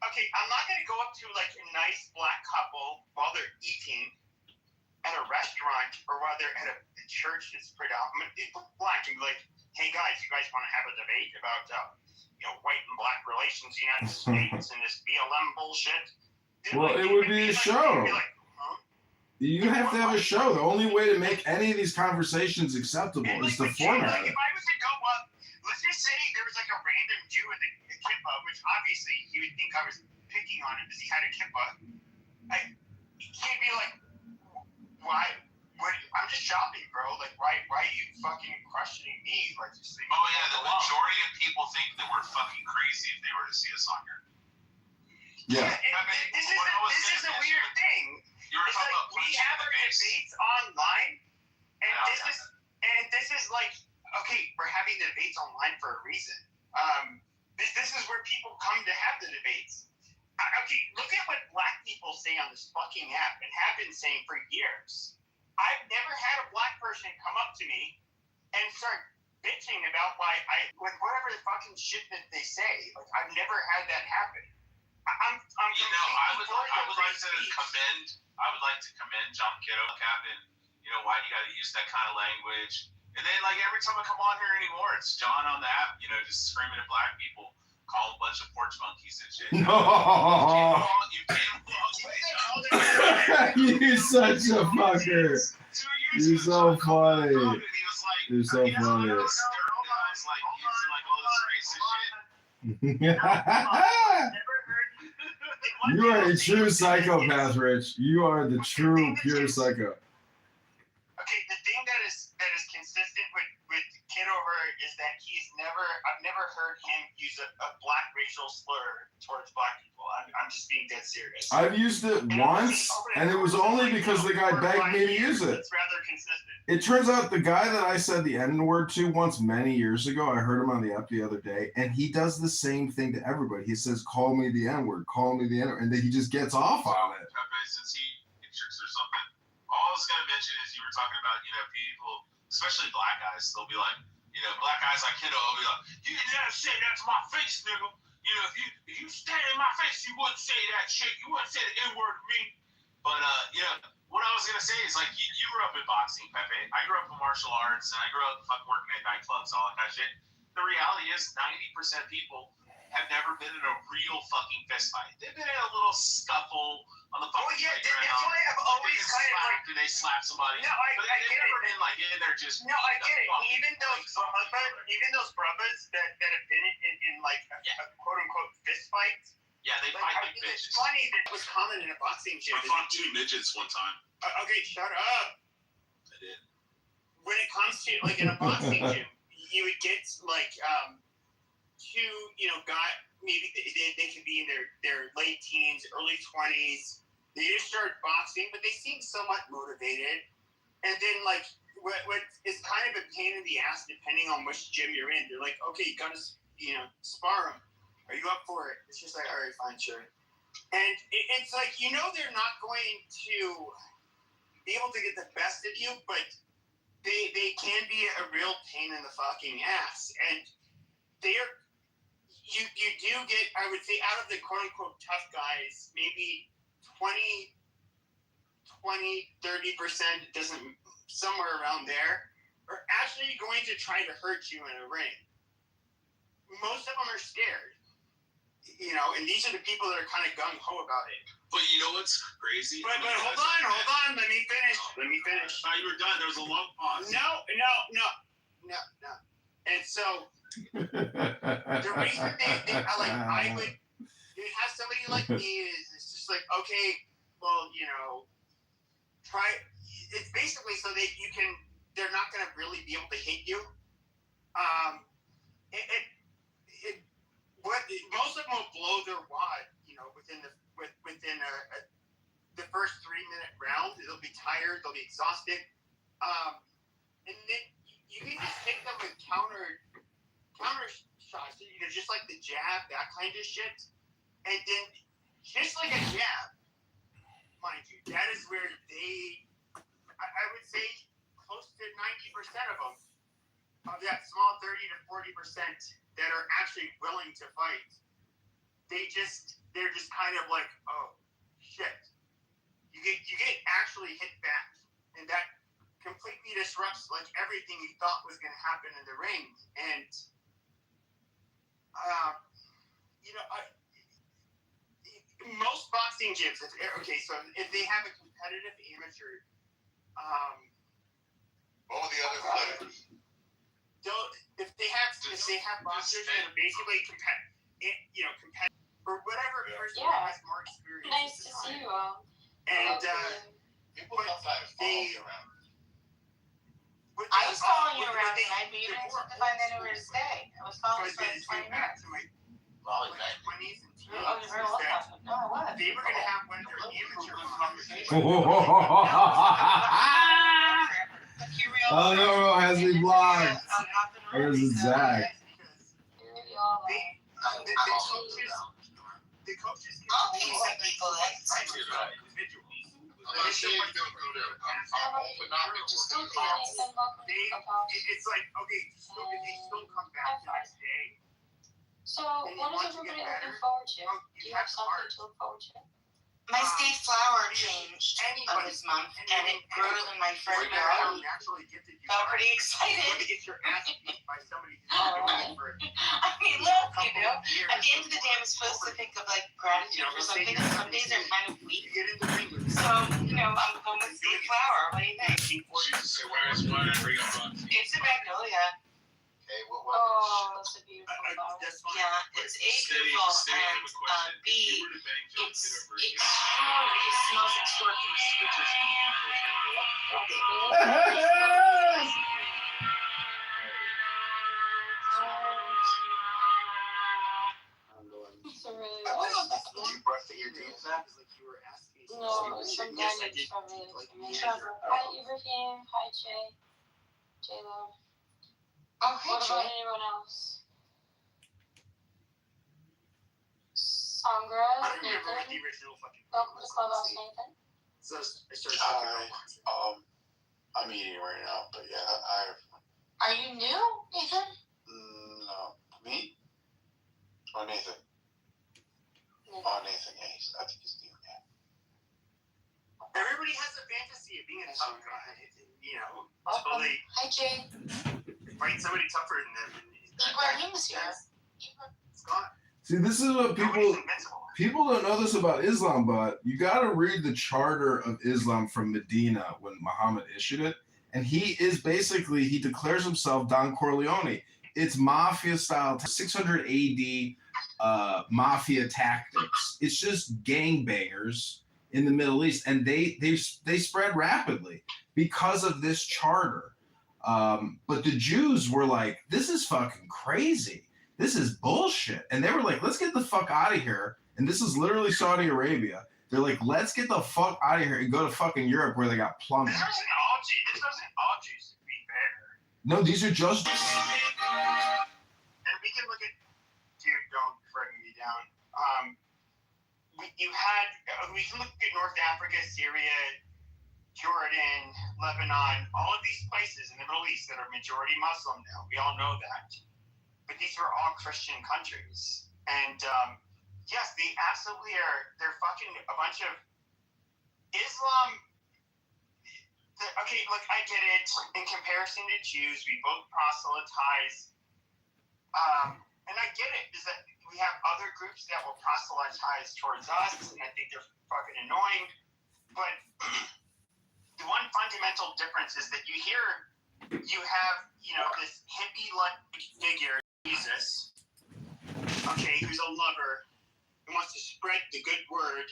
okay, I'm not going to go up to like a nice black couple while they're eating at a restaurant or while they're at a church that's predominantly black and be like, hey guys, you guys want to have a debate about white and black relations in the United States and this BLM bullshit? Well, it would be a show. You have to have a show. The only way to make any of these conversations acceptable is to format it. If I was to go up, let's just say there was like a random Jew with a kippah, which obviously he would think I was picking on him because he had a kippah. He'd be like, why? I'm just shopping, bro. Like, why are you fucking questioning me? Like, just leave me oh yeah, the alone. majority of people think that we're fucking crazy if they were to see us on here. Yeah. This is a weird thing. It's like we have our debates online, and this is like, okay, we're having the debates online for a reason. This is where people come to have the debates. Okay, look at what black people say on this fucking app and have been saying for years. I've never had a black person come up to me and start bitching about with whatever the fucking shit that they say. Like, I've never had that happen. I would like to commend John Kitover, Captain. Why do you got to use that kind of language? And then, like, every time I come on here anymore, it's John on the app, just screaming at black people, call a bunch of porch monkeys and shit. No. You're such a fucker. You're so funny. You're so funny. You are a true psychopath, Rich. You are the true, pure psycho. Okay, the thing that is consistent with Kitover is that I've never heard can't use a black racial slur towards black people. I'm just being dead serious. I've used it once, and it was only because the guy begged me to use it. It's rather consistent. It turns out the guy that I said the N-word to once many years ago, I heard him on the app the other day, and he does the same thing to everybody. He says, call me the N-word, call me the N-word, and then he just gets off on it. Pepe, since he pictures or something, all I was going to mention is you were talking about, people, especially black guys, they'll be like, black guys like Kitover will be like, you never say that to my face, nigga. If you stand in my face, you wouldn't say that shit. You wouldn't say the N-word to me. But, what I was going to say is, like, you grew up in boxing, Pepe. I grew up in martial arts, and I grew up fucking working at nightclubs and all that kind of shit. The reality is 90% of people have never been in a real fucking fist fight. They've been in a little scuffle on the fucking yeah, playground. that's why I've always kind of like... And they slap somebody. No, but I they've get never it. been, like, in there just... No, I get it. Even those brothers that have been in like, a quote-unquote fist fight... Yeah, they fight like bitches. It's funny that it was common in a boxing gym. I fought 2 midgets one time. Okay, shut up. I did. When it comes to, like, in a boxing gym, you would get, like, 2, maybe they could be in their late teens, early 20s. They just started boxing, but they seem somewhat motivated. And then, like, what is kind of a pain in the ass, depending on which gym you're in. They're like, okay, you gotta, spar them. Are you up for it? It's just like, all right, fine, sure. And it's like, they're not going to be able to get the best of you, but they can be a real pain in the fucking ass. And you do get, I would say, out of the quote-unquote tough guys, maybe 30% doesn't, somewhere around there, are actually going to try to hurt you in a ring. Most of them are scared. And these are the people that are kind of gung-ho about it. But you know what's crazy? But hold on. Let me finish. Thought you were done. There was a long pause. No. And so, the reason I would have somebody like me is it's just like, okay, well, try. It's basically so that they're not going to really be able to hit you. Most of them will blow their wad, within the first 3-minute round. They'll be tired, they'll be exhausted, and then you can just hit them with counter shots, just like the jab, that kind of shit, and then just like a jab, mind you, that is where I would say close to 90% of them, of that small 30 to 40% that are actually willing to fight, they're just kind of like, oh shit, you get actually hit back, and that completely disrupts like everything you thought was going to happen in the ring. And most boxing gyms, so if they have a competitive amateur, all the other fighters. If they have boxers that are basically competitive, or whatever person has more experience. Nice to see you all. And people sometimes follow me around. I was following you around tonight, but you didn't have to find anywhere to stay. I was following you for 20 minutes. Oh, you're very welcome. No, I was. They were going to have one of their amateur conversations. Oh no, has me blocked. Where's Zach? The coaches I'll pay some people that. It's like, okay, they still come back the next day. So, what is everybody looking forward to? Do you have something to look forward to? My state flower changed this month, and it grew in my front yard. Felt pretty excited. I mean, look, at the end of the day, I'm supposed to think of like gratitude for something, and some days are kind of weak. So, I'm going with state flower. What do you think? It's a magnolia. Oh, that's a beautiful flower. Yeah, it's A, beautiful, and B, it smells extraordinary. laugh is like you were asking me. No, Yes, sometimes I did. Trevor. Hi, Ibrahim. Hi, Jay. J-Lo. Oh, hey, What about Jay. anyone else? Sangra, I don't remember what the Nathan. original fucking. Welcome to Clubhouse, Nathan. So I started talking about I'm eating right now, but yeah, Are you new, Nathan? no, me? Or Nathan? Nathan. Oh, Nathan, yeah, I think he's new, yeah. Everybody has a fantasy of being a tough guy, you know, Welcome. until they Hi, Jay. fight somebody tougher than them. Ibrahim's here. It's gone. See, this is what people don't know this about Islam, but you got to read the charter of Islam from Medina when Muhammad issued it, and he declares himself Don Corleone. It's mafia style, 600 AD mafia tactics. It's just gangbangers in the Middle East, and they spread rapidly because of this charter. But the Jews were like, this is fucking crazy. This is bullshit. And they were like, let's get the fuck out of here. And this is literally Saudi Arabia. They're like, let's get the fuck out of here and go to fucking Europe where they got plumbing. This doesn't all Jews, to be fair. No, these are just. And we can look at, dude, don't bring me down. We can look at North Africa, Syria, Jordan, Lebanon, all of these places in the Middle East that are majority Muslim now. We all know that. But these are all Christian countries. And yes, they absolutely are. They're fucking a bunch of Islam. Okay, look, I get it. In comparison to Jews, we both proselytize. And I get it, is that we have other groups that will proselytize towards us, and I think they're fucking annoying. But the one fundamental difference is that you have, this hippie-like figure, Jesus, okay, who's a lover, who wants to spread the good word.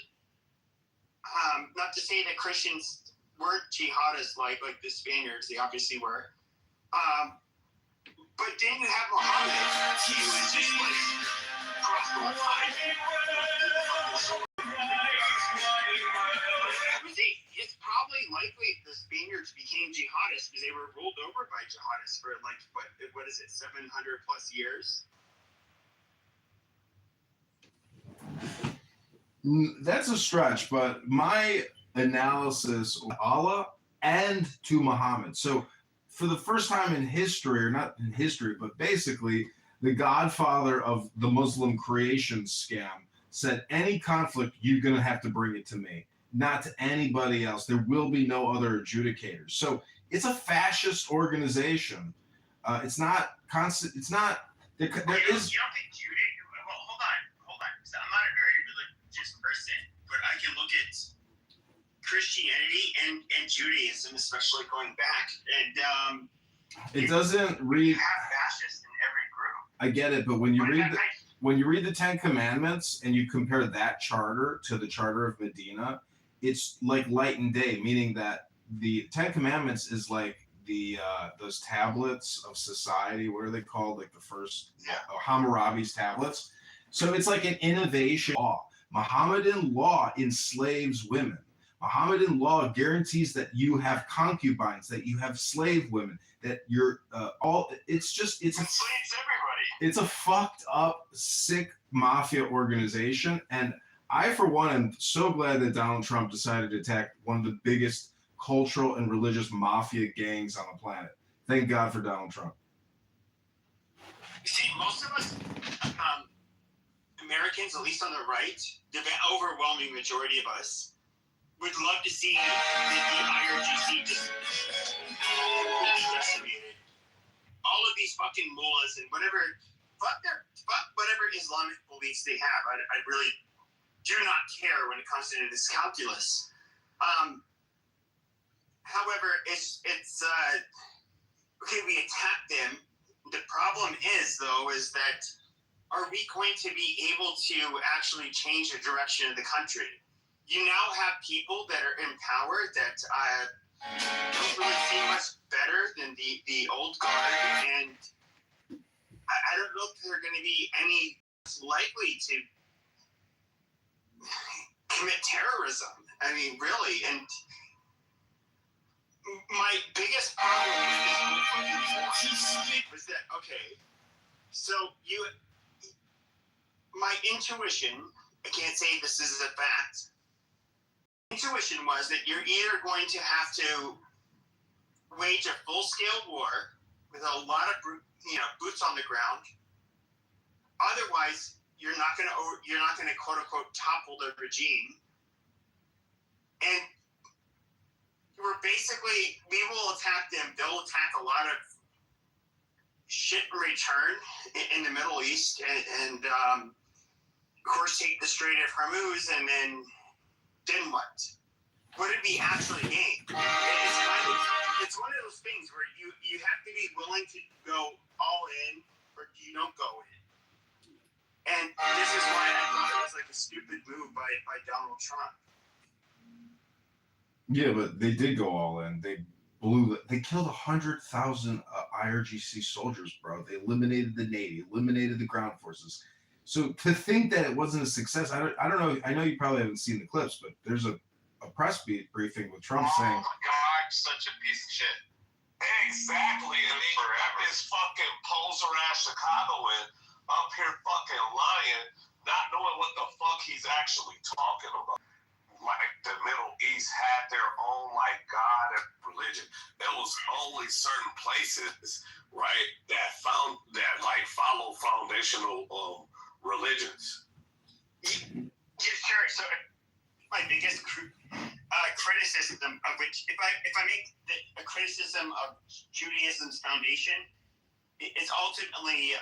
Not to say that Christians weren't jihadists like the Spaniards, they obviously were. But then you have Muhammad, he was just like crossed the line. It's probably likely the Spaniards became jihadists because they were ruled over by jihadists for what is it, 700 plus years? That's a stretch, but my analysis of Allah and to Muhammad. So for the first time in history, or not in history, but basically the godfather of the Muslim creation scam said, any conflict, you're going to have to bring it to me, not to anybody else. There will be no other adjudicators. So it's a fascist organization. It's not constant. It's not. There is. You don't think Judah? Well, hold on. So I'm not a very religious person, but I can look at Christianity and Judaism, especially going back, and it doesn't read. You have fascists in every group. I get it, but when you read the Ten Commandments and you compare that charter to the Charter of Medina, it's like light and day, meaning that the Ten Commandments is like those tablets of society. What are they called? Like the first Hammurabi's tablets. So it's like an innovation law. Mohammedan law enslaves women. Mohammedan law guarantees that you have concubines, that you have slave women, that you're it's a fucked up, sick mafia organization. And I, for one, am so glad that Donald Trump decided to attack one of the biggest cultural and religious mafia gangs on the planet. Thank God for Donald Trump. You see, most of us Americans, at least on the right, the overwhelming majority of us, would love to see the IRGC just decimated. All of these fucking mullahs and whatever, fuck whatever Islamic beliefs they have. I really do not care when it comes to this calculus. However, it's okay. We attack them. The problem is that are we going to be able to actually change the direction of the country? You now have people that are in power that don't really seem much better than the old guard, and I don't know if they're going to be any likely to. commit terrorism. I mean, really. And my biggest problem was that, okay, so my intuition, I can't say this is a fact, intuition was that you're either going to have to wage a full-scale war with a lot of boots on the ground. Otherwise, you're not going to quote unquote topple the regime. And we will attack them. They'll attack a lot of shit in return in the Middle East, and of course take the Strait of Hormuz, and then what? What did we actually gain? It's one of those things where you have to be willing to go all in, or you don't go in. And this is why I thought it was like a stupid move by Donald Trump. Yeah, but they did go all in. They killed 100,000 IRGC soldiers, bro. They eliminated the Navy, eliminated the ground forces. So to think that it wasn't a success, I don't know. I know you probably haven't seen the clips, but there's a press briefing with Trump saying, "Oh my God, such a piece of shit." Exactly, and they got this fucking poser ass Chicagoan up here fucking lying, not knowing what the fuck he's actually talking about. Like the Middle East had their own like God and religion. There was only certain places, right, that follow foundational religions. Yeah, sure. So my biggest criticism of which, if I make a criticism of Judaism's foundation, it's ultimately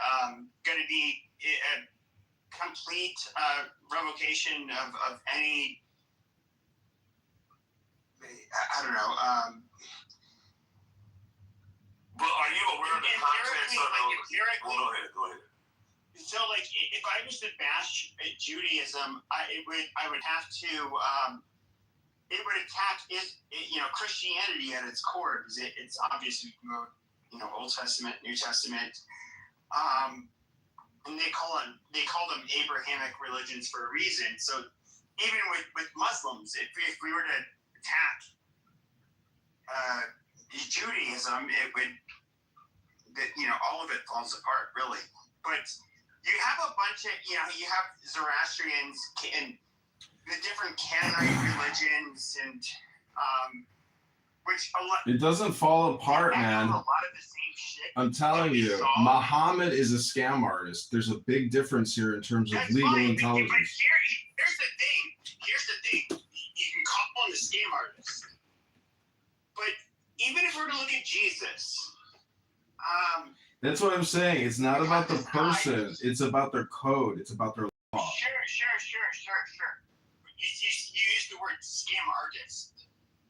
going to be a complete revocation of any. I don't know. But are you aware of the context of empirically? Go ahead. So, like, if I was to bash Judaism, I would have to. It would attack Christianity at its core, because it's obviously Old Testament, New Testament, and they call them Abrahamic religions for a reason. So even with Muslims, if we were to attack Judaism, it would all of it falls apart, really. But you have a bunch of you have Zoroastrians and the different Canaanite religions, and which a lot. it doesn't fall apart, man. A lot of the same shit. I'm telling you, Muhammad is a scam artist. There's a big difference here in terms of legal intelligence. But here's the thing. You can call him a scam artist. But even if we're to look at Jesus, that's what I'm saying. It's not about the person. It's about their code. It's about their law. Sure. You used the word scam artist.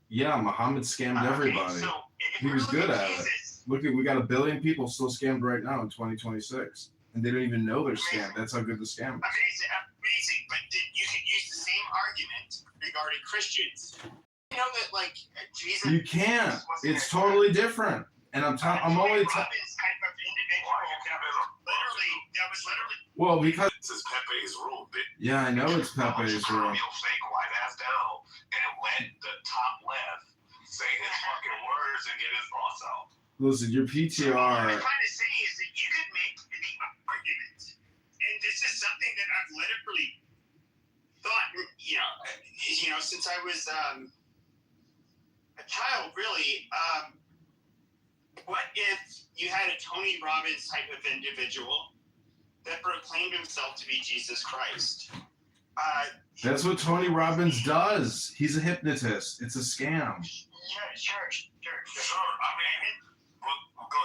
Yeah, Muhammad scammed everybody. So he was good at it. Look, we got 1 billion people still scammed right now in 2026, and they don't even know they're scammed. That's how good the scam is. Amazing. But you could use the same argument regarding Christians. You know that, like, Jesus. You can't. It's totally different. And I'm only. Well, because this is Pepe's room. Yeah, I know it's Pepe's room. Fake white ass down and let the top left say his fucking words and get his boss out. Listen, your PTR. What I'm trying to say is that you could make the argument, and this is something that I've literally thought, since I was a child, really. What if you had a Tony Robbins type of individual that proclaimed himself to be Jesus Christ? That's what Tony Robbins does. He's a hypnotist. It's a scam. Sure. I mean, go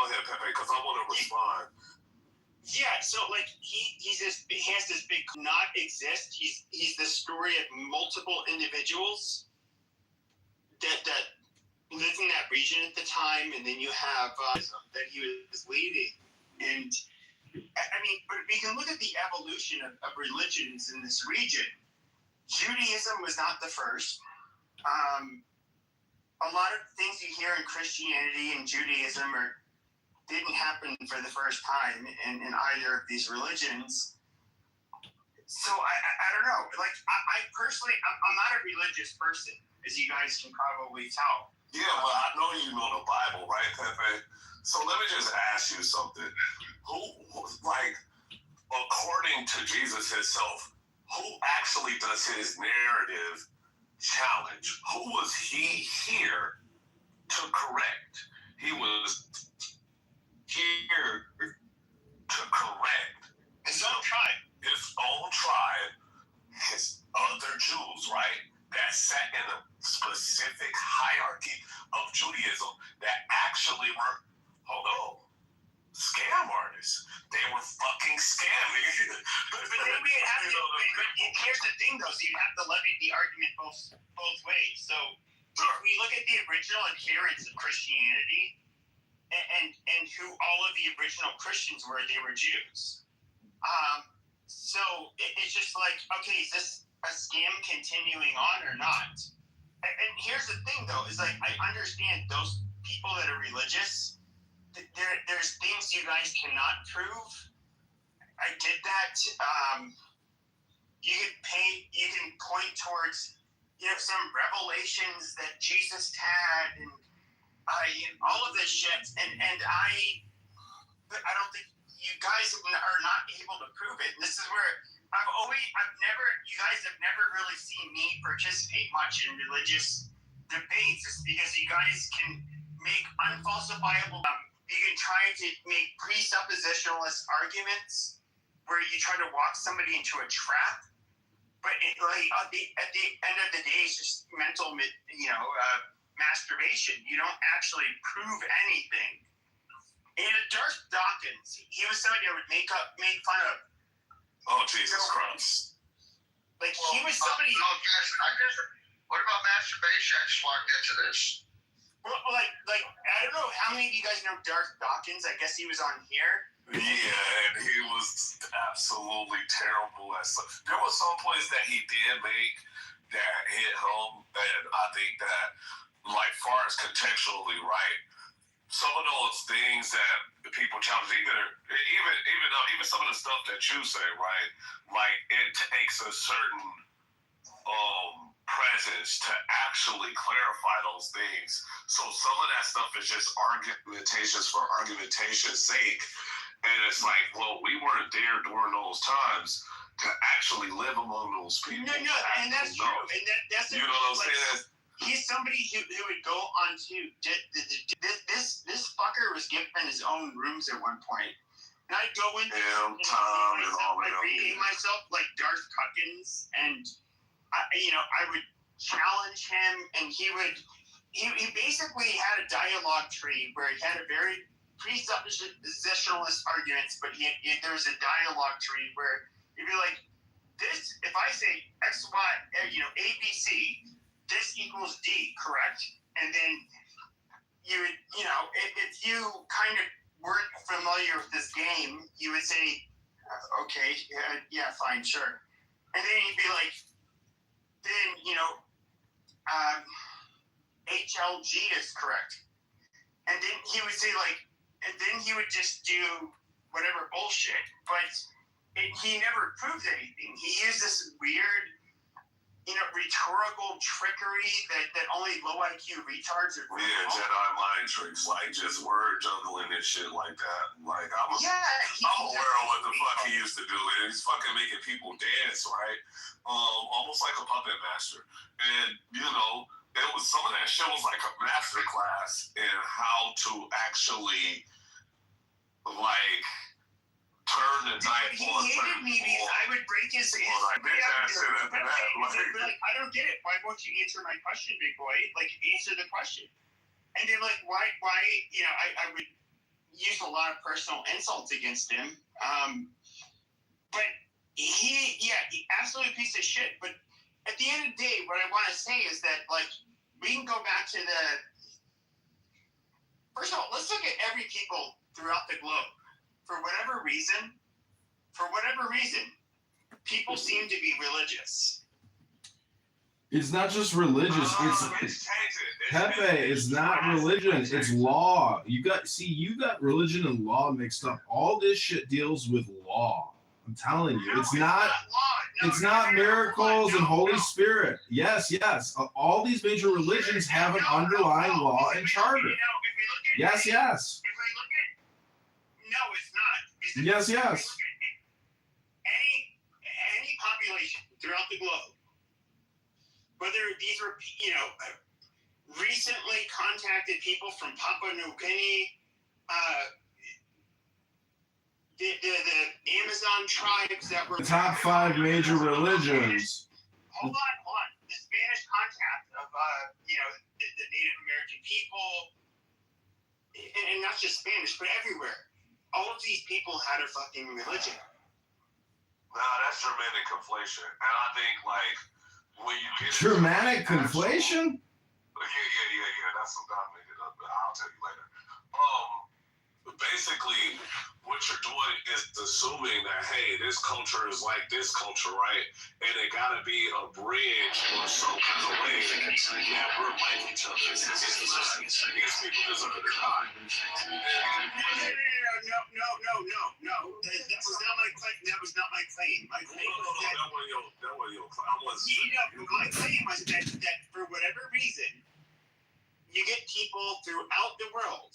ahead, Pepe, because I want to respond. Yeah, so like he has this big not exist. He's the story of multiple individuals that lived in that region at the time, and then you have that he was leading. And I mean, but we can look at the evolution of religions in this region. Judaism was not the first. A lot of things you hear in Christianity and Judaism didn't happen for the first time in either of these religions. So I don't know. Like I personally, I'm not a religious person, as you guys can probably tell. Yeah, but I know you know the Bible, right, Pepe? So let me just ask you something. Who, like, according to Jesus himself, who actually does his narrative challenge? Who was he here to correct? He was here to correct his own tribe. His own tribe, his other Jews, right? That sat in a specific hierarchy of Judaism that actually were, scam artists. They were fucking scamming. But then we have to. Here's the thing, though. So you have to levy the argument both ways. So if we look at the original adherents of Christianity, and who all of the original Christians were, they were Jews. So it's just like, okay, is this a scam continuing on or not? And here's the thing, though, is like I understand those people that are religious. There's things you guys cannot prove. I did that. You can point towards, some revelations that Jesus had, and all of this shit. And I don't think you guys are not able to prove it. And this is where you guys have never really seen me participate much in religious debates. It's because you guys can make unfalsifiable. You can try to make presuppositionalist arguments where you try to walk somebody into a trap, but at the end of the day, it's just mental, masturbation. You don't actually prove anything. And Darth Dawkins, he was somebody that would make fun of. Oh, Jesus Christ! Like he was somebody. I guess. What about masturbation? I just walked into this. Well, like I don't know how many of you guys know Darth Dawkins. I guess he was on here. Yeah, and he was absolutely terrible at stuff. There was some points that he did make that hit home, and I think that, like, far as contextually, right, some of those things that the people challenge, even some of the stuff that you say, right, like, it takes a certain presence to actually clarify those things. So some of that stuff is just argumentations for argumentation's sake. And it's like, well, we weren't there during those times to actually live among those people. No, and that's true. And that's you know what I'm saying? He's somebody who would go on to this fucker was given his own rooms at one point. And I'd go in there and reading myself like Darth Cuckins, and I would challenge him, and he basically had a dialogue tree where he had a very presuppositionalist arguments, but there was a dialogue tree where you'd be like, this, if I say X, Y, A, B, C, this equals D, correct? And then you would, if you kind of weren't familiar with this game, you would say, okay, yeah, fine, sure. And then you'd be like, HLG is correct. And then he would say, like, and then he would just do whatever bullshit. But he never proved anything. He used this weird, rhetorical trickery that only low IQ retards are. Yeah, Jedi mind tricks, like just word juggling and shit like that. Like I'm aware of what the fuck he used to do, and he's fucking making people dance, right? Almost like a puppet master. And it was some of that shit was like a master class in how to actually like turn the knife on. He hated me because I would break his I don't get it. Why won't you answer my question, big boy? Like, answer the question. And they're like, why? I would use a lot of personal insults against him. But he absolutely piece of shit. But at the end of the day, what I want to say is that, like, we can go back to first of all, let's look at every people throughout the globe. For whatever reason, people seem to be religious. It's not just religious. Pepe. It's not religion. It's law. You got religion and law mixed up. All this shit deals with law. I'm telling you, it's not. Law. It's not miracles and Holy Spirit. Yes. All these major religions have an underlying law and charter. Yes. If we look at, no, it's not. Yes. If we look at any population throughout the globe, whether these were, recently contacted people from Papua New Guinea, the Amazon tribes that were the top 5 major religions. Hold on. The Spanish contact of the Native American people, and not just Spanish, but everywhere. All of these people had a fucking religion. Nah, that's Germanic conflation, and I think when you get Germanic conflation. Yeah. That's some guy made it up, but I'll tell you later. Basically, what you're doing is assuming that, hey, this culture is like this culture, right? And it gotta be a bridge or some kind of way that we're like each other. These people deserve to die. No. That was not my claim. My claim was that for whatever reason, you get people throughout the world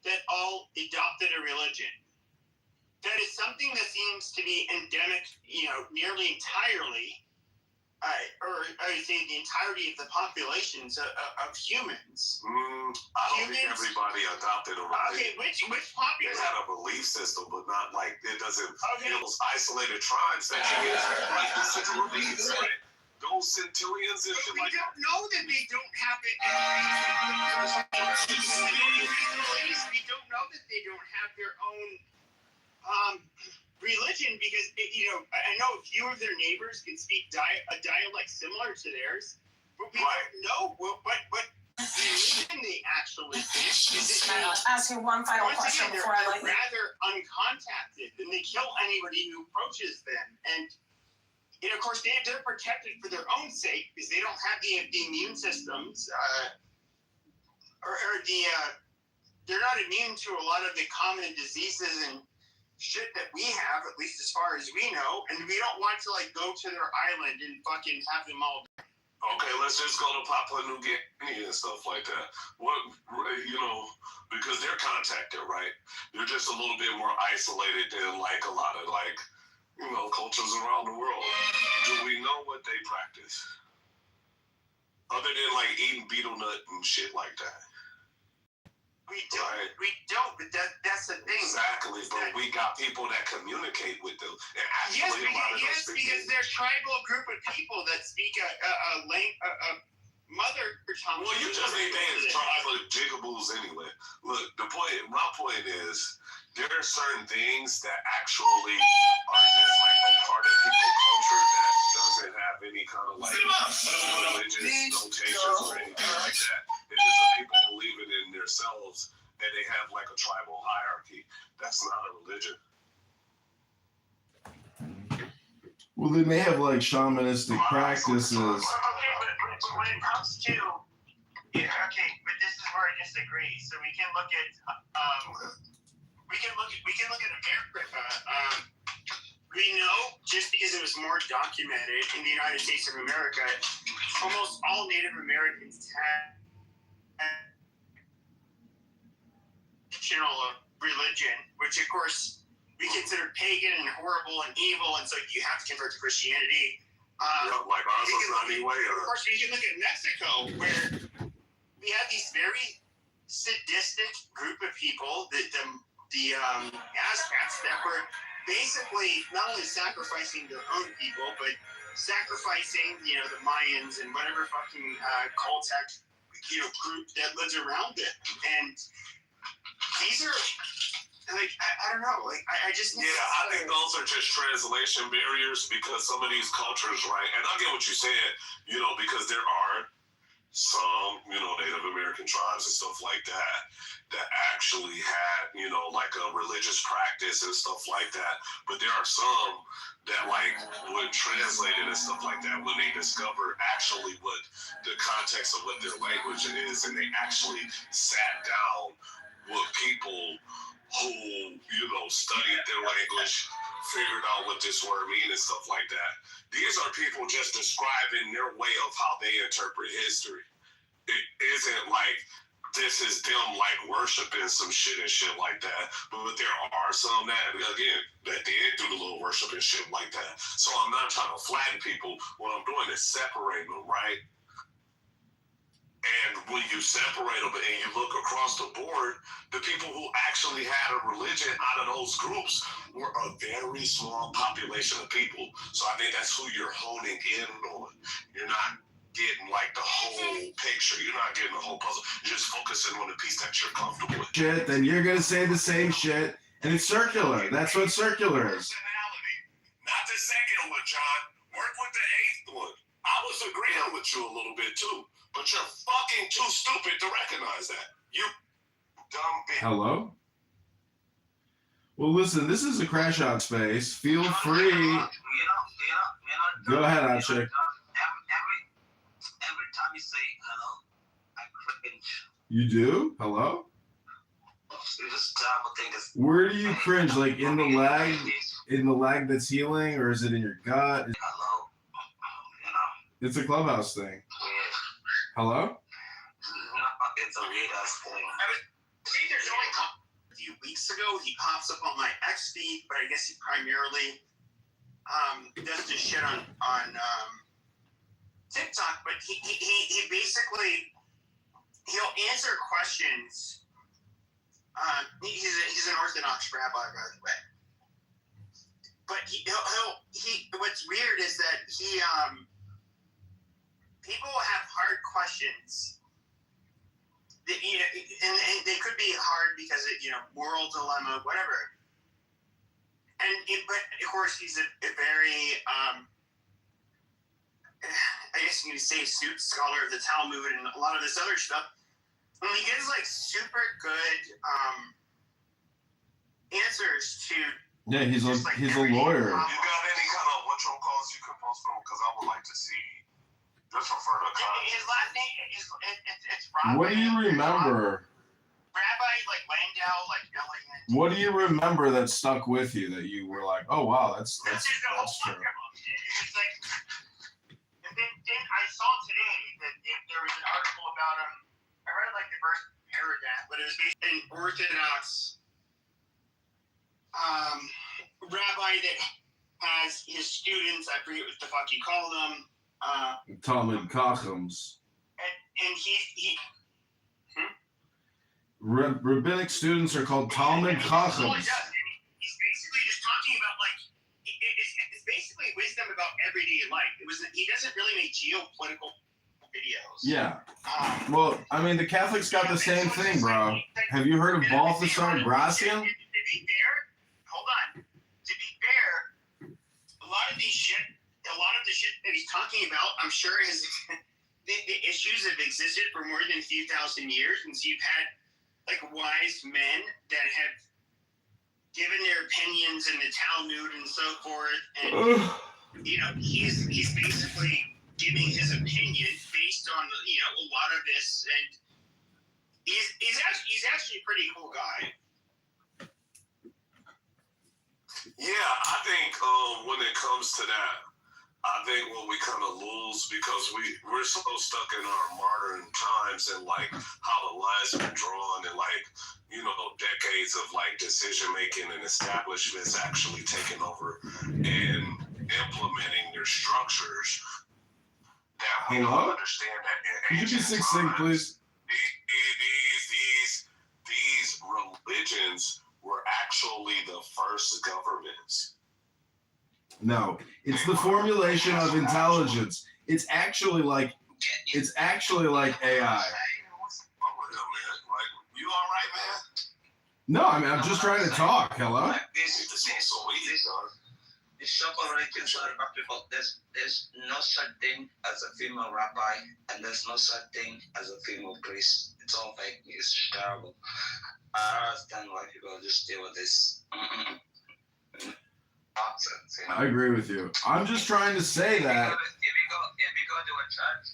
that all adopted a religion. That is something that seems to be endemic, nearly entirely, or I would say the entirety of the populations of humans. I don't think everybody adopted a religion. Okay, which population? They had a belief system, but not it doesn't. Okay. Those isolated tribes that you get like the central beliefs, right? Those centurions and shit like that. We don't know that they don't have it. We don't know that they don't have their own religion because I know a few of their neighbors can speak a dialect similar to theirs, but we don't know what religion they actually speak. I'll ask you one final question before I let you. They're rather uncontacted, and they kill anybody who approaches them. And of course, they're protected for their own sake because they don't have the immune systems, they're not immune to a lot of the common diseases and shit that we have, at least as far as we know. And we don't want to go to their island and fucking have them all. Okay, let's just go to Papua New Guinea and stuff like that. Because they're contacted, right? They're just a little bit more isolated than a lot of cultures around the world. Do we know what they practice? Other than eating betel nut and shit like that. We don't. Right. We don't. But that's the thing. Exactly. But we got people that communicate with them. And actually, because there's tribal group of people that speak a mother tongue. Well, you just ain't paying tribal jigaboos anyway. Look, my point is, there are certain things that actually are just a part of people's culture that doesn't have any kind of religious notations or anything like that. It's just that people believe it in themselves and they have a tribal hierarchy. That's not a religion. Well, they may have shamanistic practices. Okay, but when it comes to but this is where I disagree. So we can look at America. We know just because it was more documented in the United States of America, almost all Native Americans had religion, which of course we consider pagan and horrible and evil, and so you have to convert to Christianity. Ours was not anyway. Of course, we can look at Mexico, where we have these very sadistic group of people, the Aztecs, that were basically not only sacrificing their own people, but sacrificing, the Mayans and whatever fucking Toltec, group that lives around it. And these are, I don't know, I just... Yeah, I think those are just translation barriers because some of these cultures, right, and I get what you're saying, because there are some, Native American tribes and stuff like that actually had, a religious practice and stuff like that. But there are some that would translate it and stuff like that when they discover actually what the context of what their language is, and they actually sat down with people who, studied their language figured out what this word means and stuff like that. These are people just describing their way of how they interpret history. It isn't like this is them like worshiping some shit and shit like that. But there are some that, again, that did do the little worship and shit like that. So I'm not trying to flatten people. What I'm doing is separating them, right? And when you separate them and you look across the board, the people who actually had a religion out of those groups were a very small population of people. So I think that's who you're honing in on. You're not getting like the whole picture. You're not getting the whole puzzle. You're just focusing on the piece that you're comfortable with. Shit, then you're gonna say the same shit, and it's circular. That's what circular is. Not the second one, John. Work with the eighth one. I was agreeing with you a little bit too, but you're fucking too stupid to recognize that. You dumb bitch. Hello? Well, listen, this is a crash out space. Feel free. Go ahead, Ashik. Every time you say hello, I cringe. You do? Hello? It's just terrible thing. Where do you cringe? Like in the leg? In the leg that's healing, or is it in your gut? Hello. It's a clubhouse thing. Hello? It's a weird ass thing. See, there's only a few weeks ago, he pops up on my X feed, but I guess he primarily does this shit on TikTok. But he basically he'll answer questions. He's an Orthodox rabbi, by the way. But he what's weird is that he people have hard questions. That, you know, and they could be hard because of, you know, moral dilemma, whatever. But of course he's a very I guess you could say astute scholar of the Talmud and a lot of this other stuff. And he gives like super good answers to. Yeah, he's a lawyer. You got any kind of what you calls you can post from? Because I would like to see. Just for further context. His last name is it's Rabbi. What do you remember? Rabbi like Landau, like L-A-N. What do you remember that stuck with you that you were like, oh wow, that's true. It's like, and then I saw today that there was an article about him. I read like the first paragraph, but it was based an Orthodox rabbi that has his students. I forget what the fuck you call them. Talmud Chachams. And he Rabbinic students are called Talmud Chachams. He's basically just talking about like it's basically wisdom about everyday life. He doesn't really make geopolitical videos. Yeah. Well, I mean, the Catholics got the same thing, bro. Have you heard of Balthasar Gracian? To be fair, hold on. To be fair, a lot of the shit that he's talking about, I'm sure the issues have existed for more than a few thousand years, and so you've had like wise men that have given their opinions in the Talmud and so forth, and you know he's basically giving his opinion based on, you know, a lot of this, and he's actually a pretty cool guy. Yeah, I think when it comes to that, I think what we kind of lose because we're so stuck in our modern times and like how the lines have been drawn and like, you know, decades of like decision making and establishments actually taking over and implementing their structures that we don't understand that in Could you be ancient succinct, please? These religions were actually the first governments. No, it's the formulation of intelligence. It's actually like AI. You all right, man? No, I mean I'm just trying to talk. Hello. The shock already tells people there's no such thing as a female rabbi and there's no such thing as a female priest. It's all fake news. It's terrible. I don't understand why people just deal with this nonsense. You know? I agree with you. I'm just trying to say that. If you go to a church,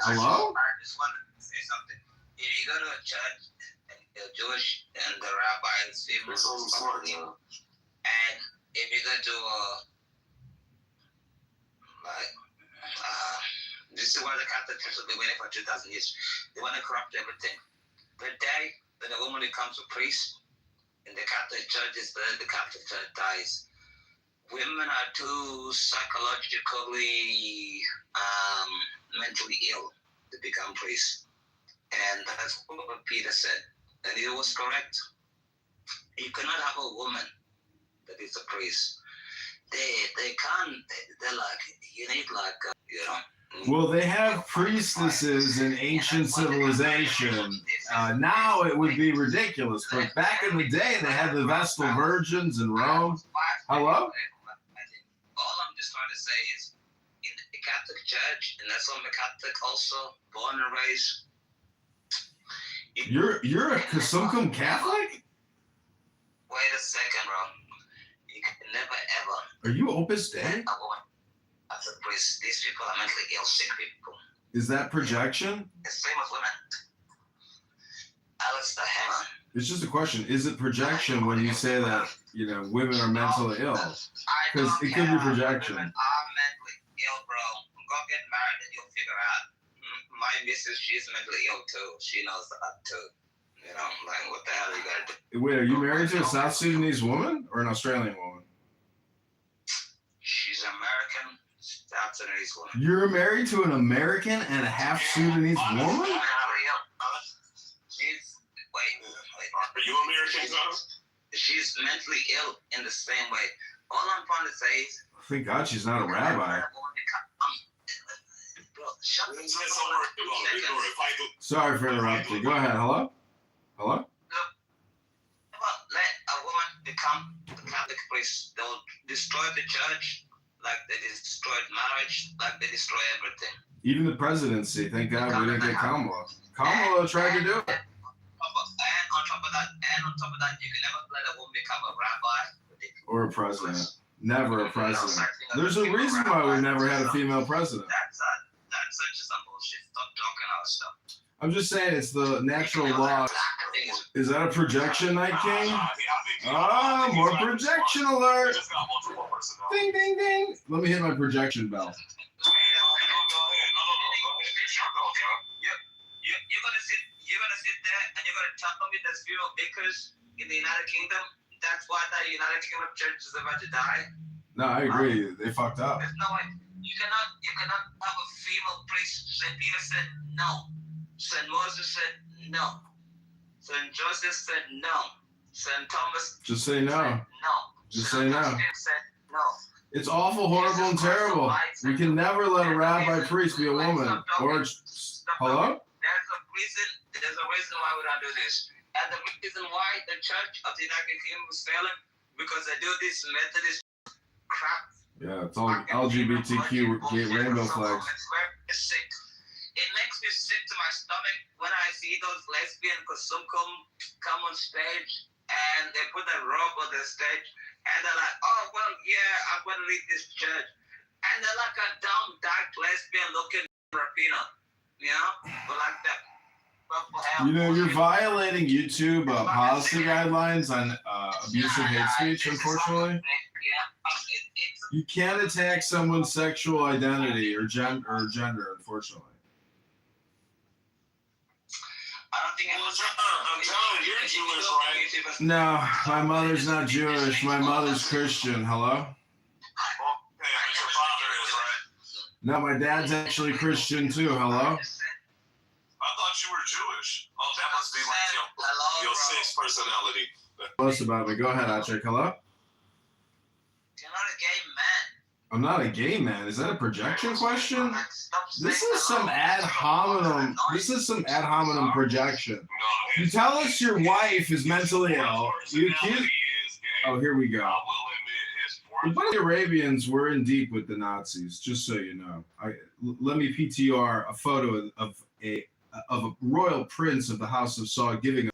Hello? I just want to say something. If you go to a church and Jewish and the rabbi is famous. And if you go to this is why the Catholic Church will be waiting for 2,000 years. They want to corrupt everything. The day that a woman becomes a priest in the Catholic Church is the Catholic Church dies. Women are too psychologically, mentally ill to become priests. And that's what Peter said. And it was correct. You cannot have a woman that is a priest. They can't, they're like, you need like, Well, they have priestesses in ancient civilization. Now it would be ridiculous, but back in the day, they had the Vestal Virgins in Rome. Hello? All I'm just trying to say is, in the Catholic Church, and that's on the Catholic also, born and raised. You're a Kasumkum Catholic? Wait a second, bro. You can never ever. Are you Opus Dei? As a priest, these people are mentally ill, sick people. Is that projection? The same as women. Alistair, hang on. It's just a question. Is it projection when you say that, women are mentally ill? Because it could be projection. Women are mentally ill, bro. Go get married and you'll figure out. My missus, she's mentally ill too. She knows that too. Like, what the hell are you gonna do? Wait, are you married to a South Sudanese woman or an Australian woman? She's American, South Sudanese woman. You're married to an American and a half Sudanese woman? Are you American, She's mentally ill in the same way. All I'm trying to say is, Thank God she's not a rabbi. Sorry for interrupting. Go ahead. Hello? Hello? Let a woman become a Catholic priest. They'll destroy the church like they destroyed marriage, like they destroy everything. Even the presidency. Thank God we didn't get Kamala. Kamala tried to do it. And on top of that, you can never let a woman become a rabbi. Or a president. Never a president. There's a reason why we never had a female president. That's just some bullshit. Stop talking our stuff. I'm just saying it's the natural law. Is that a projection, Night King? Oh, more projection alert! Ding, ding, ding! Let me hit my projection bell. You're gonna sit there and you're gonna tell me there's fewer bakers in the United Kingdom. That's why the United Kingdom Church is about to die. No, I agree. They fucked up. There's no way. You cannot have a female priest. St. Peter said no. St. Moses said no. St. Joseph said no. St. Thomas Just say no. said no. Just St. say no. Augustine said no. It's awful, horrible, and terrible. We can never let a rabbi priest be a woman. Or hello? There's a reason why we don't do this. And the reason why the Church of the United Kingdom is failing, because they do this Methodist crap. Yeah, it's all LGBTQ rainbow flags. It's very sick. It makes me sick to my stomach when I see those lesbian Kasumkum come on stage and they put a robe on the stage and they're like, oh, well, yeah, I'm going to leave this church. And they're like a dumb, dark lesbian looking Rapino, but like that. You're violating YouTube policy guidelines on abusive hate speech, unfortunately. You can't attack someone's sexual identity or gender, unfortunately. I'm telling you, you're Jewish, right? No, my mother's not Jewish. My mother's Christian. Hello? No, my dad's actually Christian too. Hello? I thought you were Jewish. Oh, that must be like your sixth personality. Close about me. Go ahead, Achek. Hello? You're not a gay man. I'm not a gay man. Is that a projection question? This is some ad hominem. This is some ad hominem projection. You tell us your wife is mentally ill. You accuse. Oh, here we go. But the Arabians were in deep with the Nazis, just so you know. Let me PTR a photo of a royal prince of the House of Saud giving.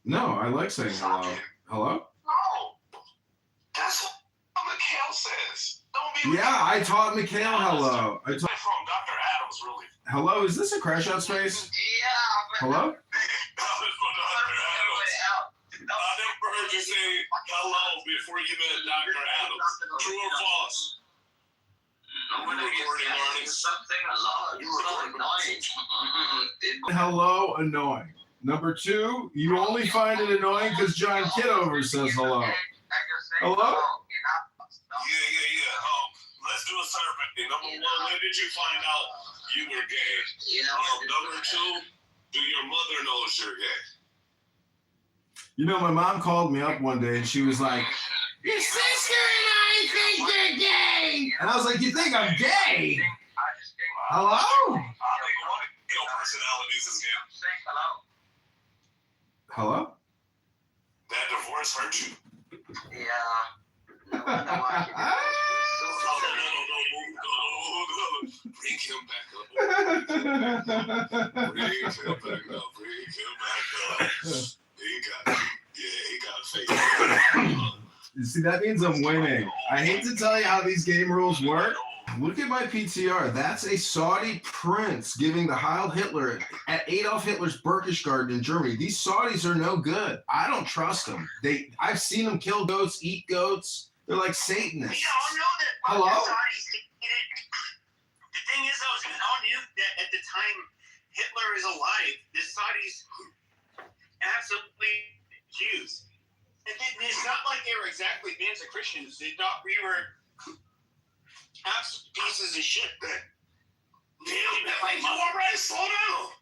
No, I like saying hello. Hello? No. That's what Mikhail says. Don't be. Yeah, I taught Mikhail hello. I taught. From Dr. Adams, really. Hello, is this a crash out space? Yeah. Hello? you met Dr. Adams. True or false? Nobody gets something a lot. So annoying. Hello, annoying. Number two, you only find it annoying because John Kitover says hello. Hello? Yeah. Let's do a survey. Number one, when did you find out you were gay? Number two, do your mother knows you're gay? You know, my mom called me up one day and she was like, your sister and I think you're gay. And I was like, you think I'm gay? Hello? I think one of your personalities is gay. Hello? That divorce hurt you? Yeah. No wonder why she did Bring him back up. Bring him back up. He got faith. You see, that means I'm winning. I hate to tell you how these game rules work. Look at my PTR. That's a Saudi prince giving the Heil Hitler at Adolf Hitler's Berchtesgaden in Germany. These Saudis are no good. I don't trust them. I've seen them kill goats, eat goats. They're like Satanists. We all know that. Hello? The Saudis did. The thing is, though, we all knew that at the time Hitler is alive, the Saudis absolutely Jews. And it's not like they were exactly fans of Christians. They thought we were absolute pieces of shit. Damn, you already slow down.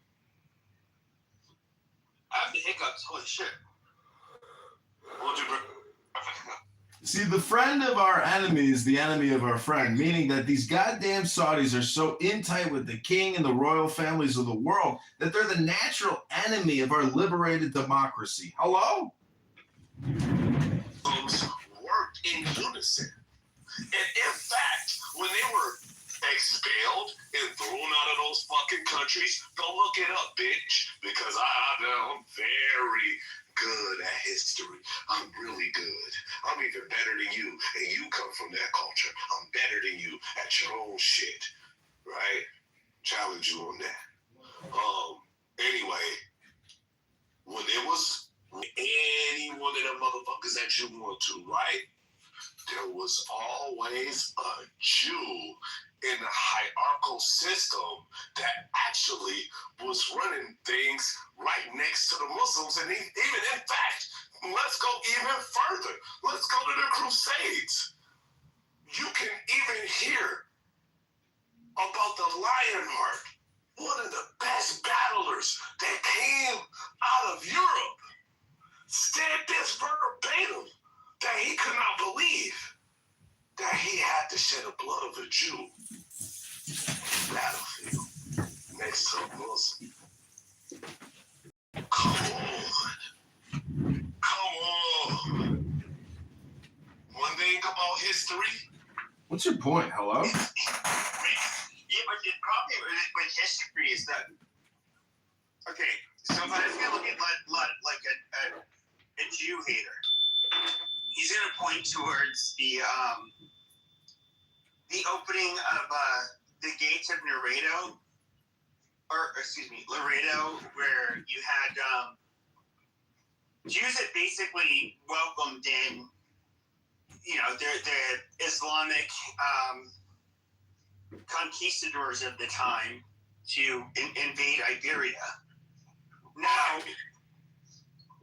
I have the hiccups. Holy shit. See, the friend of our enemy is the enemy of our friend, meaning that these goddamn Saudis are so in tight with the king and the royal families of the world that they're the natural enemy of our liberated democracy. Hello? Worked in unison. And in fact, when they were expelled and thrown out of those fucking countries, go look it up, bitch. Because I'm very good at history. I'm really good. I'm even better than you, and you come from that culture. I'm better than you at your own shit, right? Challenge you on that. Anyway, when it was any one of them motherfuckers that you want to, right? There was always a Jew in the hierarchical system that actually was running things right next to the Muslims. And even in fact, let's go even further. Let's go to the Crusades. You can even hear about the Lionheart, one of the best battlers that came out of Europe, said this verbatim, that he could not believe that he had to shed the blood of a Jew on the battlefield next to a Muslim. Come on. One thing about history. What's your point? Hello? Yeah, but the problem with history is that, okay, so if I was going to look at like a Jew hater, he's going to point towards the opening of the gates of Laredo, where you had Jews that basically welcomed in, the Islamic conquistadors of the time to invade Iberia. Now,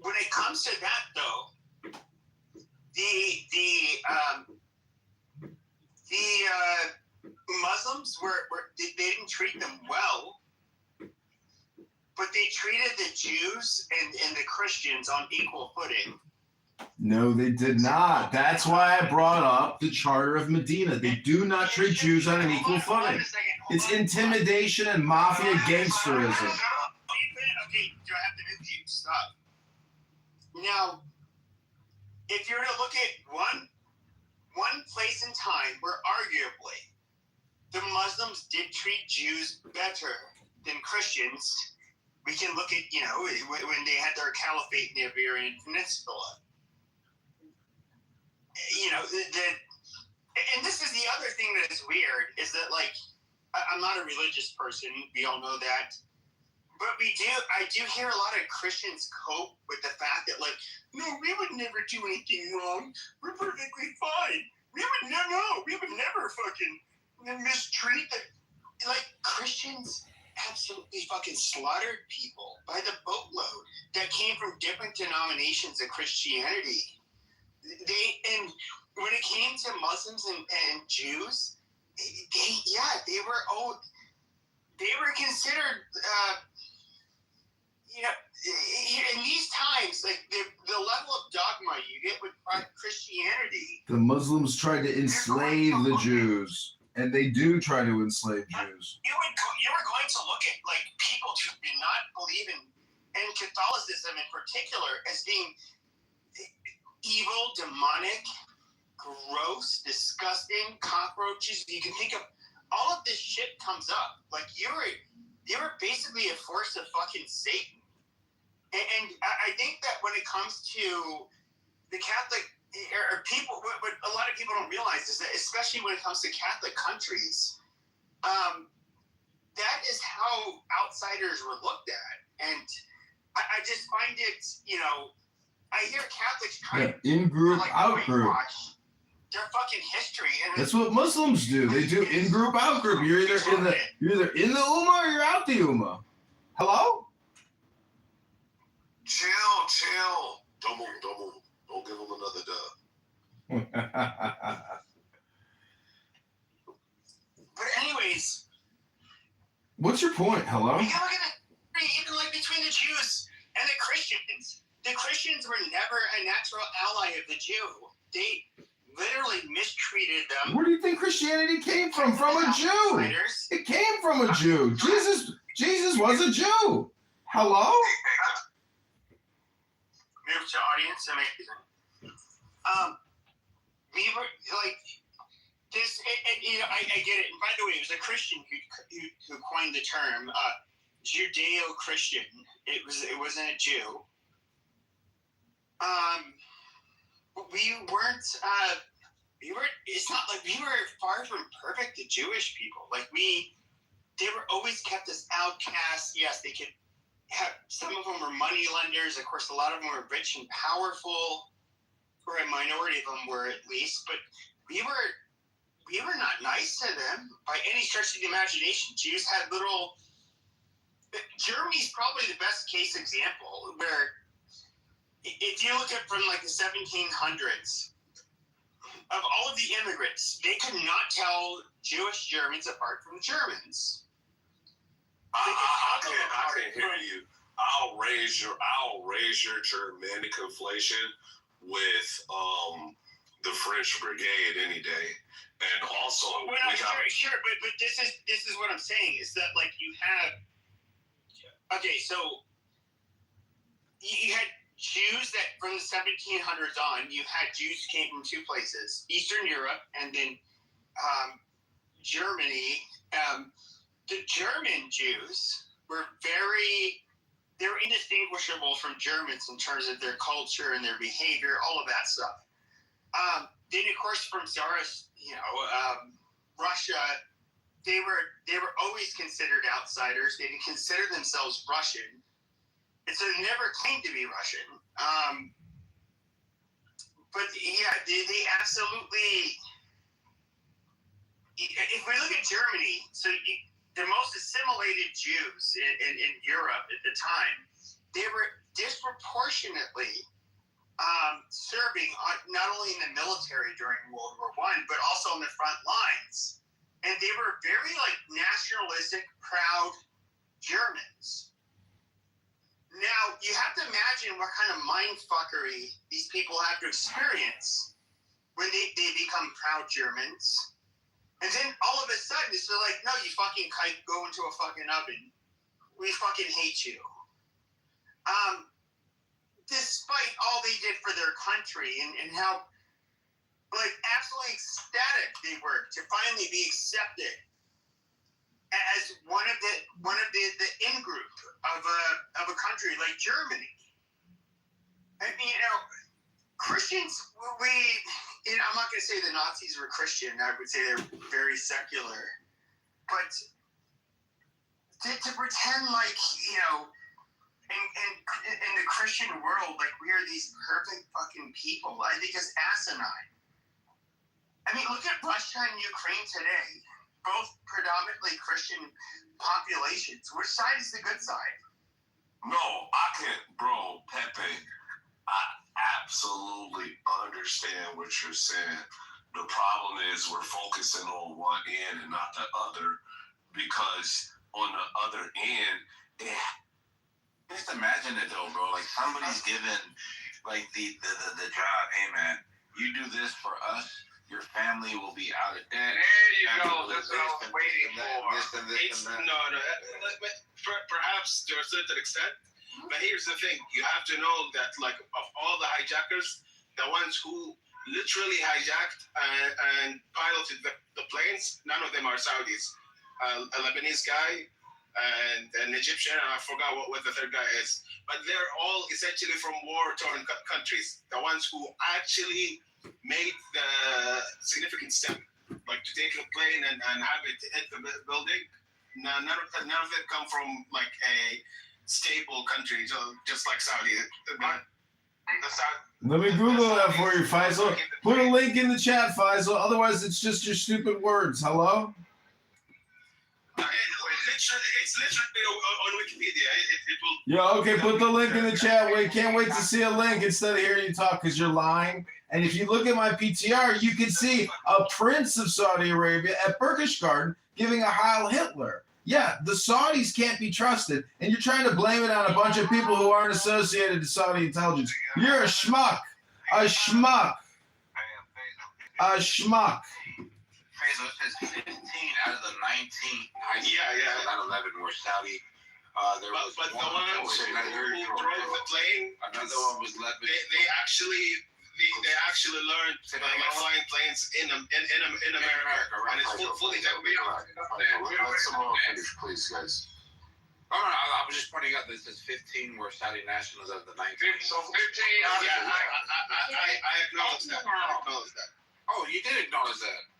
when it comes to that, though, the Muslims they didn't treat them well, but they treated the Jews and the Christians on equal footing. No, they did not. That's why I brought up the Charter of Medina. They do not treat Jews on an equal footing. It's intimidation and mafia gangsterism. Okay, do I have to move you? Stop. Now, if you're to look at one place in time where arguably the Muslims did treat Jews better than Christians, we can look at, when they had their caliphate in the Iberian Peninsula. And this is the other thing that is weird, is that, I'm not a religious person. We all know that. But I do hear a lot of Christians cope with the fact that, like, no, we would never do anything wrong. We're perfectly fine. We would never fucking mistreat the, like, Christians absolutely fucking slaughtered people by the boatload that came from different denominations of Christianity. And when it came to Muslims and Jews, they were considered, in these times, like the level of dogma you get with Christianity. The Muslims tried to enslave the Jews, and they do try to enslave Jews. You were going to look at like people who did not believe in Catholicism in particular as being evil, demonic, gross, disgusting, cockroaches. You can think of all of this shit comes up. Like you were basically a force of fucking Satan. And I think that when it comes to the Catholic, or people, what a lot of people don't realize is that, especially when it comes to Catholic countries, that is how outsiders were looked at. And I just find it, I hear Catholics trying to in-group, like, out-group. Their fucking history. And That's what Muslims do. They do in-group, out-group. You're either in the Ummah or you're out the Ummah. Hello? Chill. Don't give him another dub. But anyways, what's your point? Hello? You gotta look at it, even like between the Jews and the Christians. The Christians were never a natural ally of the Jew. They literally mistreated them. Where do you think Christianity came from? From a Jew. It came from a Jew. Jesus was a Jew. Hello? Move to audience, amazing. We were like this, and I get it. And by the way, it was a Christian who coined the term Judeo-Christian. It wasn't a Jew. It's not like we were far from perfect, the Jewish people. Like they were always kept as outcasts. Yes, they could have, some of them were money lenders. Of course, a lot of them were rich and powerful, or a minority of them were at least. But we were not nice to them by any stretch of the imagination. Jews had little. Germany's probably the best case example where, if you look at from like the 1700s, of all of the immigrants, they could not tell Jewish Germans apart from Germans. I can hear you. I'll raise your Germanic conflation with the French Brigade any day. And also, sure, but this is what I'm saying is that like you have. Okay, so you had Jews that from the 1700s on, you had Jews who came from two places: Eastern Europe and then Germany. The German Jews were they were indistinguishable from Germans in terms of their culture and their behavior, all of that stuff. Then, of course, from Tsarist, Russia, they were always considered outsiders. They didn't consider themselves Russian, and so they never claimed to be Russian. But yeah, they absolutely. If we look at Germany, so the most assimilated Jews in Europe at the time, they were disproportionately serving not only in the military during World War I, but also on the front lines. And they were very like nationalistic, proud Germans. Now, you have to imagine what kind of mindfuckery these people have to experience when they become proud Germans. And then all of a sudden, it's like, no, you fucking kike, go into a fucking oven. We fucking hate you. Despite all they did for their country and how, like, absolutely ecstatic they were to finally be accepted as one of the in-group of a country like Germany. I mean, Christians, I'm not going to say the Nazis were Christian. I would say they're very secular. But to pretend like, in the Christian world, like we are these perfect fucking people, I think is asinine. I mean, look at Russia and Ukraine today. Both predominantly Christian populations. Which side is the good side? No, I can't, bro, Pepe. I absolutely understand what you're saying. The problem is we're focusing on one end and not the other, because on the other end, Just imagine it though, bro. Like somebody's given like the job, hey man, you do this for us, your family will be out of debt. There you go. That's what I was waiting for. Perhaps to a certain extent. But here's the thing: you have to know that, like, of all the hijackers, the ones who literally hijacked and piloted the planes, none of them are Saudis. A Lebanese guy and an Egyptian, and I forgot what the third guy is. But they're all essentially from war-torn countries. The ones who actually made the significant step, like to take a plane and have it hit the building. None of it come from like a stable country, just like Saudi. Let me Google that for you, Faisal. Put a link in the chat, Faisal. Otherwise, it's just your stupid words. Hello? It's literally on Wikipedia. It will. Yeah, okay, put the link in the chat. Wait, can't wait to see a link instead of hearing you talk because you're lying. And if you look at my PTR, you can see a prince of Saudi Arabia at Berchtesgaden giving a Heil Hitler. Yeah, the Saudis can't be trusted, and you're trying to blame it on a bunch of people who aren't associated to Saudi intelligence. You're a schmuck. A schmuck. A schmuck. Faisal, it says 15 out of the 19 Yeah. 9/11 were Saudi. There was but the ones who drove the plane, another one was Lebanon. They actually learned like flying planes in America, right? And it's fully Let someone finish, please, guys. Oh, no, I was just pointing out that it says 15 were Saudi nationals of the 19. So 15 out of the 19. I acknowledge that. Oh, you did acknowledge that.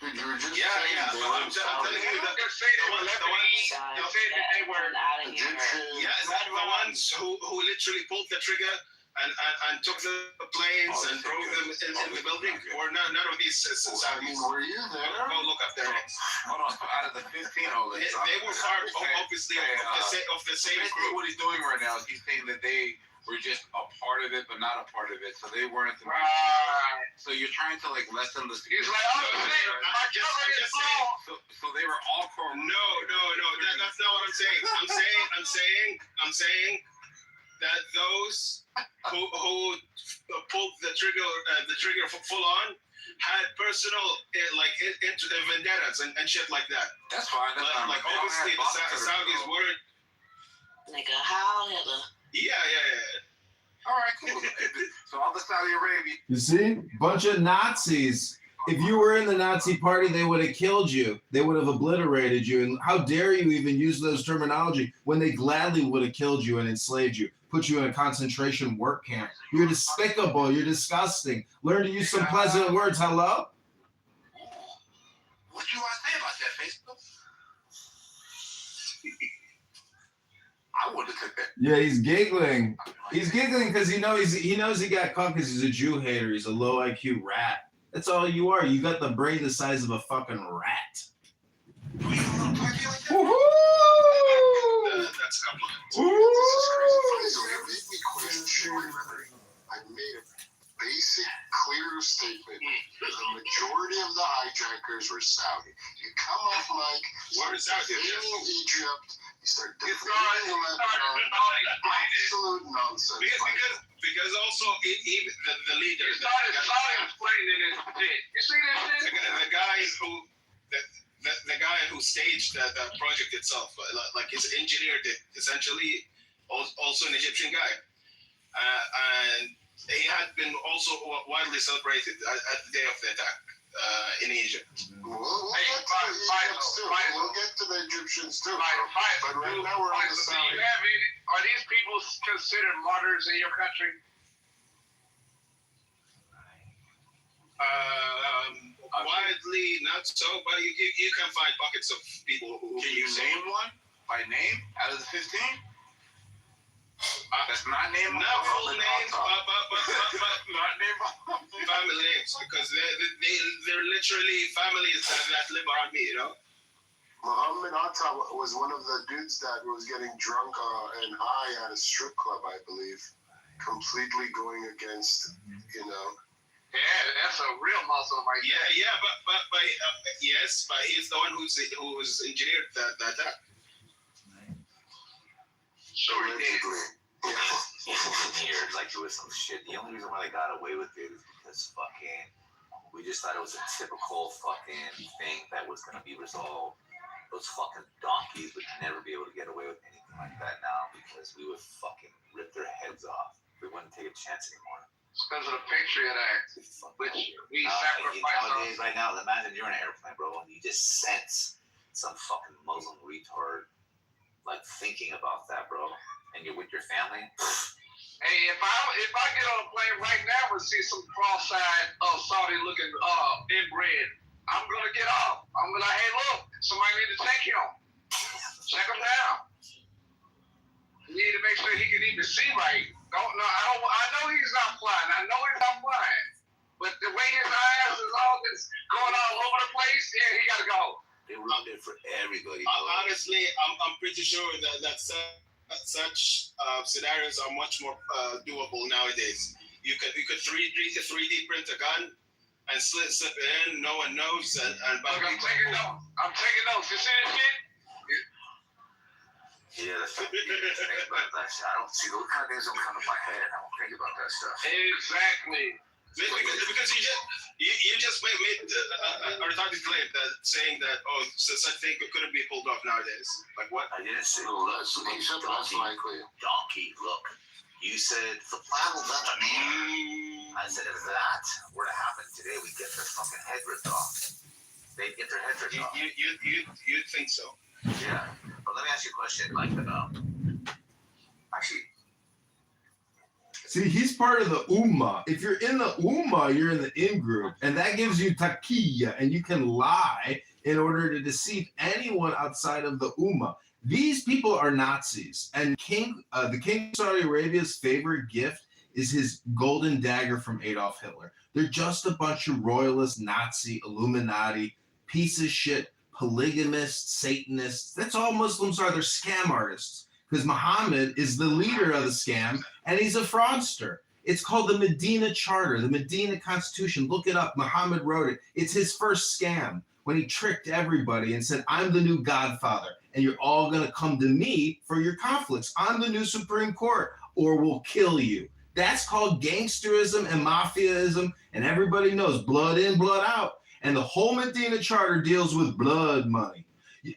Dude, you were just Yeah. I'm telling you that the ones they were Egyptian. Yes, the ones who literally pulled the trigger and took the planes and drove them in the building, or none of these Saudis. Were you there? Go look up their names. Hold on, so out of the 15 holders, they were part, obviously, of the same group. What he's doing right now is he's saying that they were just a part of it, but not a part of it. So they weren't the So you're trying to like lessen the. He's like, So they were all for. No. That's not what I'm saying. I'm saying that those who pulled the trigger full on had personal vendettas and shit like that. That's fine. That's fine. Like obviously the Saudis weren't. Like a Heil Hitler. Yeah. All right, cool. So all the Saudi Arabia. You see? Bunch of Nazis. If you were in the Nazi party, they would have killed you. They would have obliterated you. And how dare you even use those terminology when they gladly would have killed you and enslaved you, put you in a concentration work camp. You're despicable. You're disgusting. Learn to use some pleasant words. Hello? What you want to say about that, Facebook? I would have took that. Yeah, he's giggling. He's giggling because he knows he got caught because he's a Jew hater. He's a low IQ rat. That's all you are. You got the brain the size of a fucking rat. Woohoo! That's a compliment. I made a basic, clear statement. The majority of the hijackers were Saudi. You come off like Where is Saudi? Egypt. You start defending Lebanon. Absolute nonsense. Because also even the leader, You see this shit? the guy who staged the project itself, like his engineered it essentially, also an Egyptian guy, and he had been also widely celebrated at the day of the attack in Egypt. We'll get to the Egyptians too. But right now we're on the Saudi. Are these people considered martyrs in your country? Widely, no. out. So, but you can find pockets of people who. Can you name one by name out of the 15? That's not name. Not full names, but not name. family names, because they're literally families that live around me, you know. Muhammad Atta was one of the dudes that was getting drunk and high at a strip club, I believe, completely going against, you know. Yeah, that's a real Muslim right there. Yeah, but yes, but he's the one who engineered that attack. Sure he did. He engineered like it was some shit. The only reason why they got away with it is because fucking we just thought it was a typical fucking thing that was gonna be resolved. Those fucking donkeys would never be able to get away with anything like that now because we would fucking rip their heads off. We wouldn't take a chance anymore. It's because of the Patriot Act, which we sacrifice. Nowadays, right now, imagine you're in an airplane, bro, and you just sense some fucking Muslim retard like thinking about that, bro, and you're with your family. Hey, if I get on a plane right now and see some cross-eyed Saudi looking inbred, I'm gonna get off. I'm gonna like, hey, look, somebody need to take him. Check him down. You need to make sure he can even see right. I know he's not flying. I know he's not flying. But the way his eyes is all this going all over the place, yeah, he gotta go. They ruined it for everybody. Honestly, I'm pretty sure that such scenarios are much more doable nowadays. You could 3D print a gun and slip it in. No one knows. And look, I'm taking notes. You see this shit? Yeah, that's what think about that shit. I don't see those kind of things don't come to my head. I don't think about that stuff. Exactly. Because you just made a retarded claim that saying that such thing couldn't be pulled off nowadays. Like what? I didn't say That's likely. Donkey. Look, you said the plan will not be. I said if that were to happen today, we'd get their fucking head ripped off. They'd get their head ripped off. You think so? Yeah, but let me ask you a question. Like, actually. See, he's part of the Ummah. If you're in the Ummah, you're in the in-group. And that gives you taqiyya, and you can lie in order to deceive anyone outside of the Ummah. These people are Nazis. And the king of Saudi Arabia's favorite gift is his golden dagger from Adolf Hitler. They're just a bunch of royalist, Nazi, Illuminati, piece of shit, polygamists, Satanists. That's all Muslims are. They're scam artists. Because Muhammad is the leader of the scam, and he's a fraudster. It's called the Medina Charter, the Medina Constitution. Look it up. Muhammad wrote it. It's his first scam when he tricked everybody and said, I'm the new Godfather, and you're all going to come to me for your conflicts. I'm the new Supreme Court, or we'll kill you. That's called gangsterism and mafiaism, and everybody knows blood in, blood out. And the whole Medina Charter deals with blood money.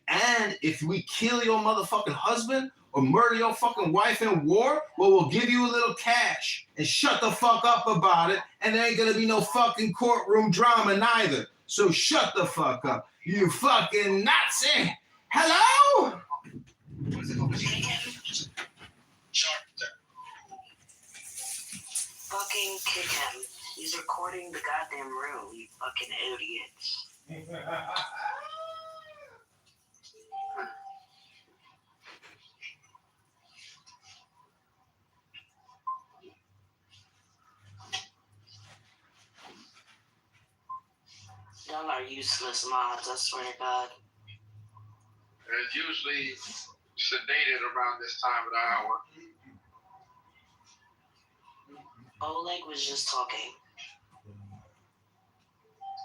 And if we kill your motherfucking husband, or murder your fucking wife in war, well, we'll give you a little cash and shut the fuck up about it, and there ain't gonna be no fucking courtroom drama neither. So shut the fuck up, you fucking Nazi! Hello? Fucking kick him. He's recording the goddamn room, you fucking idiots. Y'all are useless mods, I swear to God. It's usually sedated around this time of the hour. Oleg was just talking.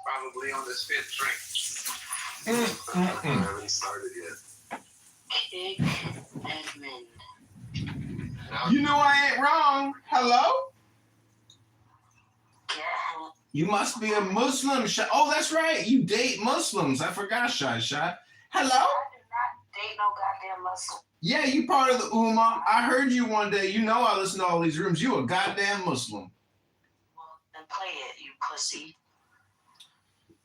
Probably on his fifth drink. I haven't started yet. Kick Edmund. You know I ain't wrong. Hello? Yeah. You must be a Muslim. Oh, that's right. You date Muslims. I forgot, Shai. Hello? I do not date no goddamn Muslim. Yeah, you part of the Ummah. I heard you one day. You know I listen to all these rooms. You a goddamn Muslim. Well, then play it, you pussy.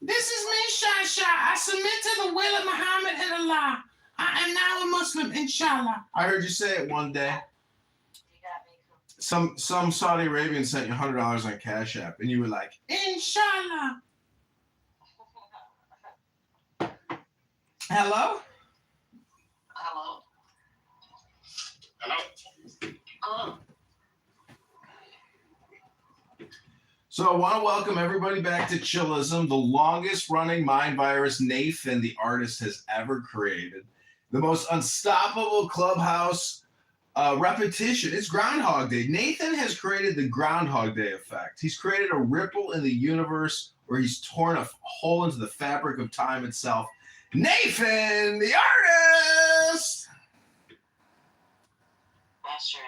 This is me, Shai. I submit to the will of Muhammad and Allah. I am now a Muslim, inshallah. I heard you say it one day. Some Saudi Arabian sent you $100 on Cash App, and you were like, inshallah. Hello? Hello. Hello. Oh. So I want to welcome everybody back to Chillism, the longest running mind virus Nathan, the artist, has ever created. The most unstoppable clubhouse repetition. It's Groundhog Day. Nathan has created the Groundhog Day effect. He's created a ripple in the universe where he's torn a hole into the fabric of time itself. Nathan, the artist! That's right.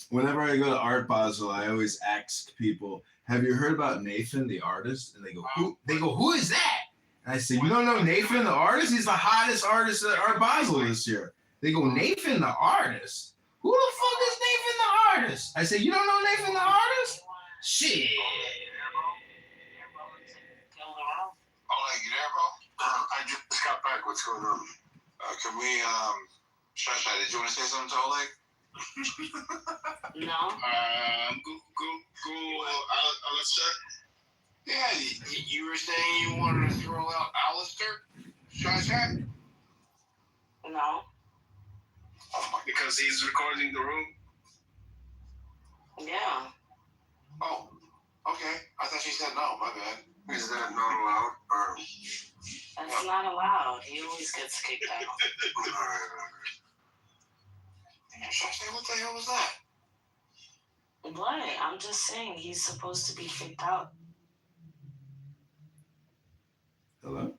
Whenever I go to Art Basel, I always ask people, have you heard about Nathan, the artist? And they go, who? They go, who is that? And I say, you don't know Nathan, the artist? He's the hottest artist at Art Basel this year. They go, Nathan, the artist? Who the fuck is Nathan, the artist? I say, you don't know Nathan, the artist? Shit. Oh, hey, you there, bro? I just got back. What's going on? Can we, Shasha, did you want to say something to Oleg? No. Alistair? Yeah, you were saying you wanted to throw out Alistair? Shasha? No. Because he's recording the room. Yeah. Oh, okay. I thought you said no. My bad. Is that not allowed? Or... That's not allowed. He always gets kicked out. All right. Shasha, what the hell was that? What? I'm just saying he's supposed to be kicked out. Hello?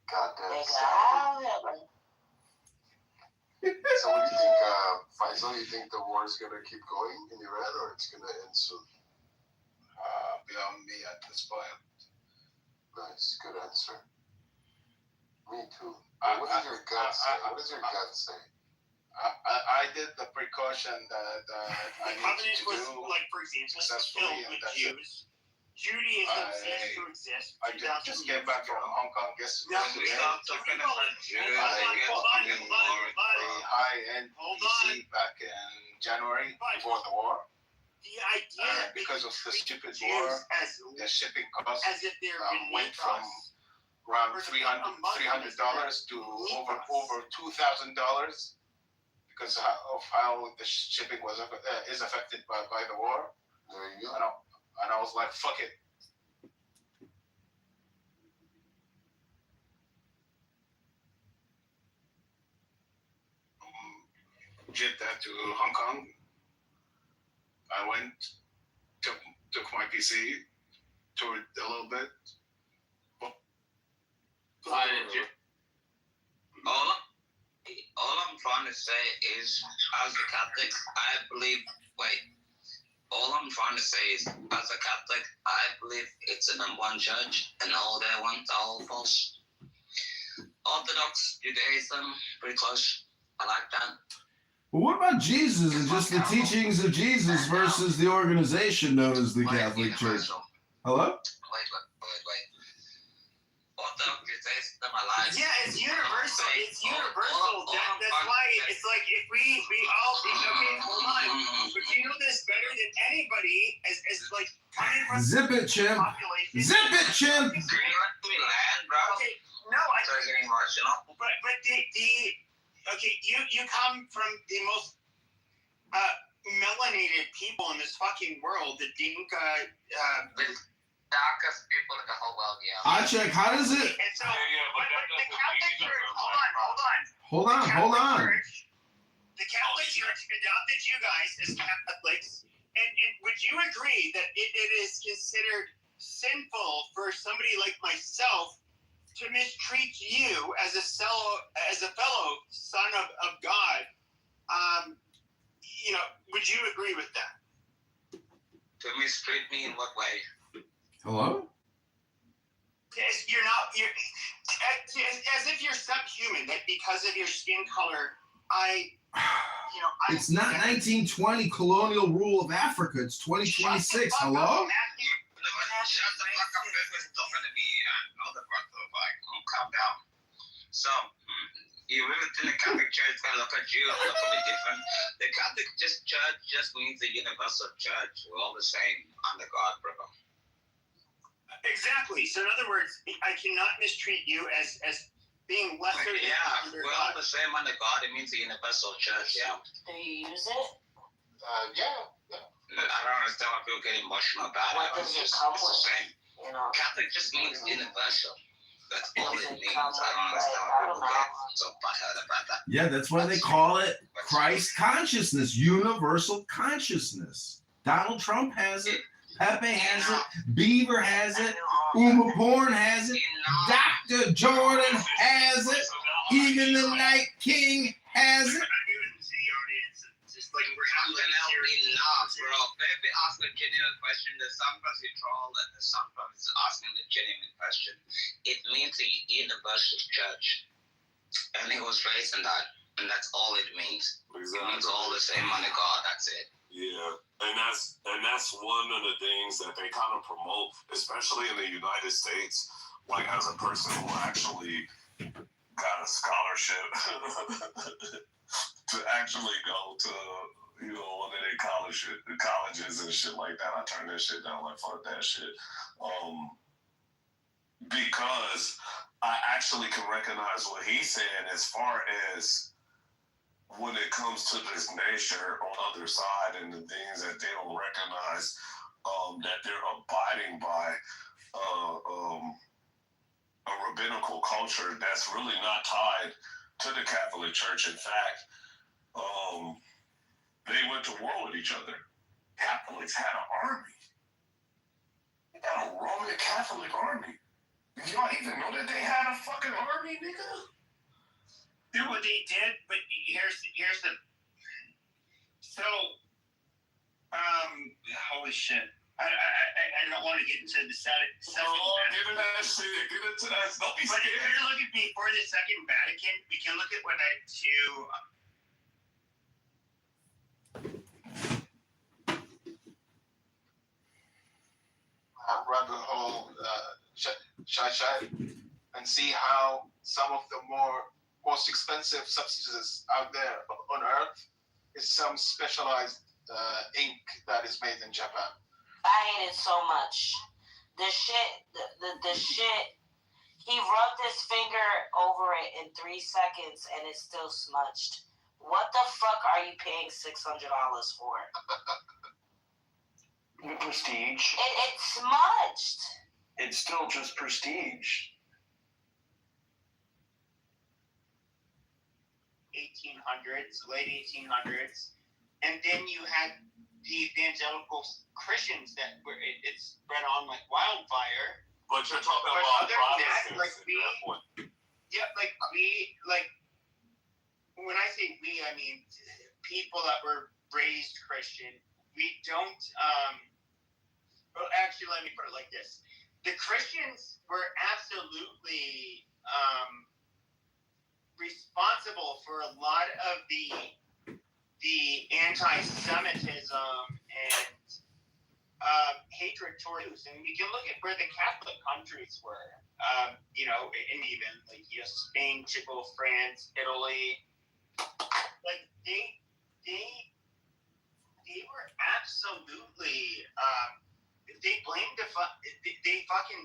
Goddamn. So what do you think, Faisal? You think the war is going to keep going in Iran or it's going to end soon? Beyond me at this point. Nice. Good answer. Me too. What does your gut say? What does your gut say? I did the precaution that I need to was, do like, for example, successfully, filled and with that's Jews. Judaism ceased to exist. I just came back from Hong Kong yesterday. Stop talking about Jews. I get a high-end PC back in January before the war. The idea because of the stupid Jews war, as the shipping costs as if they're went from around $300 to over $2,000 because of how the shipping is affected by the war. There you go. And I was like, fuck it. Jeddah to Hong Kong. I went, took my PC, toured a little bit. Why did you? All I'm trying to say is, as a Catholic, I believe. All I'm trying to say is, as a Catholic, I believe it's an one church, and all their ones are all false. Orthodox Judaism, pretty close. I like that. Well, what about Jesus and just the teachings of Jesus versus the organization known as the Catholic Church? Hello? Wait. Orthodox Judaism, I like. Yeah, it's universal. It's universal. That's why it's like if we all okay, hold on. But you know this better than anybody as like coming from Zip it, chimp. population. Zip it, chimp. Can you let me land, bro? Okay, no, Sorry, getting emotional. But you come from the most melanated people in this fucking world, the Dinka. Darkest people in the whole world, yeah. I check. How does it? And so, but the Catholic Church. Hold on. The Catholic Church adopted you guys as Catholics, and would you agree that it is considered sinful for somebody like myself to mistreat you as a fellow son of God? Would you agree with that? To mistreat me in what way? Hello? as if you're subhuman, that because of your skin color, It's not 1920 colonial rule of Africa. It's 2026. Hello? Shut the fuck up. It's not going to be another part of calm down. So, you really think the Catholic Church is going to look at you a little bit different? The Catholic Church just means the universal church. We're all the same under God, brother. Exactly. So in other words, I cannot mistreat you as being lesser than under we're God. all the same under God. It means the universal church, yeah. Do you use it? Yeah. I don't understand why people get emotional about it. What does it It's come the with? same. You know, Catholic just means universal. That's all it means. come I don't understand why people get so butthurt about that. Yeah, that's why they call it Christ consciousness, universal consciousness. Donald Trump has it. Pepe has it. Beaver has it. Uma Porn has it. Dr. Jordan has it. Even the Night King has it. Enough, bro. Pepe asked a genuine question. There's sometimes you troll and there's sometimes asking a genuine question. It means the universal church. And he was raised in that. And that's all it means. Exactly. It means all the same under God. That's it. Yeah, and that's one of the things that they kind of promote, especially in the United States. Like as a person who actually got a scholarship to actually go to one of their colleges and shit like that. I turned that shit down. Like fuck that shit. Because I actually can recognize what he's saying as far as when it comes to this nature on the other side and the things that they don't recognize, that they're abiding by a rabbinical culture that's really not tied to the Catholic Church. In fact, they went to war with each other. Catholics had an army. They got a Roman Catholic army. Did y'all even know that they had a fucking army, nigga? Do what they did, but here's the holy shit. I don't want to get into the Vatican. Get into that shit. Get into that. Don't be But scared. if you're looking before the Second Vatican, we can look at what I do. Rabbit hole, shy, and see how some of the most expensive substances out there on Earth is some specialized ink that is made in Japan. I hate it so much. The shit. He rubbed his finger over it in 3 seconds and it's still smudged. What the fuck are you paying $600 for? Prestige. It's smudged. It's still just prestige. 1800s, late 1800s, and then you had the evangelical Christians that were it spread on like wildfire. But you're talking But about other than that, Protestants when I say we, I mean people that were raised Christian. We don't. Well, actually, let me put it like this: the Christians were absolutely responsible for a lot of the anti-Semitism and hatred towards, and we can look at where the Catholic countries were, and even Spain, Chile, France, Italy, like they were absolutely they blamed they fucking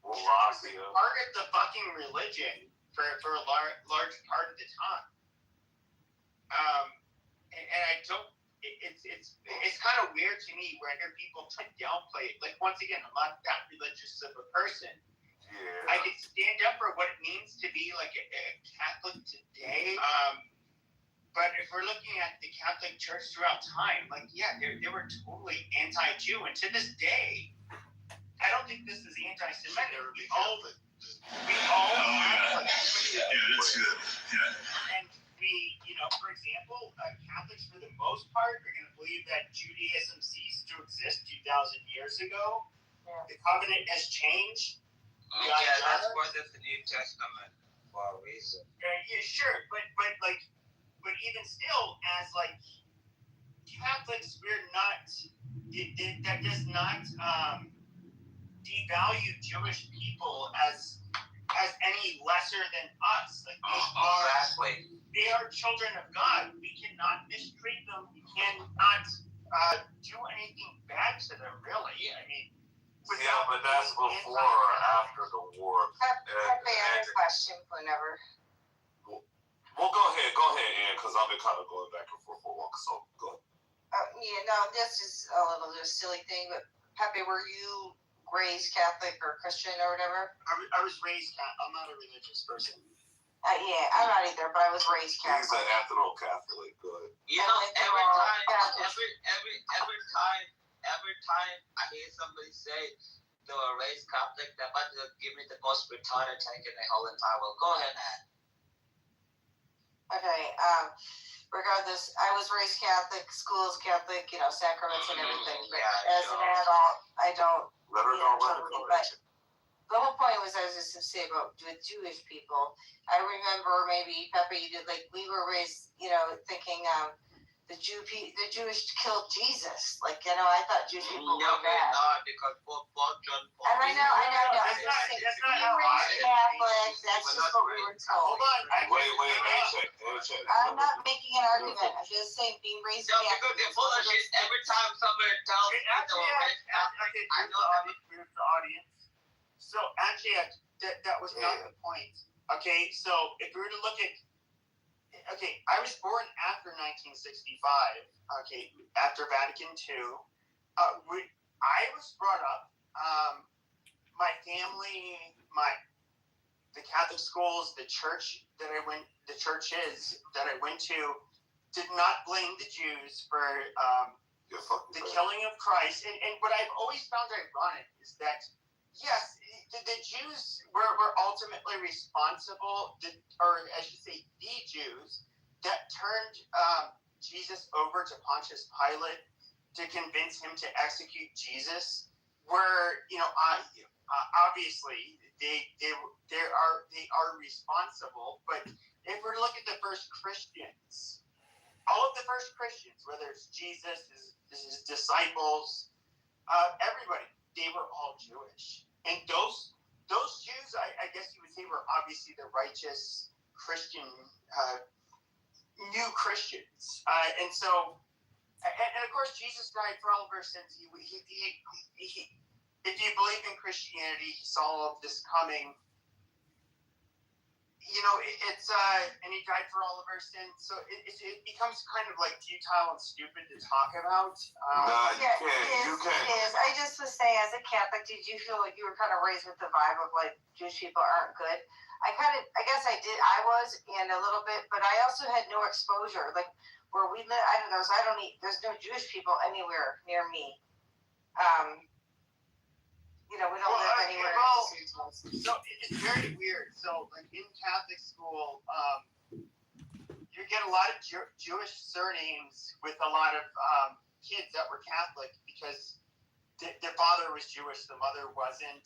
target the fucking religion for a large part of the time. And I don't. It's kind of weird to me whenever people try to downplay it. Like once again, I'm not that religious of a person. Yeah. I can stand up for what it means to be like a Catholic today. But if we're looking at the Catholic Church throughout time, like they were totally anti-Jew, and to this day, I don't think this is anti-Semitic. We all. Yeah, that's good. Yeah. And we, for example, Catholics for the most part are going to believe that Judaism ceased to exist 2,000 years ago. The covenant has changed. Yeah, that's what is the New Testament for a reason. Yeah, sure, but even still, as like Catholics, we're not. That does not devalue Jewish people as any lesser than us. Like they are children of God. We cannot mistreat them. We cannot do anything bad to them. Really, I mean. Yeah, but that's before or after the war. Have a question whenever. Well, go ahead, Ann, because I've been kind of going back and forth for a while. So go ahead. This is a little bit of a silly thing, but Pepe, were you raised Catholic or Christian or whatever? I was raised Catholic. I'm not a religious person. I'm not either, but I was raised Catholic. He's an ethno Catholic. Good. You know, every time I hear somebody say they were raised Catholic, they're about to give me the most retarded take in the whole entire world. Go ahead, Ann. Okay. Regardless, I was raised Catholic, schools Catholic, sacraments and everything. But as an adult, I don't. Let her know about the but the whole point was I was just to say about with Jewish people. I remember maybe Pepe, you did we were raised, thinking the Jewish killed Jesus. I thought Jewish people were bad. Not because both John Paul. And I know. That's not how Catholic. That's just what we were told. Hold on. Wait. I'm not making an argument. I'm just saying being raised No, Catholic. because they're full of shit every time somebody tells me they were raised Catholic. I know Here's the audience. So actually, that was not the point. Okay, so if we were to look at, I was born after 1965. Okay, after Vatican II. I was brought up. My family, the Catholic schools, the churches that I went to, did not blame the Jews for the killing of Christ. And what I've always found ironic is that, yes, the Jews were ultimately responsible, or I should say the Jews, that turned Jesus over to Pontius Pilate to convince him to execute Jesus, were, obviously they are responsible. But if we're to look at the first Christians, all of the first Christians, whether it's Jesus, his disciples, everybody, they were all Jewish. And those Jews, I guess you would say, were obviously the righteous Christian, new Christians. And so, and of course, Jesus died for all of our sins. He if you believe in Christianity, he saw all of this coming. And he died for all of our sins. So it becomes kind of futile and stupid to talk about. You can't. It is. I just was saying, as a Catholic, did you feel like you were kind of raised with the vibe of Jewish people aren't good? I guess I did. I was in a little bit, but I also had no exposure. Where we live, I don't know. So there's no Jewish people anywhere near me. We don't live anywhere. So it's very weird. So in Catholic school, you get a lot of Jewish surnames with a lot of kids that were Catholic because their father was Jewish, the mother wasn't.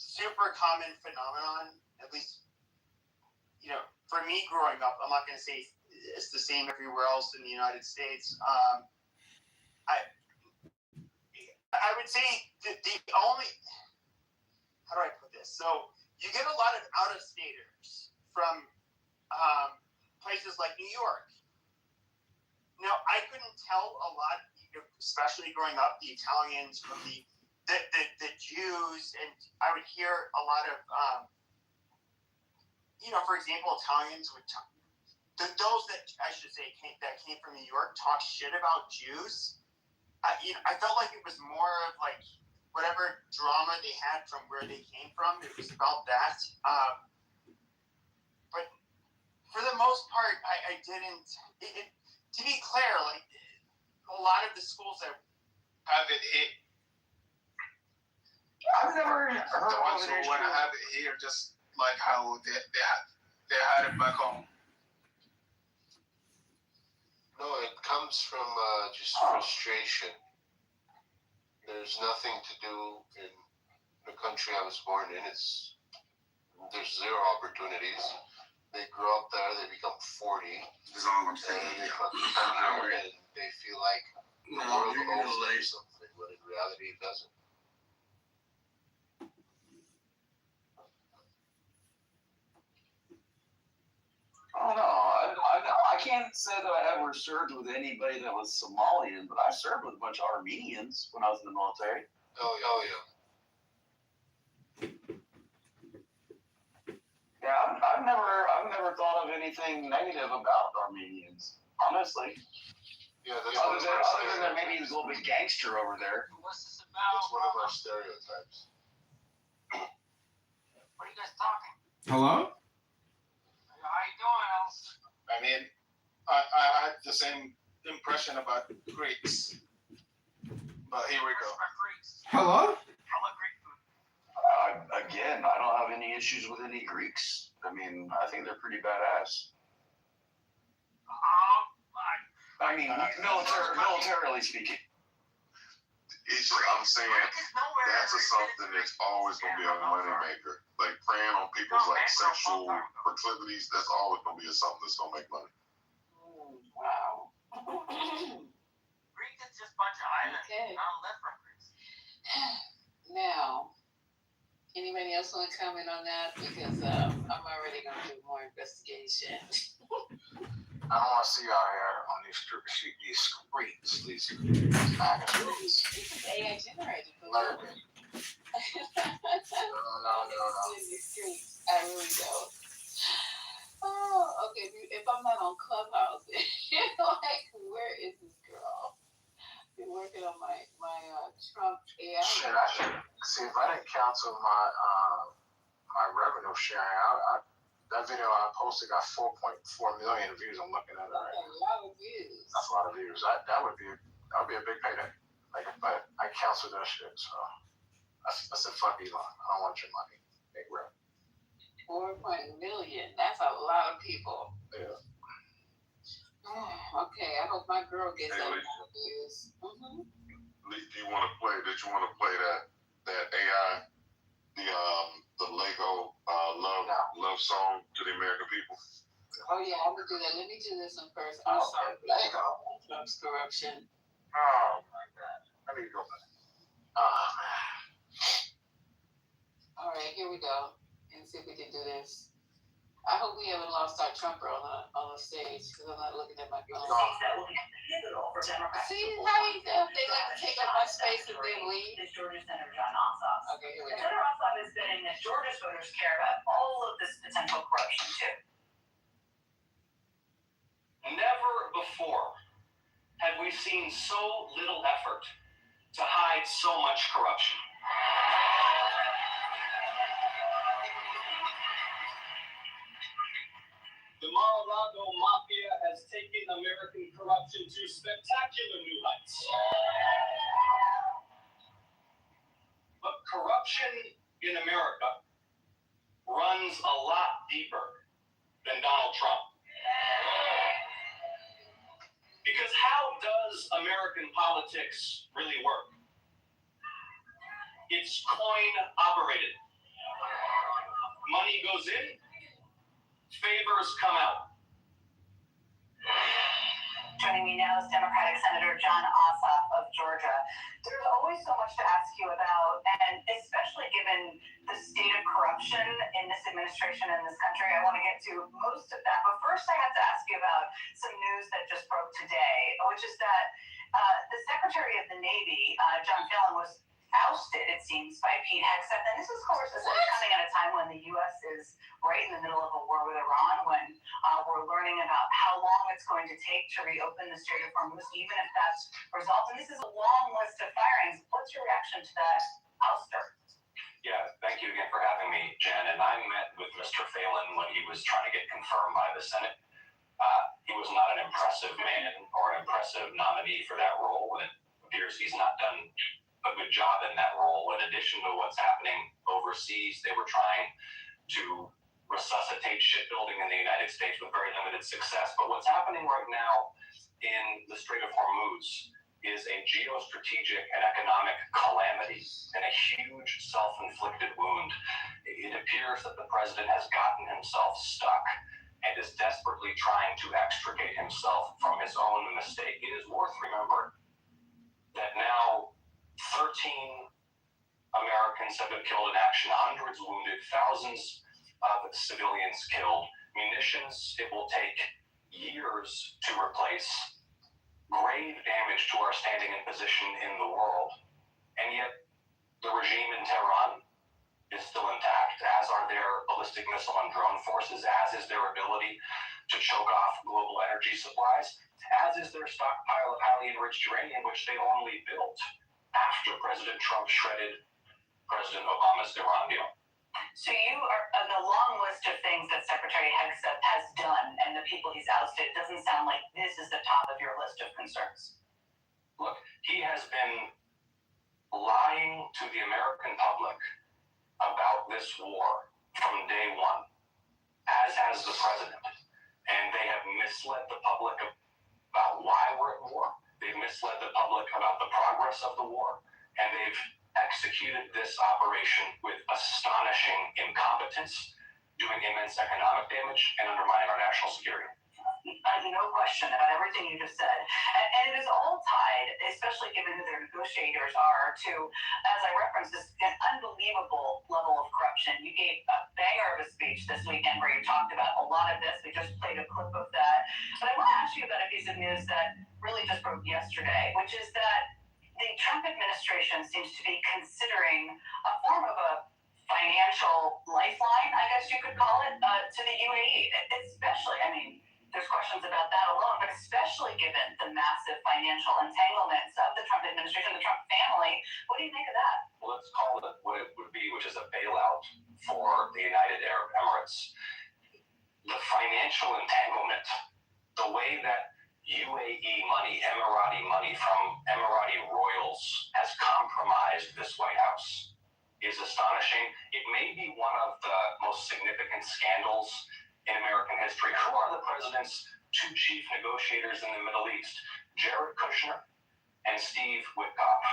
Super common phenomenon, at least, for me growing up. I'm not going to say it's the same everywhere else in the United States. I would say the only, how do I put this? So you get a lot of out-of-staters from places like New York. Now, I couldn't tell a lot, especially growing up, the Italians from the Jews, and I would hear a lot of, for example, Italians would those that I should say that came from New York talk shit about Jews. I felt like it was more of whatever drama they had from where they came from. It was about that. But for the most part, I didn't. To be clear, a lot of the schools that have it hit. I've never heard the ones who want to have it here, just like how they had it back home. No, it comes from just frustration. there's nothing to do in the country I was born in. There's zero opportunities. They grow up there, they become 40. That's all I'm saying. And they fucking come here and they feel like the world owes them something, but in reality it doesn't. I don't know. I can't say that I ever served with anybody that was Somalian, but I served with a bunch of Armenians when I was in the military. Oh yeah. Yeah, I've never thought of anything negative about Armenians, honestly. Yeah, that's other than that maybe he's a little bit gangster over there. What's this about? It's one of our stereotypes. What are you guys talking? Hello? How you doing, Elsa? I mean, I had the same impression about Greeks, but here we go. Hello? Again, I don't have any issues with any Greeks. I mean, I think they're pretty badass. I mean, militarily speaking. I'm saying that's something that's always gonna be a moneymaker. Like preying on people's like sexual proclivities, that's always gonna be something that's gonna make money. Wow. Greek is just a bunch of islands. Okay. I don't live from Greece. Now, anybody else want to comment on that? Because I'm already going to do more investigation. I don't want to see y'all here on these streets, these MAGA streets. This is AI generated. Learn me. No. In the streets. I really don't. Oh, okay. If I'm not on Clubhouse, like, where is this girl? Been working on my Trump AI. Shit, I should see if I didn't cancel my revenue sharing. That video I posted got 4.4 million views. I'm looking at it right now. A lot of views. That's a lot of views. That would be a big payday. Like, but I canceled that shit. So I said, fuck Elon. I don't want your money. Big rep. 4 million. That's a lot of people. Yeah. Okay, I hope my girl gets Hey, that Lee. kind of views. Did you want to play that AI, the Lego love song to the American people? Oh yeah, I'm gonna do that. Let me do this one first. I'm sorry. Lego. Trump's corruption. Oh my god. I need to go back. Oh man. All right, here we go. And see if we can do this. I hope we haven't lost our Trumper on the stage because I'm not looking at my phone. See how you do? They like to take up my space and then leave. Georgia Senator John Ossoff. Okay, here we go. Senator Ossoff is betting that Georgia's voters care about all of this potential corruption too. Never before have we seen so little effort to hide so much corruption. The Mar-a-Lago Mafia has taken American corruption to spectacular new heights. But corruption in America runs a lot deeper than Donald Trump. Because how does American politics really work? It's coin operated. Money goes in, favors come out. Joining me now is Democratic Senator John Ossoff of Georgia. There's always so much to ask you about, and especially given the state of corruption in this administration and this country, I want to get to most of that. But first, I have to ask you about some news that just broke today, which is that the Secretary of the Navy, John Phelan, was ousted, it seems, by Pete Hegseth. And this is, of course, coming at a time when the U.S. is right in the middle of a war with Iran, when we're learning about how long it's going to take to reopen the Strait of Hormuz, even if that's resolved. And this is a long list of firings. What's your reaction to that ouster? Yeah, thank you again for having me, Jen. And I met with Mr. Phelan when he was trying to get confirmed by the Senate. He was not an impressive man or an impressive nominee for that role, and it appears he's not done a good job in that role. In addition to what's happening overseas, they were trying to resuscitate shipbuilding in the United States with very limited success. But what's happening right now in the Strait of Hormuz is a geostrategic and economic calamity and a huge self-inflicted wound. It appears that the president has gotten himself stuck and is desperately trying to extricate himself from his own mistake. It is worth remembering that now 13 Americans have been killed in action, hundreds wounded, thousands of civilians killed. Munitions it will take years to replace. Grave damage to our standing and position in the world. And yet, the regime in Tehran is still intact, as are their ballistic missile and drone forces, as is their ability to choke off global energy supplies, as is their stockpile of highly enriched uranium, which they only built after President Trump shredded President Obama's Iran deal. So you are the long list of things that Secretary Hegseth has done and the people he's ousted doesn't sound like this is the top of your list of concerns. Look, he has been lying to the American public about this war from day one, as has the president. And they have misled the public about why we're at war. They've misled the public about the progress of the war. And they've executed this operation with astonishing incompetence, doing immense economic damage and undermining our national security. No question about everything you just said. And it is all tied, especially given who their negotiators are, to, as I referenced, this an unbelievable level of corruption. You gave a banger of a speech this weekend where you talked about a lot of this. We just played a clip of that. But I want to ask you about a piece of news that really just broke yesterday, which is that the Trump administration seems to be considering a form of a financial lifeline, I guess you could call it, to the UAE. Especially, I mean, there's questions about that alone, but especially given the massive financial entanglements of the Trump administration, the Trump family. What do you think of that? Well, let's call it what it would be, which is a bailout for the United Arab Emirates. The financial entanglement, the way that UAE money, Emirati money from Emirati royals has compromised this White House is astonishing. It may be one of the most significant scandals in American history. Who are the president's two chief negotiators in the Middle East? Jared Kushner and Steve Witkoff.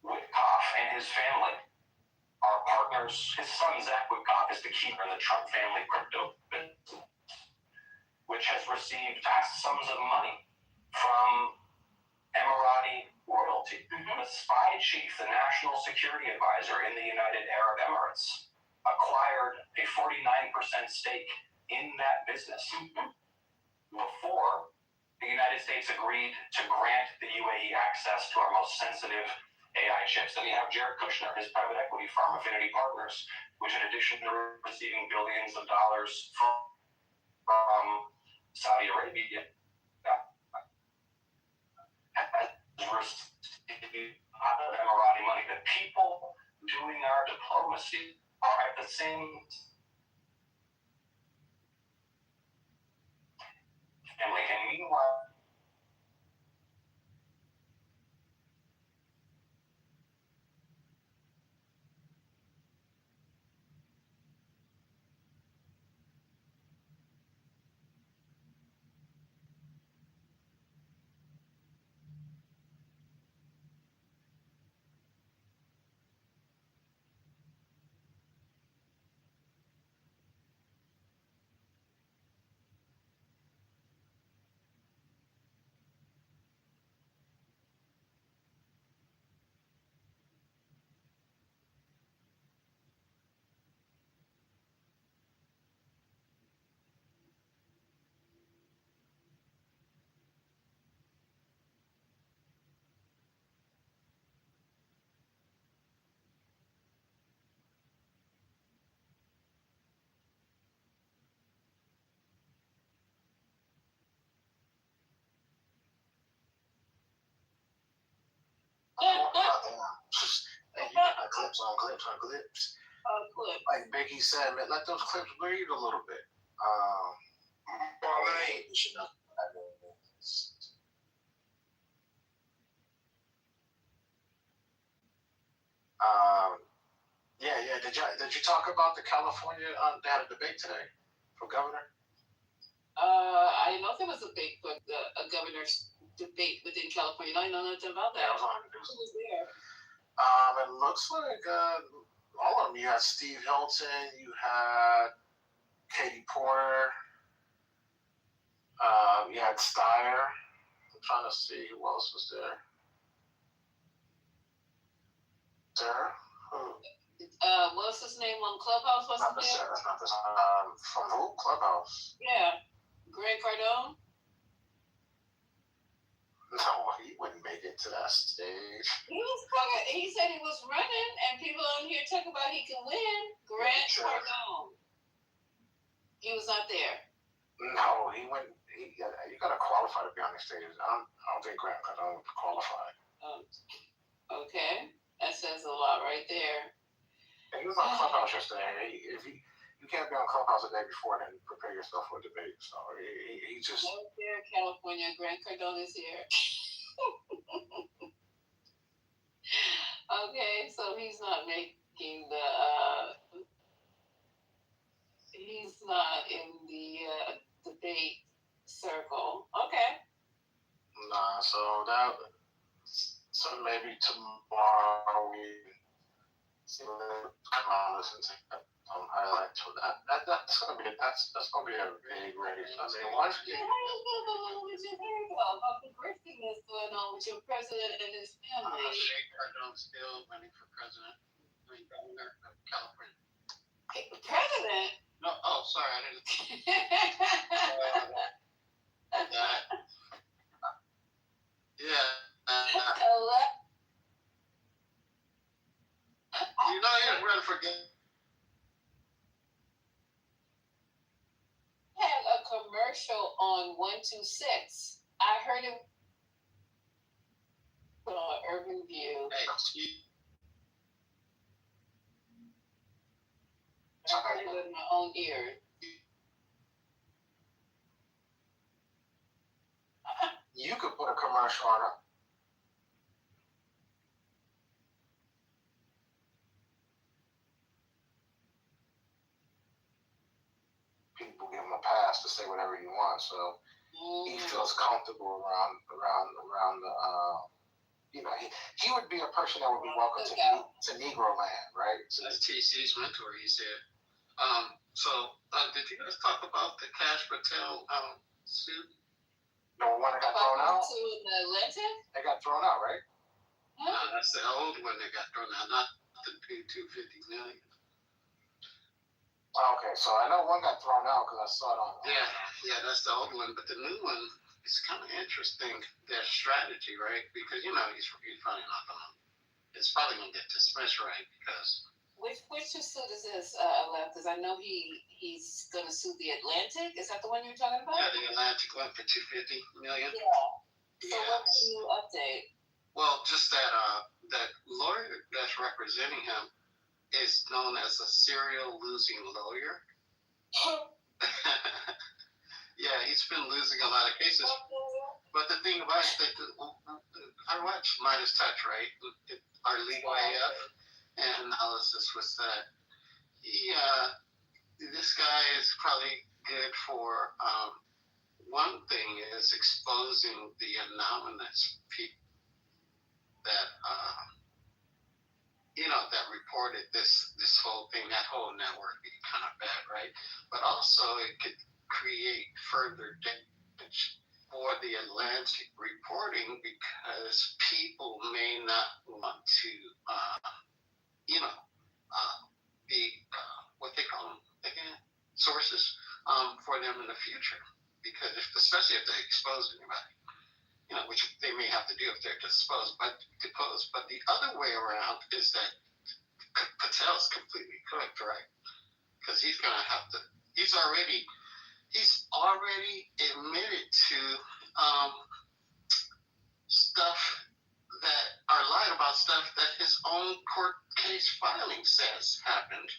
Witkoff and his family are partners. His son, Zach Witkoff, is the keeper in the Trump family crypto business, which has received vast sums of money from Emirati royalty. The spy chief, the national security advisor in the United Arab Emirates, acquired a 49% stake in that business before the United States agreed to grant the UAE access to our most sensitive AI chips. Then you have Jared Kushner, his private equity firm, Affinity Partners, which in addition to receiving billions of dollars from Saudi Arabia, has received Emirati money. The people doing our diplomacy are at the same family. And meanwhile, clips. Like Biggie said, man, let those clips breathe a little bit. Yeah. Did you talk about the California? They had a debate today for governor. I didn't know there was a big a governor's debate within California. I don't know nothing about that. Yeah, it was on the news. Who was there? It looks like all of them. You had Steve Hilton, you had Katie Porter, you had Steyer. I'm trying to see who else was there. Sarah? Who? What's his name on Clubhouse? What's Not the his name? Sarah, not the from who? Clubhouse. Yeah, Greg Cardone. No, he wouldn't make it to that stage. He said he was running, and people on here talk about he can win. Grant Cardone. He was not there. No, he went. You got to qualify to be on the stage. I don't think Grant Cardone would qualify. Okay, that says a lot right there. And he was on Clubhouse yesterday. You can't be on Clubhouse the day before and then prepare yourself for a debate. So he just. No, there, California. Grant Cardone is here. Okay, so he's not making the. He's not in the debate circle. Okay. Nah, so maybe tomorrow we see what come on, listen to some highlights for that. That's gonna be a big race. I mean, once you about the great thing that's going on with your president and his family. Greg Cardone still running for president. I mean, governor of California. President? No, sorry, I didn't. You know he's ready for game. Had a commercial on 126. I heard it on Urban View. Hey, I heard it with my own ears. You could put a commercial on it. People give him a pass to say whatever he wants, so he feels comfortable around the. He would be a person that would be welcome to Negro land, right? So that's TC's mentor, he said. Did you guys talk about the Cash Patel suit? The one that got thrown out? In the Atlantic? They got thrown out, right? No, that's the old one that got thrown out, not the $250 million. Okay, so I know one got thrown out because I saw it on. Yeah, that's the old one, but the new one is kind of interesting. Their strategy, right? Because he's probably not gonna. It's probably gonna get dismissed, right? Because. Which suit is this, left? Because I know he's going to sue the Atlantic. Is that the one you're talking about? Yeah, the Atlantic one for $250 million. Yeah. So what's the new update? Well, just that lawyer that's representing him is known as a serial losing lawyer. Yeah, he's been losing a lot of cases. But the thing about it, I watched Midas Touch, right? Our legal AF. And analysis was that this guy is probably good for one thing is exposing the anonymous people that that reported this whole thing, that whole network being kind of bad, right? But also it could create further damage for the Atlantic reporting because people may not want to be what they call them again, sources for them in the future. Because especially if they expose anybody, which they may have to do if they're deposed. But the other way around is that Patel's completely cooked, right? Because he's gonna have to. He's already admitted to stuff that are lied about, stuff that his own court case filing says happened.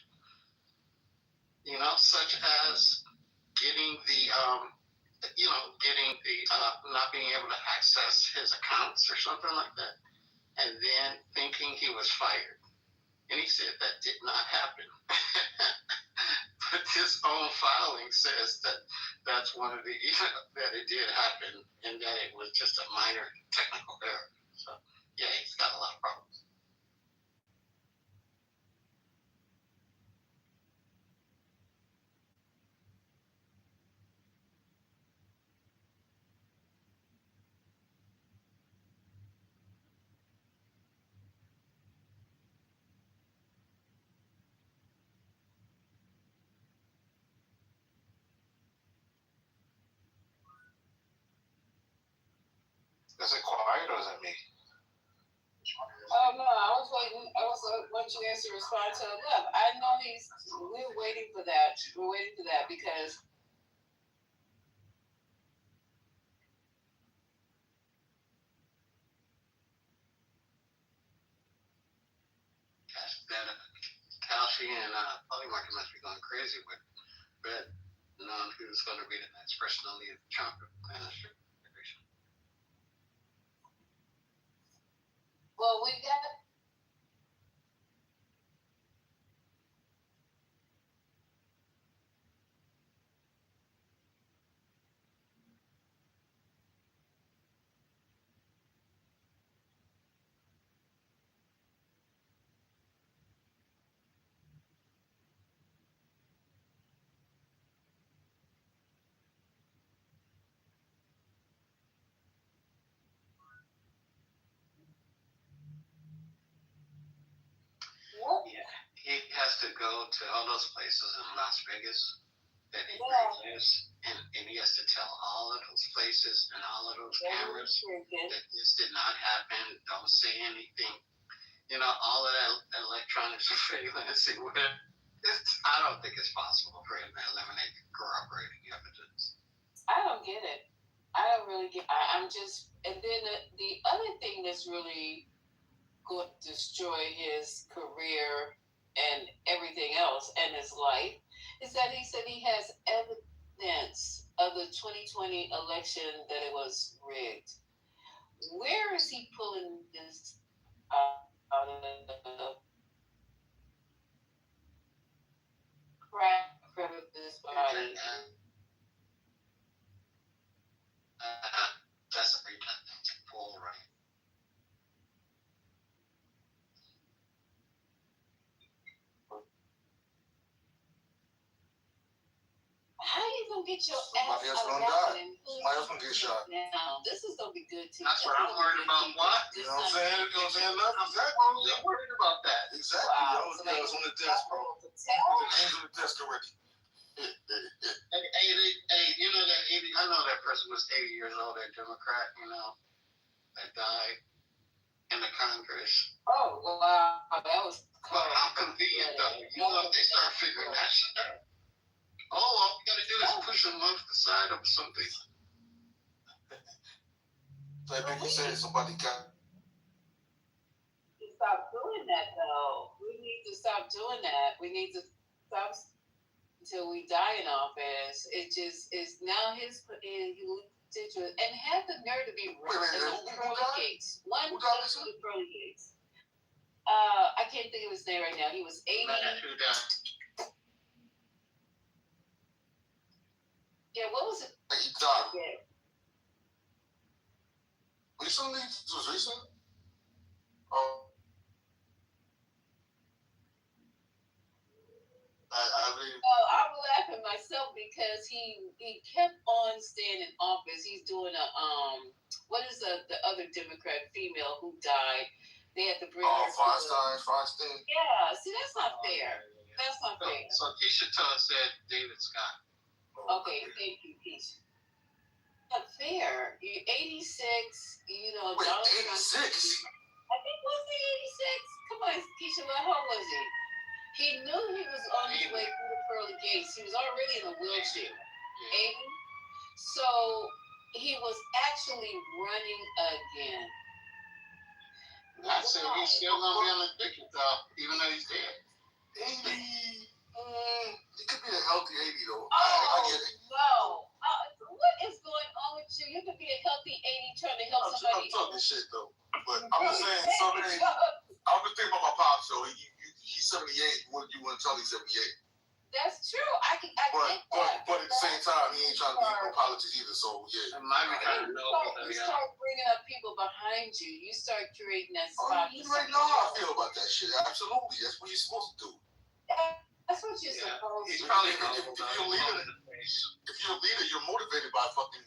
Such as getting the not being able to access his accounts or something like that, and then thinking he was fired. And he said that did not happen. But but his own filing says that that's one of the that it did happen and that it was just a minor technical error. So yeah, he's got a lot of problems. Is it quiet or is it me? Oh no, I was waiting. I was wanting you guys to respond to Love. I know we're waiting for that. We're waiting for that because that Kalshi and Polymarket must be going crazy with Red, knowing who's going to be the next person to lead the Trump administration. well, we got. Yeah, he has to go to all those places in Las Vegas that he lives, and he has to tell all of those places and all of those cameras that this did not happen. Don't say anything. You know, all of that electronic surveillance and whatever. I don't think it's possible for him to eliminate corroborating evidence. I don't get it. I don't really get. I'm just. And then the other thing that's really going to destroy his career and everything else and his life is that he said he has evidence of the 2020 election that it was rigged. Where is he pulling this out of crap of this body? That's a redundant pull, right? How you gonna get your Somebody ass else out of gonna die. that and Somebody else gonna get shot. now? This is gonna be good too. That's what I'm worried about. What? You know what I'm saying? You know what I'm saying? Love, exactly. I'm worried about that. Exactly. Wow. That was on the desk, bro. The names on the desk already. Hey, you know that 80? I know that person was 80 years old, that Democrat, you know, that died in the Congress. Oh wow, that was. But how convenient though? You know, if they start figuring that shit out. All you gotta do is push them off the side of something. So I think you said somebody got. Stop doing that though. We need to stop doing that. We need to stop until we die in office. It just is now his constituents and have the nerve to be running the pearly gates. One to the pearly gates. I can't think of his name right now. He was 80. Yeah, what was it? He died. Yeah. Recently? This was recent? Oh. I mean. I'm laughing myself because he kept on staying in office. He's doing a what is the other Democrat female who died? They had to bring her. Feinstein. Yeah, see that's not fair. That's not fair. So Keisha said David Scott. Okay, thank you, Keisha. Not fair. You're 86. You know, Wait, Donald 86? I think was he 86? Come on, Keisha. How old was he? He knew he was on his way through the pearly gates. He was already in a wheelchair. 80. So he was actually running again. I said he's still gonna be on the ticket though, even though he's dead. 80. He could be a healthy 80 though. Oh, I get it. No. What is going on with you? You could be a healthy 80 trying to help somebody. I'm talking shit though. But I'm just saying, I'm just thinking about my pops though. He's 78. What do you want to tell me 78? That's true. I get that. But at the same time, he ain't trying to be no politics either. So yeah. It might be kind of You start bringing up people behind you. You start creating that spot. You already know how I feel about that shit. Absolutely, that's what you're supposed to do. That's what you're supposed He's to probably do. If you're a leader, you're motivated by fucking,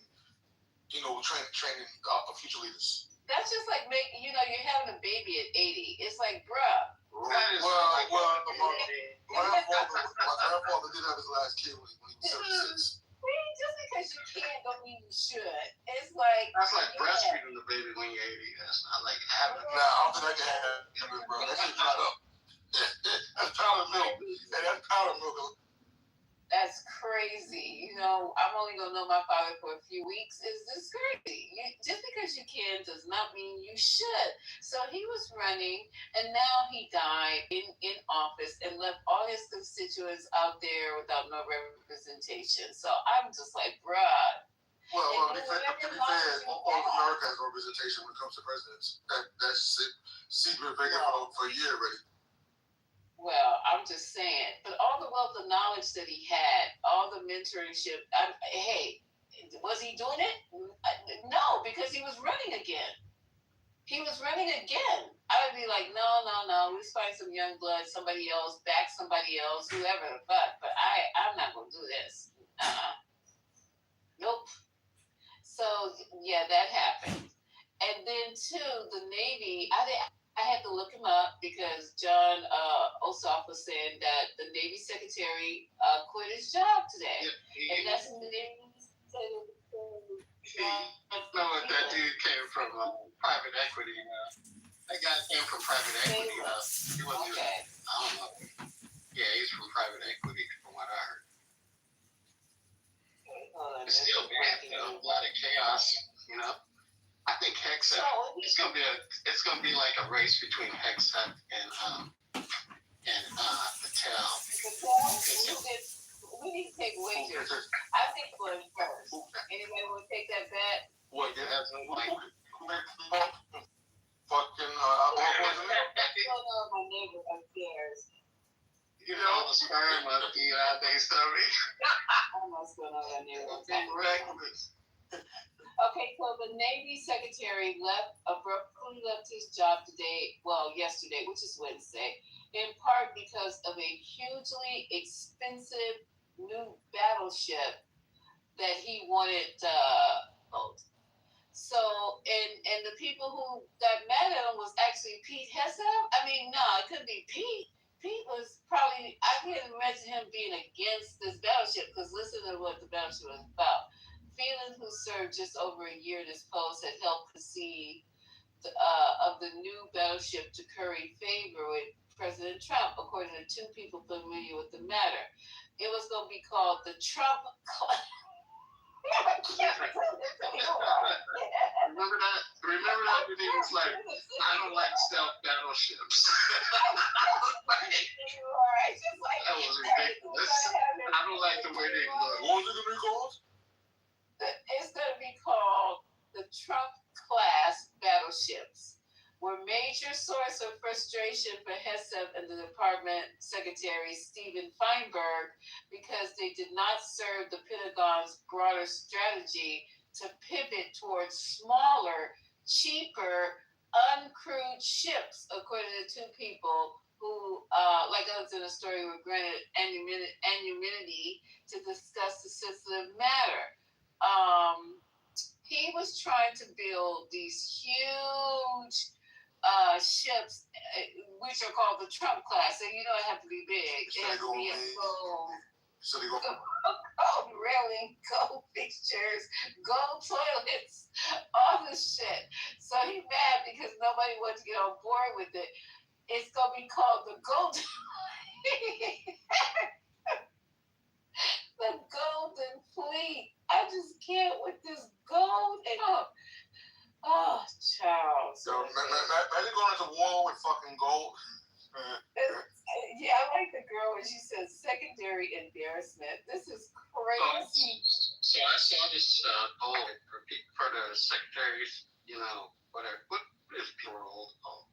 training future leaders. That's just like you're having a baby at 80. It's like, bruh. My grandfather did have his last kid when he was 76. Just because you can't don't mean you should. It's like that's like breastfeeding the baby when you're 80. That's not like having. Nah, I don't think I can have it, bro. That shit dried up. That's powdered milk. Hey, that's powdered milk. That's crazy. I'm only gonna know my father for a few weeks. Is this crazy? Just because you can does not mean you should. So he was running, and now he died in office and left all his constituents out there without no representation. So I'm just like, bruh. Well, to be fair, all of America has representation when it comes to presidents. That's secret vacant for a year already. Well, I'm just saying, but all the wealth of knowledge that he had, all the mentorship, hey, was he doing it? No, because he was running again. I would be like, no, let's find some young blood, somebody else, back somebody else, whoever the fuck, but I'm not going to do this. Nope. So, yeah, that happened. And then, too, the Navy, I had to look him up because John Ossoff was saying that the Navy Secretary quit his job today. And that's the Navy Secretary. I know what that dude came from private equity. That guy came from private equity. He wasn't I don't know. Yeah, he's from private equity from what I heard. It's still bad, a lot of chaos, I think Hexet. It's gonna be like a race between Hexet and Patel. We need to take wagers. I think going first. Anybody want to take that bet? What? Yeah, fucking. My neighbor upstairs. The sperm of the stomach. Almost going on my neighbor. Okay, so the Navy Secretary abruptly left his job yesterday, which is Wednesday, in part because of a hugely expensive new battleship that he wanted built. So, and the people who got mad at him was actually Pete Hegseth. I mean, no, it couldn't be Pete. Pete was probably, I can't imagine him being against this battleship, because listen to what the battleship was about. Phelan, who served just over a year in his post, had helped conceive of the new battleship to curry favor with President Trump, according to two people familiar with the matter. It was going to be called the Trump class. Remember that when he was like, I don't like stealth battleships. That was ridiculous. I don't like the way they look. What was it going to be called? It's going to be called the Trump class battleships, were major source of frustration for Hegseth and the Department Secretary Stephen Feinberg because they did not serve the Pentagon's broader strategy to pivot towards smaller, cheaper, uncrewed ships, according to two people who, like others in the story, were granted anonymity to discuss the sensitive matter. He was trying to build these huge ships, which are called the Trump class. So it have to be big. It has to be gold railing, gold fixtures, gold toilets, all this shit. So he's mad because nobody wants to get on board with it. It's gonna be called the Golden the Golden Fleet. I just can't with this gold and Charles. Imagine going into war with fucking gold. Yeah, I like the girl when she says secondary embarrassment. This is crazy. So I saw this goal for the secretaries, whatever. What is plural called?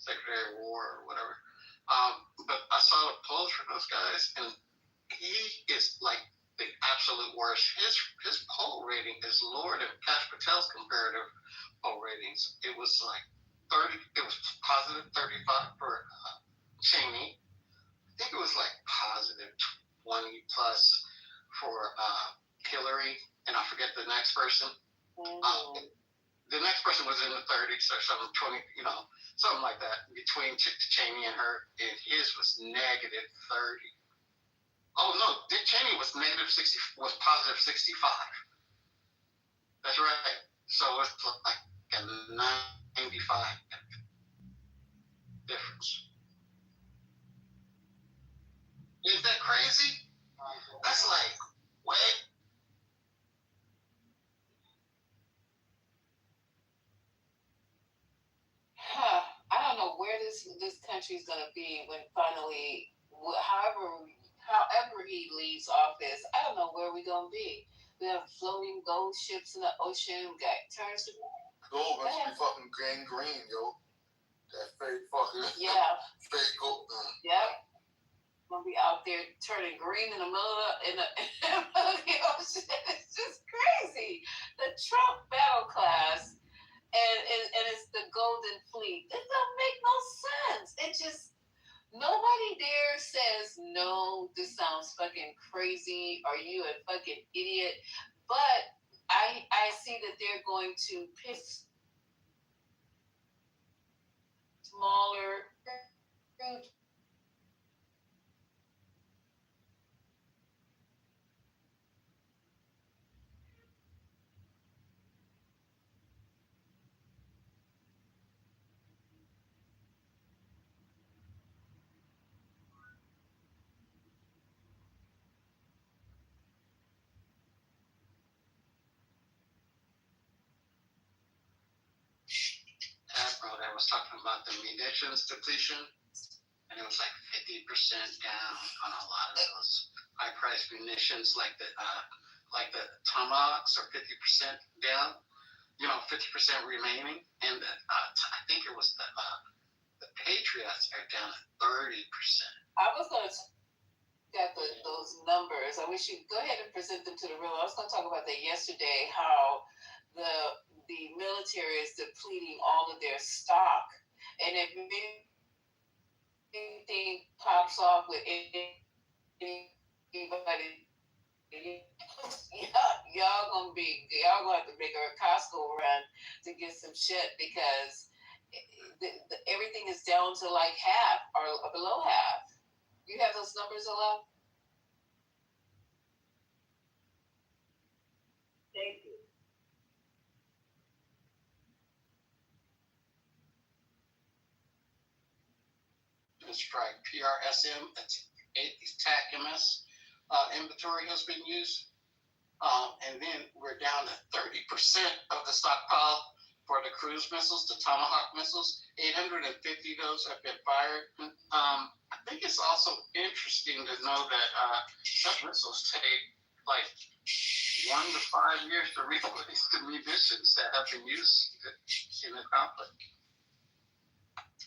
Secretary of War or whatever. But I saw the polls for those guys. this, and he is like the absolute worst. His poll rating is lower than Kash Patel's comparative poll ratings. It was like 30. It was positive 35 for Cheney. I think it was like positive 20 plus for Hillary, and I forget the next person. The next person was in the 30s or something, 20, something like that, between Cheney and her, and his was negative 30. Oh no, Dick Cheney was positive 65. That's right. So it's like a 95 difference. Is that crazy? That's like, what? I don't know where this country is gonna be when finally, however he leaves office. I don't know where we're gonna be. We have floating gold ships in the ocean. We got turns to Gold must be fucking green, yo. That fake fucking fake gold. Yep. Gonna be out there turning green in the middle of the ocean. It's just crazy. The Trump battle class. And it's the Golden Fleet. It don't make no sense. It just, nobody there says, no, this sounds fucking crazy. Are you a fucking idiot? But I see that they're going to pick smaller Admiral that was talking about the munitions depletion, and it was like 50% down on a lot of those high priced munitions, like the Tomahawks are 50% down, 50% remaining, and I think it was the Patriots are down at 30%. I was going to get those numbers. I wish you'd go ahead and present them to the room. I was going to talk about that yesterday, how the military is depleting all of their stock. And if anything pops off with anybody, y'all gonna have to make a Costco run to get some shit, because everything is down to like half or below half. You have those numbers, Ola? Thank you. Strike PRSM, TAC MS inventory has been used. And then we're down to 30% of the stockpile for the cruise missiles, the Tomahawk missiles. 850 of those have been fired. I think it's also interesting to know that some missiles take like 1 to 5 years to replace the munitions that have been used in the conflict.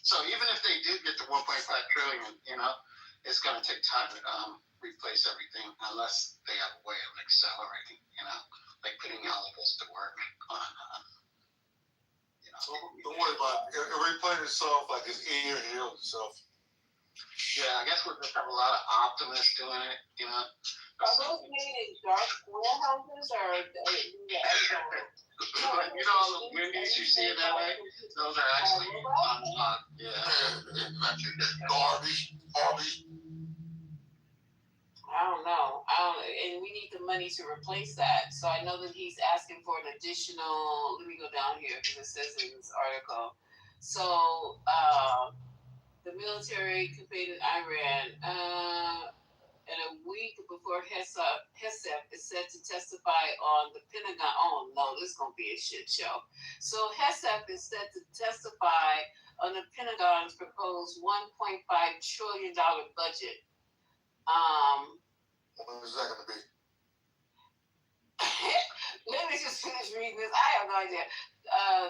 So even if they do get to 1.5 trillion, it's going to take time to replace everything, unless they have a way of accelerating, like putting all of this to work on. Don't worry about it. It replaces itself like it's 8 years old itself. Yeah, I guess we'll just have a lot of optimists doing it, Are those made in dark warehouses or all the windies you see in LA, those are actually garbage. I don't know. And we need the money to replace that. So I know that he's asking for an additional. Let me go down here because it says in this article. So the military invaded Iran. And a week before Hesef is set to testify on the Pentagon. Oh no, this is gonna be a shit show. So Hesef is set to testify on the Pentagon's proposed $1.5 trillion budget. When is that gonna be? Let me just finish reading this. I have no idea.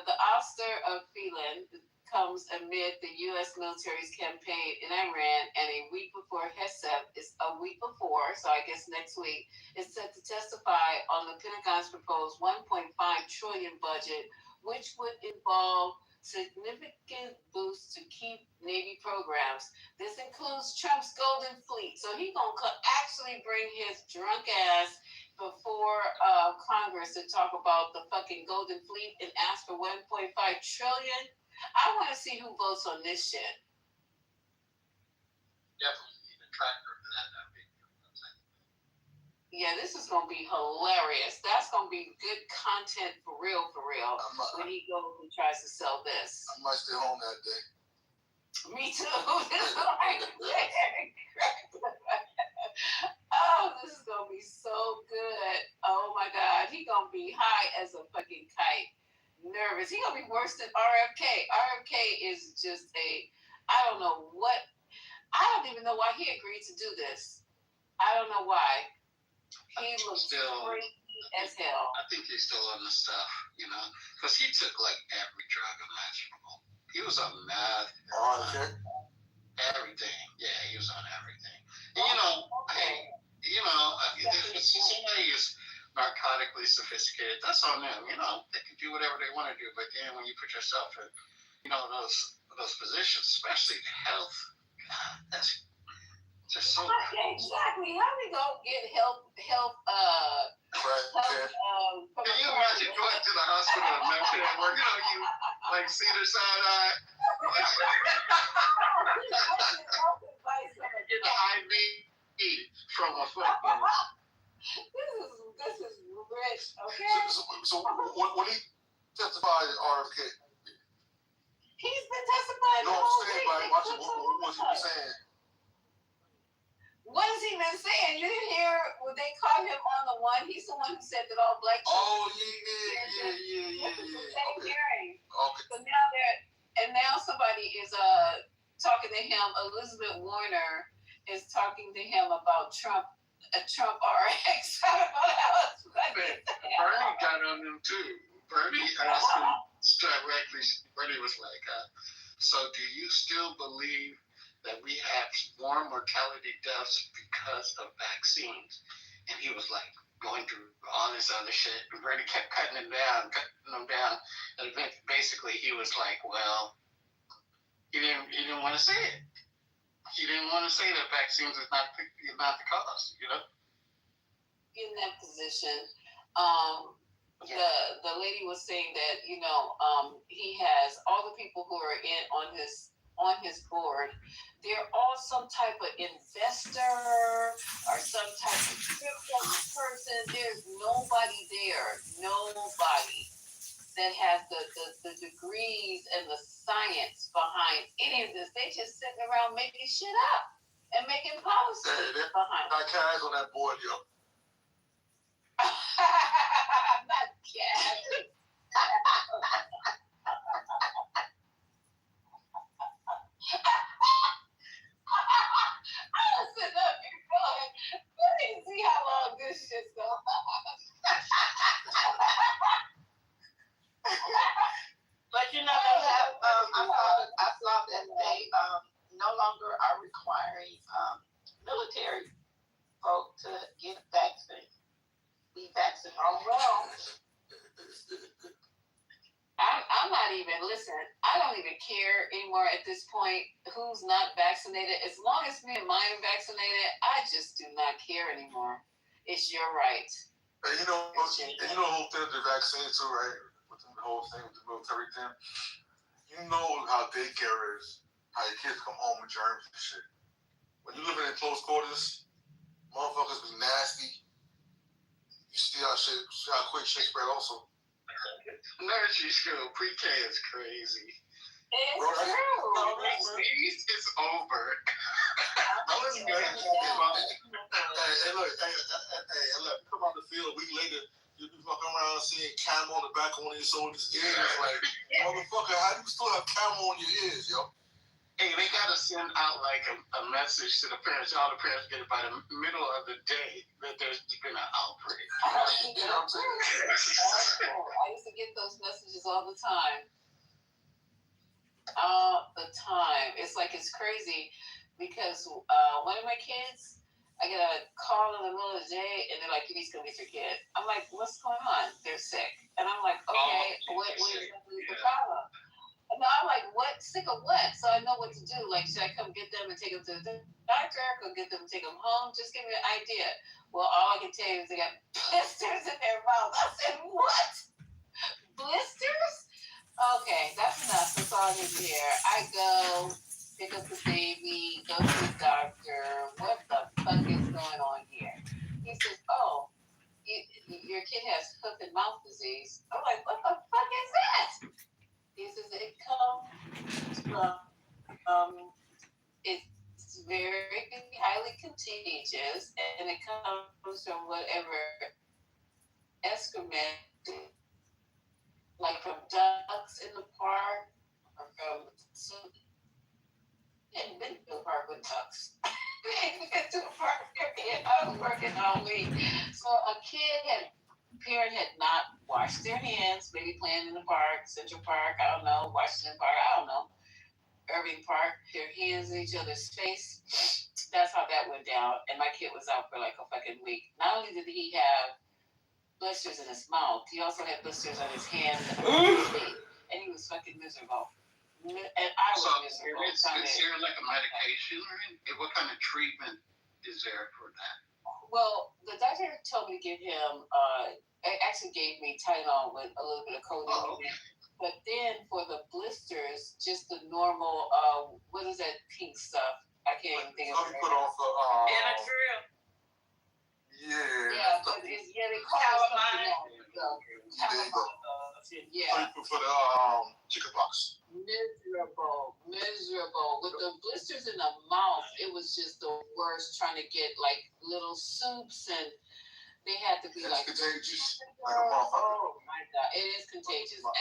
The Oster of Phelan, comes amid the U.S. military's campaign in Iran, and a week before Hesep is a week before, so I guess next week, is set to testify on the Pentagon's proposed $1.5 trillion budget, which would involve significant boosts to key Navy programs. This includes Trump's Golden Fleet. So he gonna actually bring his drunk ass before Congress to talk about the fucking Golden Fleet and ask for $1.5 trillion. I want to see who votes on this shit. Definitely need a tracker for that. Yeah, this is gonna be hilarious. That's gonna be good content for real, when he goes and tries to sell this. I might stay home that day. Me too. This is like, oh, this is gonna be so good. Oh my God, he gonna be high as a fucking kite. Nervous. He gonna be worse than RFK. RFK is just I don't know what. I don't even know why he agreed to do this. I don't know why. He looks crazy as hell. I think he's still on the stuff, because he took like every drug imaginable. He was on meth, everything. Yeah, he was on everything. And, if somebody is narcotically sophisticated, that's on them. They can do whatever they want to do. But then when you put yourself in, those positions, especially health, God, that's just so. Exactly. How we gonna get health? Can you imagine going to the hospital and not at work? You like Cedar Sinai. Get an IV from a fucking. This is rich, okay? So when he testified at RFK, he's been testifying. No, I'm saying, like, watching what he was saying. What has he been saying? You didn't hear when they caught him on the one? He's the one who said that all black children. Oh yeah. Okay. Okay. So now somebody is talking to him. Elizabeth Warner is talking to him about Trump RX. Bernie got on him too. Bernie asked him directly. Bernie was like, "So do you still believe that we have more mortality deaths because of vaccines?" And he was like going through all this other shit. And Bernie kept cutting him down. And basically he was like, well, he didn't want to say it. He didn't want to say that vaccines is not the cause, In that position, the lady was saying that, he has all the people who are on his board, they're all some type of investor or some type of crypto person. There's nobody that has the degrees and the science behind any of this. They just sitting around making shit up and making policy behind it. Got Kaz on that board, yo. Not Kaz. I was sitting up here going, let me see how long this shit's going on. But they have. I saw that they no longer are requiring military folk to get a vaccine. Be vaccinated. Oh well. I'm not even, listen, I don't even care anymore at this point who's not vaccinated. As long as me and mine are vaccinated, I just do not care anymore. It's your right. And you know the whole thing with the vaccine too, right? With the whole thing with the military thing. You know how daycare is, how your kids come home with germs and shit. When you're living in close quarters, motherfuckers be nasty. You see how quick shit spread also. Nursery school, pre-K is crazy. It's true. It's over. Hey, look, come out the field a week later, you be fucking around seeing camo on the back of one of your soldiers' ears. Like, motherfucker, how do you still have camo on your ears, yo? Hey, they gotta send out like a message to the parents. All the parents get it by the middle of the day that there's been an outbreak. You know what I'm saying? I used to get those messages all the time. all the time. It's like it's crazy because one of my kids, I get a call in the middle of the day and they're like, "You need to go get your kid." I'm like, "What's going on?" They're sick, and I'm like, "Okay, what is the problem?" And I'm like, "What? Sick of what?" So I know what to do. Like, should I come get them and take them to the doctor? Go get them and take them home? Just give me an idea. Well, all I can tell you is they got blisters in their mouth. I said, "What? Blisters?" Okay, that's enough. That's all I need to hear. I go pick up the baby, go to the doctor. What the fuck is going on here? He says, "Oh, your kid has hoof and mouth disease." I'm like, "What the fuck is that?" He says, "It comes from, it's very highly contagious, and it comes from whatever excrement, like from ducks in the park, or from hadn't been to a park with ducks. We hadn't been to a park period. I was working all week. So a parent had not washed their hands, maybe playing in the park, Central Park, I don't know, Washington Park, I don't know, Irving Park, their hands in each other's face. That's how that went down. And my kid was out for like a fucking week. Not only did he have blisters in his mouth, he also had blisters on his hands and his feet. And he was fucking miserable. And I was miserable. Is there like a medication or anything? What kind of treatment is there for that? Well, the doctor told me to give him, actually gave me Tylenol with a little bit of codeine in it. But then for the blisters, just the normal, what is that pink stuff? I can't even think of it. Put off the, Benadryl. Yeah, but they call it something else. there you go. Yeah. For the chicken pox. Miserable. With the blisters in the mouth, it was just the worst. Trying to get like little soups, and they had to be It's like contagious. Like a motherfucker. Oh my god, it is contagious. My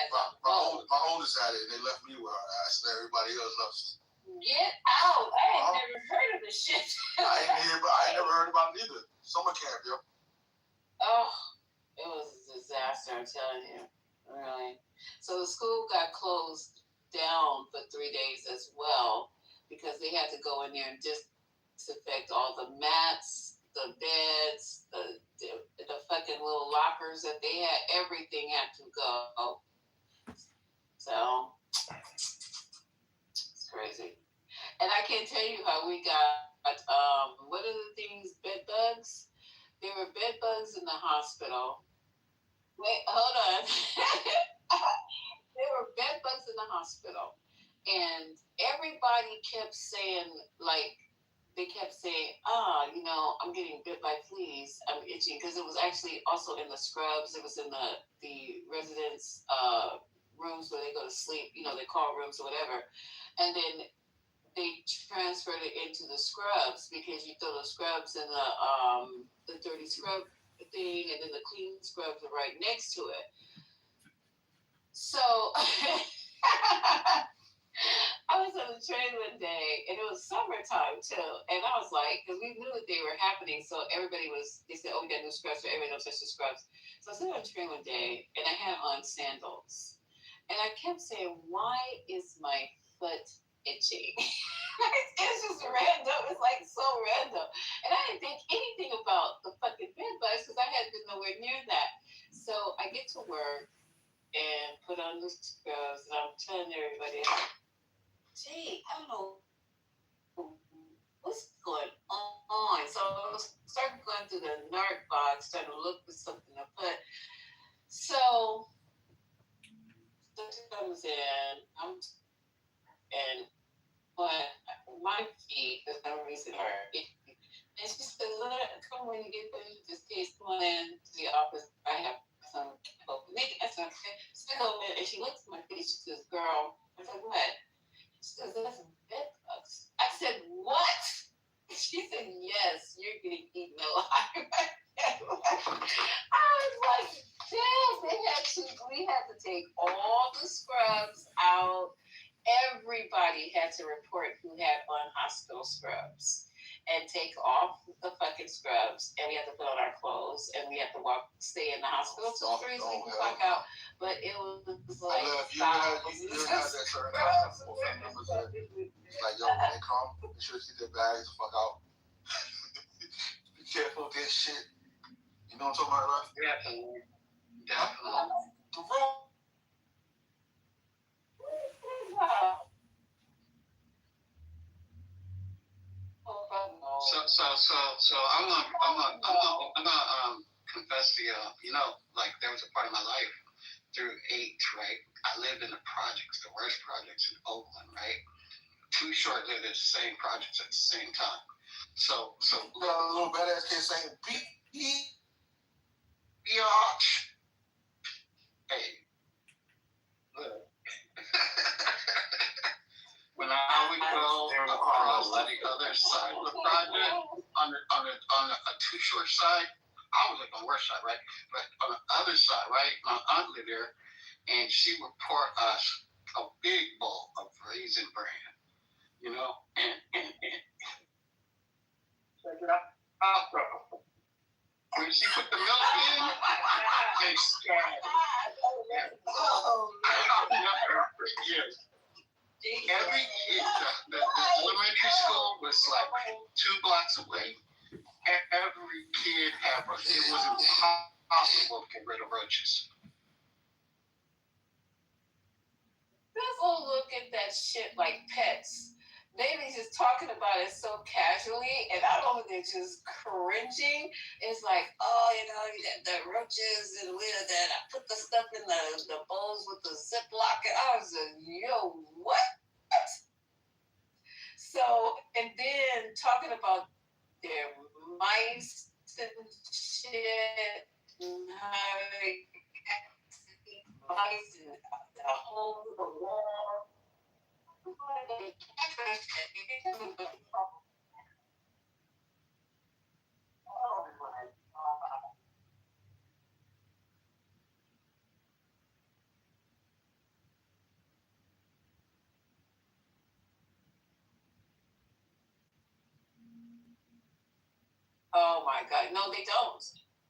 oldest had it, and they left me with her ass, and everybody else left. Get out! I ain't never heard of this shit. I ain't never heard about it either. Summer camp, yo. Oh, it was a disaster, I'm telling you. Really. So the school got closed down for 3 days as well because they had to go in there and disinfect all the mats, the beds, the fucking little lockers that they had. Everything had to go. So it's crazy. And I can't tell you how we got what are the things, bed bugs? There were bed bugs in the hospital. Wait, hold on. There were bed bugs in the hospital. And everybody kept saying, like, they kept saying, I'm getting bit by fleas. I'm itching. Because it was actually also in the scrubs. It was in the residents' rooms where they go to sleep, they call rooms or whatever. And then they transferred it into the scrubs because you throw the scrubs in the dirty scrub thing, and then the clean scrubs are right next to it. So I was on the train one day, and it was summertime too, and I was like, because we knew that they were happening, so they said, "Oh, we got new scrubs, so everybody knows touch the scrubs." So I was on the train one day, and I had on sandals, and I kept saying, "Why is my foot itching?" It's just random. It's like so random. And I didn't think anything about the fucking bed bugs because I hadn't been nowhere near that. So I get to work and put on the scrubs, and I'm telling everybody, "Gee, I don't know what's going on." So I started going through the NARC box, trying to look for something to put. So the comes in, and my feet, for some reason, are itchy. And she said, "Come when you get finished with this case, come on in to the office. I have some chemical." I said, "Okay." So I go in, and she looks at my feet. She says, "Girl," I said, "What?" She says, "That's bed bugs." I said, "What?" She said, "Yes, you're getting eaten alive." I was like, "Damn, we had to take all the scrubs out." Everybody had to report who had on hospital scrubs. and take off the fucking scrubs, and we have to put on our clothes, and we have to stay in the hospital till 3 so we can clock out. But it was like, you had that certain hospital family members that, like, yo, when they come, they should keep their bags the fuck out. Be careful with this shit. You know what I'm talking about, right? Definitely. Definitely. The road. So I'm gonna confess to you. You know, like there was a part of my life through 8, right? I lived in the projects, the worst projects in Oakland, right? 2 short-lived at the same projects at the same time. So little badass kid saying, "Bitch." Hey, look. When I would go across to the other side of the project, on a too short side, I was like on the worst side, right? But on the other side, right, my aunt lived there, and she would pour us a big bowl of Raisin Bran, you know, and check it out, bro. When she put the milk in, they scattered. Yes. Every kid, the elementary school was like 2 blocks away. Every kid had roaches. It was impossible to get rid of roaches. People look at that shit like pets. They be just talking about it so casually, and I don't know if they're just cringing. It's like, oh, you know, the roaches and that. I put the stuff in the bowls with the Ziploc, and I was like, yo, what? So, and then talking about their mice and shit, and how they eat mice and the hole in the wall. Oh my God. Oh my God. No, they don't.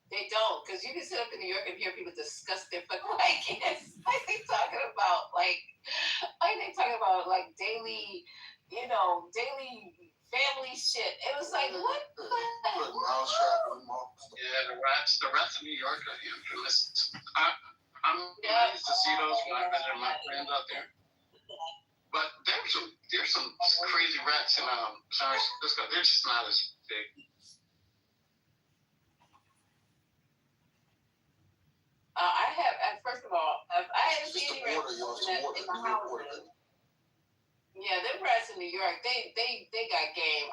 They don't. Because you can sit up in New York and hear people discuss their fucking kids. Like they talking about like daily, daily family shit. It was like, what the hell? Yeah, the rats in New York are infamous. I'm amazed to see those when I visit my friends out there. But there's some crazy rats in San Francisco. They're just not as big. I have, first of all, I haven't seen any rats in my house. Yeah, them rats in New York, they got game.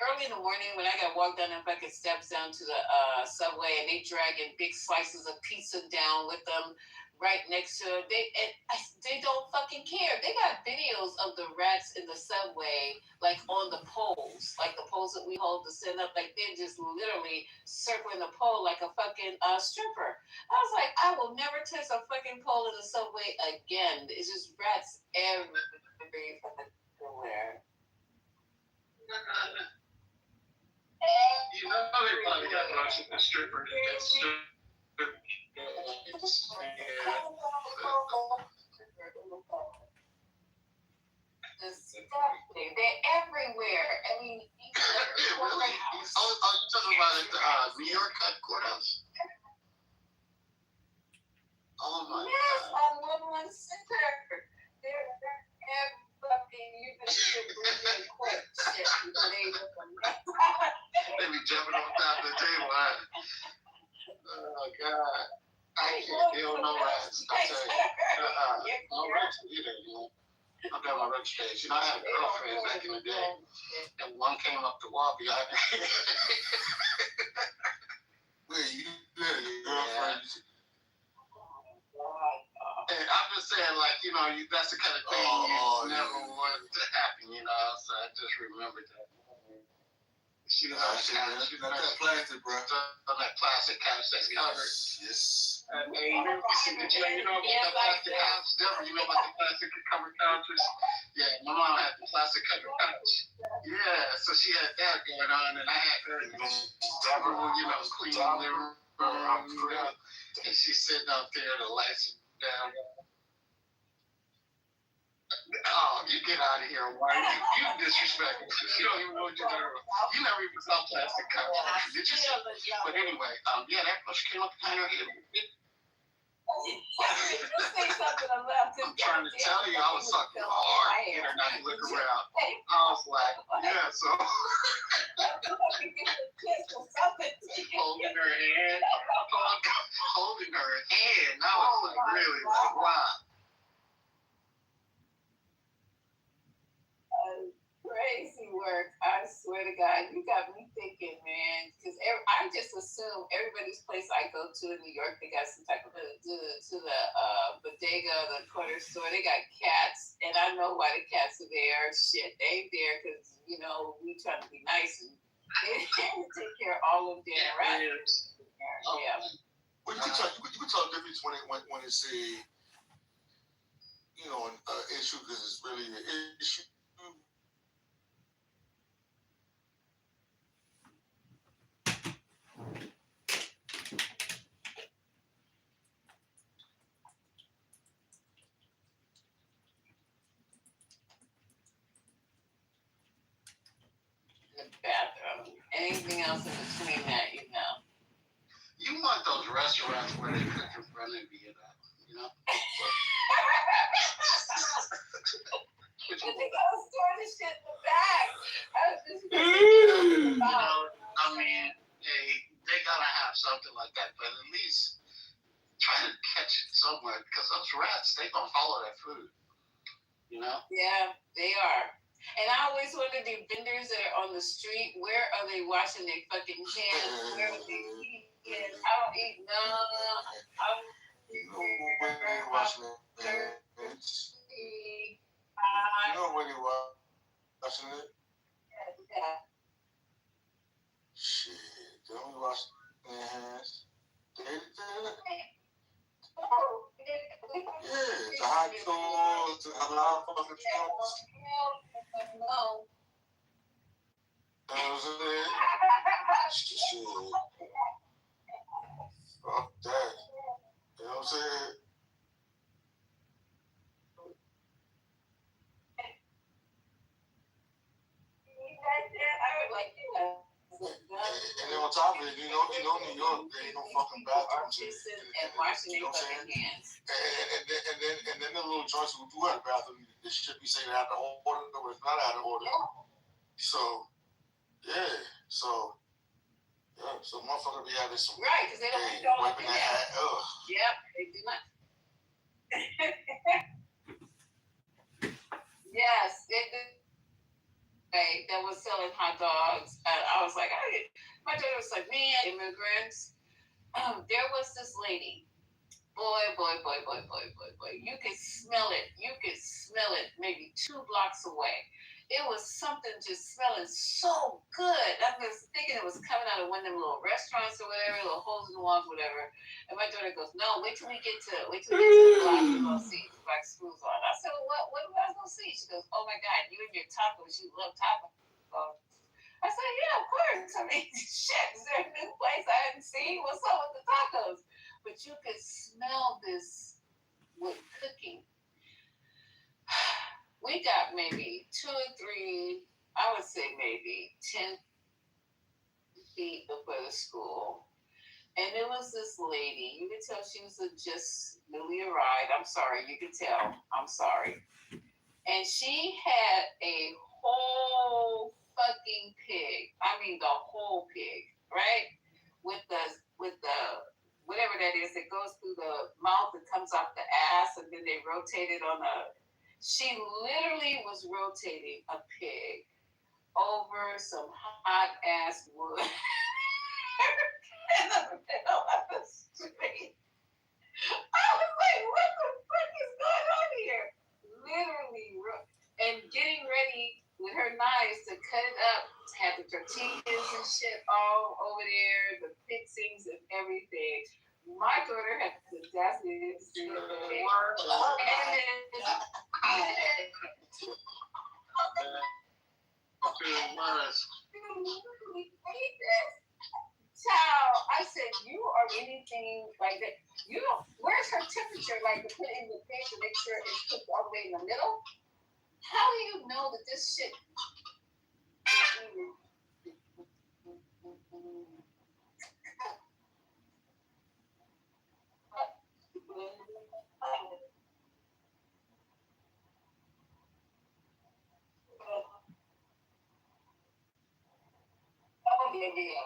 Early in the morning when I got walked down them fucking steps down to the subway, and they dragging big slices of pizza down with them right next to it. They don't fucking care. They got videos of the rats in the subway, like on the poles, like the poles that we hold to sit up. Like they're just literally circling the pole like a fucking stripper. I was like, I will never touch a fucking pole in the subway again. It's just rats everywhere. You know they probably got lots of strippers. They're everywhere. I mean, really? You talking about at the New York courthouse? Oh my God. On 1-1 Center. They're you can shit quick shit. They be jumping on top of the table, huh? Oh God. I can't deal with no rats. I tell you. No rats either, you know. I've got my roach days. You know, I had a girlfriend back in the day, and one came up the wall behind me. Wait, you had a girlfriend? And I'm just saying, like, you know, that's the kind of thing you never want to happen, you know. So I just remembered that. She was on that plastic, bro. On that plastic couch that's covered. Yes. You know about the plastic couch? Deborah, you know about the plastic covered couches? Yeah, my mom had the plastic covered couch. Yeah, so she had that going on, and I had her, clean the living room, and she's sitting out there, the lights down. Oh, you get out of here, why? You disrespectful. You don't even know what you're doing. You never even saw plastic couch. Did you see? But anyway, that push came up behind her head. I'm trying to tell you, I was sucking hard to get her not to look around. I was like, yeah, so. Holding her hand. I was like, really, like, wow. Crazy work. I swear to God, you got me thinking, man. Because I just assume everybody's place I go to in New York, they got some type of to the bodega, the corner store. They got cats, and I know why the cats are there. Shit, they ain't there because we trying to be nice and take care of all of their rats. Yeah. Well, you can tell the difference when it's an issue because it's really an issue. The bathroom. Anything else in between that, You want those restaurants where they cook in front of you, But they gotta store this shit in the back. They gotta have something like that, but at least try to catch it somewhere because those rats, they gonna follow that food. Yeah, they are. And I always wonder, the vendors that are on the street, where are they washing their fucking hands? Where are they eating? I don't eat none. Where they washing their hands? Where they washing it? Yeah. Shit, don't we wash their hands? Yeah, the hot tools, the halal fucking trucks. No. That was it. Shit. Fuck that. You know what I'm saying? And then on top of it, New York, there ain't no fucking bathrooms. And washing their fucking hands. And then the little joints who do have a bathroom, it should be saying out of order, or it's not out of order. So motherfucker be having some. Right, because they don't want to go wiping that hat. Ugh. Yep, they do not. Yes, they did. That was selling hot dogs. I was like, my daughter was like, man, immigrants. There was this lady. Boy. You could smell it. Maybe 2 blocks away. It was something just smelling so good. I was thinking it was coming out of one of them little restaurants or whatever, little holes in the walls, whatever. And my daughter goes, no, wait till we get to the block. We're going to see black schools on. I said, well, what am I going to see? She goes, oh my God, you and your tacos. You love tacos. I said, yeah, of course. I mean, shit, is there a new place I hadn't seen? What's up with the tacos? But you could smell this with cooking. We got maybe 2 or 3, I would say maybe 10 feet before the school. And there was this lady, you could tell she was just newly arrived. I'm sorry, you could tell. I'm sorry. And she had a whole fucking pig. I mean, the whole pig, right? With the whatever that is that goes through the mouth and comes off the ass, and then they rotate it on the. She literally was rotating a pig over some hot ass wood in the middle of the street. I was like, what the fuck is going on here? Literally, and getting ready with her knives to cut it up. Had the tortillas and shit all over there, the fixings and everything. My daughter had the audacity to say the word Child, I said, you are anything like that. You don't, where's her temperature? Like to put in the thing to make sure it's cooked all the way in the middle? How do you know that this shit Oh, yeah.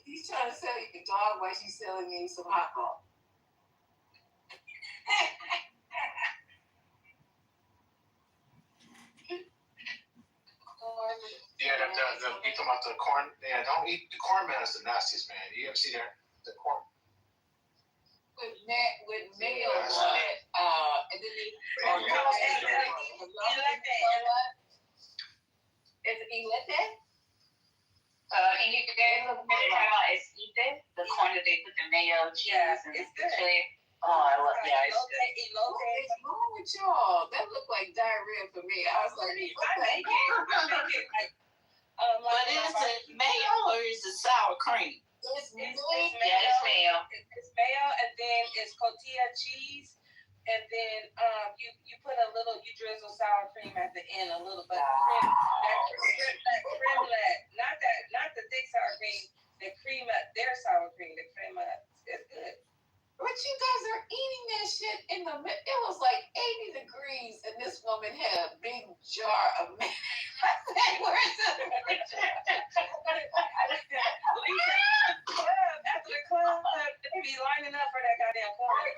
He's trying to sell you a dog while she's selling you some hot dog. Yeah, you talking about the corn? Yeah, don't eat the corn, man. It's the nastiest, man. You ever see the corn? With mayo on it, and then The corn that they put the mayo, cheese, and it's good. Oh, I love it. Yeah, it's good. What is wrong with y'all? That looked like diarrhea for me. I was like, But is it mayo or is it sour cream? It's mayo. Yeah, it's mayo. It's mayo, and then it's cotija cheese, and then you put a little, you drizzle sour cream at the end, a little bit. Not the thick sour cream, the cream, their sour cream, the crema. It's good. But you guys are eating that shit in the middle. It was like 80 degrees, and this woman had a big jar of mayonnaise. I said, where's the after the club, they be lining up for that goddamn corn.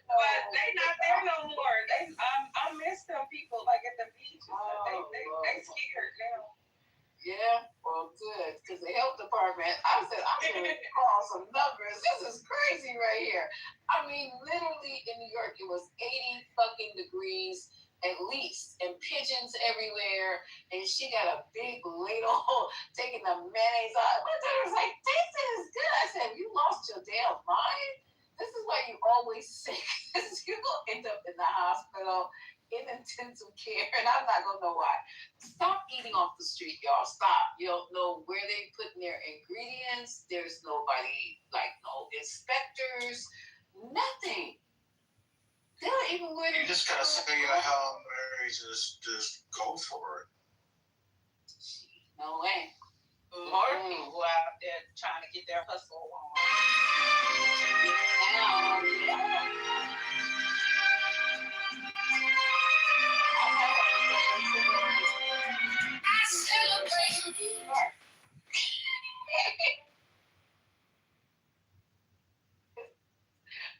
But they not there no more. I miss them people like at the beach. They scared now. Yeah, well, good, because the health department, I said, I'm going to call some numbers. This is crazy right here. I mean, literally in New York, it was 80 fucking degrees at least, and pigeons everywhere, and she got a big ladle taking the mayonnaise out. My daughter was like, this is good. I said, you lost your damn mind? This is why you always sick. You will end up in the hospital in intensive care, and I'm not gonna know why. Stop eating off the street, y'all. Stop. You don't know where they putting their ingredients. There's nobody, like no inspectors, nothing. They don't even wear their. You just gotta say your Hail Mary, just go for it. No way. More people out there trying to get their hustle on.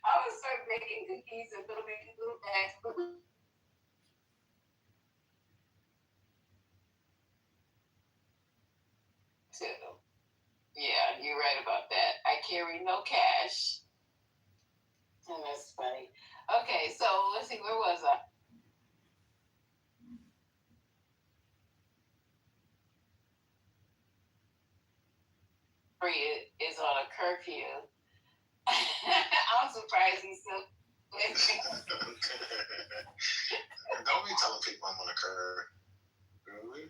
I would start making cookies and little bags. Yeah, you're right about that. I carry no cash. Oh, that's funny. Okay, so let's see, where was I? Is on a curfew. I'm surprised he's still. Don't be telling people I'm on a curve. Really?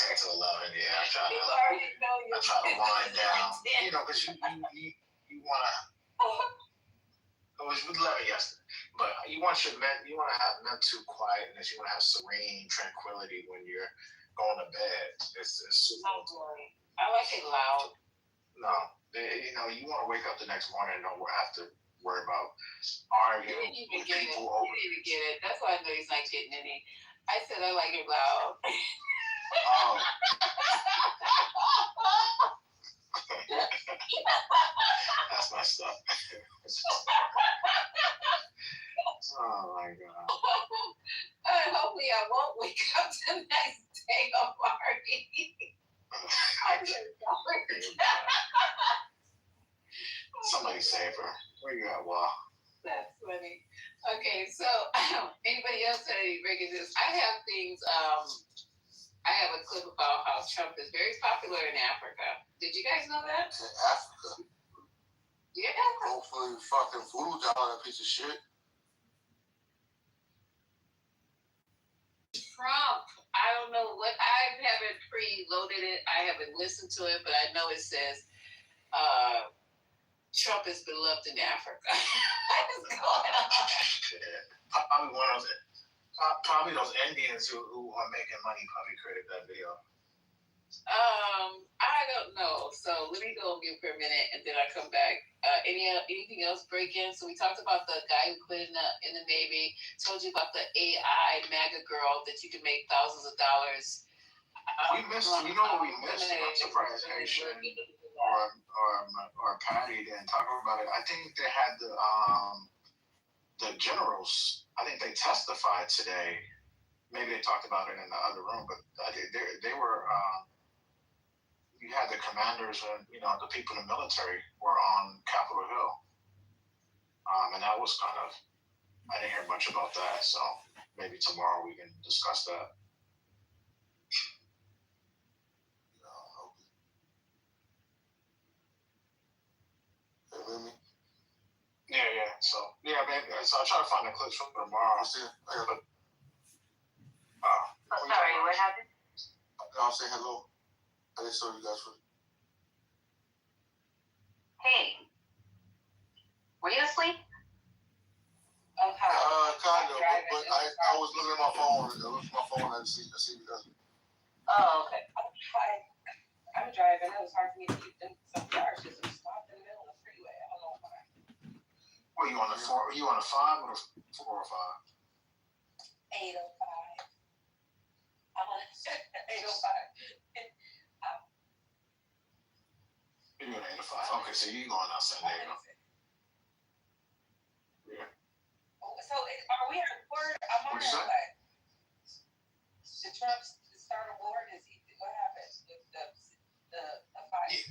To 11, yeah. I try to wind down. You know, because you want to. It was 11 yesterday, but you want to have mental quietness. You want to have serene tranquility when you're going to bed. It's super. I like it loud. No, you want to wake up the next morning and don't have to worry about He arguing didn't even with get it. people He over. didn't even get it. That's why I know he's not getting any. I said I like it loud. Oh. That's messed up. Oh my god. Hopefully I won't wake up the next day of party. Somebody save her. Where you at, Wah? That's funny. Okay, so anybody else have any breaking news? I have things. I have a clip about how Trump is very popular in Africa. Did you guys know that? In Africa. Yeah. Hopefully, fucking voodoo down that piece of shit. Trump. I don't know what. I haven't preloaded it. I haven't listened to it, but I know it says Trump is beloved in Africa. What is going on? Probably one of it. Probably those Indians who are making money probably created that video. I don't know. So let me go on mute for a minute, and then I come back. Anything else break in? So we talked about the guy who quit in the Navy. Told you about the AI MAGA girl that you can make thousands of dollars. We missed. You know what we missed? I'm surprised Haitian or Patty didn't talk about it. I think they had the generals. I think they testified today. Maybe they talked about it in the other room, but they were. You had the commanders and the people in the military were on Capitol Hill, and that was kind of. I didn't hear much about that, so maybe tomorrow we can discuss that. Yeah. So man. So I'll try to find the clips from tomorrow. See, sorry, what happened? I'll say hello. I didn't show you guys for. Hey, were you asleep? Kind of, but I was looking at my phone. I looked at my phone and see you guys. Oh, okay. I'm driving. It was hard for me to keep some cars because I'm stopped in the middle of the freeway. I don't know why. Were you on the 4? Were you on the 5 or the 4 or 5? 805. I'm on 805. You're on 805. Okay, so you're going out San Diego. Yeah. So are we at war? I'm on What'd you say? Did Trump start a war? What happened with the fight?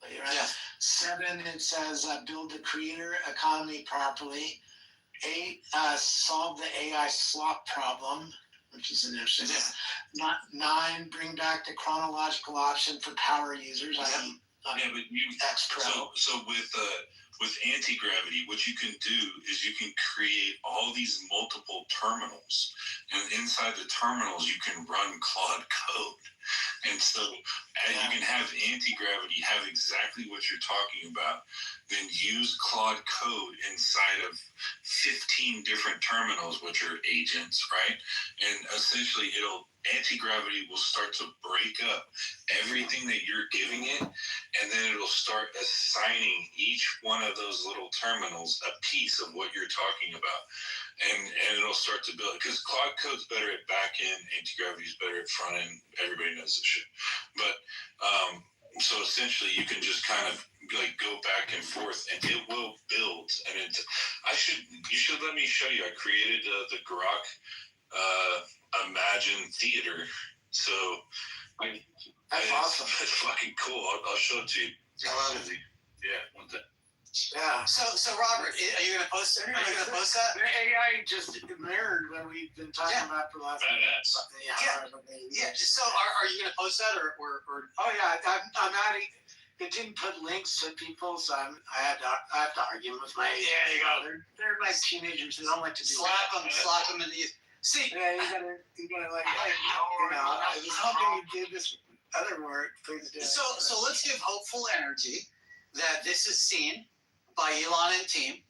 Yeah. Right? 7, it says build the creator economy properly. 8, solve the AI slop problem, which is an interesting. Not 9, bring back the chronological option for power users. But you X Pro. So with anti-gravity, what you can do is you can create all these multiple terminals, and inside the terminals you can run Claude code. And so you can have anti-gravity have exactly what you're talking about, then use Claude code inside of 15 different terminals, which are agents, right? And essentially anti-gravity will start to break up everything that you're giving it, and then it'll start assigning each one of those little terminals a piece of what you're talking about. And it'll start to build, because Claude code's better at back end, anti-gravity's better at front end. Everybody knows this shit. But so essentially you can just kind of like go back and forth, and it will build. And you should let me show you. I created the Grok Imagine Theater. So That's awesome. That's fucking cool. I'll show it to you. I love it. Yeah, one thing. Yeah. So Robert, are you gonna post it? Are you gonna post that? The AI just mirrored what we've been talking about for the last. Yeah. So are you gonna post that or? Oh yeah, I'm adding. It didn't put links to people, so I have to argue with my. There you go. They're like teenagers who don't like to do. Slap them in the. See. Yeah, you gotta like. I was hoping you'd give this other work. Please do. So let's give hopeful energy that this is seen by Elon and team,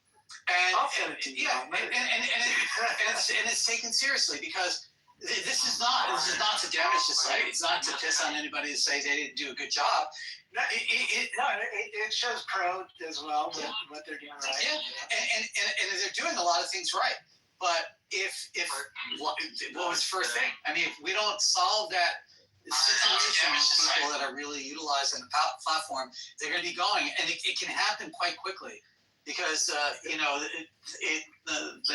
and I'll send it to you. Yeah, and it's taken seriously because this is not to damage the site. It's not to piss on anybody to say they didn't do a good job. It shows pro as well what they're doing right. Yeah, and they're doing a lot of things right. But if what was the first thing? I mean, if we don't solve that situation with people that are really utilizing the platform, they're going to be going, and it can happen quite quickly because the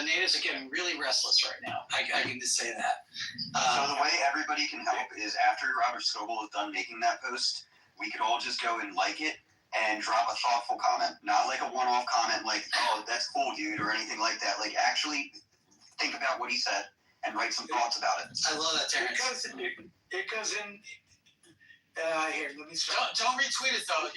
natives are getting really restless right now. I can just say that. So the way everybody can help is after Robert Scoble is done making that post, we could all just go and like it and drop a thoughtful comment, not like a one-off comment like, oh, that's cool, dude, or anything like that. Like, actually think about what he said and write some thoughts about it. I love that, Terrence. It goes in. Here, let me start. Don't retweet it though.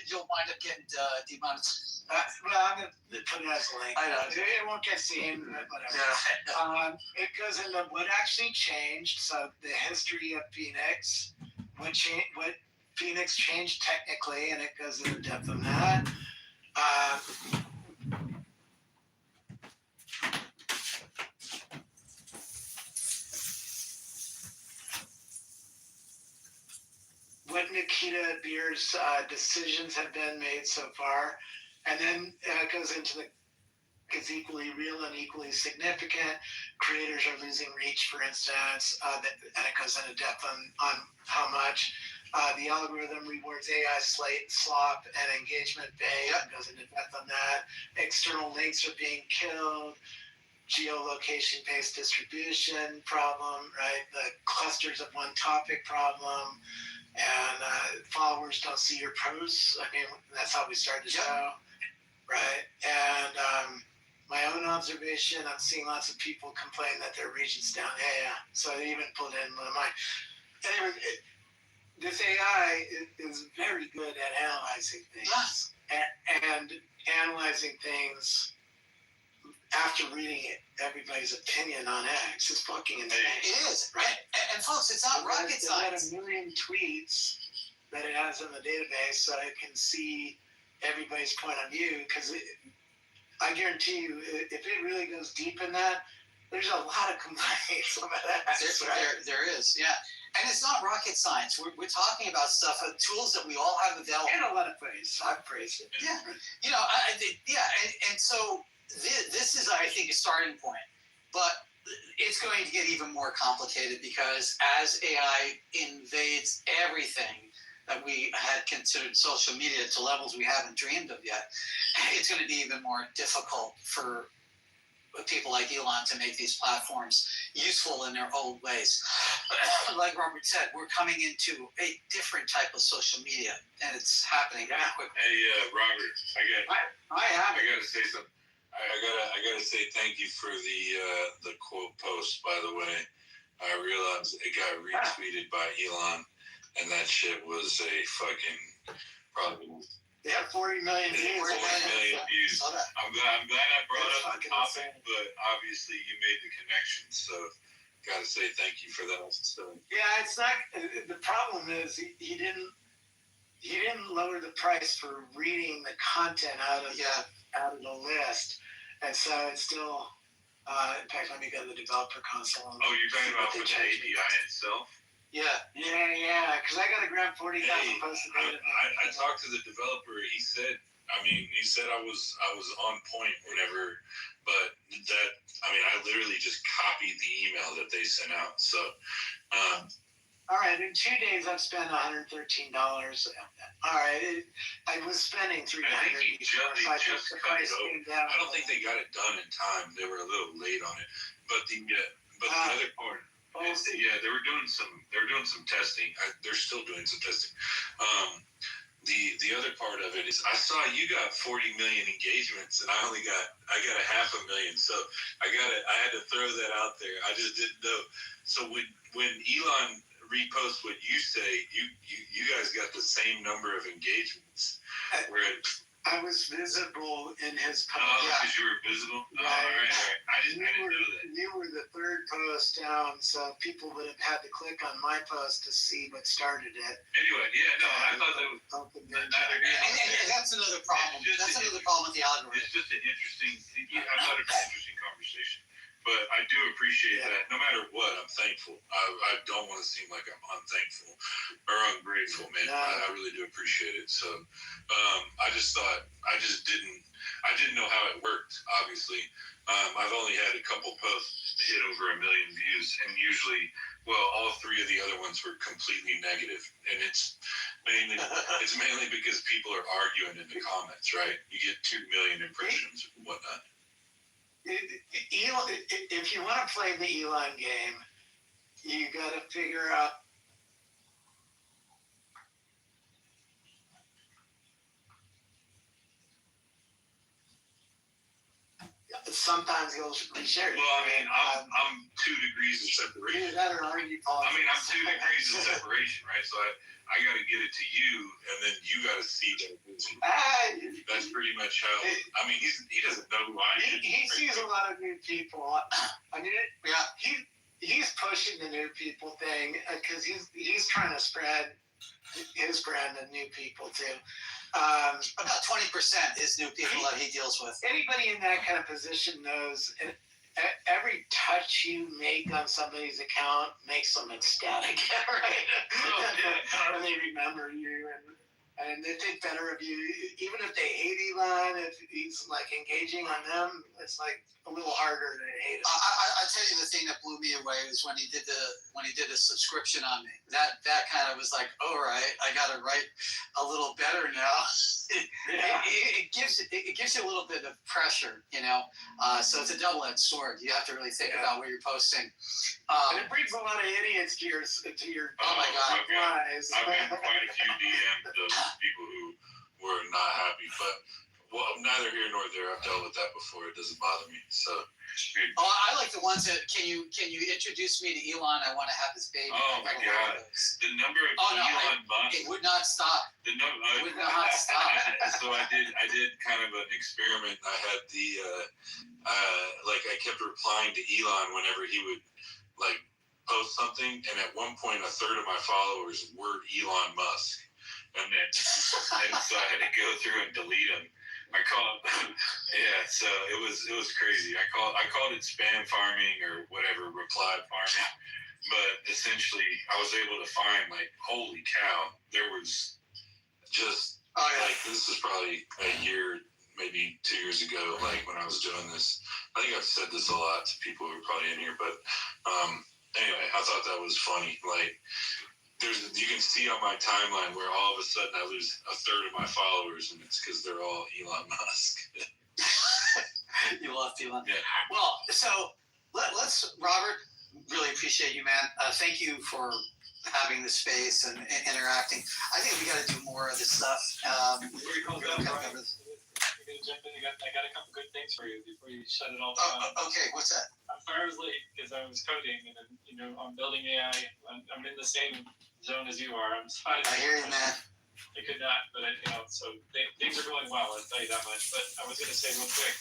You'll wind up getting demonetized. Well, I'm gonna put it as a link. I know. It won't get seen. Whatever. Yeah. It goes into what actually changed. So the history of Phoenix, what Phoenix changed technically, and it goes into depth on that. What Nikita Beer's decisions have been made so far, and then it goes into is equally real and equally significant. Creators are losing reach, for instance, and it goes into depth on how much. The algorithm rewards AI slop and engagement bait. It goes into depth on that. External links are being killed. Geolocation-based distribution problem, right? The clusters of one topic problem. And followers don't see your posts. I mean, that's how we started the show, right? And my own observation, I'm seeing lots of people complain that their region's down. Yeah. So I even pulled in my mind. Anyway, this AI is very good at analyzing things and analyzing things after reading everybody's opinion on X is fucking insane. It is, right? And folks, it's not rocket science. It had 1 million tweets that it has in the database, so it can see everybody's point of view. Because I guarantee you, if it really goes deep in that, there's a lot of complaints about that. There is, yeah. And it's not rocket science. We're talking about stuff, tools that we all have available. And a lot of praise. I've praised it. Yeah. And so this is, I think, a starting point. But it's going to get even more complicated because as AI invades everything that we had considered social media to levels we haven't dreamed of yet, it's going to be even more difficult for people like Elon to make these platforms useful in their old ways. Like Robert said, we're coming into a different type of social media, and it's happening very quickly. Hey, Robert, I gotta say something. I gotta say thank you for the quote post. By the way, I realized it got retweeted by Elon, and that shit was a fucking probably. They have 40 million views. 40 million views. I'm glad I brought up the topic, but obviously you made the connection, so gotta say thank you for that. So. Yeah, it's not. The problem is he didn't lower the price for reading the content out of the list, and so it's still. In fact, let me go to the developer console. Oh, you're talking about for the API itself? Yeah, because I got to grab 40,000 posts a day. I talked to the developer. He said I was on point whenever, but I literally just copied the email that they sent out. So, all right, in 2 days I've spent $113. All right, I was spending $300. I think just cut it over. I don't think they got it done in time. They were a little late on it, but the other part. Yeah, they were doing some testing. They're still doing some testing. The other part of it is I saw you got 40 million engagements and I got a 500,000. So I had to throw that out there. I just didn't know. So when Elon reposts what you say, you guys got the same number of engagements. I was visible in his post. Because you were visible? Right. All right. I didn't know that. You were the third post down, so people would have had to click on my post to see what started it. Anyway, I thought that was... And that's another problem. That's another problem with the algorithm. It's just an interesting... I thought it was an interesting conversation. But I do appreciate that. No matter what, I'm thankful. I don't want to seem like I'm unthankful or ungrateful, man. I really do appreciate it. So I didn't know how it worked, obviously. I've only had a couple posts hit over 1 million views, and usually, all three of the other ones were completely negative. And it's mainly because people are arguing in the comments, right? You get 2 million impressions and whatnot. If you want to play the Elon game, you got to figure out. Sometimes he'll share. Well, I mean, I'm 2 degrees of separation. Either that or argue politics. I mean, I'm 2 degrees of separation, right? So I got to get it to you, and then you got to see that. That's pretty much how. I mean, he doesn't know who I am. He sees a lot of new people. I mean, he's pushing the new people thing because he's trying to spread his brand to new people too. About 20% is new people that he deals with. Anybody in that kind of position knows every touch you make on somebody's account makes them ecstatic, right? And they remember you and they think better of you. Even if they hate Elon, if he's like engaging on them, it's like a little harder to hate him. I tell you, the thing that blew me away was when he did a subscription on me. That kind of was like, all right, I got to write a little better now. It gives you a little bit of pressure, so it's a double-edged sword. You have to really think about what you're posting. And it brings a lot of idiots to your oh my God. lies. I've gotten quite a few DMs of people who were not happy, but neither here nor there. I've dealt with that before. It doesn't bother me. So. I like the ones that can you introduce me to Elon? I want to have this baby. Oh my God! The number of Elon Musk. It would not stop. The number. It would not stop. So I did kind of an experiment. I had I kept replying to Elon whenever he would post something, and at one point 1/3 of my followers were Elon Musk, and so I had to go through and delete them. I called, so it was crazy. I called it spam farming or whatever, reply farming. But essentially, I was able to find holy cow, there was just this is probably a year, maybe 2 years ago, when I was doing this. I think I've said this a lot to people who are probably in here, but anyway, I thought that was funny. You can see on my timeline where all of a sudden I lose 1/3 of my followers, and it's because they're all Elon Musk. You lost Elon. Yeah. Well, so let's, Robert, really appreciate you, man. Thank you for having the space and interacting. I think we got to do more of this stuff. Before you close out, Brian, you're gonna jump in. I got a couple good things for you before you shut it all down. Okay, what's that? I'm sorry I was late because I was coding and I'm building AI. I'm in the same zone as you are. I hear you, man. I could not, but so things are going well. I'll tell you that much. But I was going to say real quick,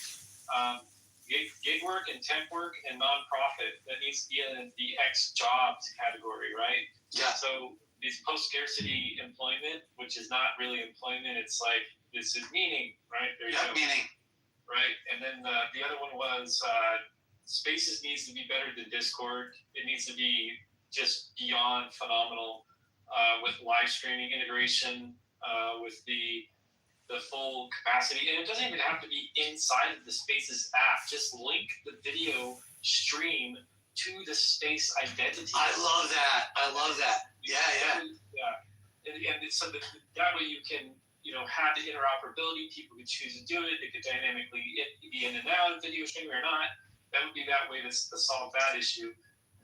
gig work and temp work and nonprofit, that needs to be in the X jobs category, right? Yeah. So these post-scarcity employment, which is not really employment, it's this is meaning, right? There you go. Meaning. Right, and then the other one was Spaces needs to be better than Discord. It needs to be just beyond phenomenal with live streaming integration, with the full capacity. And it doesn't even have to be inside of the Spaces app. Just link the video stream to the Space identity. I love that. Yeah. And so that way you can have the interoperability. People can choose to do it. They could dynamically be in and out of video streaming or not. That would be that way to solve that issue.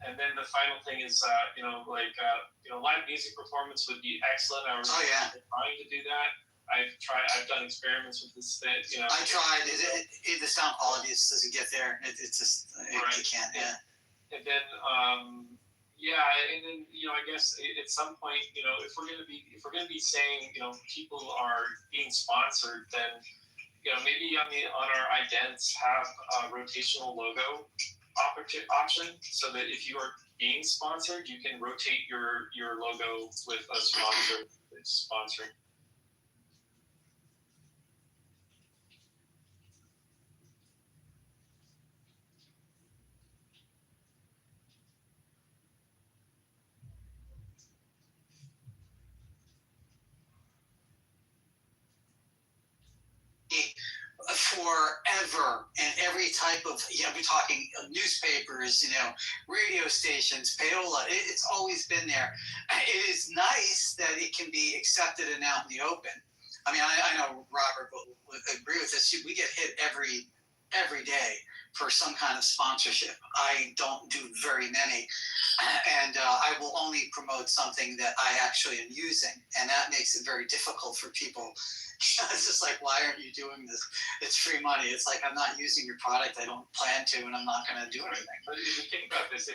And then the final thing is, live music performance would be excellent. I was trying to do that. I've done experiments with this thing. I tried. The sound quality just doesn't get there. It's just you can't. Yeah. And then I guess at some point, if we're gonna be saying, people are being sponsored, then maybe on our idents have a rotational logo option, so that if you are being sponsored, you can rotate your logo with a sponsor that's sponsoring. Forever, and every type of we're talking newspapers, radio stations, payola. It's always been there. It is nice that it can be accepted and out in the open. I mean, I know Robert will agree with this. We get hit every day for some kind of sponsorship. I don't do very many, and I will only promote something that I actually am using, and that makes it very difficult for people. It's just like, why aren't you doing this? It's free money. It's like, I'm not using your product. I don't plan to, and I'm not going to do anything. But if you think about this,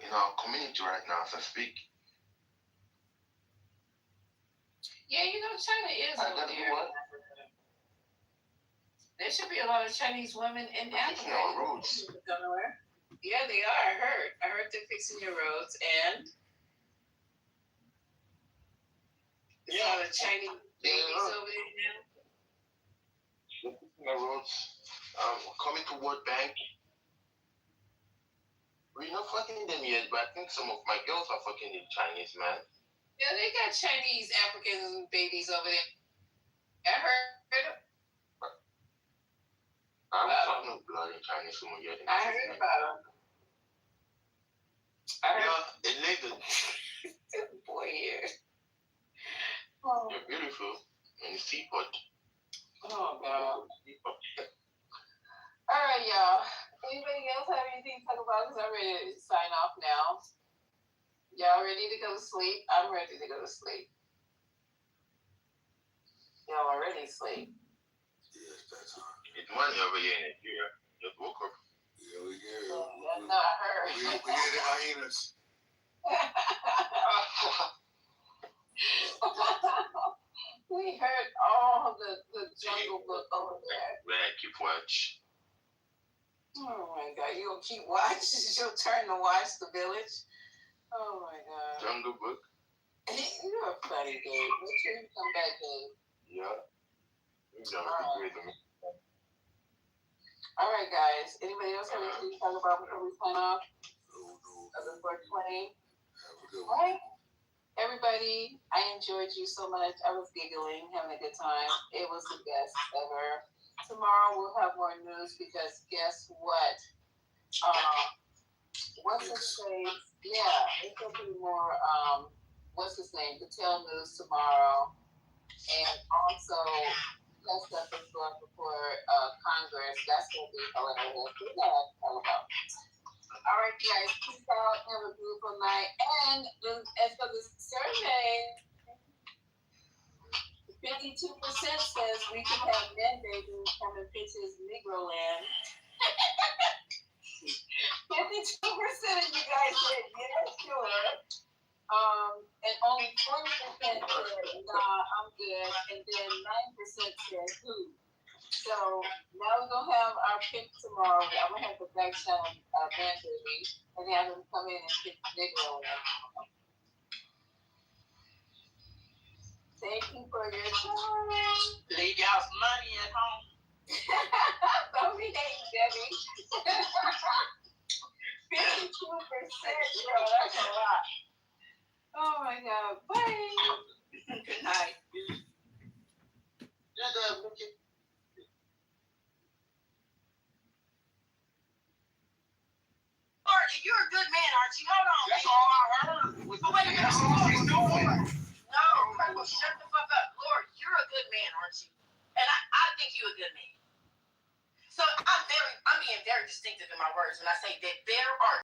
in our community right now as I speak. Yeah, you know, China is I over don't there. know what. There should be a lot of Chinese women in Africa. Fixing our roads. Yeah, they are. I heard they're fixing your roads, and there's a lot of Chinese babies over there now. They're fixing our roads. Coming to World Bank. We're not fucking them yet, but I think some of my girls are fucking the Chinese, man. Yeah, they got Chinese African babies over there. I heard. I'm fucking bloody Chinese woman yet. I heard about them. Yeah, illegal. Boy, here. They're beautiful. And the seaport. Oh, God. All right, y'all. Anybody else have anything to talk about? Because I'm ready to sign off now. Y'all ready to go to sleep? I'm ready to go to sleep. Y'all are ready to sleep. Yes, that's hard. It's money over here in Nigeria. Just woke up. Yeah, we get it. That's not her. We hear the hyenas. We heard all the Jungle Book over there. Man, keep watch. Oh my God, you gonna keep watching? It's your turn to watch The Village. Oh my God. Jungle Book. You're a funny Gabe. Make sure you come back, Gabe. Yeah. You know, agree with me. All right, guys. Anybody else have anything to talk about before we sign off? Of the 420. All right. Everybody, I enjoyed you so much. I was giggling, having a good time. It was the best ever. Tomorrow we'll have more news because guess what? What's his name? Yeah, it's gonna be more. What's his name? Patel news tomorrow, and also that stuff is going before Congress. That's gonna be hilarious. We gotta have to talk about. All right, guys, peace out. Have a beautiful night. And as for the survey, 52% says we can have men baby come and pitch his Negro land. 52% of you guys said yeah, sure. And only 40% said nah, I'm good. And then 9% said who. So now we're gonna have our pick tomorrow. I'm gonna have the back channel man baby and have them come in and pick Negro land. Thank you for your time. Leave y'all some money at home. Don't be hating, Debbie. 52%, bro. That's a lot. Oh my God. Bye. Good night. You're a good man, Archie. Hold on. That's all I heard. But wait a minute. That's all she's doing. No, shut the fuck up. Lord, you're a good man, Archie. And I think you're a good man. So I'm being very distinctive in my words when I say that there are